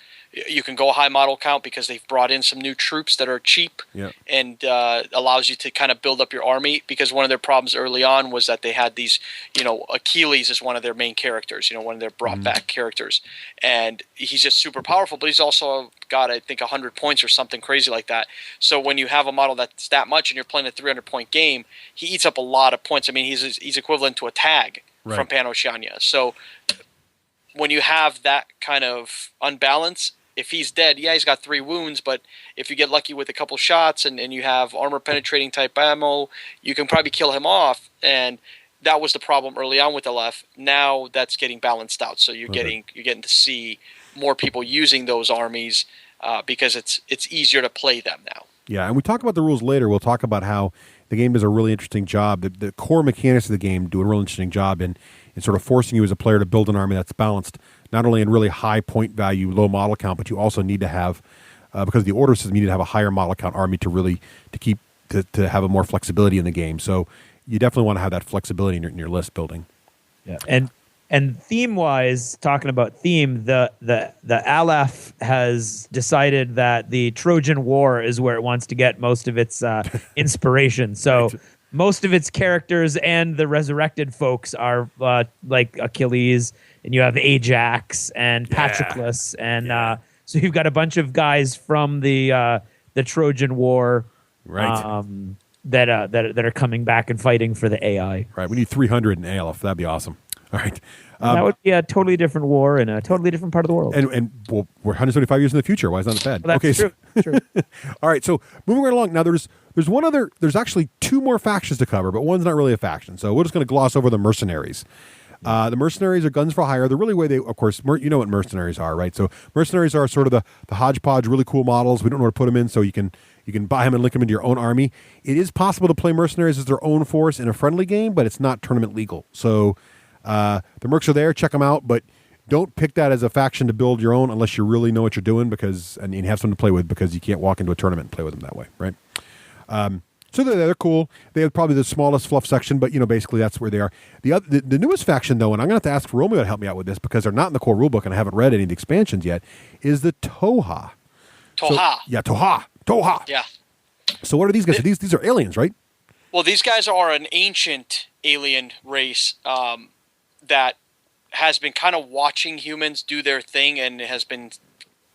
You can go high model count because they've brought in some new troops that are cheap and allows you to kind of build up your army, because one of their problems early on was that they had these, Achilles is one of their main characters, one of their brought back characters. And he's just super powerful, but he's also got, I think, 100 points or something crazy like that. So when you have a model that's that much and you're playing a 300-point game, he eats up a lot of points. I mean, he's equivalent to a tag from Pan-Oceania. So when you have that kind of unbalance, if he's dead, he's got 3 wounds, but if you get lucky with a couple shots and you have armor-penetrating type ammo, you can probably kill him off, and that was the problem early on with LF. Now that's getting balanced out, so you're getting to see more people using those armies because it's easier to play them now. Yeah, and we talk about the rules later. We'll talk about how the game does a really interesting job. The core mechanics of the game do a real interesting job in sort of forcing you as a player to build an army that's balanced, not only in really high point value, low model count, but you also need to have, because of the order system, you need to have a higher model count army to have a more flexibility in the game. So you definitely want to have that flexibility in your list building. Yeah, and theme wise, talking about theme, the Aleph has decided that the Trojan War is where it wants to get most of its inspiration. So. Right. Most of its characters and the resurrected folks are like Achilles, and you have Ajax and Patroclus, and so you've got a bunch of guys from the Trojan War, right? That are coming back and fighting for the AI. Right. We need 300 in Aleph. That'd be awesome. All right. That would be a totally different war in a totally different part of the world. And we're 175 years in the future. Why is that bad? Well, that's true. True. All right. So moving right along. Now there's actually 2 more factions to cover, but one's not really a faction. So we're just going to gloss over the mercenaries. The mercenaries are guns for hire. They're really of course, you know what mercenaries are, right? So mercenaries are sort of the hodgepodge, really cool models. We don't know where to put them in, so you can buy them and link them into your own army. It is possible to play mercenaries as their own force in a friendly game, but it's not tournament legal. So the mercs are there. Check them out, but don't pick that as a faction to build your own unless you really know what you're doing and you have someone to play with, because you can't walk into a tournament and play with them that way, right? So they're cool. They have probably the smallest fluff section, but basically that's where they are. The newest faction, though, and I'm going to have to ask Romeo to help me out with this because they're not in the core rulebook and I haven't read any of the expansions yet, is the Toha. Toha. Toha. Yeah. So what are these guys? These are aliens, right? Well, these guys are an ancient alien race that has been kind of watching humans do their thing and has been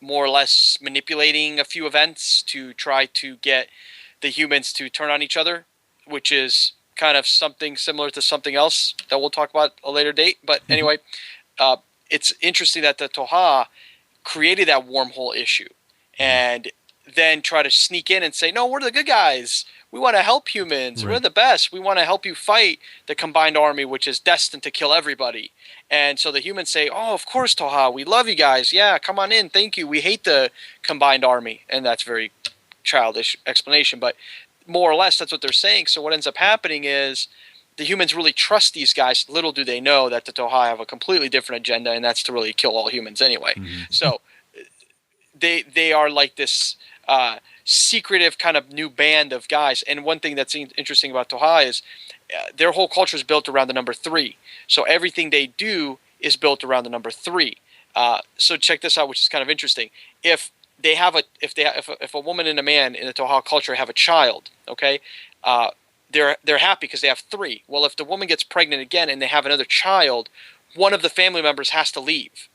more or less manipulating a few events to try to get the humans to turn on each other, which is kind of something similar to something else that we'll talk about a later date. But anyway, it's interesting that the Toha created that wormhole issue and then try to sneak in and say, no, we're the good guys. We want to help humans. Right. We're the best. We want to help you fight the combined army, which is destined to kill everybody. And so the humans say, oh, of course, Toha, we love you guys. Yeah, come on in. Thank you. We hate the combined army. And that's very childish explanation, but more or less that's what they're saying. So what ends up happening is the humans really trust these guys. Little do they know that the Toha have a completely different agenda, and that's to really kill all humans anyway. So they are like this secretive kind of new band of guys. And one thing that's interesting about Toha is their whole culture is built around the number 3. So everything they do is built around the number 3. So check this out, which is kind of interesting. If a woman and a man in the Toha culture have a child, okay, they're happy because they have 3. Well, if the woman gets pregnant again and they have another child, one of the family members has to leave.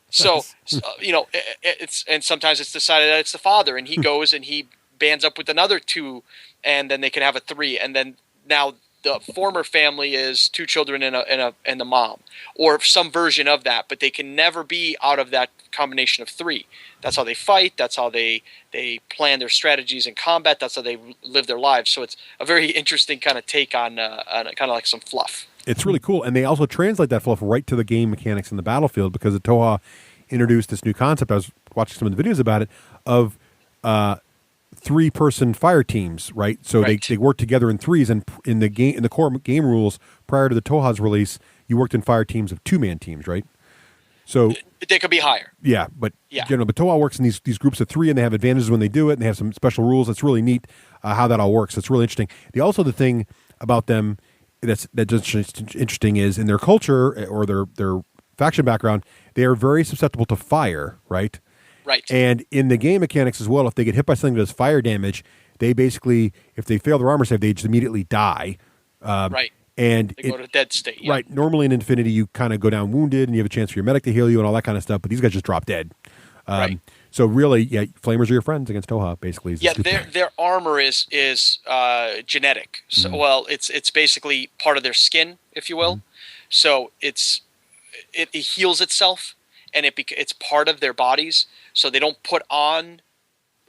So and sometimes it's decided that it's the father, and he goes and he bands up with another 2, and then they can have a 3, and then now the former family is 2 children and the mom, or some version of that, but they can never be out of that combination of 3. That's how they fight. That's how they plan their strategies in combat. That's how they live their lives. So it's a very interesting kind of take on kind of like some fluff. It's really cool, and they also translate that fluff right to the game mechanics in the battlefield, because the Toha introduced this new concept. I was watching some of the videos about it of 3-person fire teams, right? So they work together in 3s, and in the core game rules prior to the Toha's release, you worked in fire teams of 2-man teams, right? So they could be higher. Yeah, but Toha works in these groups of 3, and they have advantages when they do it, and they have some special rules. It's really neat how that all works. It's really interesting. The thing about them that's just interesting is in their culture or their faction background, they are very susceptible to fire, right? Right. And in the game mechanics as well, if they get hit by something that does fire damage, they basically, if they fail their armor save, they just immediately die. Right. And they go to dead state. Yeah. Right. Normally in Infinity, you kind of go down wounded, and you have a chance for your medic to heal you and all that kind of stuff. But these guys just drop dead. Right. So really, flamers are your friends against Toha. Basically, their armor is genetic. So it's basically part of their skin, if you will. So it heals itself, and it's part of their bodies. So they don't put on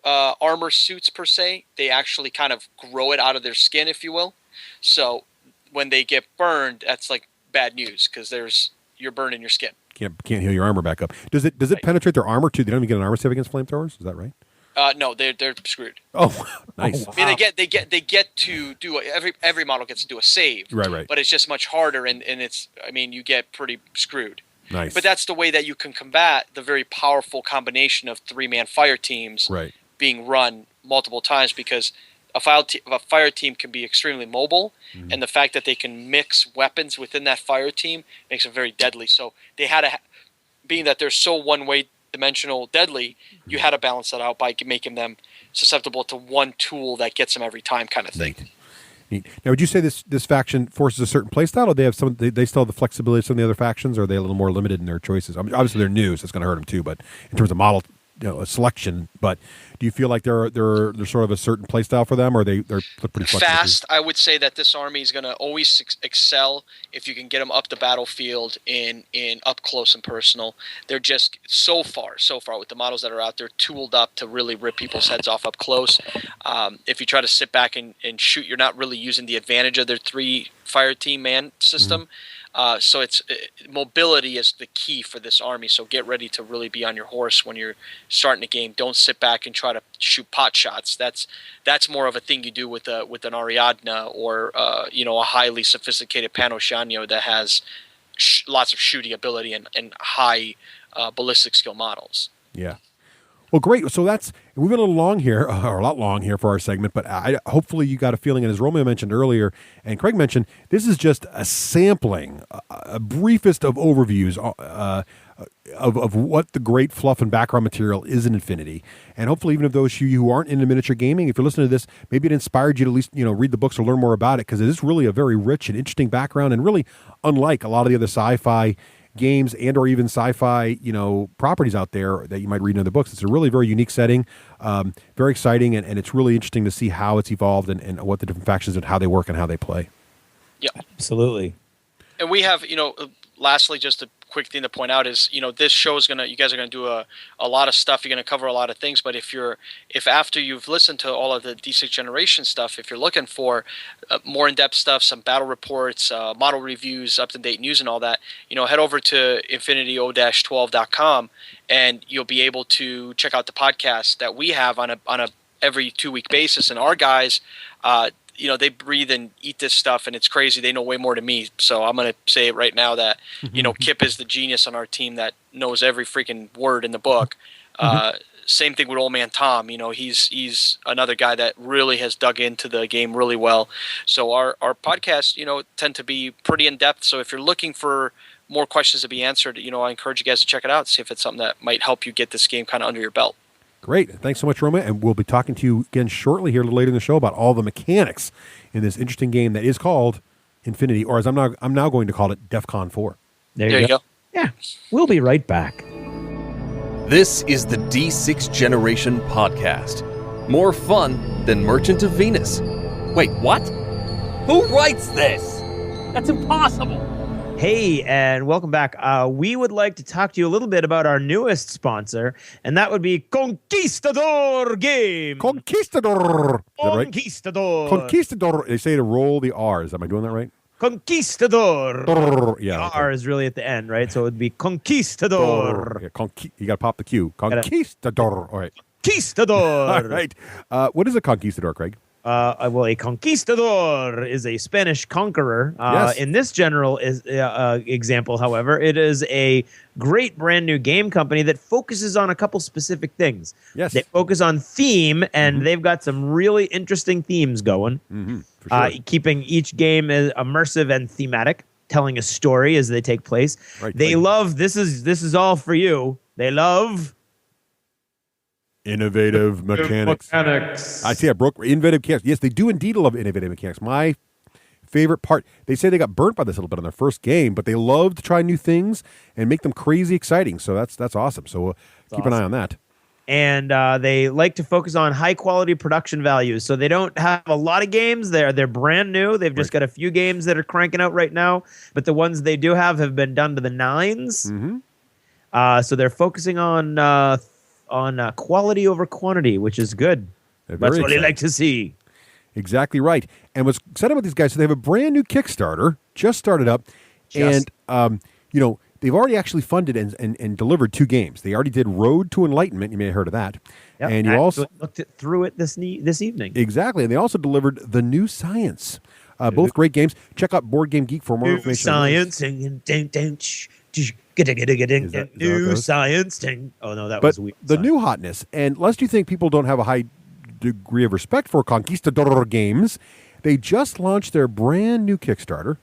armor suits per se. They actually kind of grow it out of their skin, if you will. So when they get burned, that's like bad news, because you're burned in your skin. Can't heal your armor back up. Does it penetrate their armor too? They don't even get an armor save against flamethrowers. Is that right? No, they're screwed. Oh, nice. I mean, they get to do every model gets to do a save. Right. But it's just much harder, and it's, I mean, you get pretty screwed. Nice. But that's the way that you can combat the very powerful combination of 3-man fire teams being run multiple times, because a fire team can be extremely mobile, and the fact that they can mix weapons within that fire team makes them very deadly. So they had to, being that they're so one-way dimensional deadly, you had to balance that out by making them susceptible to one tool that gets them every time, kind of thing. Neat. Now, would you say this faction forces a certain play style, or they have they still have the flexibility of some of the other factions, or are they a little more limited in their choices? I mean, obviously, they're new, so it's going to hurt them too. But in terms of model, selection. But do you feel like they're sort of a certain play style for them, or they're pretty flexible? Fast. I would say that this army is going to always excel if you can get them up the battlefield in up close and personal. They're just so far with the models that are out there tooled up to really rip people's heads off up close. If you try to sit back and shoot, you're not really using the advantage of their 3 fire team man system. So it's mobility is the key for this army. So get ready to really be on your horse when you're starting a game. Don't sit back and try to shoot pot shots. That's more of a thing you do with an Ariadna or a highly sophisticated Panoshanyo that has lots of shooting ability and high ballistic skill models. Yeah. Well, great. So we've been a little long here, or a lot long here for our segment, but hopefully you got a feeling, and as Romeo mentioned earlier, and Craig mentioned, this is just a sampling, a briefest of overviews of what the great fluff and background material is in Infinity. And hopefully even if those of you who aren't into miniature gaming, if you're listening to this, maybe it inspired you to at least read the books or learn more about it, because it is really a very rich and interesting background, and really unlike a lot of the other sci-fi games and or even sci-fi properties out there that you might read in other books. It's a really very unique setting, very exciting, and it's really interesting to see how it's evolved and what the different factions and how they work and how they play. Yeah, absolutely. And we have, lastly, just a quick thing to point out is, this show is you guys are gonna do a lot of stuff. You're gonna cover a lot of things. But if after you've listened to all of the D6 generation stuff, if you're looking for more in-depth stuff, some battle reports, model reviews, up-to-date news, and all that, head over to infinityo-12.com, and you'll be able to check out the podcast that we have on a every 2-week basis. And our guys, they breathe and eat this stuff, and it's crazy. They know way more than me. So I'm going to say it right now that, Kip is the genius on our team that knows every freaking word in the book. Same thing with old man Tom. He's another guy that really has dug into the game really well. So our podcasts, tend to be pretty in-depth. So if you're looking for more questions to be answered, I encourage you guys to check it out, see if it's something that might help you get this game kind of under your belt. Great. Thanks so much, Roma. And we'll be talking to you again shortly here a little later in the show about all the mechanics in this interesting game that is called Infinity, or as I'm now going to call it, DEFCON 4. There you go. Yeah. We'll be right back. This is the D6 Generation Podcast. More fun than Merchant of Venus. Wait, what? Who writes this? That's impossible. Hey, and welcome back. We would like to talk to you a little bit about our newest sponsor, and that would be Conquistador Games. Conquistador. Is that right? Conquistador. Conquistador. They say to roll the R's. Am I doing that right? Conquistador. Yeah. The R is really at the end, right? So it would be Conquistador. Yeah, you got to pop the Q. Conquistador. All right. Conquistador. All right. What is a conquistador, Craig? Well, a conquistador is a Spanish conqueror. Yes. In this general example, however, it is a great brand new game company that focuses on a couple specific things. Yes. They focus on theme, and they've got some really interesting themes going, for sure. keeping each game immersive and thematic, telling a story as they take place. Right, They love, this is all for you. They love innovative mechanics. I see. I broke innovative mechanics. Yes, they do indeed love innovative mechanics. My favorite part. They say they got burnt by this a little bit on their first game, but they love to try new things and make them crazy exciting. So that's awesome. So we'll keep an eye on that. And they like to focus on high quality production values. So they don't have a lot of games. They're brand new. They've just got a few games that are cranking out right now. But the ones they do have been done to the nines. So they're focusing on quality over quantity, which is good. That's what they like to see. Exactly right. And what's exciting about these guys, so they have a brand new Kickstarter, just started up, and they've already actually funded and delivered 2 games. They already did Road to Enlightenment. You may have heard of that. Yep, and you also looked through it this evening. Exactly. And they also delivered The New Science. Both great games. Check out Board Game Geek for more information. Science. New science. Oh, no, that was weird. The new hotness. And lest you think people don't have a high degree of respect for Conquistador Games, they just launched their brand new Kickstarter.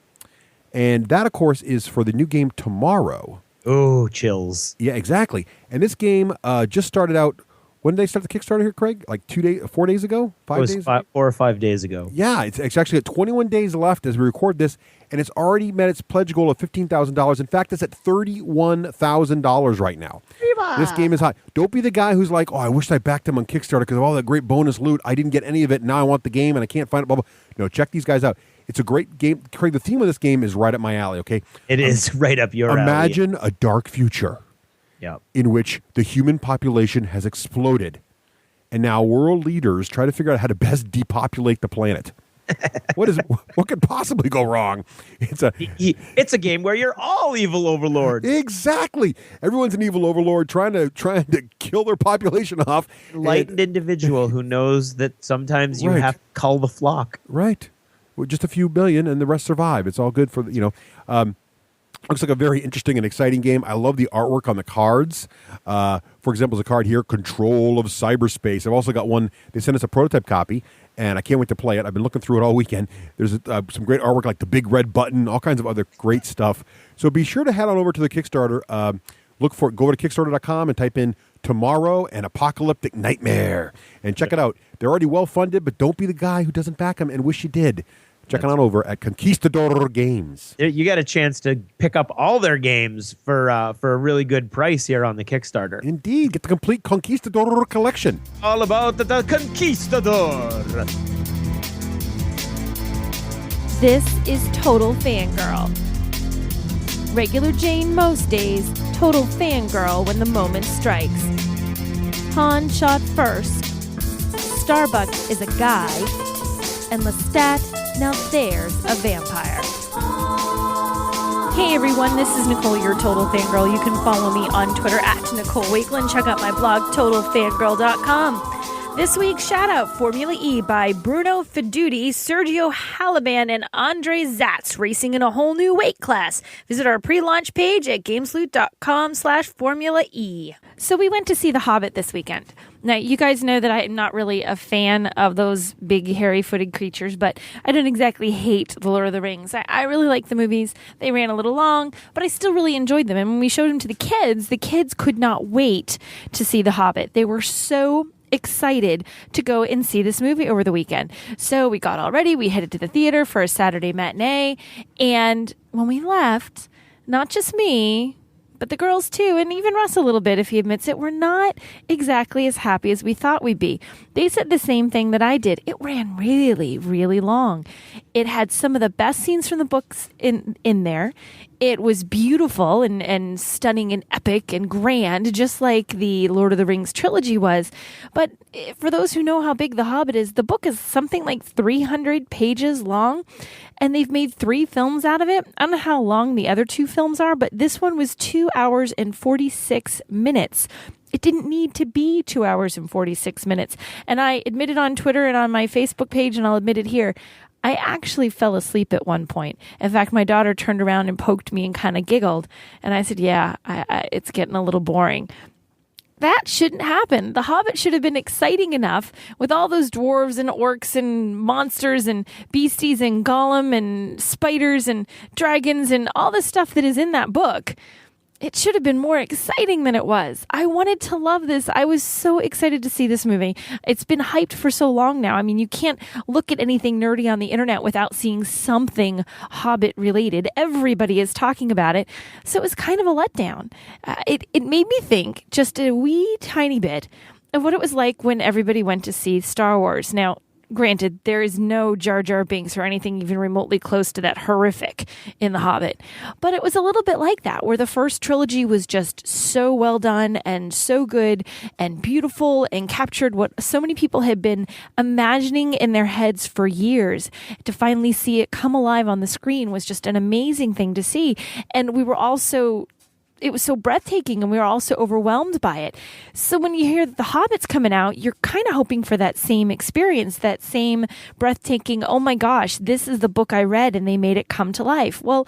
And that, of course, is for the new game Tomorrow. Oh, chills. Yeah, exactly. And this game just started out. When did they start the Kickstarter here, Craig? Like 4 days ago? 5 days? 4 or 5 days ago. Yeah, it's actually at 21 days left as we record this, and it's already met its pledge goal of $15,000. In fact, it's at $31,000 right now. Viva! This game is hot. Don't be the guy who's like, oh, I wish I backed him on Kickstarter because of all that great bonus loot. I didn't get any of it. Now I want the game, and I can't find it. Blah, blah. No, check these guys out. It's a great game. Craig, the theme of this game is right up my alley, okay? It is right up your alley. Imagine a dark future in which the human population has exploded. And now world leaders try to figure out how to best depopulate the planet. What could possibly go wrong? It's a game where you're all evil overlords. Exactly. Everyone's an evil overlord trying to kill their population off. Enlightened individual who knows that sometimes you have to cull the flock. Right. Well, just a few billion and the rest survive. It's all good for Looks like a very interesting and exciting game. I love the artwork on the cards. For example, there's a card here, Control of Cyberspace. I've also got one. They sent us a prototype copy, and I can't wait to play it. I've been looking through it all weekend. There's some great artwork like the big red button, all kinds of other great stuff. So be sure to head on over to the Kickstarter. Go over to Kickstarter.com and type in Tomorrow and Apocalyptic Nightmare. And check it out. They're already well-funded, but don't be the guy who doesn't back them and wish you did. Check it out over at Conquistador Games. You got a chance to pick up all their games for a really good price here on the Kickstarter. Indeed. Get the complete Conquistador collection. All about the Conquistador. This is Total Fangirl. Regular Jane most days, total fangirl when the moment strikes. Han shot first. Starbuck is a guy. And Lestat, now there's a vampire. Hey everyone, this is Nicole, your Total Fangirl. You can follow me on Twitter at Nicole Wakeland. Check out my blog, TotalFangirl.com. This week's shout-out, Formula E by Bruno Feduti, Sergio Halaban, and Andre Zatz, racing in a whole new weight class. Visit our pre-launch page at gamesloot.com/Formula-E. So we went to see The Hobbit this weekend. Now, you guys know that I'm not really a fan of those big, hairy-footed creatures, but I don't exactly hate The Lord of the Rings. I really like the movies. They ran a little long, but I still really enjoyed them. And when we showed them to the kids could not wait to see The Hobbit. They were so excited to go and see this movie over the weekend. So we got all ready. We headed to the theater for a Saturday matinee. And when we left, not just me, but the girls too, and even Russ a little bit if he admits it, we're not exactly as happy as we thought we'd be. They said the same thing that I did. It ran really, really long. It had some of the best scenes from the books in there. It was beautiful and stunning and epic and grand, just like the Lord of the Rings trilogy was. But for those who know how big The Hobbit is, the book is something like 300 pages long, and they've made 3 films out of it. I don't know how long the other 2 films are, but this one was 2 hours and 46 minutes. It didn't need to be 2 hours and 46 minutes. And I admitted on Twitter and on my Facebook page, and I'll admit it here, I actually fell asleep at one point. In fact, my daughter turned around and poked me and kind of giggled. And I said, yeah, it's getting a little boring. That shouldn't happen. The Hobbit should have been exciting enough with all those dwarves and orcs and monsters and beasties and Gollum and spiders and dragons and all the stuff that is in that book. It should have been more exciting than it was. I wanted to love this. I was so excited to see this movie. It's been hyped for so long now. I mean, you can't look at anything nerdy on the internet without seeing something Hobbit related. Everybody is talking about it. So it was kind of a letdown. It made me think just a wee tiny bit of what it was like when everybody went to see Star Wars. Now, granted, there is no Jar Jar Binks or anything even remotely close to that horrific in The Hobbit. But it was a little bit like that, where the first trilogy was just so well done and so good and beautiful and captured what so many people had been imagining in their heads for years. To finally see it come alive on the screen was just an amazing thing to see. And we were also... It was so breathtaking, and we were also overwhelmed by it. So when you hear that The Hobbit's coming out, you're kind of hoping for that same experience, that same breathtaking, oh my gosh, this is the book I read and they made it come to life. Well,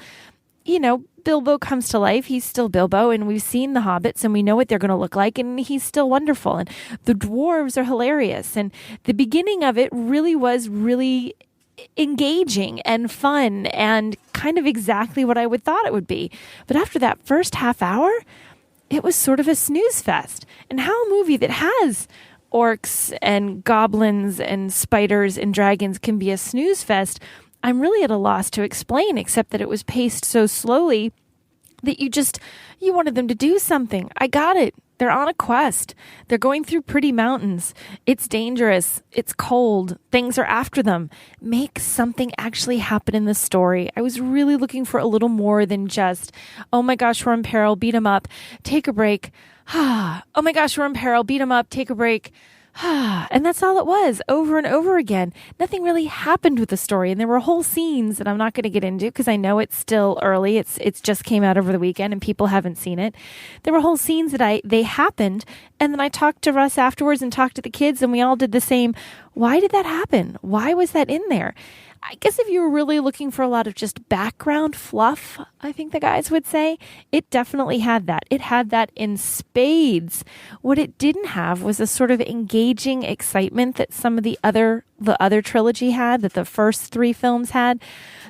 you know, Bilbo comes to life. He's still Bilbo, and we've seen the Hobbits, and we know what they're going to look like, and he's still wonderful. And the dwarves are hilarious. And the beginning of it really was really engaging and fun and kind of exactly what I would thought it would be. But after that first half hour, it was sort of a snooze fest. And how a movie that has orcs and goblins and spiders and dragons can be a snooze fest, I'm really at a loss to explain, except that it was paced so slowly that you wanted them to do something. I got it. They're on a quest. They're going through pretty mountains. It's dangerous. It's cold. Things are after them. Make something actually happen in the story. I was really looking for a little more than just, oh my gosh, we're in peril, beat 'em up, take a break. Oh my gosh, we're in peril, beat 'em up, take a break. And that's all it was, over and over again. Nothing really happened with the story, and there were whole scenes that I'm not going to get into because I know it's still early. It's just came out over the weekend and people haven't seen it. There were whole scenes that they happened, and then I talked to Russ afterwards and talked to the kids, and we all did the same. Why did that happen? Why was that in there? I guess if you were really looking for a lot of just background fluff, I think the guys would say, it definitely had that. It had that in spades. What it didn't have was a sort of engaging excitement that some of the other trilogy had, that the first 3 films had.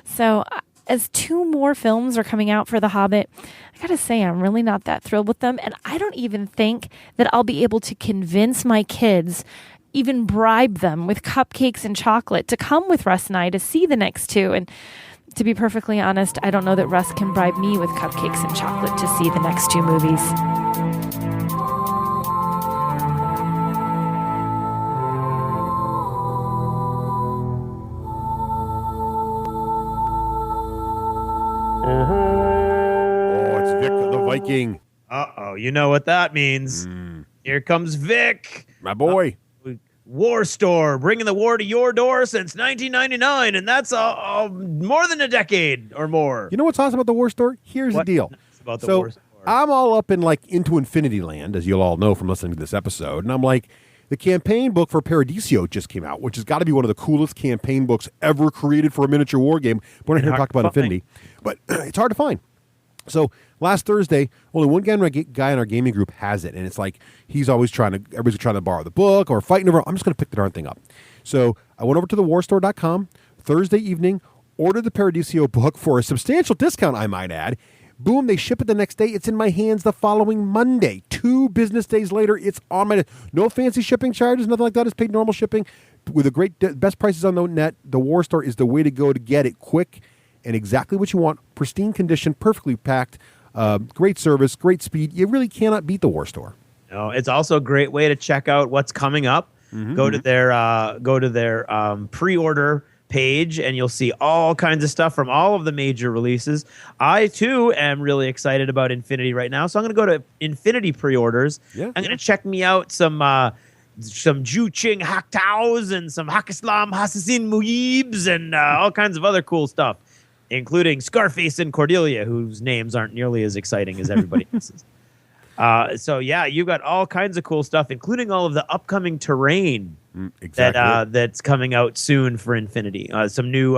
So as 2 more films are coming out for The Hobbit, I gotta say, I'm really not that thrilled with them. And I don't even think that I'll be able to convince my kids, even bribe them with cupcakes and chocolate to come with Russ and I to see the next 2. And to be perfectly honest, I don't know that Russ can bribe me with cupcakes and chocolate to see the next 2 movies. Oh, it's Vic the Viking. Uh-oh, you know what that means. Here comes Vic. My boy. War Store, bringing the war to your door since 1999, and that's more than a decade or more. You know what's awesome about the War Store? Here's the deal. About the so War Store? I'm all up in into Infinity Land, as you'll all know from listening to this episode, and I'm like, the campaign book for Paradiso just came out, which has got to be one of the coolest campaign books ever created for a miniature war game. We're not here to talk about Infinity, but it's hard to find. So last Thursday, only one guy in our gaming group has it, and it's like everybody's trying to borrow the book or fighting over. I'm just going to pick the darn thing up. So I went over to thewarstore.com Thursday evening, ordered the Paradiso book for a substantial discount, I might add. Boom, they ship it the next day. It's in my hands the following Monday. 2 business days later, it's on my... No fancy shipping charges, nothing like that. It's paid normal shipping. With best prices on the net, the War Store is the way to go to get it quick and exactly what you want. Pristine condition, perfectly packed, great service, great speed. You really cannot beat the War Store. No, it's also a great way to check out what's coming up. Go to their pre-order page, and you'll see all kinds of stuff from all of the major releases. I too am really excited about Infinity right now, so I'm going to go to Infinity pre-orders. I'm going to check me out some Ju Ching Haktaos and some Hakislam Hassassin Muibs and all kinds of other cool stuff, including Scarface and Cordelia, whose names aren't nearly as exciting as everybody else's. So yeah, you've got all kinds of cool stuff, including all of the upcoming terrain that's coming out soon for Infinity. Some new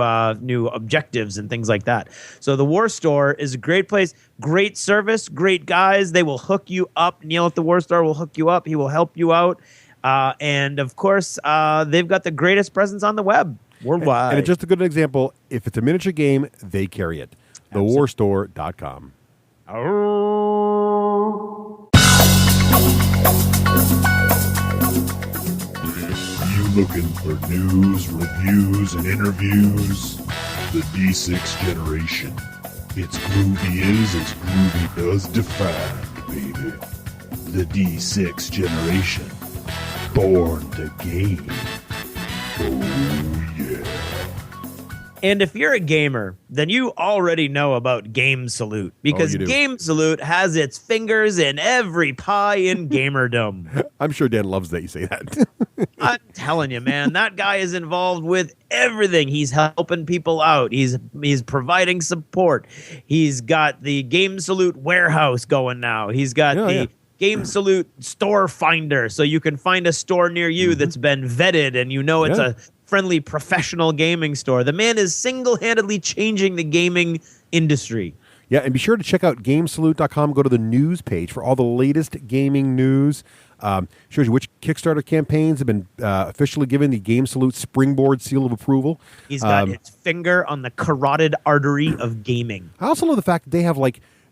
objectives and things like that. So the War Store is a great place, great service, great guys. They will hook you up. Neil at the War Store will hook you up. He will help you out. And of course, they've got the greatest presence on the web worldwide. And it's just a good example. If it's a miniature game, they carry it. Thewarstore.com. You looking for news, reviews, and interviews? The D6 generation. It's groovy as groovy does define, baby. The D6 generation. Born to game. Oh, yeah. And if you're a gamer, then you already know about Game Salute, because Game Salute has its fingers in every pie in gamerdom. I'm sure Dan loves that you say that. I'm telling you, man, that guy is involved with everything. He's helping people out. He's providing support. He's got the Game Salute warehouse going now. He's got Game Salute store finder, so you can find a store near you that's been vetted and it's a friendly professional gaming store. The man is single-handedly changing the gaming industry. Yeah, and be sure to check out GameSalute.com. Go to the news page for all the latest gaming news. Shows you which Kickstarter campaigns have been officially given the Game Salute Springboard seal of approval. He's got his finger on the carotid artery of gaming. I also love the fact that they have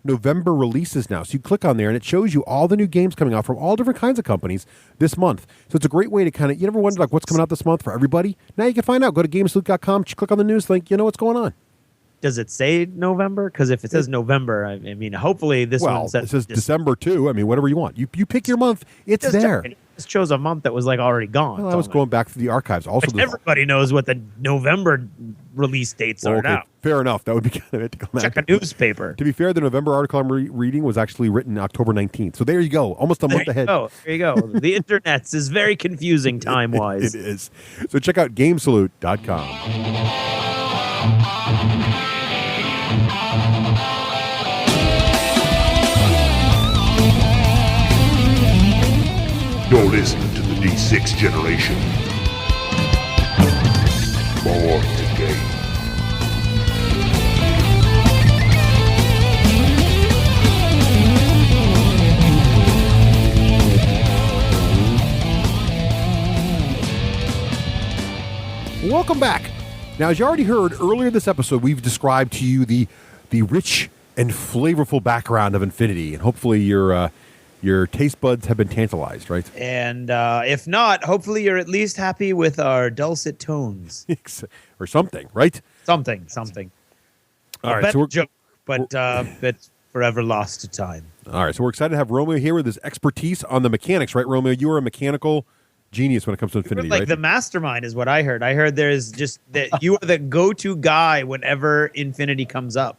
November releases now. So you click on there and it shows you all the new games coming out from all different kinds of companies this month. So it's a great way to you never wondered what's coming out this month for everybody? Now you can find out. Go to GameSalute.com, click on the news link, you know what's going on. Does it say November? Because if it says November, I mean, hopefully this one says... it says December too. I mean, whatever you want. You pick your month. It's there. Just chose a month that was already gone. Well, I was going back through the archives. Also, everybody knows what the November release dates are now. Fair enough. That would be kind of it to go back. Check a newspaper. To be fair, the November article I'm reading was actually written October 19th. So there you go. Almost a month ahead. There you go. The internet's is very confusing time-wise. It is. So check out GameSalute.com. You're listening to the D6 generation. Born to game. welcome back. Now, as you already heard earlier this episode, we've described to you the rich and flavorful background of Infinity, and hopefully your taste buds have been tantalized, right? And if not, hopefully you're at least happy with our dulcet tones. Or something, right? Something. All right, so joke, but it's forever lost to time. All right, so we're excited to have Romeo here with his expertise on the mechanics, right, Romeo? You are a mechanical genius when it comes to Infinity, Like right? the mastermind is what I heard. I heard there's just that you are the go-to guy whenever Infinity comes up.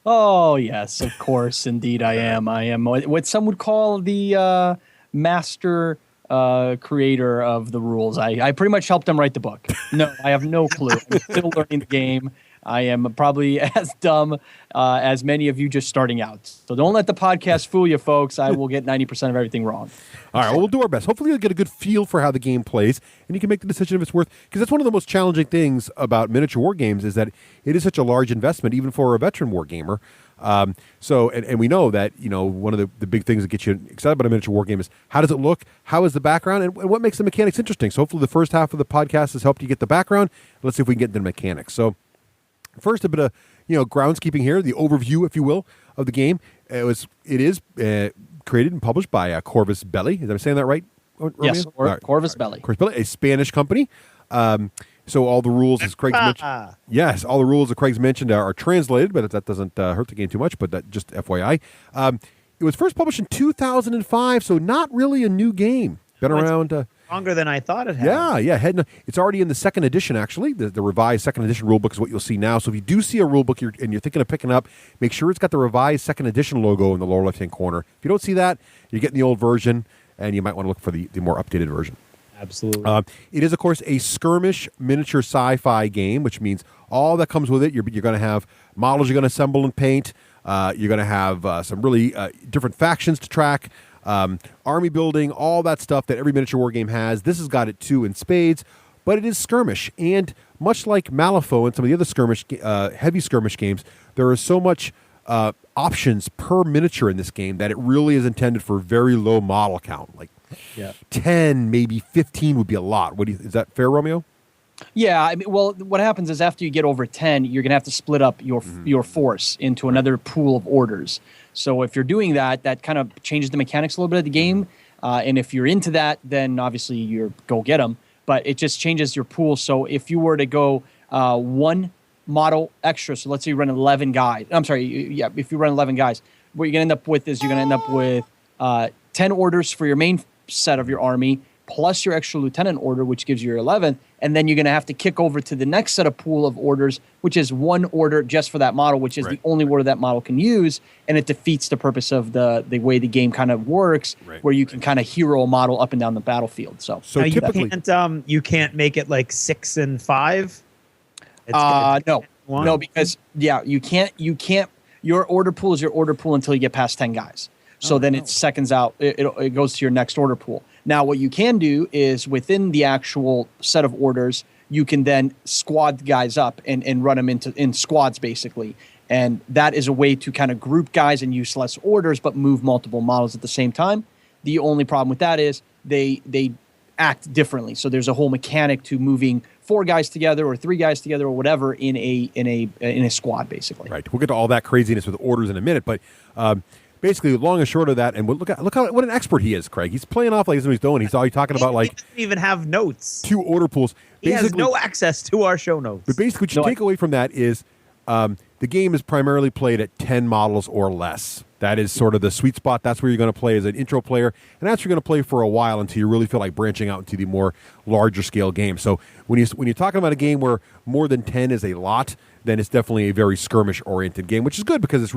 Oh, yes, of course. Indeed, I am. I am what some would call the master creator of the rules. I pretty much helped them write the book. No, I have no clue. I'm still learning the game. I am probably as dumb as many of you just starting out. So don't let the podcast fool you, folks. I will get 90% of everything wrong. All right, well, we'll do our best. Hopefully you'll get a good feel for how the game plays, and you can make the decision if it's worth, because that's one of the most challenging things about miniature war games is that it is such a large investment, even for a veteran war gamer. And we know that, one of the big things that gets you excited about a miniature war game is how does it look, how is the background, and what makes the mechanics interesting. So hopefully the first half of the podcast has helped you get the background. Let's see if we can get into the mechanics. So first, a bit of groundskeeping here, the overview, if you will, of the game. It is created and published by Corvus Belli. Is I saying that right, Romeo? Yes, Corvus Belli. Corvus Belli, a Spanish company. So all the rules, as Craig's mentioned, yes, all the rules that Craig's mentioned are translated, but that doesn't hurt the game too much. But that just FYI, it was first published in 2005, so not really a new game. Been around. Longer than I thought it had. Yeah. It's already in the second edition, actually. The revised second edition rulebook is what you'll see now. So if you do see a rulebook and you're thinking of picking up, make sure it's got the revised second edition logo in the lower left-hand corner. If you don't see that, you're getting the old version, and you might want to look for the more updated version. Absolutely. It is, of course, a skirmish miniature sci-fi game, which means all that comes with it. You're going to have models you're going to assemble and paint. You're going to have some really different factions to track. Army building, all that stuff that every miniature war game has. This has got it too in spades, but it is skirmish. And much like Malifaux and some of the other skirmish, heavy skirmish games, there is so much options per miniature in this game that it really is intended for very low model count. Like 10, maybe 15 would be a lot. Is that fair, Romeo? Yeah, I mean, well, what happens is after you get over 10, you're going to have to split up your force into another pool of orders. So if you're doing that, that kind of changes the mechanics a little bit of the game. And if you're into that, then obviously you're go get them. But it just changes your pool. So if you were to go one model extra, so let's say you run 11 guys. I'm sorry, if you run 11 guys, what you're going to end up with is you're going to end up with 10 orders for your main set of your army, plus your extra lieutenant order, which gives you your 11th, and then you're going to have to kick over to the next set of pool of orders, which is one order just for that model, which is the only order that model can use, and it defeats the purpose of the way the game kind of works, where you can kind of hero a model up and down the battlefield. So now you can't make it like 6 and 5. No, because you can't. Your order pool is your order pool until you get past 10 guys. So then it seconds out. It goes to your next order pool. Now, what you can do is within the actual set of orders, you can then squad guys up and run them in squads, basically. And that is a way to kind of group guys and use less orders, but move multiple models at the same time. The only problem with that is they act differently. So there's a whole mechanic to moving 4 guys together or 3 guys together or whatever in a squad, basically. Right. We'll get to all that craziness with orders in a minute, but basically, long and short of that, and look how what an expert he is, Craig. He's playing off like he's doing. He's always talking about like he doesn't even have notes. 2 order pools. He has no access to our show notes. But basically, what you take away from that is the game is primarily played at 10 models or less. That is sort of the sweet spot. That's where you're going to play as an intro player, and that's where you're going to play for a while until you really feel like branching out into the more larger scale game. So when you're talking about a game where more than 10 is a lot, then it's definitely a very skirmish oriented game, which is good because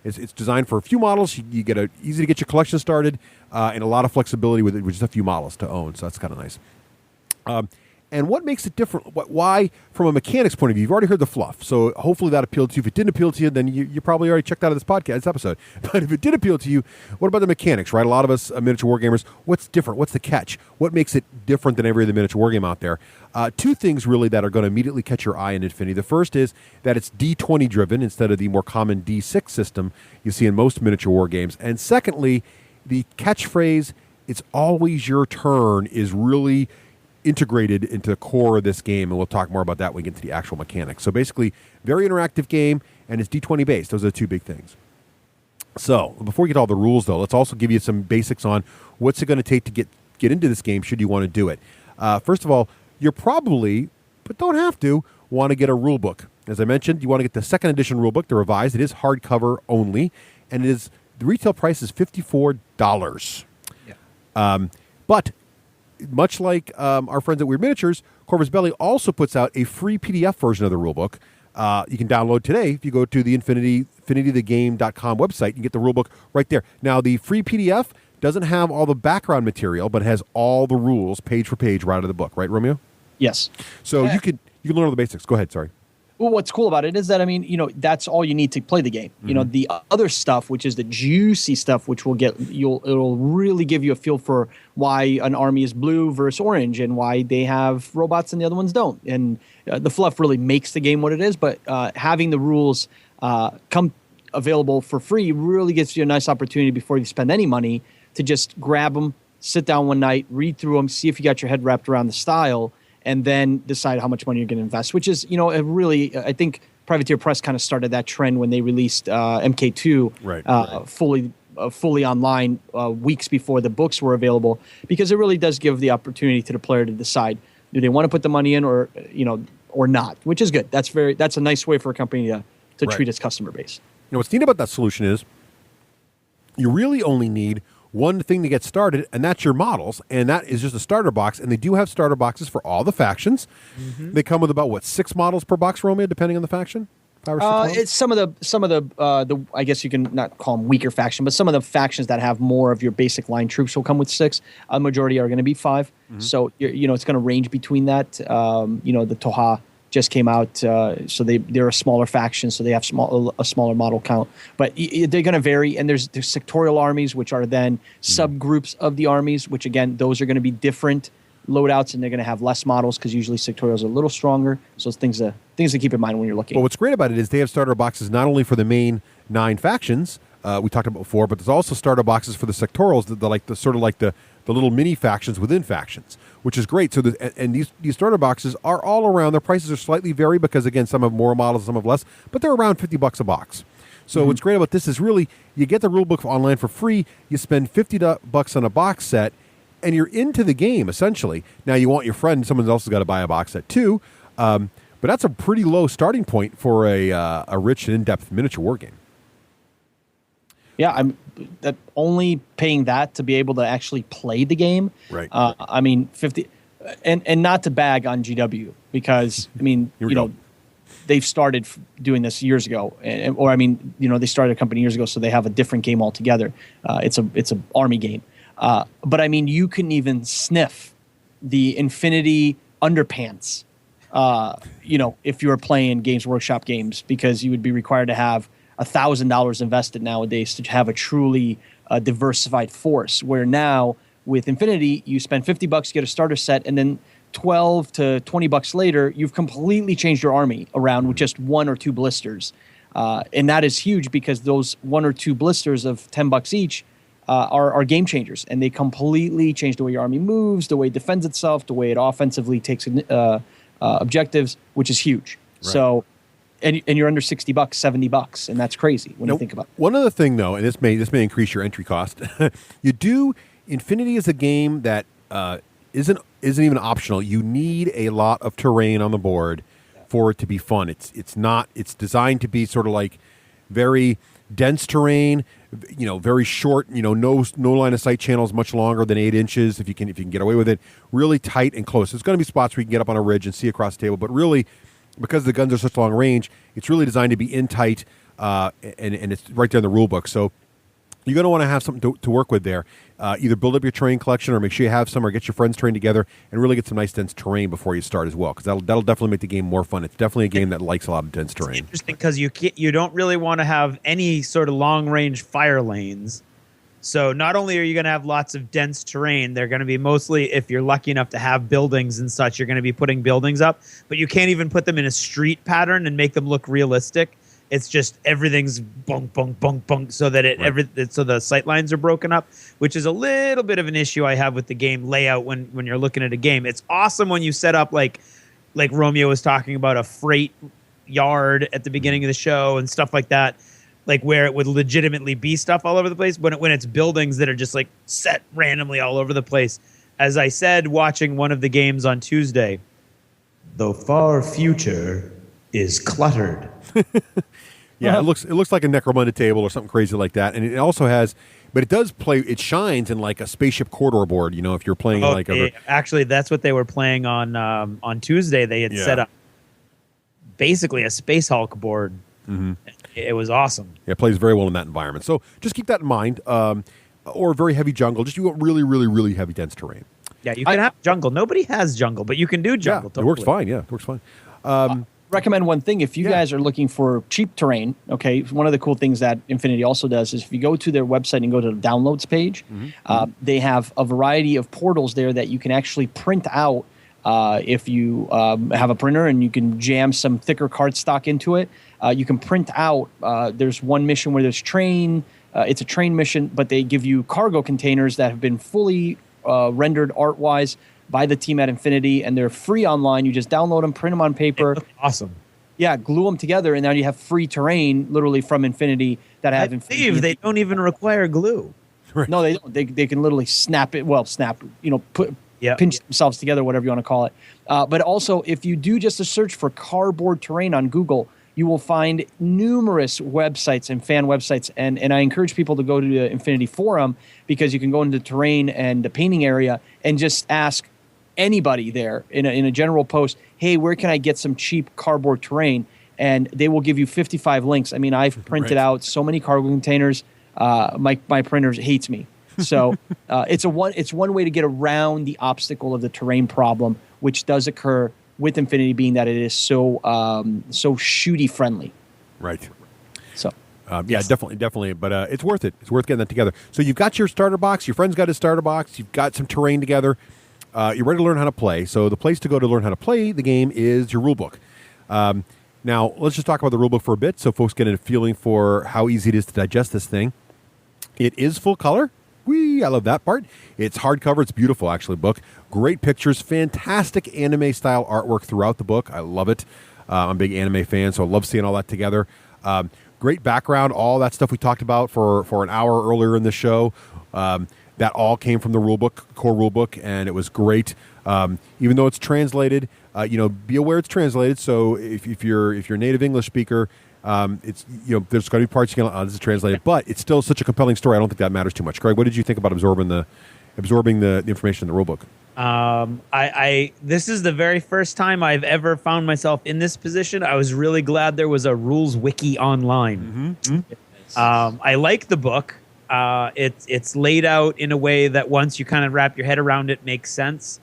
it's designed for a few models. You get easy to get your collection started, and a lot of flexibility with just a few models to own. So that's kind of nice. And what makes it different? Why, from a mechanics point of view, you've already heard the fluff. So hopefully that appealed to you. If it didn't appeal to you, then you probably already checked out of this episode. But if it did appeal to you, what about the mechanics, right? A lot of us miniature wargamers, what's different? What's the catch? What makes it different than every other miniature wargame out there? 2 things really that are going to immediately catch your eye in Infinity. The first is that it's D20 driven instead of the more common D6 system you see in most miniature wargames. And secondly, the catchphrase, "it's always your turn," is really integrated into the core of this game, and we'll talk more about that when we get to the actual mechanics. So basically, very interactive game, and it's D20 based. Those are the two big things. So before we get to all the rules, though, let's also give you some basics on what's it going to take to get into this game should you want to do it. First of all, you're probably, but don't have to, want to get a rule book. As I mentioned, you want to get the second edition rule book, the revised. It is hardcover only, and the retail price is $54. Yeah. But much like our friends at Weird Miniatures, Corvus Belli also puts out a free PDF version of the rulebook. You can download today if you go to the infinitythegame.com website. You can get the rulebook right there. Now, the free PDF doesn't have all the background material, but it has all the rules page for page right out of the book. Right, Romeo? Yes. So you can learn all the basics. Go ahead. Sorry. Well, what's cool about it is that, I mean, that's all you need to play the game. Mm-hmm. The other stuff, which is the juicy stuff, which it'll really give you a feel for why an army is blue versus orange and why they have robots and the other ones don't. And the fluff really makes the game what it is. But having the rules come available for free really gives you a nice opportunity before you spend any money to just grab them, sit down one night, read through them, see if you got your head wrapped around the style, and then decide how much money you're going to invest, which is, I think Privateer Press kind of started that trend when they released MK2 fully online weeks before the books were available, because it really does give the opportunity to the player to decide, do they want to put the money in or not, which is good. That's a nice way for a company to treat its customer base. What's neat about that solution is you really only need one thing to get started, and that's your models, and that is just a starter box. And they do have starter boxes for all the factions. Mm-hmm. They come with about 6 models per box, Romeo, depending on the faction. 5 or 6 models? It's some of the I guess you can not call them weaker faction, but some of the factions that have more of your basic line troops will come with 6. A majority are going to be 5. Mm-hmm. So it's going to range between that. The Toha just came out, so they're a smaller faction, so they have a smaller model count. But they're going to vary, and there's sectorial armies, which are then subgroups of the armies, which again, those are going to be different loadouts, and they're going to have less models because usually sectorials are a little stronger. So it's things to keep in mind when you're looking. Well, what's great about it is they have starter boxes not only for the main 9 factions we talked about before, but there's also starter boxes for the sectorials, the little mini factions within factions, which is great. So these starter boxes are all around. Their prices are slightly vary because, again, some have more models, some have less, but they're around $50 a box. So what's great about this is really you get the rule book online for free. You spend $50 on a box set, and you're into the game, essentially. Now, you want your friend, someone else has got to buy a box set too, but that's a pretty low starting point for a rich and in-depth miniature war game. Yeah, I'm only paying that to be able to actually play the game. Right. I mean, 50, and not to bag on GW because they've started doing this years ago, they started a company years ago, so they have a different game altogether. It's an army game, but I mean, you can even sniff the Infinity underpants. If you were playing Games Workshop games, because you would be required to have $1,000 invested nowadays to have a truly diversified force, where now with Infinity, you spend $50, get a starter set, and then $12 to $20 later, you've completely changed your army around with just 1 or 2 blisters. And that is huge because those 1 or 2 blisters of $10 each are game changers, and they completely change the way your army moves, the way it defends itself, the way it offensively takes objectives, which is huge. Right. So, and you're under $60, $70, and that's crazy when you think about it. One other thing, though, and this may increase your entry cost. Infinity is a game that isn't even optional. You need a lot of terrain on the board for it to be fun. It's designed to be sort of like very dense terrain, very short, no line of sight channels much longer than 8 inches if you can get away with it. Really tight and close. There's going to be spots where you can get up on a ridge and see across the table, but really, because the guns are such long range, it's really designed to be in tight, and it's right there in the rule book. So you're going to want to have something to work with there. Either build up your terrain collection or make sure you have some, or get your friends terrain together and really get some nice dense terrain before you start as well, because that'll definitely make the game more fun. It's definitely a game that likes a lot of dense terrain. It's interesting because you don't really want to have any sort of long range fire lanes. So not only are you going to have lots of dense terrain, they're going to be mostly, if you're lucky enough to have buildings and such, you're going to be putting buildings up, but you can't even put them in a street pattern and make them look realistic. It's just everything's bunk, bunk, bunk, bunk, so that so the sight lines are broken up, which is a little bit of an issue I have with the game layout when you're looking at a game. It's awesome when you set up like Romeo was talking about, a freight yard at the beginning of the show and stuff like that, like where it would legitimately be stuff all over the place. When it's buildings that are just like set randomly all over the place. As I said, watching one of the games on Tuesday, the far future is cluttered. Yeah, it looks like a Necromunda table or something crazy like that, and it also has, but it does play. It shines in like a spaceship corridor board. You know, if you're playing actually, that's what they were playing on Tuesday. They had set up basically a Space Hulk board. Mm-hmm. It was awesome. Yeah, it plays very well in that environment. So just keep that in mind. Or very heavy jungle. Just you want really, really, really heavy dense terrain. Yeah, you can have jungle. Nobody has jungle, but you can do jungle. Yeah, it works fine. Yeah, it works fine. Recommend one thing if you guys are looking for cheap terrain. Okay, one of the cool things that Infinity also does is if you go to their website and go to the downloads page, they have a variety of portals there that you can actually print out. If you have a printer and you can jam some thicker cardstock into it, you can print out. There's one mission where there's train. It's a train mission, but they give you cargo containers that have been fully rendered art-wise by the team at Infinity, and they're free online. You just download them, print them on paper. Awesome. Yeah, glue them together, and now you have free terrain, literally from Infinity that have Infinity. They don't even require glue. No, they don't. They can literally snap it. Well, snap. Pinch themselves together, whatever you want to call it. But also, if you do just a search for cardboard terrain on Google, you will find numerous websites and fan websites. And I encourage people to go to the Infinity Forum, because you can go into the terrain and the painting area and just ask anybody there in a general post, hey, where can I get some cheap cardboard terrain? And they will give you 55 links. I mean, I've printed out so many cargo containers. My printer hates me. So it's one way to get around the obstacle of the terrain problem, which does occur with Infinity, being that it is so shooty friendly. Right. So yeah, definitely. But it's worth it. It's worth getting that together. So you've got your starter box. Your friend's got his starter box. You've got some terrain together. You're ready to learn how to play. So the place to go to learn how to play the game is your rulebook. Now, let's just talk about the rulebook for a bit so folks get a feeling for how easy it is to digest this thing. It is full color. I love that part. It's hardcover. It's beautiful, actually, book. Great pictures. Fantastic anime-style artwork throughout the book. I love it. I'm a big anime fan, so I love seeing all that together. Great background. All that stuff we talked about for an hour earlier in the show. That all came from the rulebook, core rulebook, and it was great. Even though it's translated, be aware it's translated. So if you're a native English speaker, it's there's going to be parts you can this is translated, but it's still such a compelling story. I don't think that matters too much. Greg, what did you think about absorbing the information in the rulebook? This is the very first time I've ever found myself in this position. I was really glad there was a rules wiki online. I like the book. It's laid out in a way that once you kind of wrap your head around it, makes sense.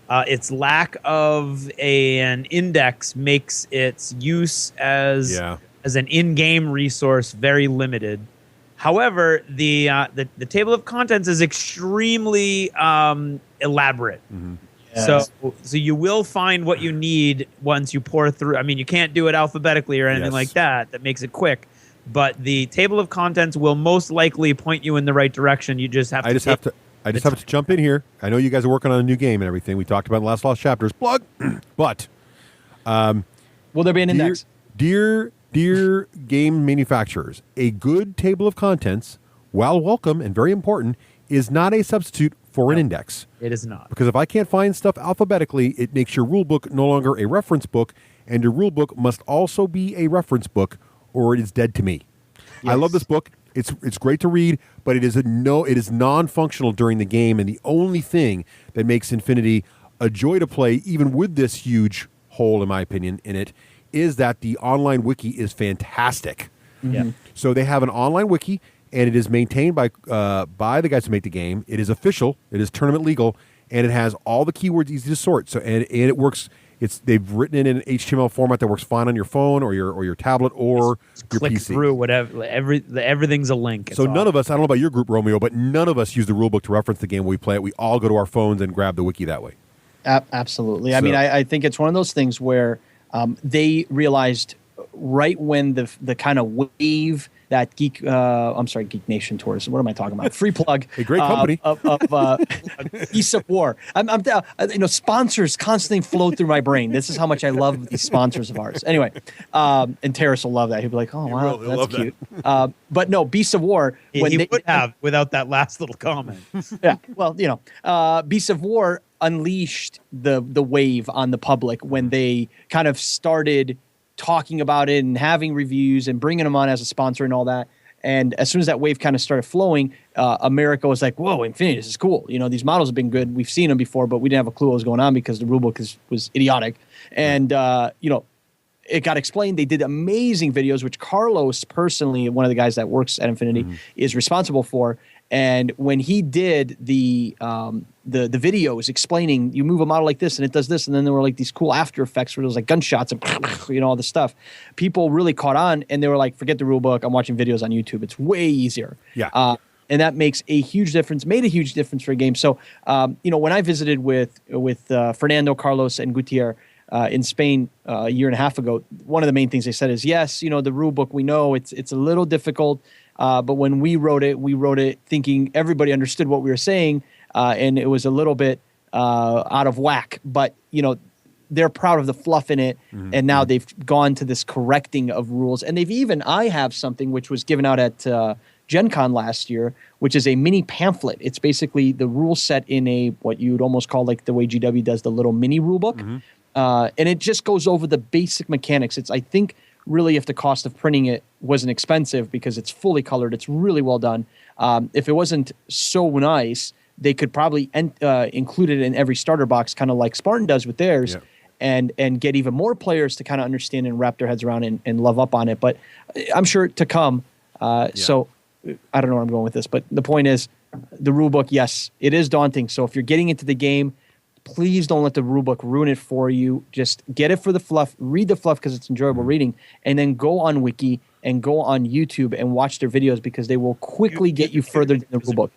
Its lack of an index makes its use as an in-game resource very limited. However, the table of contents is extremely elaborate. So you will find what you need once you pour through. I mean, you can't do it alphabetically or anything like that. That makes it quick. But the table of contents will most likely point you in the right direction. You just have to. I just have to jump in here. I know you guys are working on a new game and everything. We talked about in the last Lost Chapters. Plug. But will there be an index? Dear game manufacturers, a good table of contents, while welcome and very important, is not a substitute for an index. It is not. Because if I can't find stuff alphabetically, it makes your rule book no longer a reference book, and your rule book must also be a reference book, or it is dead to me. Yes. I love this book. It's great to read, but it is non-functional during the game, and the only thing that makes Infinity a joy to play, even with this huge hole, in my opinion, in it, is that the online wiki is fantastic. Yeah. So they have an online wiki, and it is maintained by the guys who make the game. It is official. It is tournament legal, and it has all the keywords easy to sort. So and it works. They've written it in an HTML format that works fine on your phone or your tablet or your click PC. Through whatever. Everything's a link. So none of us, I don't know about your group, Romeo, but none of us use the rulebook to reference the game when we play it. We all go to our phones and grab the wiki that way. Absolutely. I mean, I think it's one of those things where they realized right when the kind of wave that Geek Nation Tours. What am I talking about? Free plug. A great company. Of Beasts of War. Sponsors constantly flow through my brain. This is how much I love these sponsors of ours. Anyway, and Terrace will love that. He'll be like, oh, wow, that's cute. But no, Beasts of War. When he would have without that last little comment. Yeah, well, Beasts of War unleashed the wave on the public when they kind of started talking about it and having reviews and bringing them on as a sponsor and all that. And as soon as that wave kind of started flowing, America was like, whoa, Infinity, this is cool. These models have been good. We've seen them before, but we didn't have a clue what was going on because the rulebook was idiotic. And, it got explained. They did amazing videos, which Carlos personally, one of the guys that works at Infinity, is responsible for. And when he did the videos explaining, you move a model like this and it does this, and then there were like these cool after effects where there was like gunshots and all this stuff. People really caught on, and they were like, "Forget the rule book. I'm watching videos on YouTube. It's way easier." Yeah. And that makes a huge difference. Made a huge difference for a game. So, when I visited with Fernando, Carlos, and Gutierrez in Spain a year and a half ago, one of the main things they said is, yes, the rule book, we know it's a little difficult. But when we wrote it thinking everybody understood what we were saying, and it was a little bit out of whack. But, they're proud of the fluff in it, and now they've gone to this correcting of rules. And I have something which was given out at Gen Con last year, which is a mini pamphlet. It's basically the rule set in what you'd almost call like the way GW does the little mini rule book. And it just goes over the basic mechanics. I think, really, if the cost of printing it wasn't expensive because it's fully colored, it's really well done. If it wasn't so nice, they could probably include it in every starter box, kind of like Spartan does with theirs, and get even more players to kind of understand and wrap their heads around and love up on it. But I'm sure to come. So I don't know where I'm going with this, but the point is the rule book, yes, it is daunting. So if you're getting into the game, please don't let the rulebook ruin it for you. Just get it for the fluff, read the fluff because it's enjoyable reading, and then go on Wiki and go on YouTube and watch their videos because they will quickly get you further than the rulebook.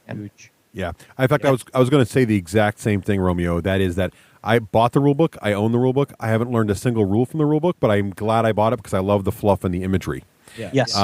Yeah. In fact, I was going to say the exact same thing, Romeo. That is that I bought the rulebook. I own the rulebook. I haven't learned a single rule from the rulebook, but I'm glad I bought it because I love the fluff and the imagery. Yeah. Yes.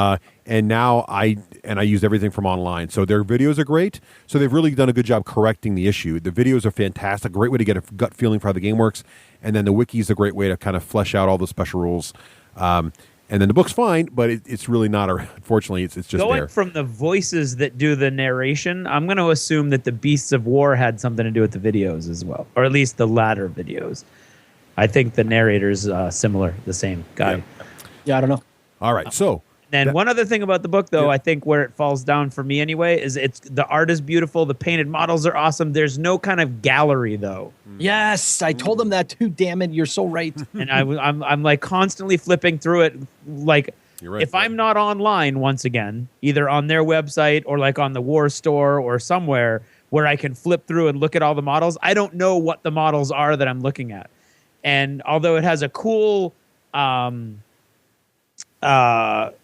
And now I used everything from online. So their videos are great. So they've really done a good job correcting the issue. The videos are fantastic. Great way to get a gut feeling for how the game works. And then the wiki is a great way to kind of flesh out all the special rules. And then the book's fine, but it's really not. Unfortunately, it's just going there. From the voices that do the narration, I'm going to assume that the Beasts of War had something to do with the videos as well, or at least the latter videos. I think the narrator's similar, the same guy. Yeah, I don't know. All right, so. And one other thing about the book, though, I think where it falls down for me anyway, is the art is beautiful. The painted models are awesome. There's no kind of gallery, though. Yes, I told them that too. Damn it, you're so right. And I'm like constantly flipping through it. Like, right, if I'm not online, once again, either on their website or like on the War Store or somewhere where I can flip through and look at all the models, I don't know what the models are that I'm looking at. And although it has a cool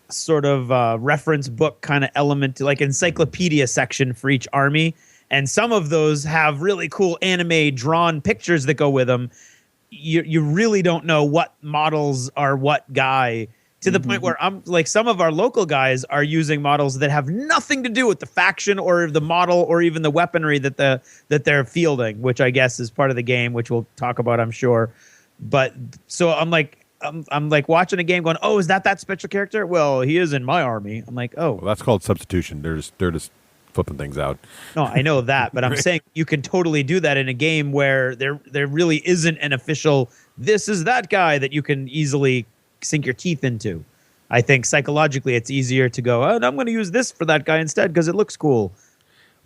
sort of reference book kind of element, to like encyclopedia section for each army, and some of those have really cool anime drawn pictures that go with them, you really don't know what models are what guy, to the point where I'm like, some of our local guys are using models that have nothing to do with the faction or the model or even the weaponry that they're fielding, which I guess is part of the game, which we'll talk about, I'm sure. But so I'm like watching a game going, oh, is that special character? Well, he is in my army. I'm like, oh. Well, that's called substitution. They're just flipping things out. No, I know that, but I'm saying you can totally do that in a game where there really isn't an official, this is that guy that you can easily sink your teeth into. I think psychologically it's easier to go, oh, I'm going to use this for that guy instead because it looks cool.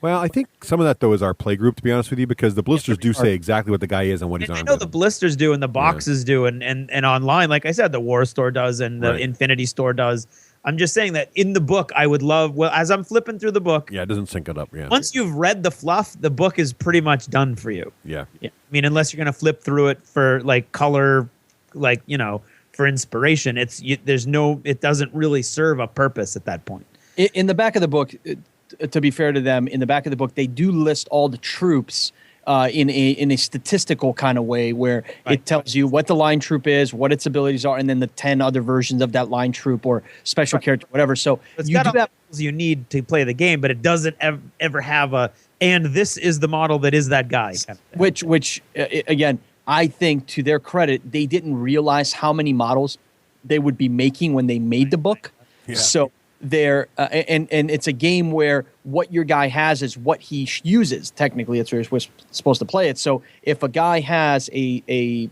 Well, I think some of that, though, is our play group, to be honest with you, because the blisters do say exactly what the guy is and what he's on. I know the blisters do and the boxes do, and online, like I said, the War Store does and the Infinity Store does. I'm just saying that in the book, I would love, well, as I'm flipping through the book. Yeah, it doesn't sync it up. Yeah. Once you've read the fluff, the book is pretty much done for you. Yeah. I mean, unless you're going to flip through it for like color, like, for inspiration, it doesn't really serve a purpose at that point. In the back of the book, to be fair to them, in the back of the book, they do list all the troops in a statistical kind of way where it tells you what the line troop is, what its abilities are, and then the 10 other versions of that line troop or special character, whatever. So It's you got do all the that. tools you need to play the game, but it doesn't ever have and this is the model that is that guy. Kind of Which again, I think to their credit, they didn't realize how many models they would be making when they made the book. Yeah. So they're and it's a game where what your guy has is what he uses. Technically, it's where you're supposed to play it. So if a guy has a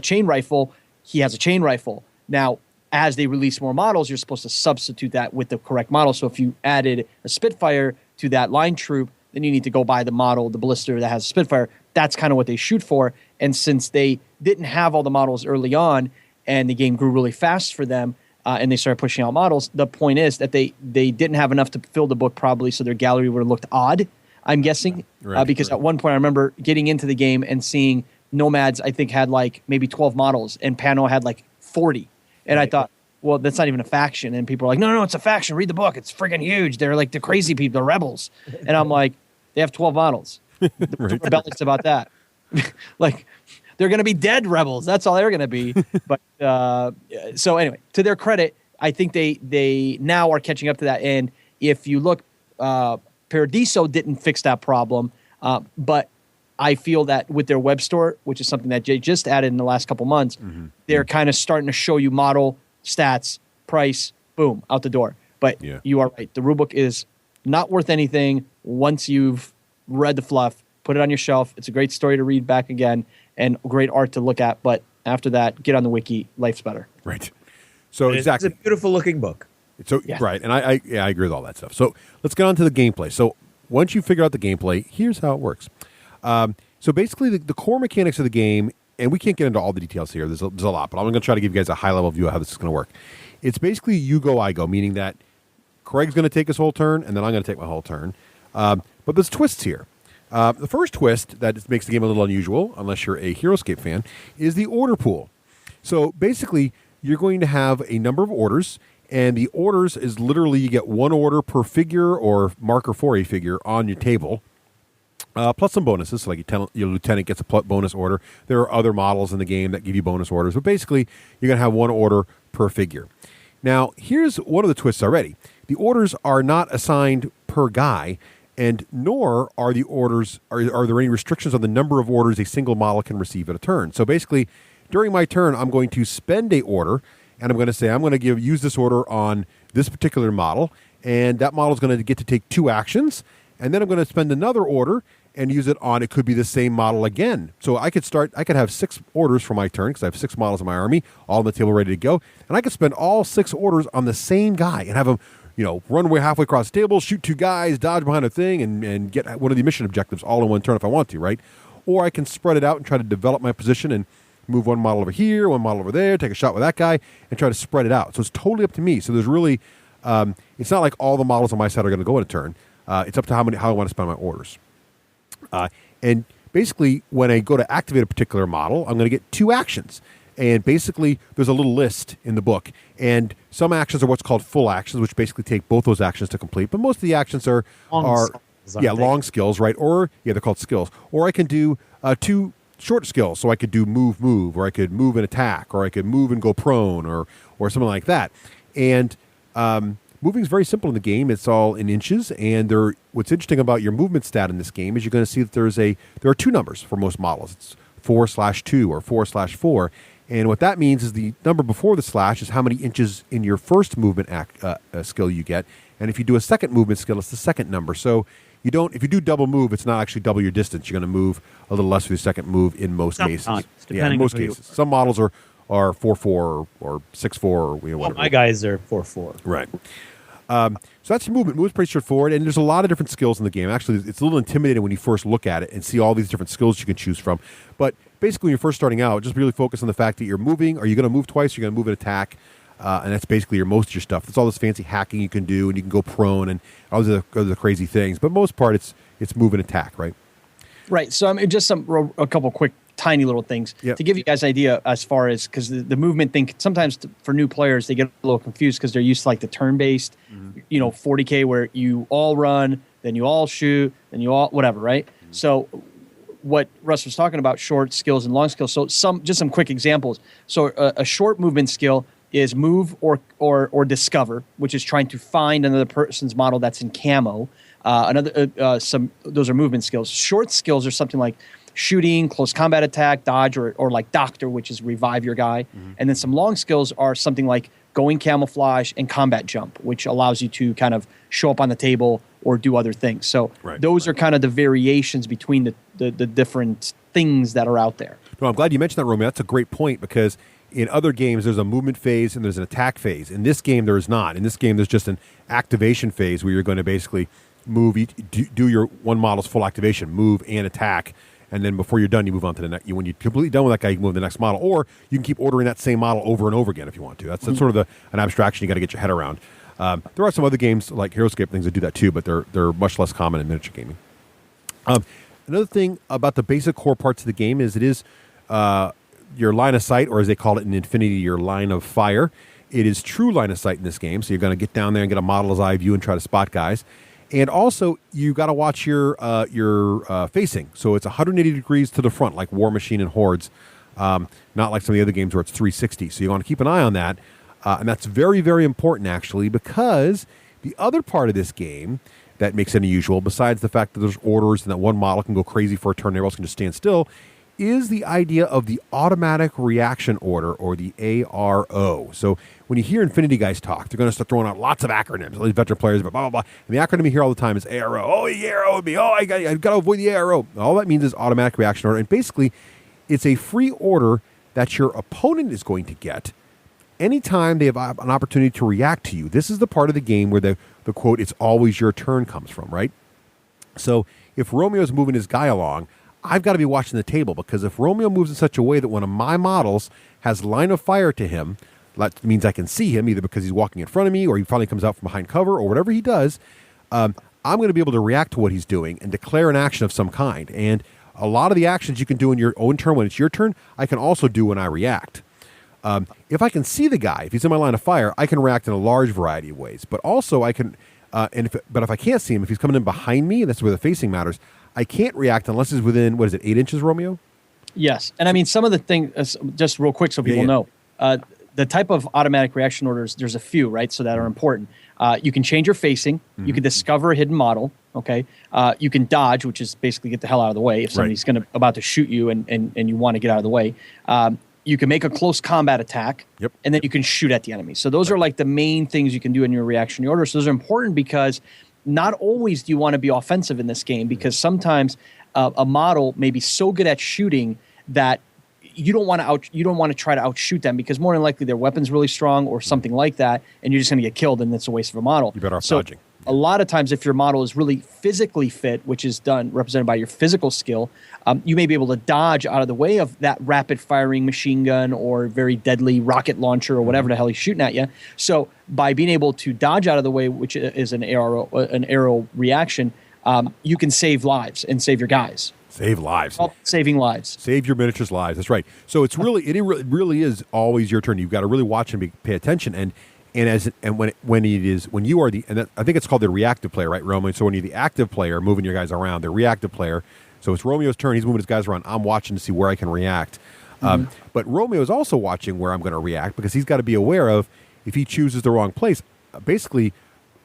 chain rifle, he has a chain rifle. Now, as they release more models, you're supposed to substitute that with the correct model. So if you added a Spitfire to that line troop, then you need to go buy the model, the blister that has a Spitfire. That's kind of what they shoot for. And since they didn't have all the models early on, and the game grew really fast for them, and they started pushing out models, the point is that they didn't have enough to fill the book probably, so their gallery would have looked odd, I'm guessing. Because at one point I remember getting into the game and seeing Nomads, I think, had like maybe 12 models, and Pano had like 40. And I thought, well, that's not even a faction. And people are like, no, it's a faction. Read the book. It's freaking huge. They're like the crazy people, the rebels. And I'm like, they have 12 models. What's rebellious about that? Like, they're going to be dead rebels. That's all they're going to be. But so anyway, to their credit, I think they now are catching up to that. And if you look, Paradiso didn't fix that problem. But I feel that with their web store, which is something that Jay just added in the last couple months, they're kind of starting to show you model, stats, price, boom, out the door. But you are right. The rulebook is not worth anything once you've read the fluff. Put it on your shelf. It's a great story to read back again and great art to look at. But after that, get on the wiki. Life's better. Right. So exactly. It's a beautiful looking book. So right, and I agree with all that stuff. So let's get on to the gameplay. So once you figure out the gameplay, here's how it works. So basically, the core mechanics of the game, and we can't get into all the details here. There's a lot, but I'm going to try to give you guys a high level view of how this is going to work. It's basically you go, I go, meaning that Craig's going to take his whole turn, and then I'm going to take my whole turn. But there's twists here. The first twist that makes the game a little unusual, unless you're a HeroScape fan, is the order pool. So basically, you're going to have a number of orders, and the orders is literally you get one order per figure or marker for a figure on your table, plus some bonuses. So like your lieutenant gets a bonus order. There are other models in the game that give you bonus orders, but basically, you're going to have one order per figure. Now, here's one of the twists already. The orders are not assigned per guy, and nor are the orders are there any restrictions on the number of orders a single model can receive at a turn. So basically, during my turn, I'm going to spend a order, and I'm going to say I'm going to use this order on this particular model, and that model is going to get to take 2 actions, and then I'm going to spend another order and use it on, it could be the same model again. So I could have 6 orders for my turn, because I have 6 models in my army, all on the table ready to go, and I could spend all 6 orders on the same guy and have them, run away halfway across the table, shoot 2 guys, dodge behind a thing, and get one of the mission objectives all in one turn if I want to, right? Or I can spread it out and try to develop my position and move one model over here, one model over there, take a shot with that guy, and try to spread it out. So it's totally up to me. So there's really, it's not like all the models on my side are going to go in a turn. It's up to how I want to spend my orders. And basically, when I go to activate a particular model, I'm going to get 2 actions. And basically, there's a little list in the book. And some actions are what's called full actions, which basically take both those actions to complete. But most of the actions are long skills, right? Or, they're called skills. Or I can do 2 short skills. So I could do move, or I could move and attack, or I could move and go prone, or something like that. And moving is very simple in the game. It's all in inches. And what's interesting about your movement stat in this game is you're going to see that there are 2 numbers for most models. It's 4/2 or 4/4. And what that means is the number before the slash is how many inches in your first movement skill you get. And if you do a second movement skill, it's the second number. So if you do double move, it's not actually double your distance. You're going to move a little less with your second move in most cases. In most cases. Some models are 4/4 or 6/4 or whatever. Well, my guys are 4/4. Right. So that's your movement. Movement's pretty straightforward, and there's a lot of different skills in the game. Actually, it's a little intimidating when you first look at it and see all these different skills you can choose from. But basically, when you're first starting out, just really focus on the fact that you're moving. Are you going to move twice? You're going to move and attack, and that's basically most of your stuff. That's all this fancy hacking you can do, and you can go prone and all the crazy things. But most part, it's move and attack, right? Right. So just a couple quick tiny little things to give you guys an idea as far as, because the movement thing, sometimes for new players, they get a little confused because they're used to like the turn-based, 40K where you all run, then you all shoot, then you all whatever, right? So what Russ was talking about, short skills and long skills. So some quick examples. So a short movement skill is move or discover, which is trying to find another person's model that's in camo. Those are movement skills. Short skills are something like shooting, close combat attack, dodge, or like doctor, which is revive your guy. And then some long skills are something like going camouflage and combat jump, which allows you to kind of show up on the table or do other things. So those are kind of the variations between the different things that are out there. No, I'm glad you mentioned that, Romeo. That's a great point, because in other games, there's a movement phase and there's an attack phase. In this game, there is not. In this game, there's just an activation phase where you're going to basically move, do your one model's full activation, move and attack, and then before you're done, you move on to the next. When you're completely done with that guy, you can move to the next model, or you can keep ordering that same model over and over again if you want to. That's sort of an abstraction you got to get your head around. There are some other games like HeroScape things that do that too, but they're much less common in miniature gaming. Another thing about the basic core parts of the game is it is your line of sight, or as they call it in Infinity, your line of fire. It is true line of sight in this game, so you're going to get down there and get a model's eye view and try to spot guys. And also, you got to watch your facing. So it's 180 degrees to the front, like War Machine and Hordes, not like some of the other games where it's 360. So you want to keep an eye on that. And that's very, very important, actually, because the other part of this game that makes it unusual, besides the fact that there's orders and that one model can go crazy for a turn, everyone else can just stand still, is the idea of the automatic reaction order, or the ARO. So when you hear Infinity guys talk, they're going to start throwing out lots of acronyms. All these veteran players, blah, blah, blah. And the acronym you hear all the time is ARO. Oh, the ARO would be, I got to avoid the ARO. All that means is automatic reaction order. And basically, it's a free order that your opponent is going to get anytime they have an opportunity to react to you. This is the part of the game where the quote, "it's always your turn" comes from, right? So if Romeo's moving his guy along, I've got to be watching the table, because if Romeo moves in such a way that one of my models has line of fire to him, that means I can see him either because he's walking in front of me or he finally comes out from behind cover or whatever he does, I'm going to be able to react to what he's doing and declare an action of some kind. And a lot of the actions you can do in your own turn when it's your turn, I can also do when I react. If I can see the guy, if he's in my line of fire, I can react in a large variety of ways. But also I can, but if I can't see him, if he's coming in behind me, and that's where the facing matters, I can't react unless he's within, 8 inches, Romeo? Yes. And I mean, some of the things, just real quick so people know, the type of automatic reaction orders, there's a few, right, so that are important. You can change your facing. Mm-hmm. You can discover a hidden model, okay? You can dodge, which is basically get the hell out of the way if somebody's about to shoot you and you want to get out of the way. You can make a close combat attack, and then you can shoot at the enemy. So those are like the main things you can do in your reactionary order. So those are important because not always do you want to be offensive in this game, because sometimes a model may be so good at shooting that you don't want to try to outshoot them, because more than likely their weapon's really strong or something like that, and you're just going to get killed, and it's a waste of a model. You better off dodging. A lot of times, if your model is really physically fit, which is represented by your physical skill, you may be able to dodge out of the way of that rapid-firing machine gun or very deadly rocket launcher or whatever the hell he's shooting at you. So by being able to dodge out of the way, which is an arrow reaction, you can save lives and save your guys. Save lives. Saving lives. Save your miniatures' lives. That's right. So it really is always your turn. You've got to really watch and pay attention. And when you are I think it's called the reactive player, right, Romeo? So when you're the active player moving your guys around, the reactive player. So it's Romeo's turn. He's moving his guys around. I'm watching to see where I can react. But Romeo is also watching where I'm going to react, because he's got to be aware of if he chooses the wrong place. Basically,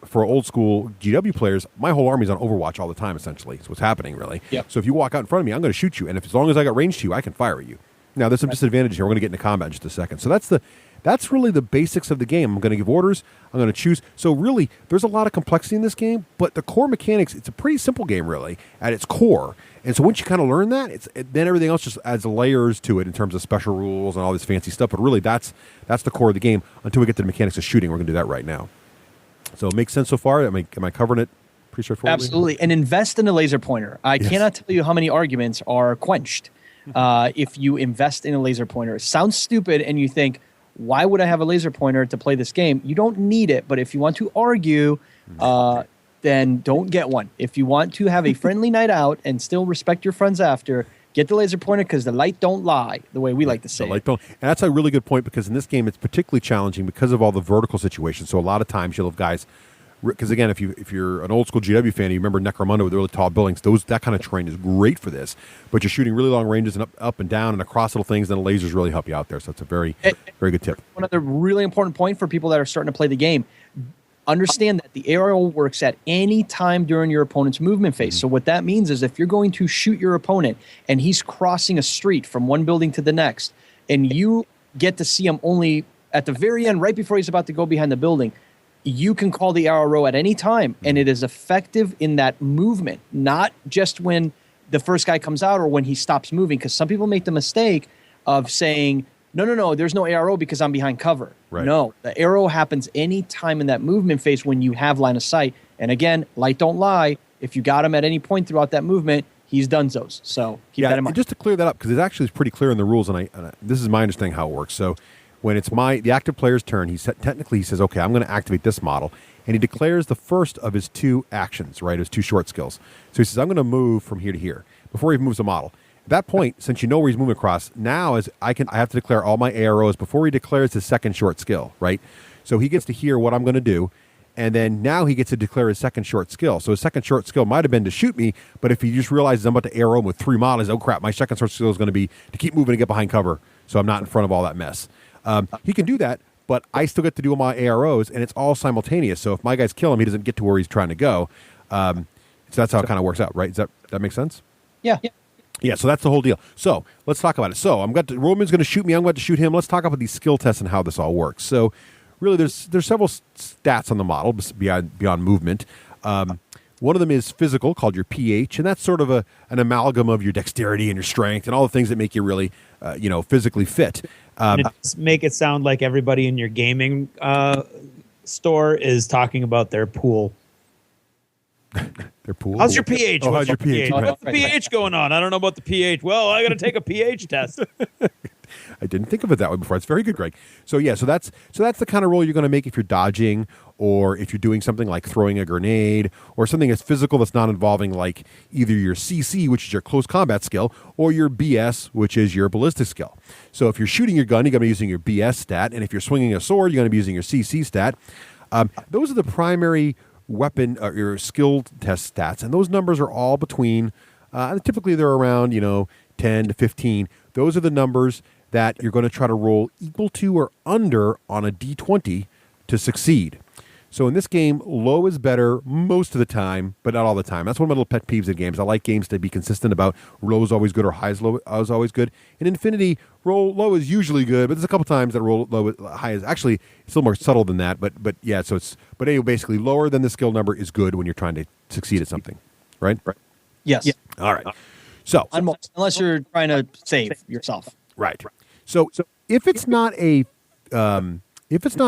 for old school GW players, my whole army's on Overwatch all the time, essentially. That's what's happening, really. Yep. So if you walk out in front of me, I'm going to shoot you. And as long as I got range to you, I can fire at you. Now, there's some disadvantages here. We're going to get into combat in just a second. So that's really the basics of the game. I'm going to give orders. I'm going to choose. So really, there's a lot of complexity in this game, but the core mechanics, it's a pretty simple game, really, at its core. And so once you kind of learn that, then everything else just adds layers to it in terms of special rules and all this fancy stuff. But really, that's the core of the game until we get to the mechanics of shooting. We're going to do that right now. So it makes sense so far? Am I covering it pretty straightforwardly? Absolutely. And invest in a laser pointer. I cannot tell you how many arguments are quenched if you invest in a laser pointer. It sounds stupid, and you think, why would I have a laser pointer to play this game? You don't need it, but if you want to argue, then don't get one. If you want to have a friendly night out and still respect your friends after, get the laser pointer, because the light don't lie, the way we like to say the light don't. And that's a really good point, because in this game it's particularly challenging because of all the vertical situations. So a lot of times you'll have guys because again, if you're an old school GW fan, you remember Necromunda with the really tall buildings. That kind of terrain is great for this. But you're shooting really long ranges and up and down and across little things, then the lasers really help you out there. So it's a very good tip. One other really important point for people that are starting to play the game: understand that the arrow works at any time during your opponent's movement phase. So what that means is if you're going to shoot your opponent and he's crossing a street from one building to the next, and you get to see him only at the very end, right before he's about to go behind the building, you can call the arrow at any time, and it is effective in that movement, not just when the first guy comes out or when he stops moving, because some people make the mistake of saying, no, there's no arrow because I'm behind cover. Right. No, the arrow happens any time in that movement phase when you have line of sight. And again, light don't lie. If you got him at any point throughout that movement, he's donezo's. So keep that in mind. Just to clear that up, because it actually is pretty clear in the rules, and this is my understanding how it works. So when it's the active player's turn, he says, okay, I'm going to activate this model, and he declares the first of his 2 actions, right, his 2 short skills. So he says, I'm going to move from here to here before he moves the model. At that point, since you know where he's moving across, now I have to declare all my arrows before he declares his second short skill, right? So he gets to hear what I'm going to do, and then now he gets to declare his second short skill. So his second short skill might have been to shoot me, but if he just realizes I'm about to arrow him with 3 models, oh crap, my second short skill is going to be to keep moving and get behind cover, so I'm not in front of all that mess. He can do that, but I still get to do my AROs, and it's all simultaneous. So if my guys kill him, he doesn't get to where he's trying to go. So that's how it kind of works out, right? Does that make sense? Yeah. Yeah, so that's the whole deal. So let's talk about it. So Roman's going to shoot me. I'm going to shoot him. Let's talk about these skill tests and how this all works. So really, there's several stats on the model beyond movement. One of them is physical, called your pH, and that's sort of an amalgam of your dexterity and your strength and all the things that make you really, physically fit. Make it sound like everybody in your gaming store is talking about their pool. Their pool. How's your pH? Oh, how's your pH? What's the pH going on? I don't know about the pH. Well, I got to take a pH test. I didn't think of it that way before. It's very good, Greg. So yeah, so that's the kind of roll you're going to make if you're dodging, or if you're doing something like throwing a grenade, or something that's physical that's not involving like either your CC, which is your close combat skill, or your BS, which is your ballistic skill. So if you're shooting your gun, you're going to be using your BS stat, and if you're swinging a sword, you're going to be using your CC stat. Those are the primary weapon or your skill test stats, and those numbers are all between typically they're around 10 to 15. Those are the numbers that you're going to try to roll equal to or under on a d20 to succeed. So in this game, low is better most of the time, but not all the time. That's one of my little pet peeves in games. I like games to be consistent about low is always good or high is always good. In Infinity, roll low is usually good, but there's a couple times that roll low high is actually it's a little more subtle than that. But yeah, so but anyway, basically lower than the skill number is good when you're trying to succeed at something, right? Yes. Yeah. All right. So unless you're trying to save yourself, right? So if it's not a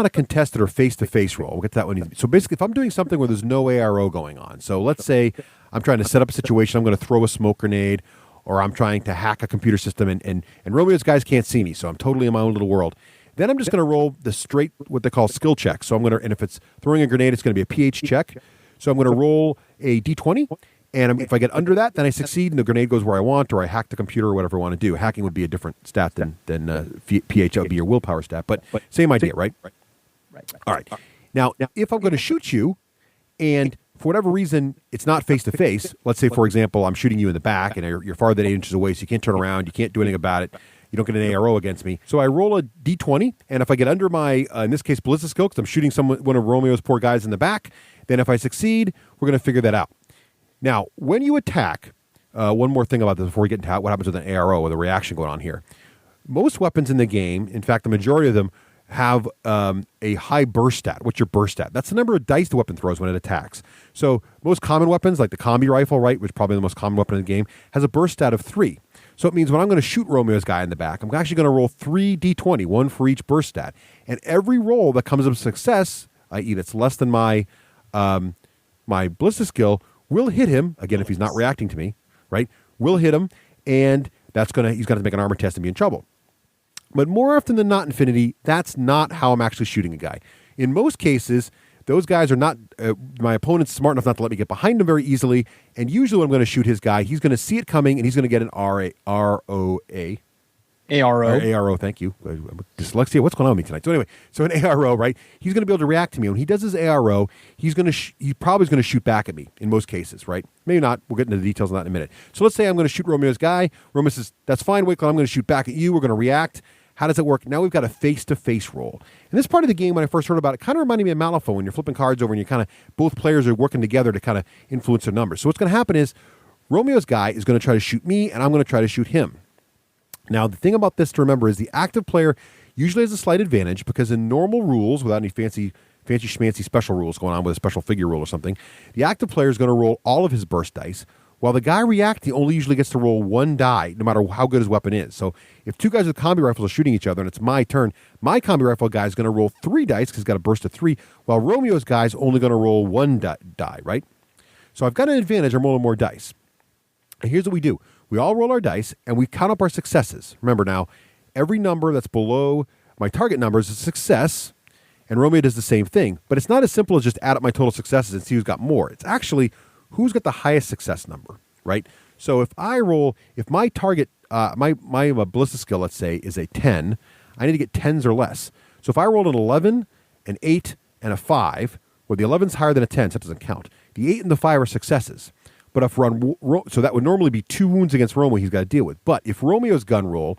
contested or face-to-face roll, we'll get to that one. So basically, if I'm doing something where there's no ARO going on, so let's say I'm trying to set up a situation, I'm going to throw a smoke grenade, or I'm trying to hack a computer system, and Romeo's guys can't see me, so I'm totally in my own little world. Then I'm just going to roll the straight, what they call skill check. So and if it's throwing a grenade, it's going to be a pH check. So I'm going to roll a D20, and if I get under that, then I succeed, and the grenade goes where I want, or I hack the computer, or whatever I want to do. Hacking would be a different stat than pH. That would be your willpower stat, but same idea, right? Right. All right. Now, if I'm going to shoot you, and for whatever reason it's not face-to-face, let's say, for example, I'm shooting you in the back, and you're farther than 8 inches away, so you can't turn around, you can't do anything about it, you don't get an ARO against me. So I roll a D20, and if I get under my, in this case, ballistic skill, because I'm shooting one of Romeo's poor guys in the back, then if I succeed, we're going to figure that out. Now, when you attack, one more thing about this before we get into what happens with an ARO or the reaction going on here. Most weapons in the game, in fact, the majority of them, have a high burst stat. What's your burst stat? That's the number of dice the weapon throws when it attacks. So most common weapons, like the combi rifle, right, which is probably the most common weapon in the game, has a burst stat of 3. So it means when I'm going to shoot Romeo's guy in the back, I'm actually going to roll 3 D20, one for each burst stat. And every roll that comes up with success, i.e. that's less than my ballistic skill, will hit him, again, if he's not reacting to me, right, will hit him, and he's going to make an armor test and be in trouble. But more often than not, Infinity, that's not how I'm actually shooting a guy. In most cases, those guys are not, my opponent's smart enough not to let me get behind him very easily, and usually when I'm going to shoot his guy, he's going to see it coming, and he's going to get an ROA, ARO. Or ARO, thank you. Dyslexia, what's going on with me tonight? So anyway, so an ARO, right? He's going to be able to react to me. When he does his ARO, he probably is going to shoot back at me in most cases, right? Maybe not. We'll get into the details on that in a minute. So let's say I'm going to shoot Romeo's guy. Romeo says, that's fine, Wakeland, I'm going to shoot back at you. We're going to react. How does it work? Now we've got a face-to-face roll. And this part of the game, when I first heard about it, kind of reminded me of Malifaux when you're flipping cards over and you kind of, both players are working together to kind of influence their numbers. So what's going to happen is Romeo's guy is going to try to shoot me and I'm going to try to shoot him. Now, the thing about this to remember is the active player usually has a slight advantage because in normal rules, without any fancy schmancy special rules going on with a special figure rule or something, the active player is going to roll all of his burst dice, while the guy reacting only usually gets to roll one die, no matter how good his weapon is. So if two guys with combi rifles are shooting each other and it's my turn, my combi rifle guy is going to roll 3 dice because he's got a burst of 3, while Romeo's guy is only going to roll 1 die, right? So I've got an advantage. I'm rolling more dice. And here's what we do. We all roll our dice, and we count up our successes. Remember now, every number that's below my target number is a success, and Romeo does the same thing. But it's not as simple as just add up my total successes and see who's got more. It's actually who's got the highest success number, right? So if my target, my ballista skill, let's say, is a 10, I need to get 10s or less. So if I rolled an 11, an 8, and a 5, where the 11's higher than a 10, so that doesn't count. The 8 and the 5 are successes. But if so that would normally be 2 wounds against Romeo he's got to deal with. But if Romeo's gun roll,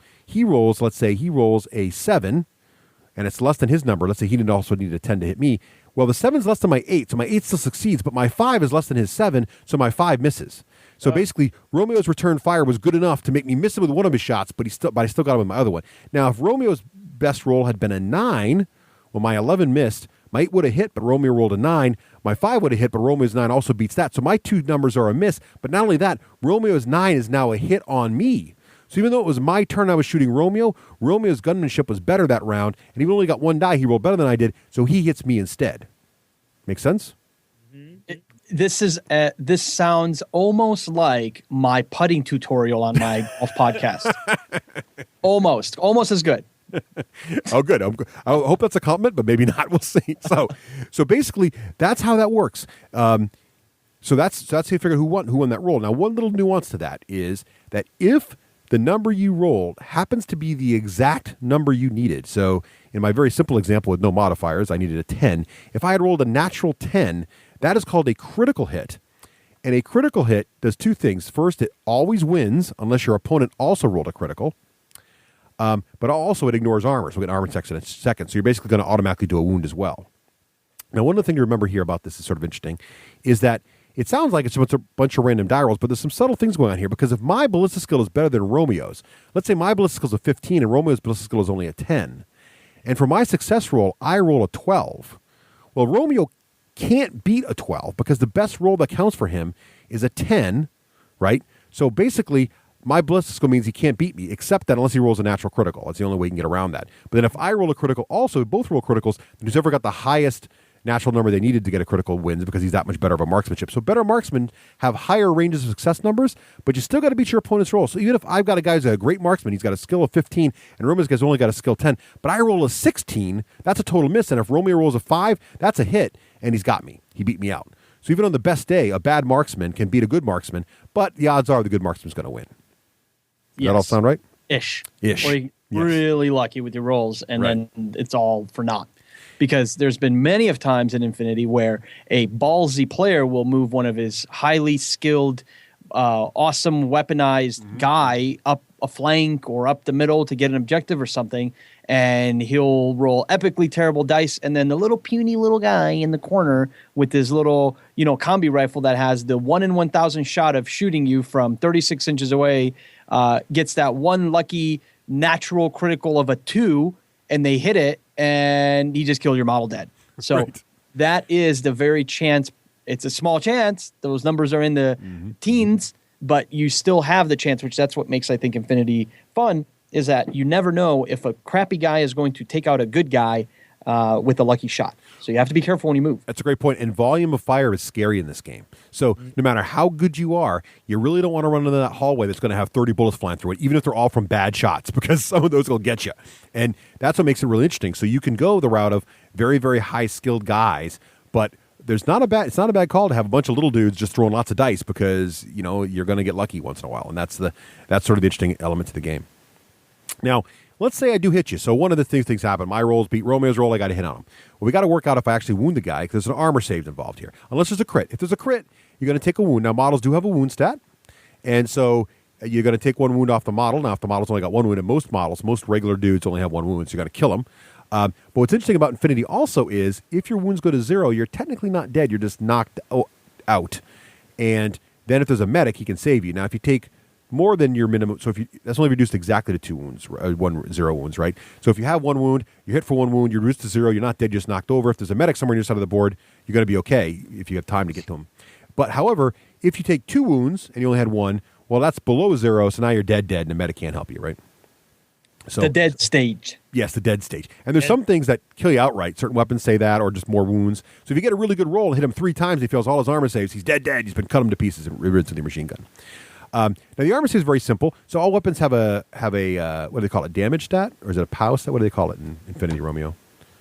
let's say he rolls a 7, and it's less than his number. Let's say he didn't also need a 10 to hit me. Well, the 7's less than my 8, so my 8 still succeeds, but my 5 is less than his 7, so my 5 misses. So basically, Romeo's return fire was good enough to make me miss him with one of his shots, but I still got him with my other one. Now, if Romeo's best roll had been a 9, well, my 11 missed, my 8 would have hit, but Romeo rolled a 9. My 5 would have hit, but Romeo's 9 also beats that. So my 2 numbers are a miss. But not only that, Romeo's 9 is now a hit on me. So even though it was my turn I was shooting Romeo, Romeo's gunmanship was better that round. And he only got 1 die. He rolled better than I did. So he hits me instead. Make sense? This sounds almost like my putting tutorial on my golf podcast. Almost as good. Oh, good. I hope that's a compliment, but maybe not. We'll see. So basically, that's how that works. So that's how you figure who won that roll. Now, one little nuance to that is that if the number you rolled happens to be the exact number you needed, so in my very simple example with no modifiers, I needed a 10. If I had rolled a natural 10, that is called a critical hit. And a critical hit does 2 things. First, it always wins unless your opponent also rolled a critical. But also it ignores armor, so we get armor checks in a second. So you're basically going to automatically do a wound as well. Now, one of the things to remember here about this is sort of interesting, is that it sounds like it's a bunch of random die rolls, but there's some subtle things going on here, because if my ballista skill is better than Romeo's, let's say my ballista skill is a 15 and Romeo's ballista skill is only a 10, and for my success roll, I roll a 12. Well, Romeo can't beat a 12 because the best roll that counts for him is a 10, right? So basically, my ballista skill means he can't beat me, except that unless he rolls a natural critical. That's the only way he can get around that. But then if I roll a critical also, both roll criticals, then who's ever got the highest natural number they needed to get a critical wins because he's that much better of a marksmanship. So better marksmen have higher ranges of success numbers, but you still got to beat your opponent's roll. So even if I've got a guy who's a great marksman, he's got a skill of 15, and Romeo's guy's only got a skill 10, but I roll a 16, that's a total miss. And if Romeo rolls a 5, that's a hit, and he's got me. He beat me out. So even on the best day, a bad marksman can beat a good marksman, but the odds are the good marksman's going to win. Does that all sound right? Ish. Or you're really lucky with your rolls, and then it's all for naught. Because there's been many of times in Infinity where a ballsy player will move one of his highly skilled, awesome weaponized guy up a flank or up the middle to get an objective or something, and he'll roll epically terrible dice, and then the little puny little guy in the corner with his little, combi rifle that has the 1 in 1,000 shot of shooting you from 36 inches away gets that one lucky natural critical of a 2, and they hit it, and he just killed your model dead. So that is the very chance. It's a small chance. Those numbers are in the teens, but you still have the chance, which that's what makes, I think, Infinity fun, is that you never know if a crappy guy is going to take out a good guy with a lucky shot. So you have to be careful when you move. That's a great point. And volume of fire is scary in this game. So no matter how good you are, you really don't want to run into that hallway that's going to have 30 bullets flying through it, even if they're all from bad shots, because some of those will get you. And that's what makes it really interesting. So you can go the route of very, very high-skilled guys, but it's not a bad call to have a bunch of little dudes just throwing lots of dice, because you're going to get lucky once in a while. And that's sort of the interesting element to the game. Now, let's say I do hit you. So one of the things happen. My rolls beat Romeo's roll. I got to hit on him. Well, we got to work out if I actually wound the guy because there's an armor save involved here. Unless there's a crit. If there's a crit, you're going to take a wound. Now, models do have a wound stat. And so you're going to take one wound off the model. Now, if the model's only got one wound, and most models, most regular dudes only have one wound, so you got to kill them. But what's interesting about Infinity also is if your wounds go to 0, you're technically not dead. You're just knocked out. And then if there's a medic, he can save you. Now, if you take more than your minimum, so that's only reduced exactly to 2 wounds, 0 wounds, right? So if you have one wound, you hit for one wound, you're reduced to 0, you're not dead, you're just knocked over. If there's a medic somewhere on your side of the board, you're going to be okay if you have time to get to him. But however, if you take 2 wounds and you only had 1, well, that's below 0, so now you're dead, and the medic can't help you, right? So the dead stage. Yes, the dead stage. And there's some things that kill you outright. Certain weapons say that, or just more wounds. So if you get a really good roll and hit him 3 times, he fails all his armor saves, he's dead. He's been cut him to pieces and rinsed with the machine gun. Now the armor save is very simple. So all weapons have a what do they call it? Damage stat, or is it a POW stat? What do they call it in Infinity, Romeo?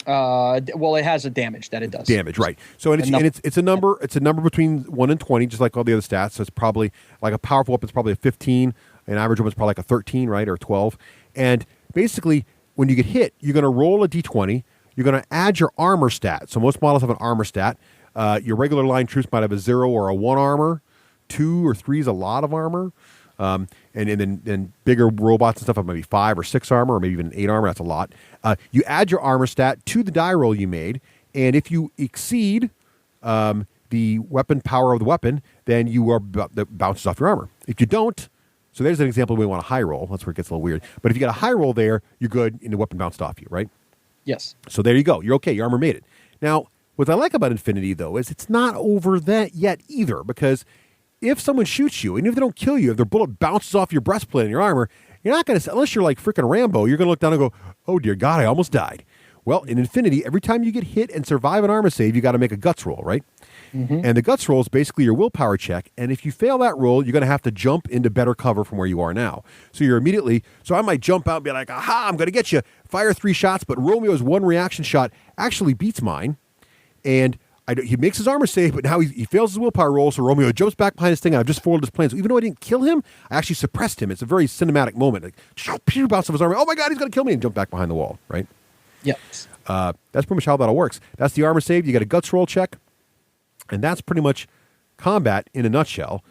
Well, it has a damage that it does. Damage, right? So it's a number. It's a number between 1 and 20, just like all the other stats. So it's probably like a powerful weapon's probably a 15, an average weapon's probably like a 13, right, or 12. And basically, when you get hit, you're going to roll a d20. You're going to add your armor stat. So most models have an armor stat. Your regular line troops might have a 0 or a 1 armor. 2 or 3 is a lot of armor. And then bigger robots and stuff have maybe 5 or 6 armor, or maybe even 8 armor. That's a lot. You add your armor stat to the die roll you made, and if you exceed the weapon power of the weapon, then you are that bounces off your armor. If you don't, so there's an example we want a high roll. That's where it gets a little weird. But if you get a high roll there, you're good, and the weapon bounced off you, right? Yes. So there you go. You're okay. Your armor made it. Now, what I like about Infinity, though, is it's not over that yet either, because if someone shoots you, and if they don't kill you, if their bullet bounces off your breastplate and your armor, you're not going to, unless you're like freaking Rambo, you're going to look down and go, oh, dear God, I almost died. Well, in Infinity, every time you get hit and survive an armor save, you got to make a guts roll, right? Mm-hmm. And the guts roll is basically your willpower check. And if you fail that roll, you're going to have to jump into better cover from where you are now. So you're immediately, so I might jump out and be like, aha, I'm going to get you. Fire 3 shots, but Romeo's 1 reaction shot actually beats mine. And he makes his armor save, but now he fails his willpower roll, so Romeo jumps back behind his thing, and I've just foiled his plan. So even though I didn't kill him, I actually suppressed him. It's a very cinematic moment. Like, bounce off his armor. Oh my God, he's going to kill me, and jump back behind the wall, right? Yep. That's pretty much how that all works. That's the armor save. You get a guts roll check, and that's pretty much combat in a nutshell.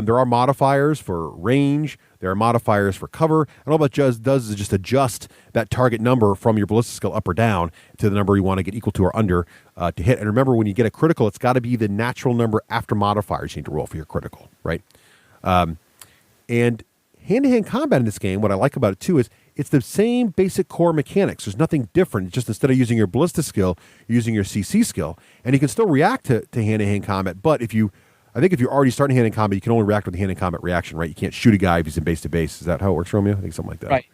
There are modifiers for range. There are modifiers for cover. And all that does is just adjust that target number from your ballistic skill up or down to the number you want to get equal to or under to hit. And remember, when you get a critical, it's got to be the natural number after modifiers you need to roll for your critical, right? And hand-to-hand combat in this game, what I like about it too is it's the same basic core mechanics. There's nothing different. It's just instead of using your ballistic skill, you're using your CC skill. And you can still react to hand-to-hand combat, but I think if you're already starting hand-in combat, you can only react with the hand-in combat reaction, right? You can't shoot a guy if he's in base-to-base. Is that how it works, Romeo? I think something like that. Right.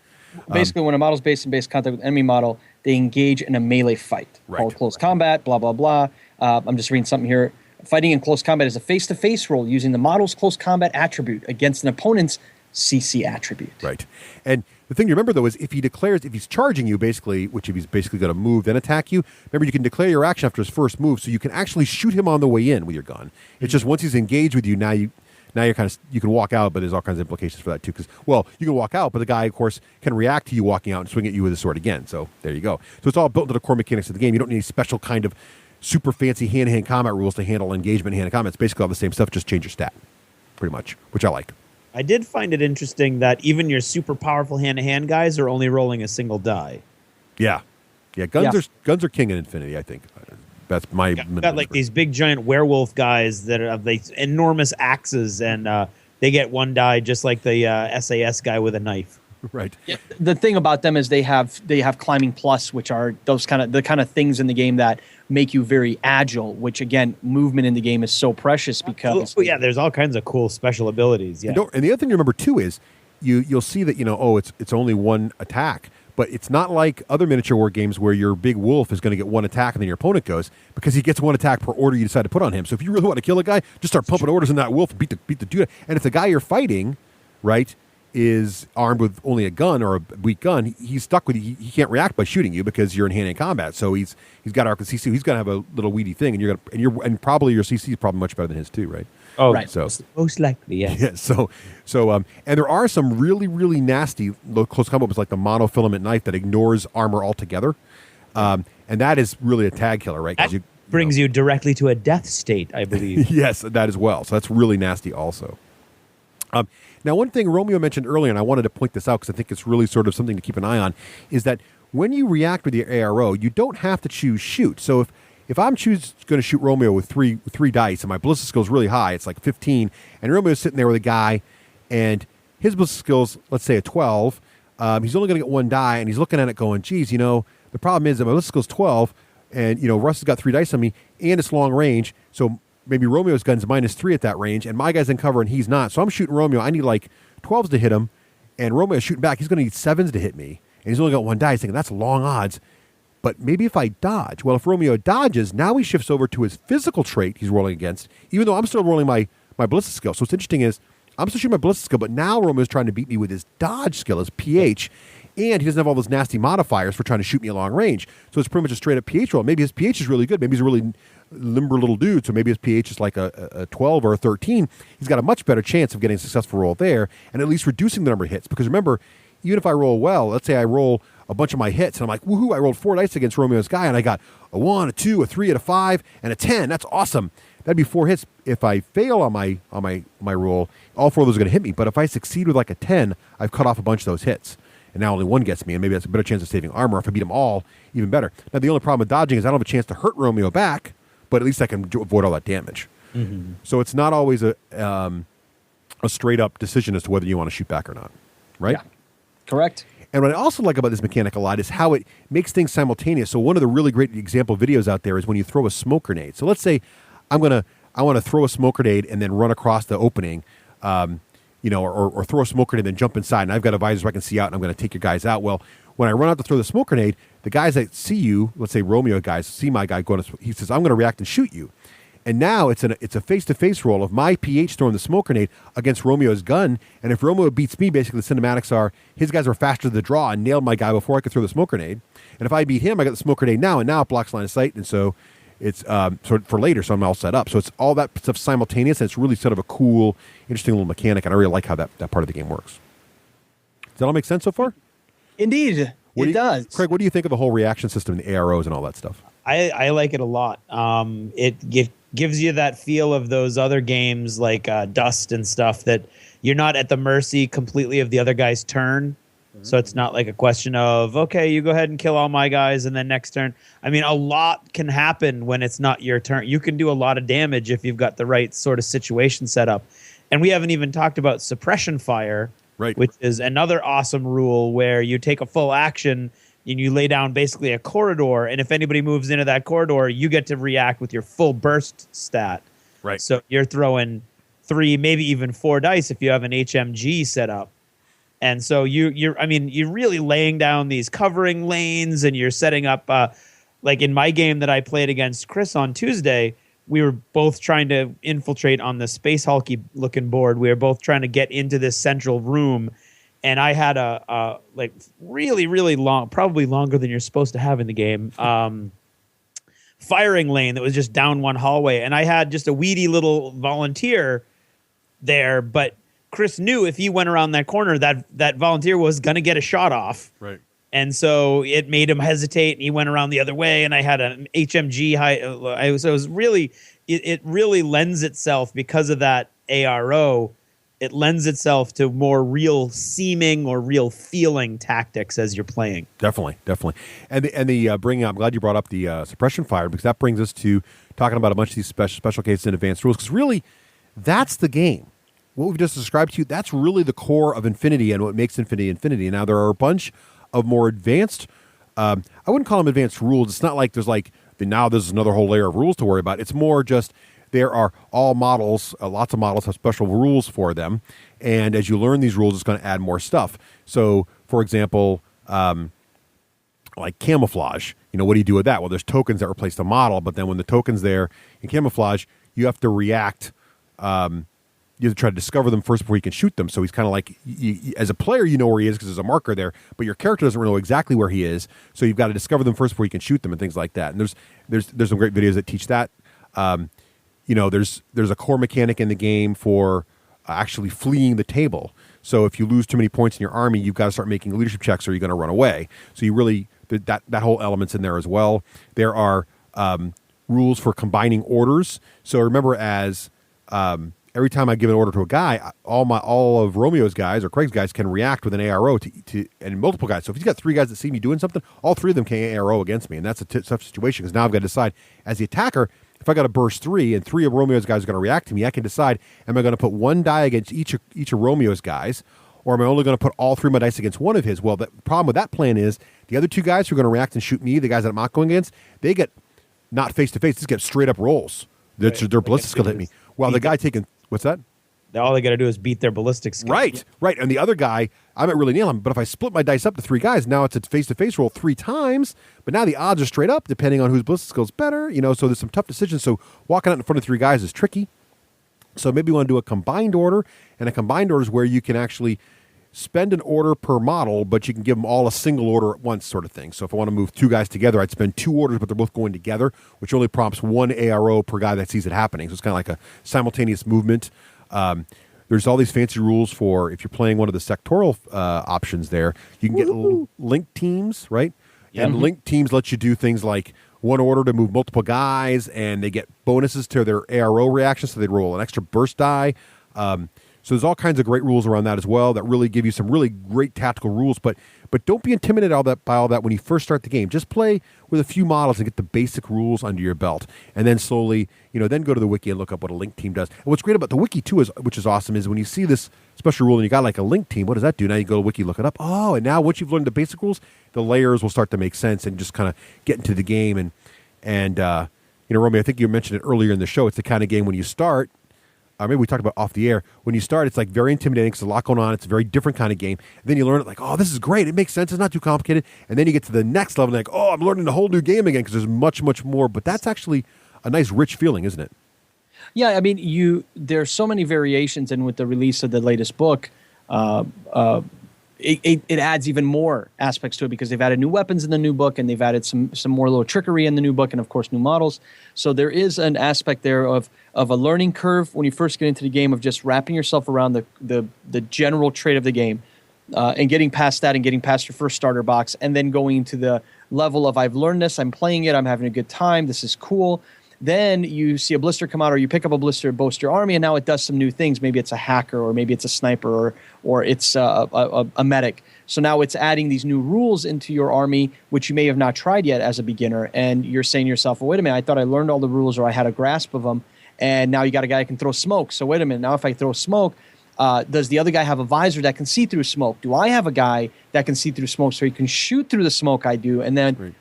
Basically, when a model's based in base contact with an enemy model, they engage in a melee fight. Right. Called close combat, blah, blah, blah. I'm just reading something here. Fighting in close combat is a face-to-face roll using the model's close combat attribute against an opponent's CC attribute. Right. And the thing to remember, though, is if he's charging you, basically, which if he's basically going to move, then attack you, remember, you can declare your action after his first move, so you can actually shoot him on the way in with your gun. It's just once he's engaged with you, now you're kind of, you can walk out, but there's all kinds of implications for that, too. Because, well, you can walk out, but the guy, of course, can react to you walking out and swing at you with a sword again. So there you go. So it's all built into the core mechanics of the game. You don't need any special kind of super fancy hand-to-hand combat rules to handle engagement hand-to-hand combat. It's basically all the same stuff, just change your stat, pretty much, which I like. I did find it interesting that even your super powerful hand-to-hand guys are only rolling a single die. Yeah. Guns are king in Infinity, I think. That's my... You've got like these big giant werewolf guys that have these enormous axes, and they get 1 die just like the SAS guy with a knife. Right. Yeah, the thing about them is they have climbing plus, which are the kind of things in the game that make you very agile, which again, movement in the game is so precious because there's all kinds of cool special abilities. Yeah. And the other thing to remember too is you'll see that it's only 1 attack, but it's not like other miniature war games where your big wolf is going to get 1 attack and then your opponent goes, because he gets 1 attack per order you decide to put on him. So if you really want to kill a guy, just start pumping orders in that wolf and beat the dude. And if the guy you're fighting, right, is armed with only a gun or a weak gun, he's stuck with you. He can't react by shooting you because you're in hand-to-hand combat. So he's got arc and CC. He's going to have a little weedy thing, and probably your CC is probably much better than his too, right? Oh, Right. So most likely, yes. yeah. And there are some really, really nasty close combat weapons like the monofilament knife that ignores armor altogether. And that is really a tag killer, right? That brings you directly to a death state, I believe. Yes, that as well. So that's really nasty also. Now, one thing Romeo mentioned earlier, and I wanted to point this out because I think it's really sort of something to keep an eye on, is that when you react with your ARO, you don't have to choose shoot. So if I'm going to shoot Romeo with three dice and my ballistic skill is really high, it's like 15, and Romeo's sitting there with a guy, and his ballistic skill's, let's say, a 12, he's only going to get one die, and he's looking at it going, geez, the problem is that my ballistic skill's 12, and, Russ has got 3 dice on me, and it's long range, so maybe Romeo's gun's -3 at that range, and my guy's in cover and he's not. So I'm shooting Romeo. I need like 12s to hit him, and Romeo's shooting back. He's going to need 7s to hit me, and he's only got 1 die. He's thinking, that's long odds. But maybe if I dodge. Well, if Romeo dodges, now he shifts over to his physical trait he's rolling against, even though I'm still rolling my ballistic skill. So what's interesting is I'm still shooting my ballistic skill, but now Romeo's trying to beat me with his dodge skill, his PH, and he doesn't have all those nasty modifiers for trying to shoot me a long range. So it's pretty much a straight-up PH roll. Maybe his PH is really good. Maybe he's a really limber little dude, so maybe his PH is like a 12 or a 13. He's got a much better chance of getting a successful roll there and at least reducing the number of hits. Because remember, even if I roll well, let's say I roll a bunch of my hits, and I'm like, woohoo, I rolled 4 dice against Romeo's guy, and I got a 1, a 2, a 3, and a 5, and a 10. That's awesome. That'd be 4 hits. If I fail on my roll, all 4 of those are going to hit me. But if I succeed with like a 10, I've cut off a bunch of those hits. And now only 1 gets me, and maybe that's a better chance of saving armor. If I beat them all, even better. Now, the only problem with dodging is I don't have a chance to hurt Romeo back, but at least I can avoid all that damage. Mm-hmm. So it's not always a straight-up decision as to whether you want to shoot back or not, right? Yeah, correct. And what I also like about this mechanic a lot is how it makes things simultaneous. So one of the really great example videos out there is when you throw a smoke grenade. So let's say I want to throw a smoke grenade and then run across the opening, or throw a smoke grenade and then jump inside. And I've got a visor so I can see out, and I'm going to take your guys out. Well, when I run out to throw the smoke grenade, the guys that see you, let's say Romeo guys, see my guy going, he says, I'm going to react and shoot you. And now it's a face-to-face roll of my PH throwing the smoke grenade against Romeo's gun. And if Romeo beats me, basically the cinematics are his guys are faster to the draw and nailed my guy before I could throw the smoke grenade. And if I beat him, I got the smoke grenade now, and now it blocks line of sight. And so it's for later, so I'm all set up. So it's all that stuff simultaneous, and it's really sort of a cool, interesting little mechanic, and I really like how that part of the game works. Does that all make sense so far? Indeed, it does. Craig, what do you think of the whole reaction system, the AROs, and all that stuff? I like it a lot. It gives you that feel of those other games like Dust and stuff, that you're not at the mercy completely of the other guy's turn. Mm-hmm. So it's not like a question of, okay, you go ahead and kill all my guys, and then next turn. I mean, a lot can happen when it's not your turn. You can do a lot of damage if you've got the right sort of situation set up. And we haven't even talked about suppression fire, right, which is another awesome rule where you take a full action and you lay down basically a corridor, and if anybody moves into that corridor, you get to react with your full burst stat. Right. So you're throwing 3, maybe even 4 dice if you have an HMG set up. And so you're really laying down these covering lanes, and you're setting up, like in my game that I played against Chris on Tuesday, we were both trying to infiltrate on the Space Hulky looking board. We were both trying to get into this central room. And I had a really, really long, probably longer than you're supposed to have in the game, firing lane that was just down one hallway. And I had just a weedy little volunteer there, but Chris knew if he went around that corner, that volunteer was going to get a shot off. Right. And so it made him hesitate, and he went around the other way, and I had an HMG high. It really lends itself, because of that ARO, it lends itself to more real seeming or real feeling tactics as you're playing. Definitely. And the bringing up, I'm glad you brought up the suppression fire, because that brings us to talking about a bunch of these special cases and advanced rules, because really, that's the game. What we've just described to you, that's really the core of Infinity and what makes Infinity. Now, there are a bunch of more advanced, I wouldn't call them advanced rules. It's not like there's another whole layer of rules to worry about. It's more just there are all models, lots of models have special rules for them. And as you learn these rules, it's going to add more stuff. So, for example, like camouflage, what do you do with that? Well, there's tokens that replace the model, but then when the token's there in camouflage, you have to react. You have to try to discover them first before you can shoot them. So he's kind of like, as a player, you know where he is because there's a marker there, but your character doesn't really know exactly where he is. So you've got to discover them first before you can shoot them and things like that. And there's some great videos that teach that. there's a core mechanic in the game for actually fleeing the table. So if you lose too many points in your army, you've got to start making leadership checks or you're going to run away. So you really, that whole element's in there as well. There are rules for combining orders. So remember, as every time I give an order to a guy, all of Romeo's guys or Craig's guys can react with an ARO to and multiple guys. So if he's got 3 guys that see me doing something, all 3 of them can ARO against me, and that's a tough situation because now I've got to decide as the attacker. If I got a burst 3 and 3 of Romeo's guys are going to react to me, I can decide: am I going to put 1 die against each of Romeo's guys, or am I only going to put all 3 of my dice against one of his? Well, the problem with that plan is the other 2 guys who are going to react and shoot me, the guys that I'm not going against, they get not face to face. They get straight up rolls. Their ballistic skill hit me. While the guy taking what's that? All they got to do is beat their ballistic skill. Right. And the other guy, I might really nail him, but if I split my dice up to 3 guys, now it's a face-to-face roll 3 times, but now the odds are straight up depending on whose ballistic skill is better, so there's some tough decisions. So walking out in front of 3 guys is tricky. So maybe you want to do a combined order, and a combined order is where you can actually spend an order per model, but you can give them all a single order at once sort of thing. So if I want to move 2 guys together, I'd spend 2 orders, but they're both going together, which only prompts 1 ARO per guy that sees it happening. So it's kind of like a simultaneous movement. There's all these fancy rules for if you're playing one of the sectoral options there. You can get linked teams, right? Yep. And linked teams let you do things like 1 order to move multiple guys, and they get bonuses to their ARO reactions, so they roll an extra burst die. So there's all kinds of great rules around that as well that really give you some really great tactical rules. But don't be intimidated by all that when you first start the game. Just play with a few models and get the basic rules under your belt. And then slowly, then go to the wiki and look up what a link team does. And what's great about the wiki, too, which is awesome, is when you see this special rule and you got like a link team, what does that do? Now you go to wiki, look it up. Oh, and now once you've learned the basic rules, the layers will start to make sense and just kind of get into the game. And Romeo, I think you mentioned it earlier in the show. It's the kind of game when you start, maybe we talked about off the air. When you start, it's like very intimidating because there's a lot going on. It's a very different kind of game. And then you learn it like, oh, this is great. It makes sense. It's not too complicated. And then you get to the next level and like, oh, I'm learning a whole new game again because there's much, much more. But that's actually a nice, rich feeling, isn't it? Yeah, I mean, there's so many variations, and with the release of the latest book, it adds even more aspects to it because they've added new weapons in the new book, and they've added some more little trickery in the new book, and of course new models. So there is an aspect there of a learning curve when you first get into the game of just wrapping yourself around the general trait of the game, and getting past that and getting past your first starter box, and then going into the level of I've learned this, I'm playing it, I'm having a good time, this is cool. Then you see a blister come out, or you pick up a blister to boast your army, and now it does some new things. Maybe it's a hacker, or maybe it's a sniper, or it's a medic. So now it's adding these new rules into your army, which you may have not tried yet as a beginner. And you're saying to yourself, well, wait a minute, I thought I learned all the rules or I had a grasp of them, and now you got a guy that can throw smoke. So wait a minute, now if I throw smoke, does the other guy have a visor that can see through smoke? Do I have a guy that can see through smoke so he can shoot through the smoke I do? And then... Right.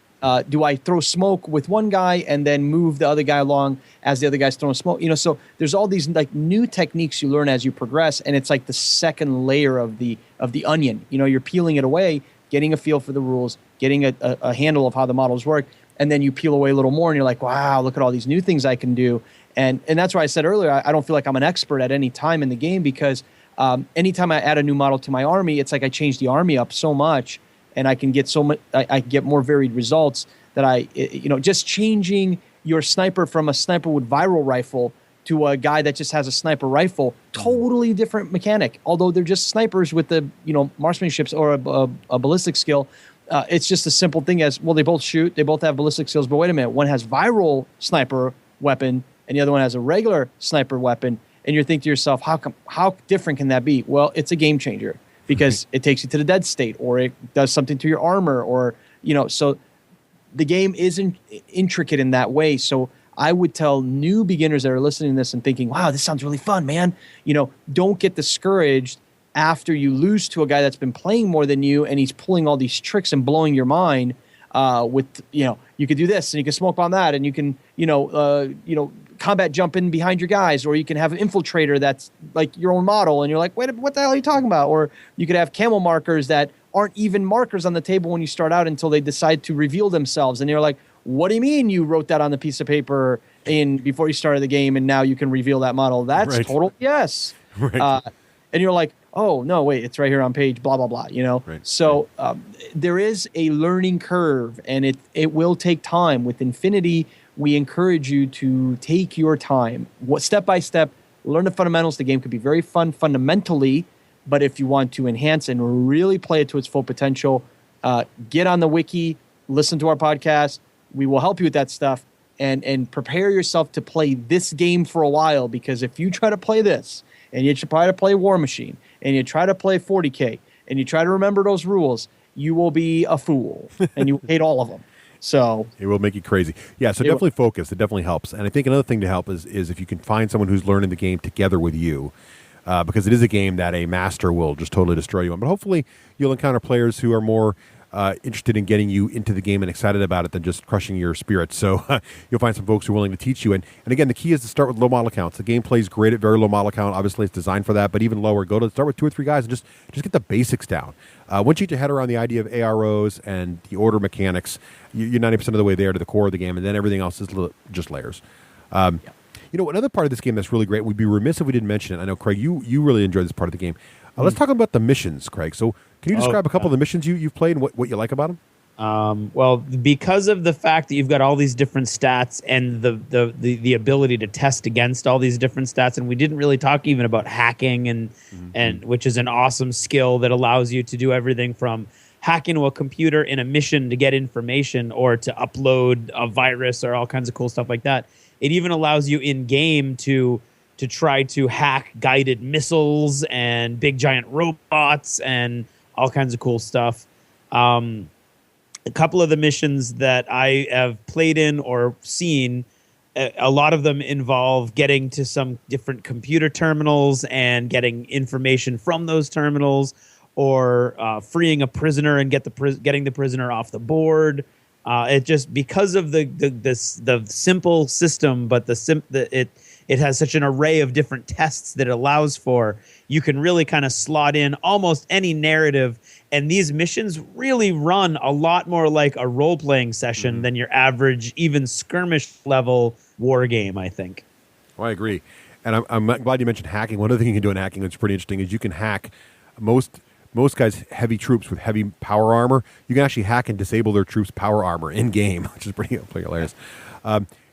Do I throw smoke with one guy and then move the other guy along as the other guy's throwing smoke? So there's all these like new techniques you learn as you progress, and it's like the second layer of the onion. You're peeling it away, getting a feel for the rules, getting a handle of how the models work, and then you peel away a little more, and you're like, wow, look at all these new things I can do. And that's why I said earlier, I don't feel like I'm an expert at any time in the game because anytime I add a new model to my army, it's like I change the army up so much. And I can get so much. I get more varied results that just changing your sniper from a sniper with viral rifle to a guy that just has a sniper rifle, totally different mechanic. Although they're just snipers with the marksmanships or a ballistic skill. It's just a simple thing as well. They both shoot. They both have ballistic skills. But wait a minute, one has viral sniper weapon and the other one has a regular sniper weapon. And you're thinking to yourself, how different can that be? Well, it's a game changer. Because it takes you to the dead state, or it does something to your armor, or so the game isn't intricate in that way. So I would tell new beginners that are listening to this and thinking, "Wow, this sounds really fun, man." Don't get discouraged after you lose to a guy that's been playing more than you, and he's pulling all these tricks and blowing your mind. With you could do this, and you can smoke on that, and you can combat jump in behind your guys, or you can have an infiltrator that's like your own model, and you're like, wait, what the hell are you talking about? Or you could have camel markers that aren't even markers on the table when you start out until they decide to reveal themselves, and you're like, what do you mean you wrote that on the piece of paper before you started the game, and now you can reveal that model? That's right. Total yes. Right. And you're like, oh no, wait, it's right here on page blah blah blah. Right. So there is a learning curve, and it will take time. With Infinity, we encourage you to take your time, step by step, learn the fundamentals. The game could be very fun fundamentally, but if you want to enhance and really play it to its full potential, get on the wiki, listen to our podcast. We will help you with that stuff, and prepare yourself to play this game for a while, because if you try to play this, and you try to play War Machine, and you try to play 40K, and you try to remember those rules, you will be a fool, and you hate all of them. So it will make you crazy. Yeah, so definitely focus. It definitely helps. And I think another thing to help is if you can find someone who's learning the game together with you, because it is a game that a master will just totally destroy you on. But hopefully you'll encounter players who are more interested in getting you into the game and excited about it than just crushing your spirit. So you'll find some folks who are willing to teach you. And again, the key is to start with low model counts. The game plays great at very low model count. Obviously, it's designed for that. But even lower, start with 2 or 3 guys and just get the basics down. Once you get your head around the idea of AROs and the order mechanics, you're 90% of the way there to the core of the game, and then everything else is just layers. You know, another part of this game that's really great, we'd be remiss if we didn't mention it. I know, Craig, you really enjoyed this part of the game. Let's talk about the missions, Craig. So can you describe a couple of the missions you've played and what you like about them? Well, because of the fact that you've got all these different stats and the ability to test against all these different stats, and we didn't really talk even about hacking, and which is an awesome skill that allows you to do everything from hack into a computer in a mission to get information, or to upload a virus, or all kinds of cool stuff like that. It even allows you in game to try to hack guided missiles and big giant robots and all kinds of cool stuff. A couple of the missions that I have played in or seen, a lot of them involve getting to some different computer terminals and getting information from those terminals, or freeing a prisoner and getting the prisoner off the board. It just, because of the simple system, but it has such an array of different tests that it allows for, you can really kind of slot in almost any narrative. And these missions really run a lot more like a role-playing session than your average, even skirmish level war game, I think. Well, I agree. And I'm glad you mentioned hacking. One other thing you can do in hacking that's pretty interesting is you can hack most guys' heavy troops with heavy power armor. You can actually hack and disable their troops' power armor in-game, which is pretty hilarious.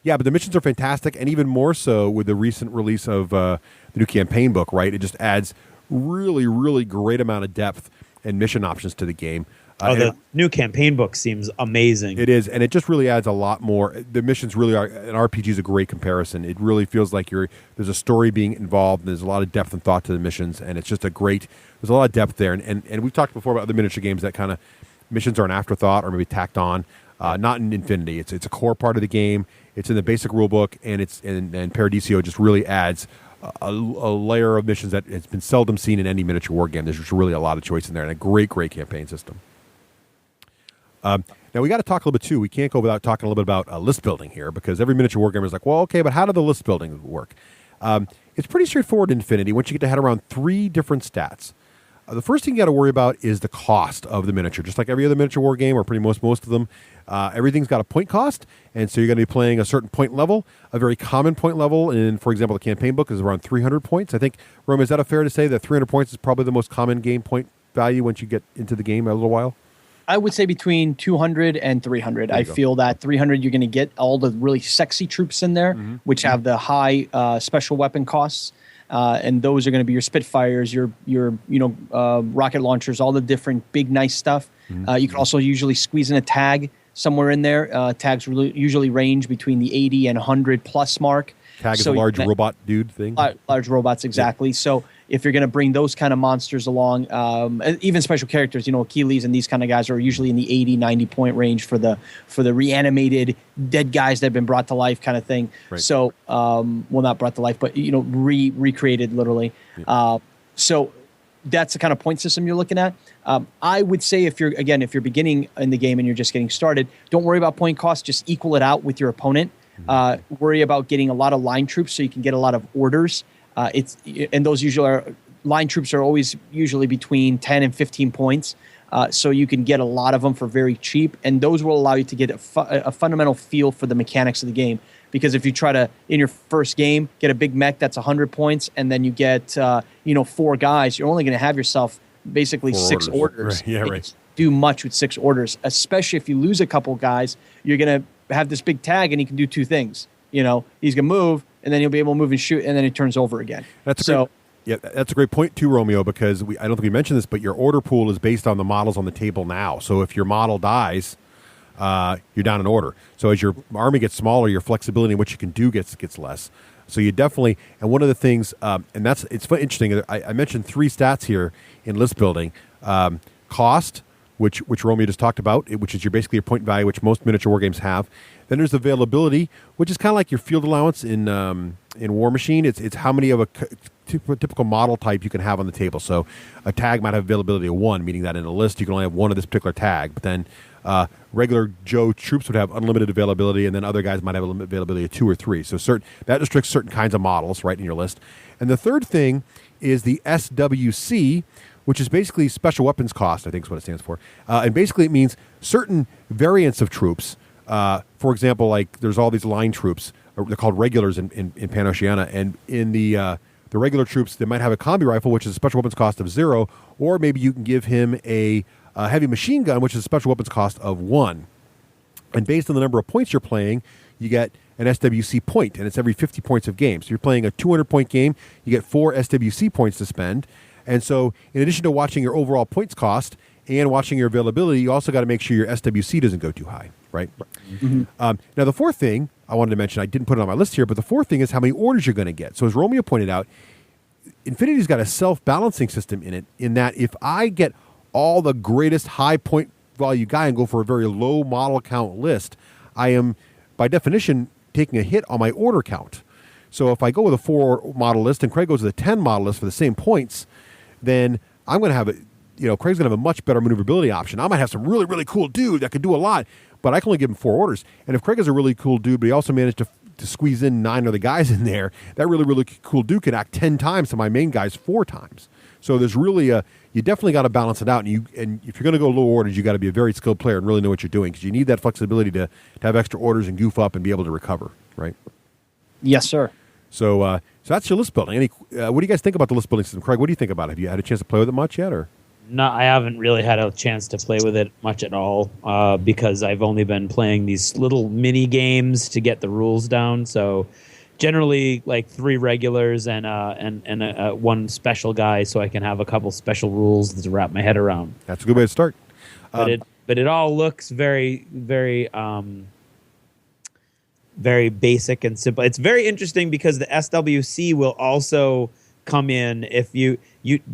Yeah, but the missions are fantastic, and even more so with the recent release of the new campaign book, right? It just adds really, really great amount of depth and mission options to the game. The new campaign book seems amazing. It is, and it just really adds a lot more. The missions really are, an RPG is a great comparison. It really feels like there's a story being involved, and there's a lot of depth and thought to the missions, and it's just there's a lot of depth there. And we've talked before about other miniature games that kind of missions are an afterthought or maybe tacked on. Not in Infinity. It's a core part of the game. It's in the basic rule book, and Paradiso just really adds a layer of missions that has been seldom seen in any miniature war game. There's just really a lot of choice in there, and a great campaign system. Now, we got to talk a little bit, too. We can't go without talking a little bit about list building here, because every miniature war gamer is like, well, okay, but how do the list building work? It's pretty straightforward in Infinity once you get to head around 3 different stats. The first thing you got to worry about is the cost of the miniature. Just like every other miniature war game, or pretty most of them, everything's got a point cost, and so you're going to be playing a certain point level, a very common point level. And for example, the campaign book is around 300 points. I think, Rome, is that fair to say that 300 points is probably the most common game point value once you get into the game a little while? I would say between 200 and 300. I feel that 300, you're going to get all the really sexy troops in there, which have the high special weapon costs. And those are going to be your Spitfires, your rocket launchers, all the different big nice stuff. You can also usually squeeze in a tag somewhere in there. Tags usually range between the 80 and 100 plus mark. Tag is a large robot dude thing. Large robots, exactly. Yeah. So if you're going to bring those kind of monsters along, even special characters, Achilles and these kind of guys are usually in the 80, 90 point range for the reanimated dead guys that have been brought to life kind of thing. Right. So, well, not brought to life, but, recreated literally. Yeah. So that's the kind of point system you're looking at. I would say if you're beginning in the game and you're just getting started, don't worry about point cost. Just equal it out with your opponent. Worry about getting a lot of line troops so you can get a lot of orders. And those line troops are always usually between 10 and 15 points. So you can get a lot of them for very cheap. And those will allow you to get a fundamental feel for the mechanics of the game. Because if you try to, in your first game, get a big mech that's 100 points, and then you get 4 guys, you're only going to have yourself basically 6 orders. Right. Yeah, right. Do much with 6 orders, especially if you lose a couple guys. You're going to have this big tag, and he can do two things. You know, he's gonna move, and then he'll be able to move and shoot, and then he turns over again. That's a great point too, Romeo. Because I don't think we mentioned this, but your order pool is based on the models on the table now. So if your model dies, you're down an order. So as your army gets smaller, your flexibility in what you can do gets less. So you definitely, and one of the things, and it's interesting. I mentioned 3 stats here in list building: cost, which Romeo just talked about, which is basically your point value, which most miniature war games have. Then there's availability, which is kind of like your field allowance in War Machine. It's how many of a typical model type you can have on the table. So a tag might have availability of 1, meaning that in a list you can only have 1 of this particular tag. But then regular Joe troops would have unlimited availability, and then other guys might have availability of 2 or 3. So that restricts certain kinds of models right in your list. And the third thing is the SWC, which is basically special weapons cost, I think is what it stands for. And basically it means certain variants of troops. For example, like there's all these line troops. They're called regulars in Pan-Oceania. And in the regular troops, they might have a combi rifle, which is a special weapons cost of 0. Or maybe you can give him a heavy machine gun, which is a special weapons cost of 1. And based on the number of points you're playing, you get an SWC point, and it's every 50 points of game. So you're playing a 200-point game, you get 4 SWC points to spend. And so in addition to watching your overall points cost and watching your availability, you also got to make sure your SWC doesn't go too high, right? Mm-hmm. Now, the fourth thing I wanted to mention, I didn't put it on my list here, but the fourth thing is how many orders you're going to get. So as Romeo pointed out, Infinity's got a self-balancing system in it, in that if I get all the greatest high point value guy and go for a very low model count list, I am, by definition, taking a hit on my order count. So if I go with a 4 model list and Craig goes with a 10 model list for the same points, then I'm going to have Craig's going to have a much better maneuverability option. I might have some really, really cool dude that could do a lot, but I can only give him 4 orders. And if Craig is a really cool dude, but he also managed to squeeze in 9 other guys in there, that really, really cool dude can act 10 times to my main guys 4 times. So there's really you definitely got to balance it out. And if you're going to go low orders, you got to be a very skilled player and really know what you're doing, because you need that flexibility to have extra orders and goof up and be able to recover, right? Yes, sir. So that's your list building. What do you guys think about the list building system? Craig, what do you think about it? Have you had a chance to play with it much yet? Or No, I haven't really had a chance to play with it much at all because I've only been playing these little mini games to get the rules down. So generally, like 3 regulars and 1 special guy, so I can have a couple special rules to wrap my head around. That's a good way to start. But it all looks very, very very basic and simple. It's very interesting because the SWC will also come in if you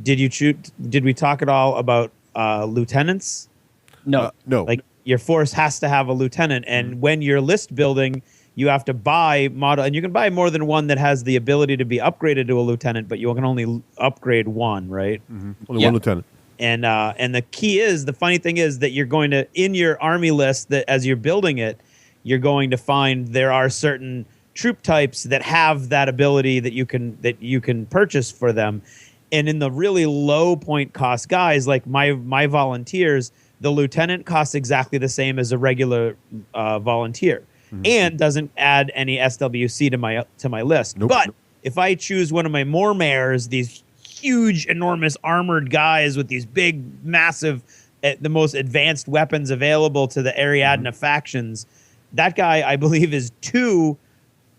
did we talk at all about lieutenants? No. Like your force has to have a lieutenant, and when you're list building, you have to buy model, and you can buy more than one that has the ability to be upgraded to a lieutenant, but you can only upgrade 1, right? Mm-hmm. Only 1 lieutenant. And the key is, the funny thing is that you're going to, in your army list, that as you're building it, you're going to find there are certain troop types that have that ability that you can purchase for them. And in the really low point cost guys, like my volunteers, the lieutenant costs exactly the same as a regular volunteer, and doesn't add any SWC to my list. Nope. But if I choose one of my Mormares, these huge, enormous armored guys with these big, massive, the most advanced weapons available to the Ariadna factions, that guy, I believe, is 2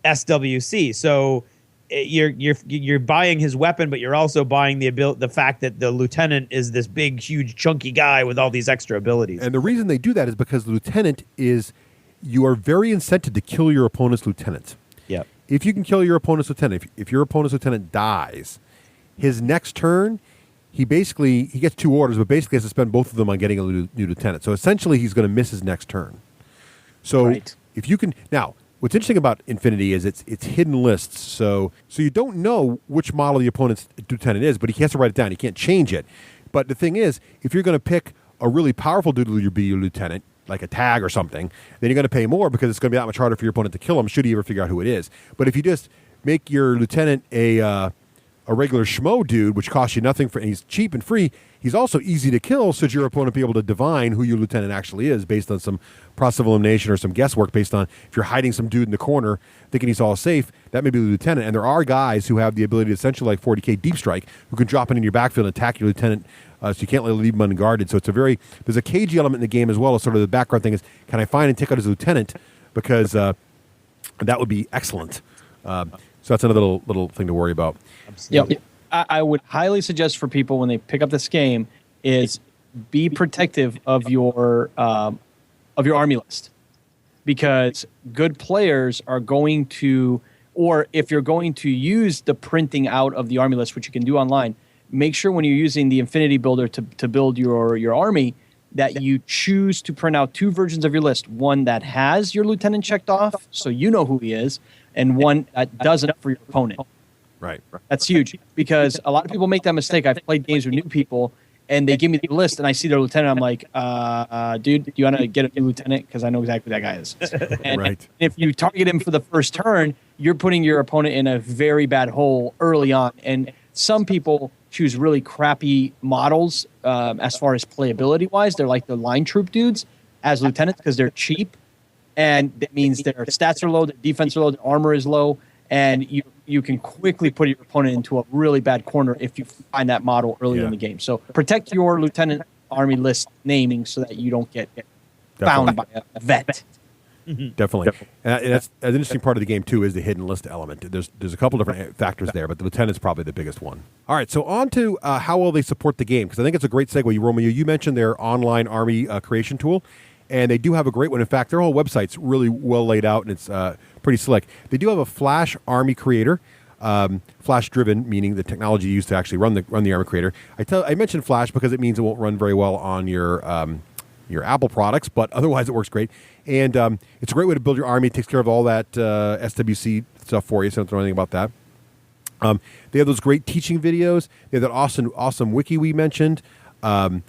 SWC. So you're buying his weapon, but you're also buying the fact that the lieutenant is this big, huge, chunky guy with all these extra abilities. And the reason they do that is because the lieutenant you are very incented to kill your opponent's lieutenant. Yep. If you can kill your opponent's lieutenant, if your opponent's lieutenant dies, his next turn, he gets 2 orders, but basically has to spend both of them on getting a new lieutenant. So essentially, he's going to miss his next turn. So if you can now, what's interesting about Infinity is it's hidden lists. So you don't know which model the opponent's lieutenant is, but he has to write it down. He can't change it. But the thing is, if you're going to pick a really powerful dude to be your lieutenant, like a tag or something, then you're going to pay more because it's going to be that much harder for your opponent to kill him should he ever figure out who it is. But if you just make your lieutenant a regular schmo dude, which costs you nothing and he's cheap and free, he's also easy to kill, so your opponent be able to divine who your lieutenant actually is based on some process of elimination or some guesswork based on if you're hiding some dude in the corner thinking he's all safe, that may be the lieutenant. And there are guys who have the ability to essentially like 40k deep strike who can drop in your backfield and attack your lieutenant, so you can't leave him unguarded. So there's a cagey element in the game as well as sort of the background thing is, can I find and take out his lieutenant because that would be excellent. So that's another little thing to worry about. Yep. I would highly suggest for people when they pick up this game is be protective of your army list, because good players are going to, or if you're going to use the printing out of the army list, which you can do online, make sure when you're using the Infinity Builder to build your army that you choose to print out 2 versions of your list, one that has your lieutenant checked off so you know who he is, and one that doesn't for your opponent. Right. That's huge, because a lot of people make that mistake. I've played games with new people, and they give me the list, and I see their lieutenant. I'm like, dude, do you want to get a new lieutenant? Because I know exactly who that guy is. And Right. if you target him for the first turn, you're putting your opponent in a very bad hole early on. And some people choose really crappy models as far as playability-wise. They're like the line troop dudes as lieutenants because they're cheap, and that means their stats are low, their defense are low, their armor is low, and you can quickly put your opponent into a really bad corner if you find that model early in the game. So protect your lieutenant army list naming so that you don't get found by a vet. Definitely. And that's an interesting part of the game, too, is the hidden list element. There's a couple different factors there, but the lieutenant's probably the biggest one. All right, so on to how well they support the game, because I think it's a great segue. Romeo, you mentioned their online army creation tool, and they do have a great one. In fact, their whole website's really well laid out, and it's pretty slick. They do have a Flash army creator, Flash-driven, meaning the technology used to actually run the army creator. I mentioned Flash because it means it won't run very well on your Apple products, but otherwise it works great. And it's a great way to build your army. It takes care of all that SWC stuff for you, so don't know anything about that. They have those great teaching videos. They have that awesome wiki we mentioned. So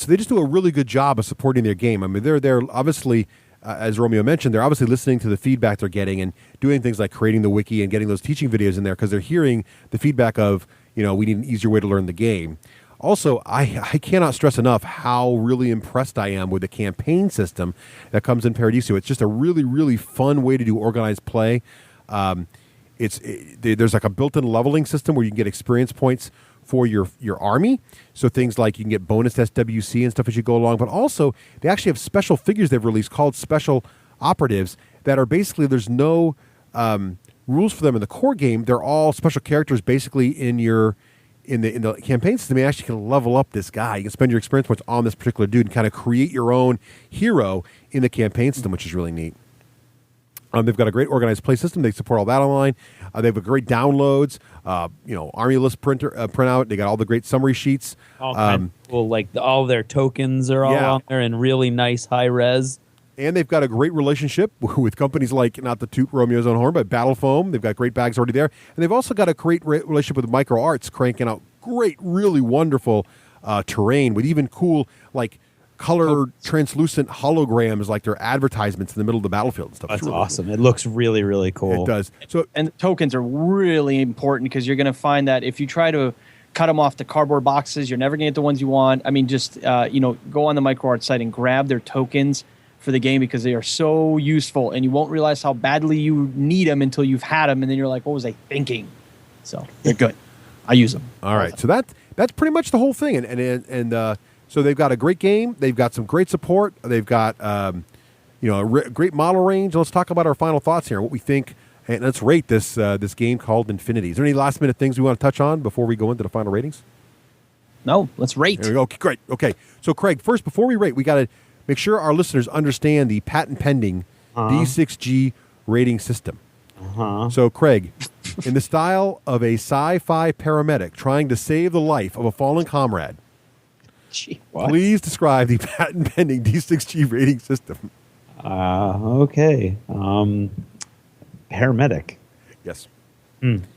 they just do a really good job of supporting their game. I mean, they're obviously, as Romeo mentioned, they're obviously listening to the feedback they're getting and doing things like creating the wiki and getting those teaching videos in there because they're hearing the feedback of, we need an easier way to learn the game. Also, I cannot stress enough how really impressed I am with the campaign system that comes in Paradiso. It's just a really, really fun way to do organized play. There's like a built-in leveling system where you can get experience points for your army. So things like you can get bonus SWC and stuff as you go along. But also, they actually have special figures they've released called special operatives that are basically, there's no rules for them in the core game. They're all special characters basically in the campaign system. You actually can level up this guy. You can spend your experience points on this particular dude and kind of create your own hero in the campaign system, which is really neat. They've got a great organized play system. They support all that online. They have a great downloads, army list printout. They got all the great summary sheets. All kinds of cool, like all their tokens are all on there in really nice high res. And they've got a great relationship with companies like, not to toot Romeo's own horn, but Battlefoam. They've got great bags already there. And they've also got a great relationship with Micro Arts, cranking out great, really wonderful terrain with even cool, like, color translucent holograms, like their advertisements in the middle of the battlefield and stuff. That's really awesome. cool. It looks really, really cool. It does. And the tokens are really important because you're going to find that if you try to cut them off the cardboard boxes, you're never going to get the ones you want. I mean, just go on the MicroArts site and grab their tokens for the game because they are so useful, and you won't realize how badly you need them until you've had them, and then you're like, what was I thinking? So they're good. I use them. All right. So that's pretty much the whole thing. And so they've got a great game. They've got some great support. They've got a great model range. Let's talk about our final thoughts here, what we think, and let's rate this game called Infinity. Is there any last minute things we want to touch on before we go into the final ratings? No, let's rate. There we go. Okay, great. Okay. So Craig, first, before we rate, we got to make sure our listeners understand the patent pending D6G rating system. So Craig, in the style of a sci-fi paramedic trying to save the life of a fallen comrade, please describe the patent pending D6G rating system. Okay. Paramedic. Yes. In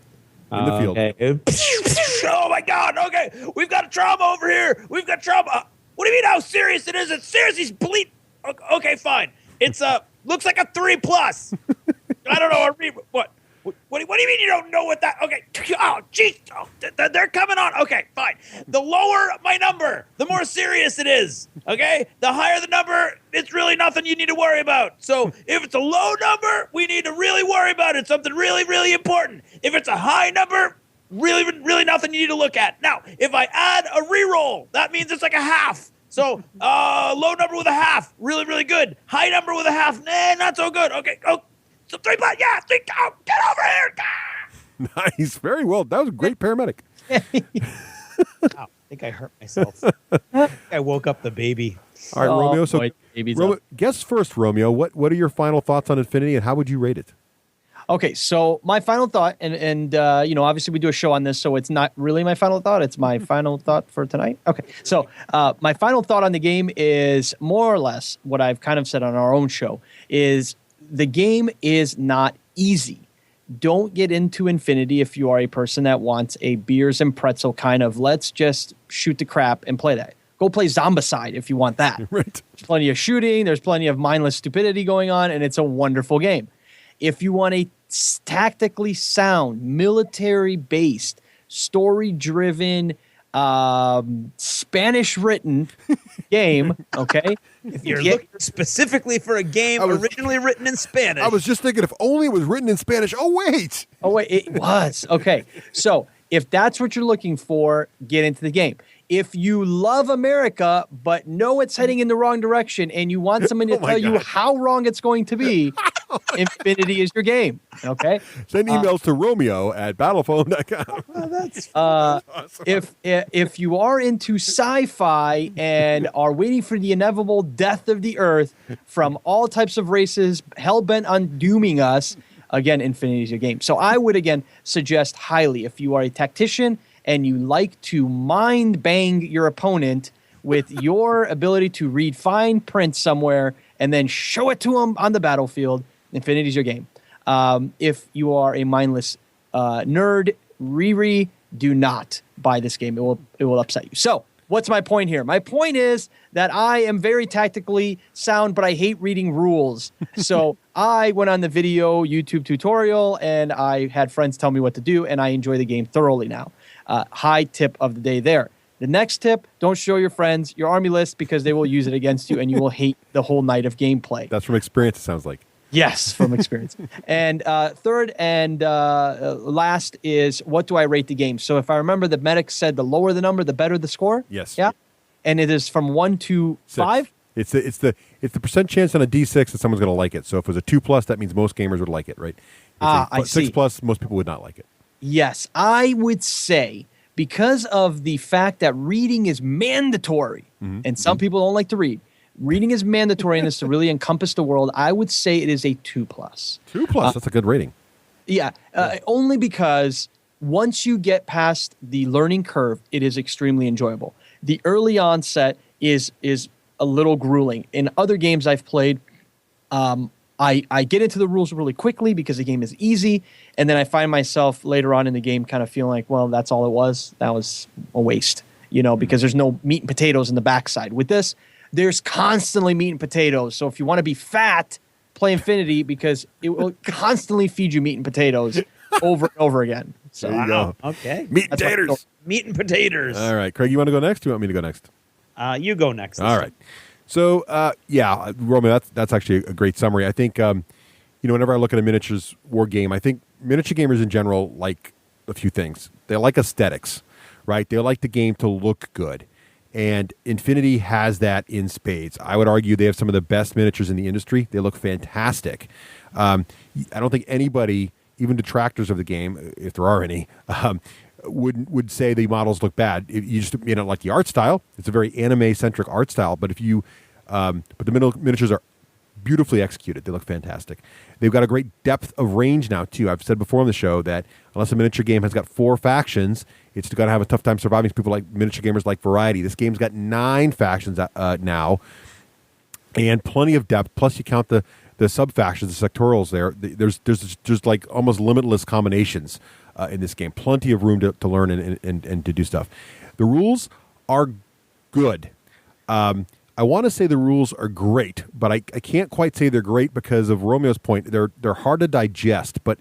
the field. Okay. Oh my God. Okay. We've got a trauma over here. We've got trauma. What do you mean how serious it is? It's serious. He's bleed. Okay, fine. It's looks like a 3+. I don't know. What do you mean you don't know what that? Okay. Oh, jeez. Oh, they're coming on. Okay, fine. The lower my number, the more serious it is. Okay? The higher the number, it's really nothing you need to worry about. So if it's a low number, we need to really worry about it. Something really, really important. If it's a high number, really, really nothing you need to look at. Now, if I add a reroll, that means it's like a half. So, low number with a half, really, really good. High number with a half, nah, not so good. Okay, so 3 black, yeah, 3, go, get over here. Nice, very well. That was a great paramedic. Wow, I think I hurt myself. I woke up the baby. All right, Romeo. So, boy, baby's Romeo, up. guess first, Romeo. What are your final thoughts on Infinity, and how would you rate it? Okay, so my final thought, and obviously we do a show on this, so it's not really my final thought. It's my final thought for tonight. Okay, so my final thought on the game is more or less what I've kind of said on our own show, is the game is not easy. Don't get into Infinity if you are a person that wants a beers and pretzel kind of, let's just shoot the crap and play that. Go play Zombicide if you want that. Right. There's plenty of shooting, there's plenty of mindless stupidity going on, and it's a wonderful game. If you want a tactically sound, military-based, story-driven, Spanish-written game, okay? If you're looking specifically for a game originally written in Spanish. I was just thinking, if only it was written in Spanish. Oh, wait, it was. Okay, so if that's what you're looking for, get into the game. If you love America but know it's heading in the wrong direction and you want someone to tell you how wrong it's going to be, Infinity is your game. Okay? Send emails to Romeo at battlefoam.com. Oh, that's awesome. If you are into sci-fi and are waiting for the inevitable death of the Earth from all types of races hell-bent on dooming us, again, Infinity is your game. So I would, again, suggest highly, if you are a tactician and you like to mind bang your opponent with your ability to read fine print somewhere and then show it to them on the battlefield, Infinity is your game. If you are a mindless nerd, Riri, do not buy this game. It will upset you. So what's my point here? My point is that I am very tactically sound, but I hate reading rules. So I went on the video YouTube tutorial and I had friends tell me what to do, and I enjoy the game thoroughly now. High tip of the day there. The next tip, don't show your friends your army list because they will use it against you and you will hate the whole night of gameplay. That's from experience, it sounds like. Yes, from experience. And third and last is, what do I rate the game? So if I remember, the medic said the lower the number, the better the score. Yes. Yeah. And it is from 1 to 5. It's the percent chance on a D6 that someone's going to like it. So if it was a 2+, that means most gamers would like it, right? I see. 6+, most people would not like it. Yes, I would say, because of the fact that reading is mandatory, and some people don't like to read. Reading is mandatory in this to really encompass the world. I would say it is a 2+. 2+, that's a good rating. Yeah, only because once you get past the learning curve, it is extremely enjoyable. The early onset is a little grueling. In other games I've played, I get into the rules really quickly because the game is easy, and then I find myself later on in the game kind of feeling like, well, that's all it was. That was a waste, because there's no meat and potatoes in the backside. With this, there's constantly meat and potatoes. So if you want to be fat, play Infinity because it will constantly feed you meat and potatoes over and over again. So There you go. Okay. Meat and taters. Meat and potatoes. All right, Craig, you want to go next? Or you want me to go next? You go next. All right. So, Romeo, that's actually a great summary. I think, whenever I look at a miniatures war game, I think miniature gamers in general like a few things. They like aesthetics, right? They like the game to look good. And Infinity has that in spades. I would argue they have some of the best miniatures in the industry. They look fantastic. I don't think anybody, even detractors of the game, if there are any, would say the models look bad. You just like the art style. It's a very anime-centric art style. But but the miniatures are beautifully executed. They look fantastic. They've got a great depth of range now too. I've said before on the show that unless a miniature game has got 4 factions, it's going to have a tough time surviving. People like miniature gamers like variety. This game's got 9 factions now, and plenty of depth. Plus, you count the sub factions, the sectorials. There's like almost limitless combinations in this game. Plenty of room to learn and to do stuff. The rules are good. I want to say the rules are great, but I can't quite say they're great because of Romeo's point. They're hard to digest, but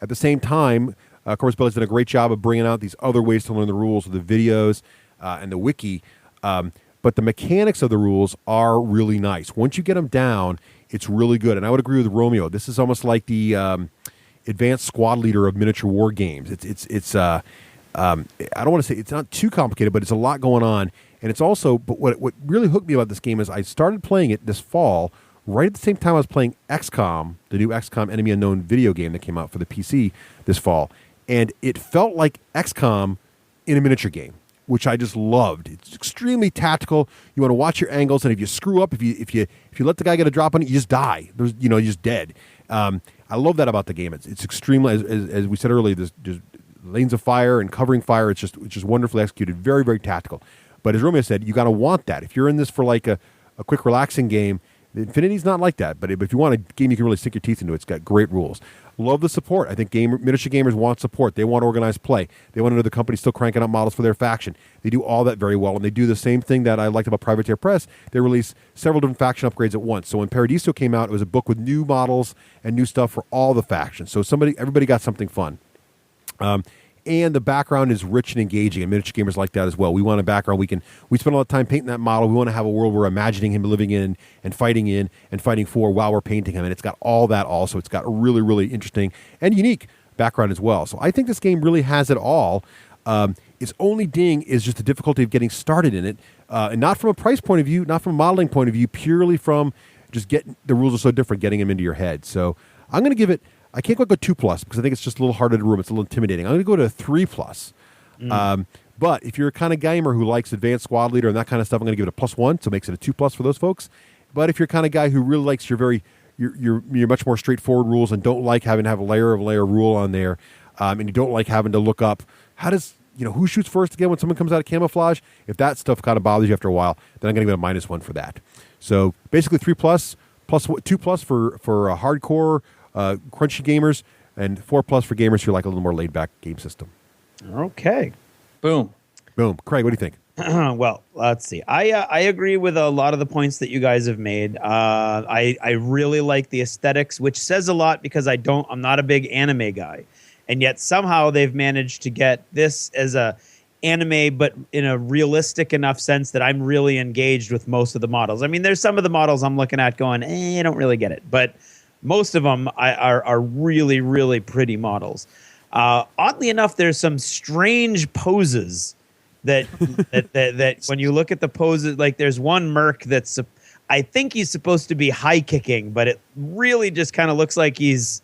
at the same time, of course, Billy's done a great job of bringing out these other ways to learn the rules with the videos and the wiki. But the mechanics of the rules are really nice. Once you get them down, it's really good. And I would agree with Romeo. This is almost like the advanced squad leader of miniature war games. It's I don't want to say it's not too complicated, but it's a lot going on. And it's also, but what really hooked me about this game is I started playing it this fall, right at the same time I was playing XCOM, the new XCOM Enemy Unknown video game that came out for the PC this fall. And it felt like XCOM in a miniature game, which I just loved. It's extremely tactical. You want to watch your angles, and if you screw up, if you let the guy get a drop on it, you just die. You're just dead. I love that about the game. It's extremely, as we said earlier, there's lanes of fire and covering fire. It's just wonderfully executed. Very, very tactical. But as Romeo said, you got to want that. If you're in this for like a quick, relaxing game, Infinity's not like that. But if you want a game you can really sink your teeth into, it's got great rules. Love the support. I think miniature gamers want support. They want organized play. They want to know the company still cranking out models for their faction. They do all that very well, and they do the same thing that I liked about Privateer Press. They release several different faction upgrades at once. So when Paradiso came out, it was a book with new models and new stuff for all the factions. So everybody got something fun. And the background is rich and engaging, and miniature gamers like that as well. We want a background we spend a lot of time painting that model. We want to have a world we're imagining him living in and fighting for while we're painting him. And it's got all that also. It's got a really, really interesting and unique background as well. So I think this game really has it all. Its only ding is just the difficulty of getting started in it, and not from a price point of view, not from a modeling point of view, purely from just the rules are so different, getting them into your head. So I'm going to give it, I can't quite go 2+ because I think it's just a little harder to room. It's a little intimidating. I'm going to go to a 3+. But if you're a kind of gamer who likes Advanced Squad Leader and that kind of stuff, I'm going to give it a +1, so it makes it a 2+ for those folks. But if you're kind of guy who really likes your much more straightforward rules and don't like having to have a layer rule on there, and you don't like having to look up who shoots first again when someone comes out of camouflage, if that stuff kind of bothers you after a while, then I'm going to give it a -1 for that. So basically 3+, 2+ for hardcore crunchy gamers, and 4+ for gamers who like a little more laid-back game system. Okay. Boom. Craig, what do you think? Well, let's see. I agree with a lot of the points that you guys have made. I really like the aesthetics, which says a lot because I'm not a big anime guy. And yet somehow they've managed to get this as a anime, but in a realistic enough sense that I'm really engaged with most of the models. I mean, there's some of the models I'm looking at going, I don't really get it. But most of them are really, really pretty models. Oddly enough, there's some strange poses that when you look at the poses, like there's one merc that's, I think he's supposed to be high kicking, but it really just kind of looks like he's,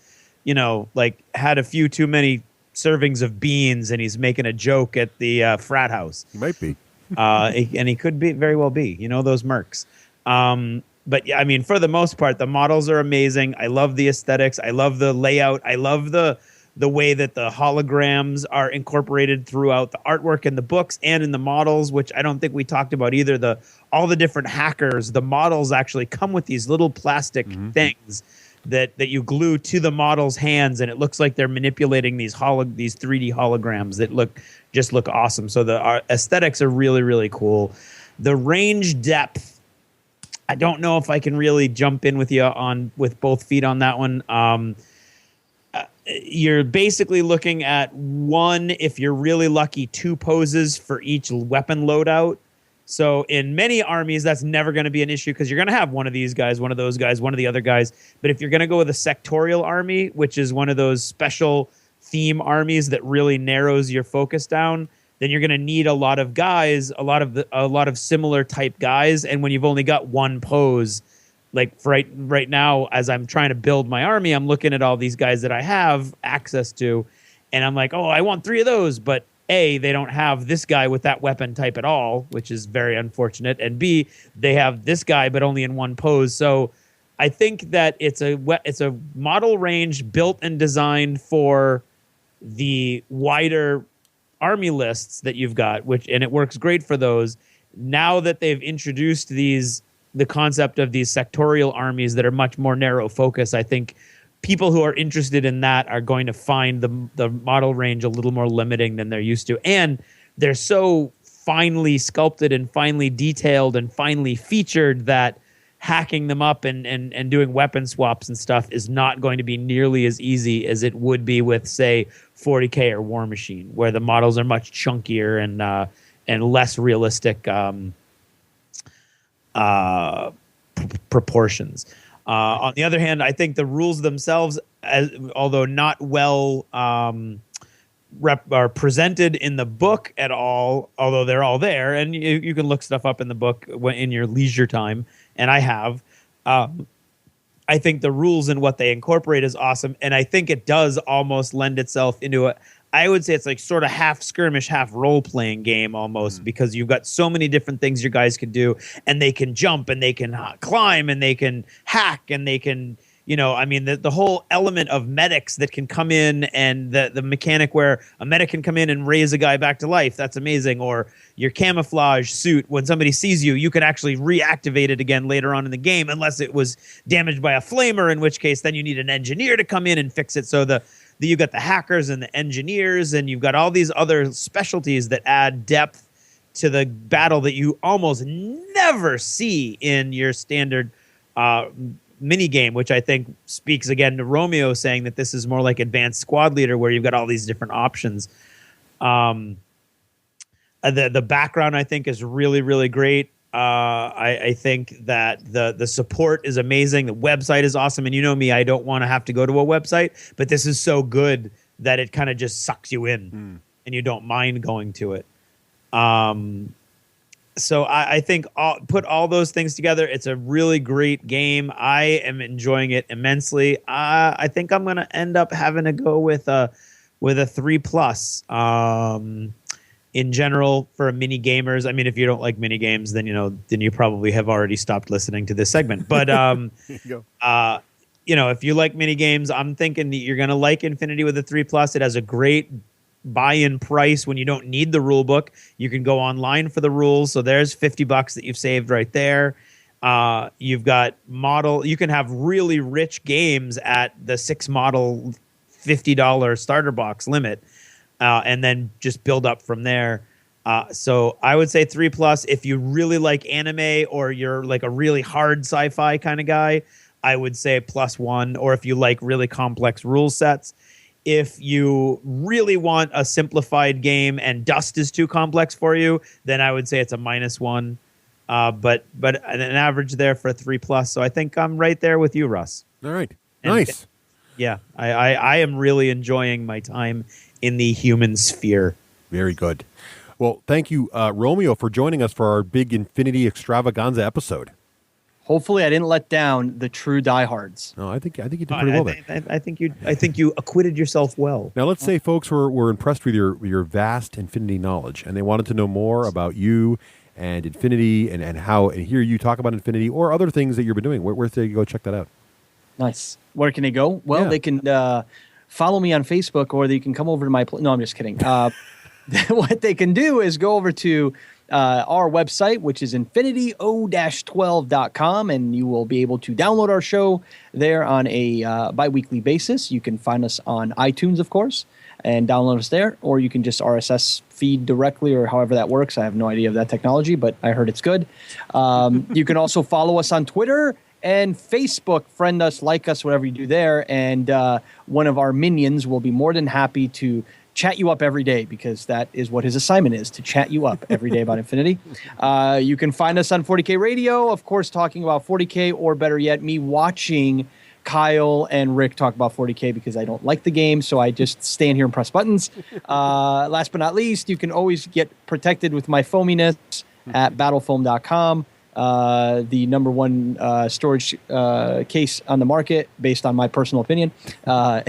like had a few too many servings of beans and he's making a joke at the frat house. He might be. And he could very well be, those mercs. But yeah, I mean, for the most part, the models are amazing. I love the aesthetics. I love the layout. I love the way that the holograms are incorporated throughout the artwork in the books and in the models, which I don't think we talked about either. All the different hackers, the models actually come with these little plastic things that you glue to the model's hands, and it looks like they're manipulating these 3D holograms that look awesome. So the aesthetics are really, really cool. The range depth, I don't know if I can really jump in with you with both feet on that one. You're basically looking at one, if you're really lucky, 2 poses for each weapon loadout. So in many armies, that's never going to be an issue because you're going to have one of these guys, one of those guys, one of the other guys. But if you're going to go with a sectorial army, which is one of those special theme armies that really narrows your focus down, then you're going to need a lot of guys, a lot of similar type guys. And when you've only got one pose, like right now, as I'm trying to build my army, I'm looking at all these guys that I have access to, and I'm like, oh, I want 3 of those. But A, they don't have this guy with that weapon type at all, which is very unfortunate. And B, they have this guy, but only in one pose. So I think that it's a model range built and designed for the wider army lists that you've got, and it works great for those. Now that they've introduced the concept of these sectorial armies that are much more narrow focus, I think people who are interested in that are going to find the model range a little more limiting than they're used to. And they're so finely sculpted and finely detailed and finely featured that hacking them up and doing weapon swaps and stuff is not going to be nearly as easy as it would be with, say, 40K or War Machine, where the models are much chunkier and less realistic proportions. On the other hand, I think the rules themselves, although not well are presented in the book at all, although they're all there, and you can look stuff up in the book in your leisure time, and I have. I think the rules and what they incorporate is awesome, and I think it does almost lend itself into a, I would say it's like sort of half skirmish, half role-playing game almost, because you've got so many different things your guys can do, and they can jump, and they can climb, and they can hack, and they can, I mean, the whole element of medics that can come in, and the mechanic where a medic can come in and raise a guy back to life, that's amazing. Or your camouflage suit, when somebody sees you, you can actually reactivate it again later on in the game, unless it was damaged by a flamer, in which case then you need an engineer to come in and fix it. So you've got the hackers and the engineers, and you've got all these other specialties that add depth to the battle that you almost never see in your standard mini game, which I think speaks again to Romeo saying that this is more like advanced squad leader, where you've got all these different options. The background I think is really, really great. I think that the support is amazing. The website is awesome. And you know me, I don't want to have to go to a website, but this is so good that it kind of just sucks you in and you don't mind going to it. So I think put all those things together, it's a really great game. I am enjoying it immensely. I think I'm going to end up having to go with a 3+. In general, for mini gamers, I mean, if you don't like mini games, then you probably have already stopped listening to this segment. But if you like mini games, I'm thinking that you're going to like Infinity with a 3+. It has a great buy-in price when you don't need the rule book. You can go online for the rules, so there's $50 that you've saved right there. You've got you can have really rich games at the 6 model $50 starter box limit, and then just build up from there. So I would say 3+. If you really like anime, or you're like a really hard sci-fi kind of guy, I would say +1. Or if you like really complex rule sets. If you really want a simplified game and Dust is too complex for you, then I would say it's a -1. But an average there for a 3+. So I think I'm right there with you, Russ. All right. Nice. Yeah. I am really enjoying my time in the human sphere. Very good. Well, thank you, Romeo, for joining us for our big Infinity Extravaganza episode. Hopefully, I didn't let down the true diehards. No, I think you did pretty well there. I think you acquitted yourself well. Now, let's say folks were impressed with your vast Infinity knowledge, and they wanted to know more about you and Infinity, and hear you talk about Infinity or other things that you've been doing. Where they go check that out? Nice. Where can they go? Well, they can follow me on Facebook, or they can come over to my. No, I'm just kidding. What they can do is go over to our website, which is infinityo-12.com, and you will be able to download our show there on a bi-weekly basis. You can find us on iTunes, of course, and download us there, or you can just RSS feed directly, or however that works. I have no idea of that technology, but I heard it's good. You can also follow us on Twitter and Facebook. Friend us, like us, whatever you do there, and one of our minions will be more than happy to chat you up every day, because that is what his assignment is, to chat you up every day about Infinity. You can find us on 40K Radio, of course, talking about 40K, or better yet, me watching Kyle and Rick talk about 40K, because I don't like the game, so I just stand here and press buttons. Last but not least, you can always get protected with my foaminess at battlefoam.com. The number one storage case on the market, based on my personal opinion. And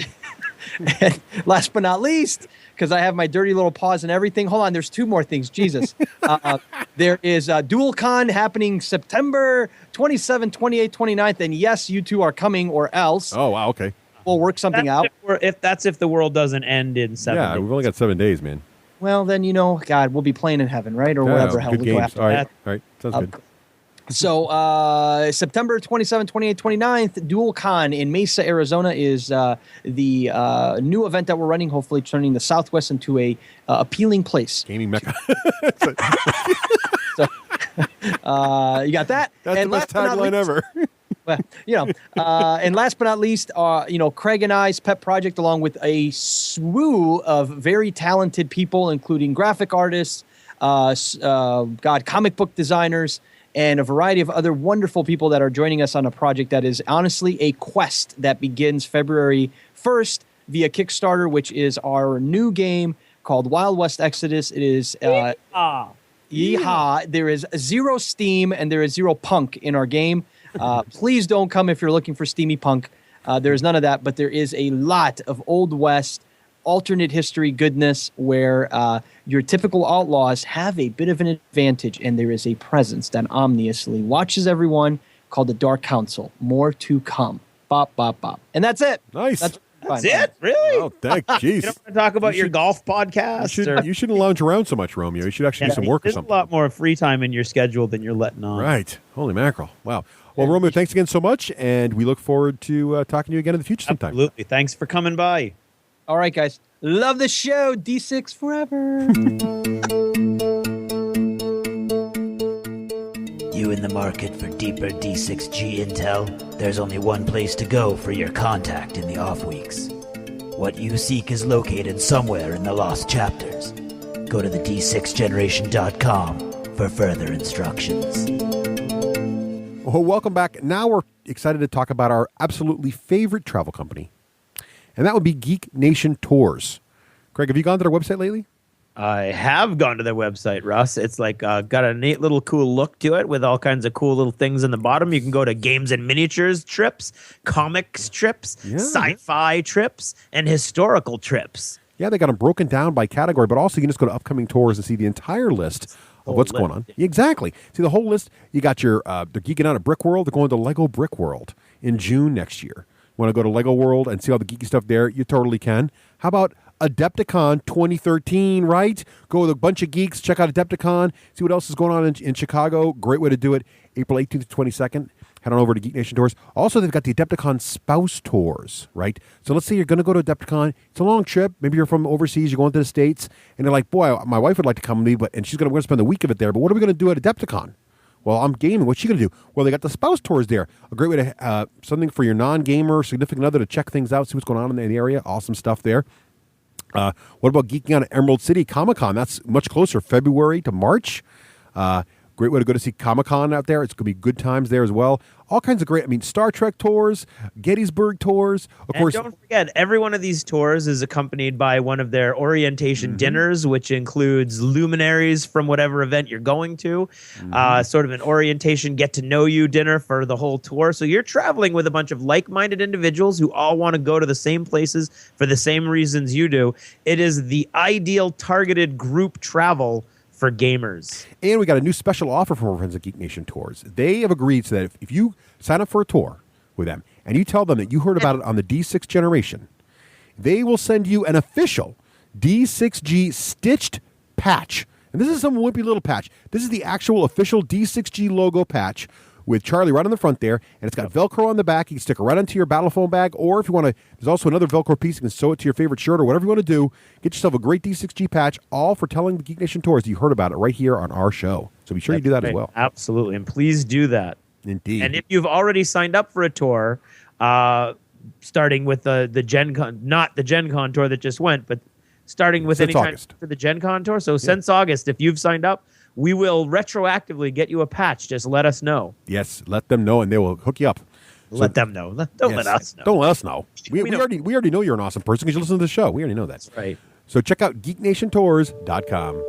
last but not least, because I have my dirty little paws and everything. Hold on, there's 2 more things. Jesus. There is DualCon happening September 27th, 28th, 29th. And yes, you 2 are coming, or else. Oh, wow, okay. We'll work something out. If the world doesn't end in 7 days. Yeah, we've only got 7 days, man. Well, then, God, we'll be playing in heaven, right? Or whatever hell we go after. All right. Sounds good. So September 27th, 28th, 29th, DualCon in Mesa, Arizona is the new event that we're running, hopefully turning the Southwest into a appealing place. Gaming mecca. So, you got that? That's the best tagline ever. Well, and last but not least, Craig and I's pet project, along with a slew of very talented people, including graphic artists, comic book designers, and a variety of other wonderful people that are joining us on a project that is honestly a quest that begins February 1st via Kickstarter, which is our new game called Wild West Exodus. It is yeehaw. There is 0 Steam and there is 0 punk in our game. Please don't come if you're looking for steamy punk. There is none of that, but there is a lot of Old West alternate history goodness where your typical outlaws have a bit of an advantage, and there is a presence that ominously watches everyone called the Dark Council. More to come. Bop, bop, bop. And that's it. Nice. That's it? Really? Oh, thank jeez. You don't want to talk about your golf podcast? You shouldn't lounge around so much, Romeo. You should actually do some work or There's something. a lot more free time in your schedule than you're letting on. Right. Holy mackerel. Wow. Well, Romeo, thanks again so much, and we look forward to talking to you again in the future sometime. Absolutely. Thanks for coming by. All right, guys. Love the show. D6 forever. You in the market for deeper D6G intel? There's only one place to go for your contact in the off weeks. What you seek is located somewhere in the lost chapters. Go to the D6generation.com for further instructions. Well, welcome back. Now we're excited to talk about our absolutely favorite travel company, and that would be Geek Nation Tours. Craig, have you gone to their website lately? I have gone to their website, Russ. It's like got a neat little cool look to it with all kinds of cool little things in the bottom. You can go to games and miniatures trips, comics trips, sci-fi trips, and historical trips. Yeah, they got them broken down by category, but also you can just go to upcoming tours and see the entire list of what's going on. Exactly. See the whole list. You got your, they're geeking out at Brick World. They're going to Lego Brick World in June next year. Want to go to Lego World and see all the geeky stuff there? You totally can. How about Adepticon 2013, right? Go with a bunch of geeks, check out Adepticon, see what else is going on in Chicago. Great way to do it. April 18th to 22nd. Head on over to Geek Nation Tours. Also, they've got the Adepticon spouse tours, right? So let's say you're going to go to Adepticon. It's a long trip. Maybe you're from overseas. You're going to the States. And you're like, boy, my wife would like to come with me, and we're going to spend the week of it there. But what are we going to do at Adepticon? Well, I'm gaming. What's she going to do? Well, they got the spouse tours there. A great way to something for your non-gamer significant other to check things out, see what's going on in the area. Awesome stuff there. What about geeking out at Emerald City Comic-Con? That's much closer, February to March. Great way to go to see Comic-Con out there. It's going to be good times there as well. All kinds of great, Star Trek tours, Gettysburg tours. Of course, don't forget, every one of these tours is accompanied by one of their orientation dinners, which includes luminaries from whatever event you're going to. Sort of an orientation, get-to-know-you dinner for the whole tour. So you're traveling with a bunch of like-minded individuals who all want to go to the same places for the same reasons you do. It is the ideal targeted group travel for gamers. And we got a new special offer from our friends at Geek Nation Tours. They have agreed so that if you sign up for a tour with them and you tell them that you heard about it on the D6 generation, they will send you an official D6G stitched patch. And this is some wimpy little patch. This is the actual official D6G logo patch with Charlie right on the front there, and it's got Velcro on the back. You can stick it right onto your Battlefoam bag, or if you want to, there's also another Velcro piece. You can sew it to your favorite shirt or whatever you want to do. Get yourself a great D6G patch, all for telling the Geek Nation Tours that you heard about it right here on our show. So be sure you do that as well. Absolutely, and please do that. Indeed. And if you've already signed up for a tour, starting with the Gen Con, not the Gen Con tour that just went, but starting with any time for the Gen Con tour. So since August, if you've signed up, we will retroactively get you a patch. Just let us know. Yes, let them know, and they will hook you up. Let them know. Don't let us know. Don't let us know. We already know you're an awesome person because you listen to the show. We already know that. That's right. So check out geeknationtours.com.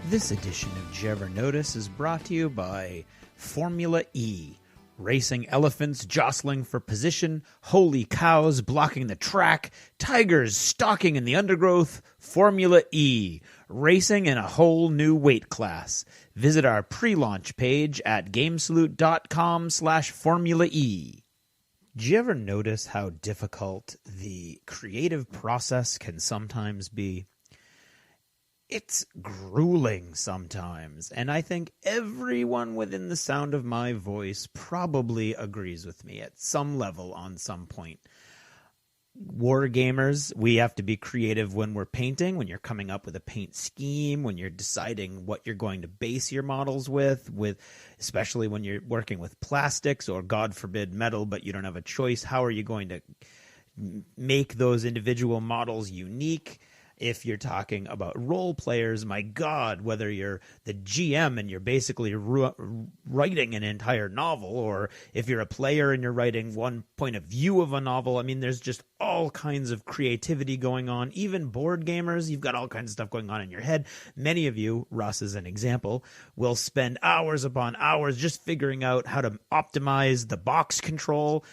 This edition of Did You Ever Notice is brought to you by Formula E. Racing elephants jostling for position, holy cows blocking the track, tigers stalking in the undergrowth, Formula E. Racing in a whole new weight class. Visit our pre-launch page at gamesalute.com/Formula E. Did you ever notice how difficult the creative process can sometimes be? It's grueling sometimes, and I think everyone within the sound of my voice probably agrees with me at some level on some point. War gamers, we have to be creative when we're painting, when you're coming up with a paint scheme, when you're deciding what you're going to base your models with especially when you're working with plastics or, God forbid, metal, but you don't have a choice. How are you going to make those individual models unique. If you're talking about role players, my God, whether you're the GM and you're basically writing an entire novel, or if you're a player and you're writing one point of view of a novel, I mean, there's just all kinds of creativity going on. Even board gamers, you've got all kinds of stuff going on in your head. Many of you, Russ is an example, will spend hours upon hours just figuring out how to optimize the box control.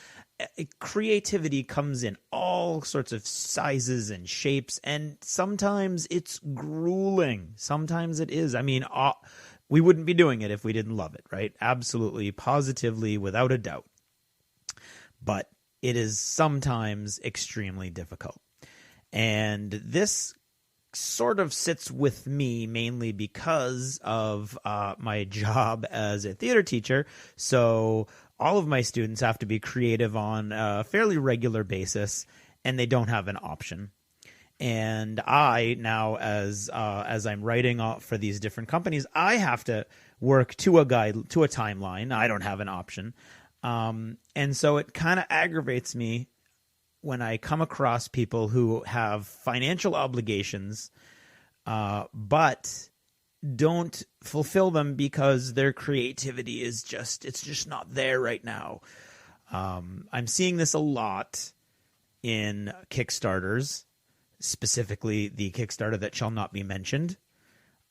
Creativity comes in all sorts of sizes and shapes, and sometimes it's grueling. Sometimes it is. I mean, we wouldn't be doing it if we didn't love it, right? Absolutely, positively, without a doubt. But it is sometimes extremely difficult. And this sort of sits with me mainly because of my job as a theater teacher. So all of my students have to be creative on a fairly regular basis, and they don't have an option. And I now, as I'm writing for these different companies, I have to work to a timeline. I don't have an option. And so it kind of aggravates me when I come across people who have financial obligations, but don't fulfill them because their creativity is it's just not there right now. I'm seeing this a lot in Kickstarters, specifically the Kickstarter that shall not be mentioned,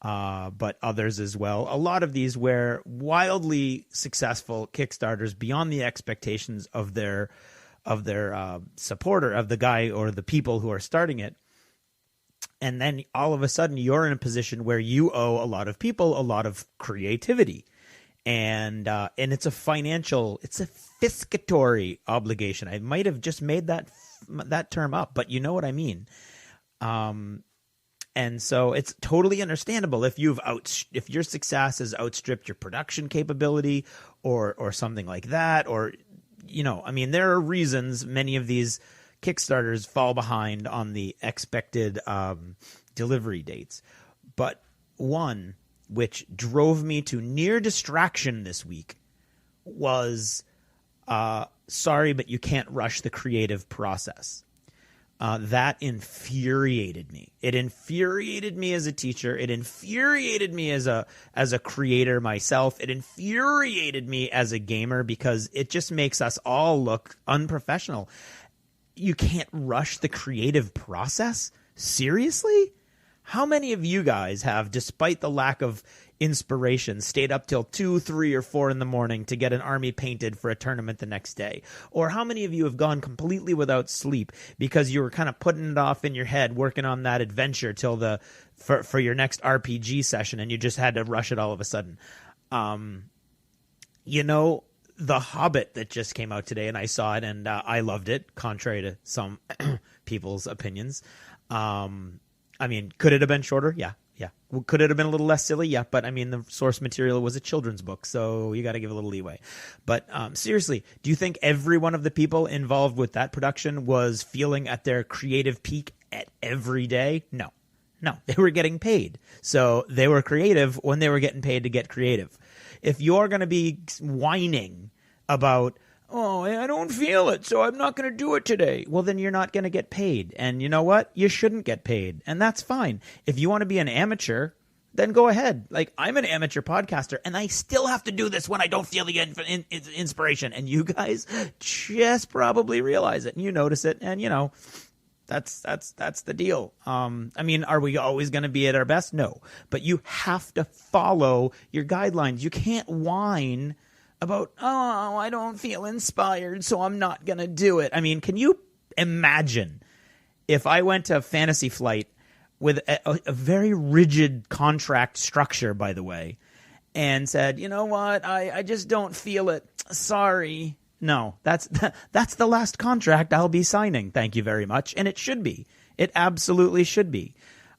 but others as well. A lot of these where wildly successful Kickstarters beyond the expectations of their supporter, of the guy or the people who are starting it. And then all of a sudden you're in a position where you owe a lot of people a lot of creativity. And it's a fiscatory obligation. I might have just made that term up, but you know what I mean. And so it's totally understandable if your success has outstripped your production capability or something like that, or, you know, I mean, there are reasons many of these Kickstarters fall behind on the expected delivery dates. But one which drove me to near distraction this week was, sorry, but you can't rush the creative process. That infuriated me. It infuriated me as a teacher. It infuriated me as a creator myself. It infuriated me as a gamer because it just makes us all look unprofessional. You can't rush the creative process? Seriously? How many of you guys have, despite the lack of inspiration, stayed up till 2, 3, or 4 in the morning to get an army painted for a tournament the next day? Or how many of you have gone completely without sleep because you were kind of putting it off in your head, working on that adventure till for your next RPG session, and you just had to rush it all of a sudden? You know, The Hobbit that just came out today, and I saw it, and I loved it, contrary to some people's opinions. I mean, could it have been shorter? Yeah. Could it have been a little less silly? Yeah, but I mean, the source material was a children's book, so you got to give a little leeway. But seriously, do you think every one of the people involved with that production was feeling at their creative peak at every day? No, they were getting paid. So they were creative when they were getting paid to get creative. If you're going to be whining about, oh, I don't feel it, so I'm not going to do it today, well, then you're not going to get paid. And you know what? You shouldn't get paid, and that's fine. If you want to be an amateur, then go ahead. Like, I'm an amateur podcaster, and I still have to do this when I don't feel the inspiration. And you guys just probably realize it, and you notice it, and, you know, that's the deal. I mean, are we always going to be at our best? No. But you have to follow your guidelines. You can't whine about, oh, I don't feel inspired, so I'm not going to do it. I mean, can you imagine if I went to Fantasy Flight with a very rigid contract structure, by the way, and said, you know what, I just don't feel it. Sorry. No, that's the last contract I'll be signing. Thank you very much. And it should be. It absolutely should be.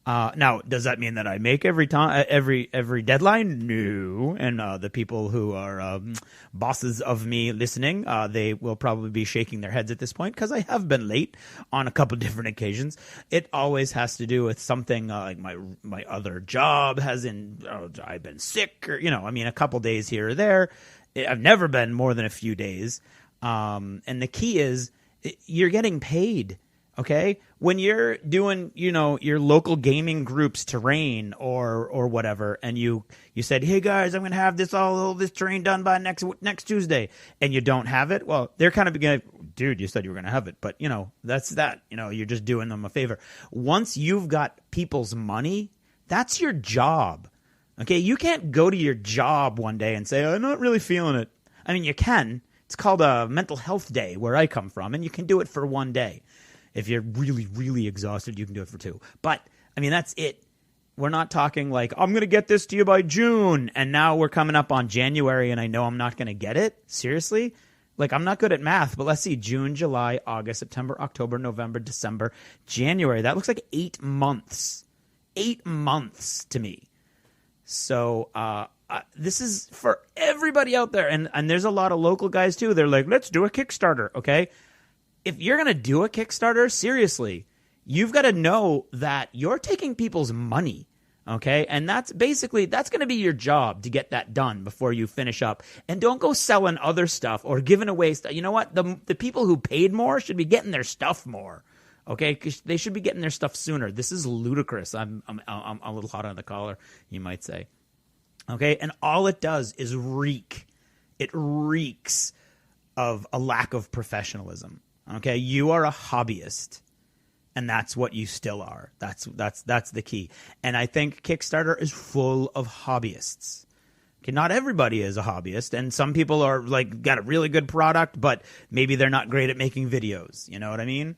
Now, does that mean that I make every deadline? No. And the people who are bosses of me listening, they will probably be shaking their heads at this point because I have been late on a couple different occasions. It always has to do with something like my other job I've been sick, or, you know, I mean, a couple days here or there. I've never been more than a few days. And the key is, you're getting paid. Okay, when you're doing, your local gaming group's terrain or whatever, and you said, "Hey guys, I'm going to have all this terrain done by next Tuesday," and you don't have it, well, they're kind of beginning, dude, you said you were going to have it, but that's that. You're just doing them a favor. Once you've got people's money, that's your job. Okay, you can't go to your job one day and say, "I'm not really feeling it." I mean, you can. It's called a mental health day where I come from, and you can do it for one day. If you're really, really exhausted, you can do it for 2. But, I mean, that's it. We're not talking like, I'm going to get this to you by June, and now we're coming up on January, and I know I'm not going to get it. Seriously? Like, I'm not good at math, but let's see. June, July, August, September, October, November, December, January. That looks like 8 months. 8 months to me. So, this is for everybody out there. And there's a lot of local guys, too. They're like, let's do a Kickstarter, okay? If you're going to do a Kickstarter, seriously, you've got to know that you're taking people's money, okay? And that's going to be your job to get that done before you finish up. And don't go selling other stuff or giving away stuff. You know what? The people who paid more should be getting their stuff more, okay? 'Cause they should be getting their stuff sooner. This is ludicrous. I'm a little hot on the collar, you might say. Okay? And all it does is reek. It reeks of a lack of professionalism. Okay, you are a hobbyist, and that's what you still are. That's the key. And I think Kickstarter is full of hobbyists. Okay, not everybody is a hobbyist, and some people are like got a really good product, but maybe they're not great at making videos. You know what I mean?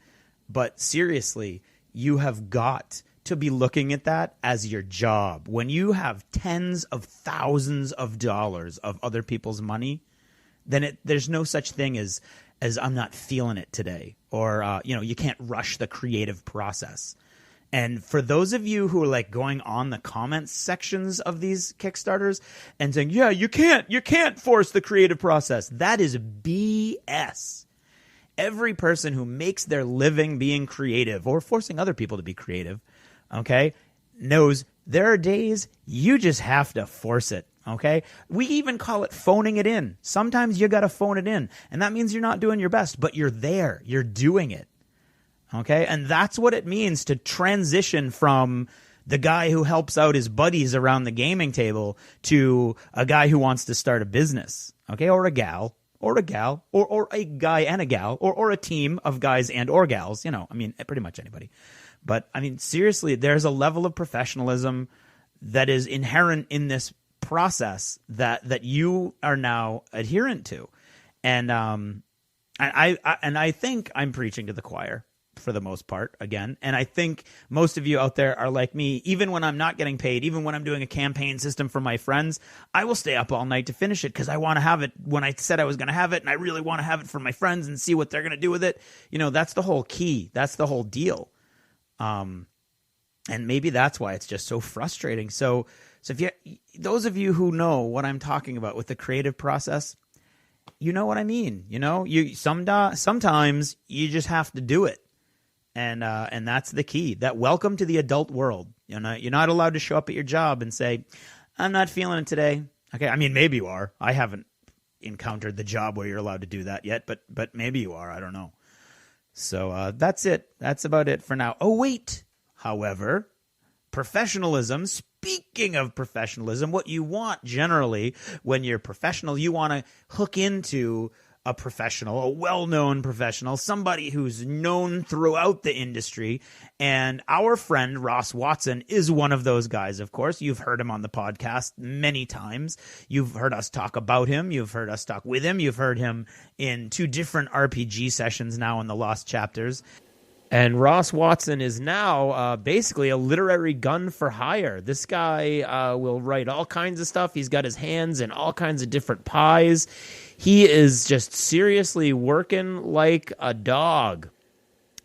But seriously, you have got to be looking at that as your job. When you have tens of thousands of dollars of other people's money, then there's no such thing as I'm not feeling it today, or, you can't rush the creative process. And for those of you who are like going on the comments sections of these Kickstarters and saying, yeah, you can't force the creative process. That is BS. Every person who makes their living being creative or forcing other people to be creative, okay, knows there are days you just have to force it. Okay, we even call it phoning it in. Sometimes you got to phone it in, and that means you're not doing your best, but you're there. You're doing it. Okay, and that's what it means to transition from the guy who helps out his buddies around the gaming table to a guy who wants to start a business. Okay, or a gal, or a guy and a gal, or a team of guys and or gals. Pretty much anybody. But seriously, there's a level of professionalism that is inherent in this process that you are now adherent to, and I think I'm preaching to the choir for the most part again, and I think most of you out there are like me. Even when I'm not getting paid, even when I'm doing a campaign system for my friends, I will stay up all night to finish it because I want to have it when I said I was going to have it, and I really want to have it for my friends and see what they're going to do with it. That's the whole key. That's the whole deal. And maybe that's why it's just so frustrating. So if those of you who know what I'm talking about with the creative process, you know what I mean. Sometimes you just have to do it, and that's the key. That welcome to the adult world. You're not allowed to show up at your job and say, "I'm not feeling it today." Okay, maybe you are. I haven't encountered the job where you're allowed to do that yet, but maybe you are. I don't know. So that's it. That's about it for now. Oh wait, however, professionalism. Speaking of professionalism, what you want generally when you're professional, you want to hook into a professional, a well-known professional, somebody who's known throughout the industry. And our friend Ross Watson is one of those guys, of course. You've heard him on the podcast many times. You've heard us talk about him. You've heard us talk with him. You've heard him in 2 different RPG sessions now in the Lost Chapters. And Ross Watson is now basically a literary gun for hire. This guy will write all kinds of stuff. He's got his hands in all kinds of different pies. He is just seriously working like a dog.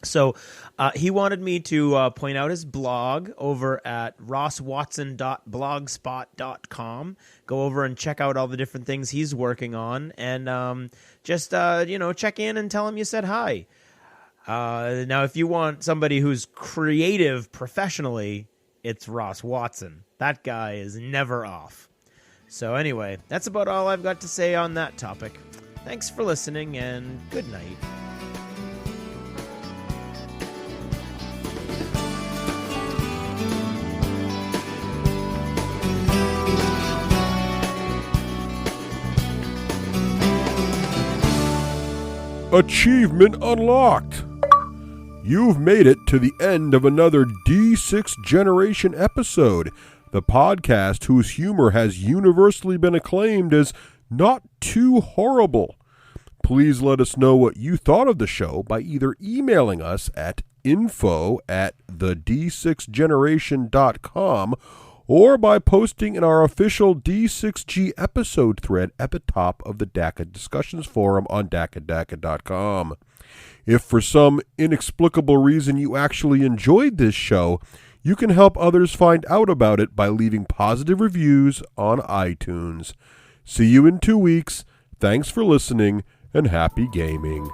So he wanted me to point out his blog over at rosswatson.blogspot.com. Go over and check out all the different things he's working on. And just check in and tell him you said hi. Now, if you want somebody who's creative professionally, it's Ross Watson. That guy is never off. So anyway, that's about all I've got to say on that topic. Thanks for listening, and good night. Achievement unlocked! You've made it to the end of another D6 Generation episode, the podcast whose humor has universally been acclaimed as not too horrible. Please let us know what you thought of the show by either emailing us at info@the d6generation.com or by posting in our official D6G episode thread at the top of the DACA discussions forum on DACADACA.com. If for some inexplicable reason you actually enjoyed this show, you can help others find out about it by leaving positive reviews on iTunes. See you in 2 weeks. Thanks for listening, and happy gaming.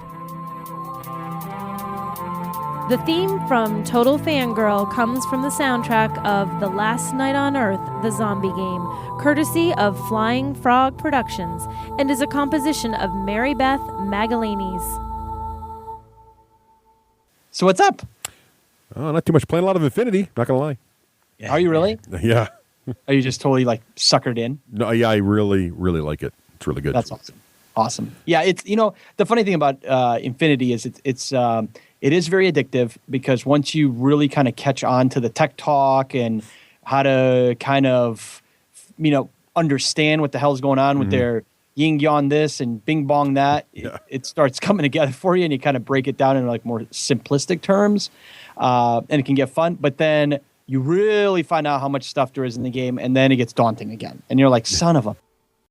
The theme from Total Fangirl comes from the soundtrack of The Last Night on Earth, the zombie game, courtesy of Flying Frog Productions, and is a composition of Mary Beth Magalanes. So what's up? Oh, not too much. Playing a lot of Infinity, not going to lie. Are you really? Yeah. Are you just totally like suckered in? No, yeah, I really, really like it. It's really good. That's awesome. Awesome. Yeah, it's the funny thing about Infinity is it is very addictive because once you really kind of catch on to the tech talk and how to kind of understand what the hell's going on with their yin yang this and bing bong that, it starts coming together for you and you kind of break it down in like more simplistic terms, and it can get fun. But then you really find out how much stuff there is in the game, and then it gets daunting again, and you're like, son of a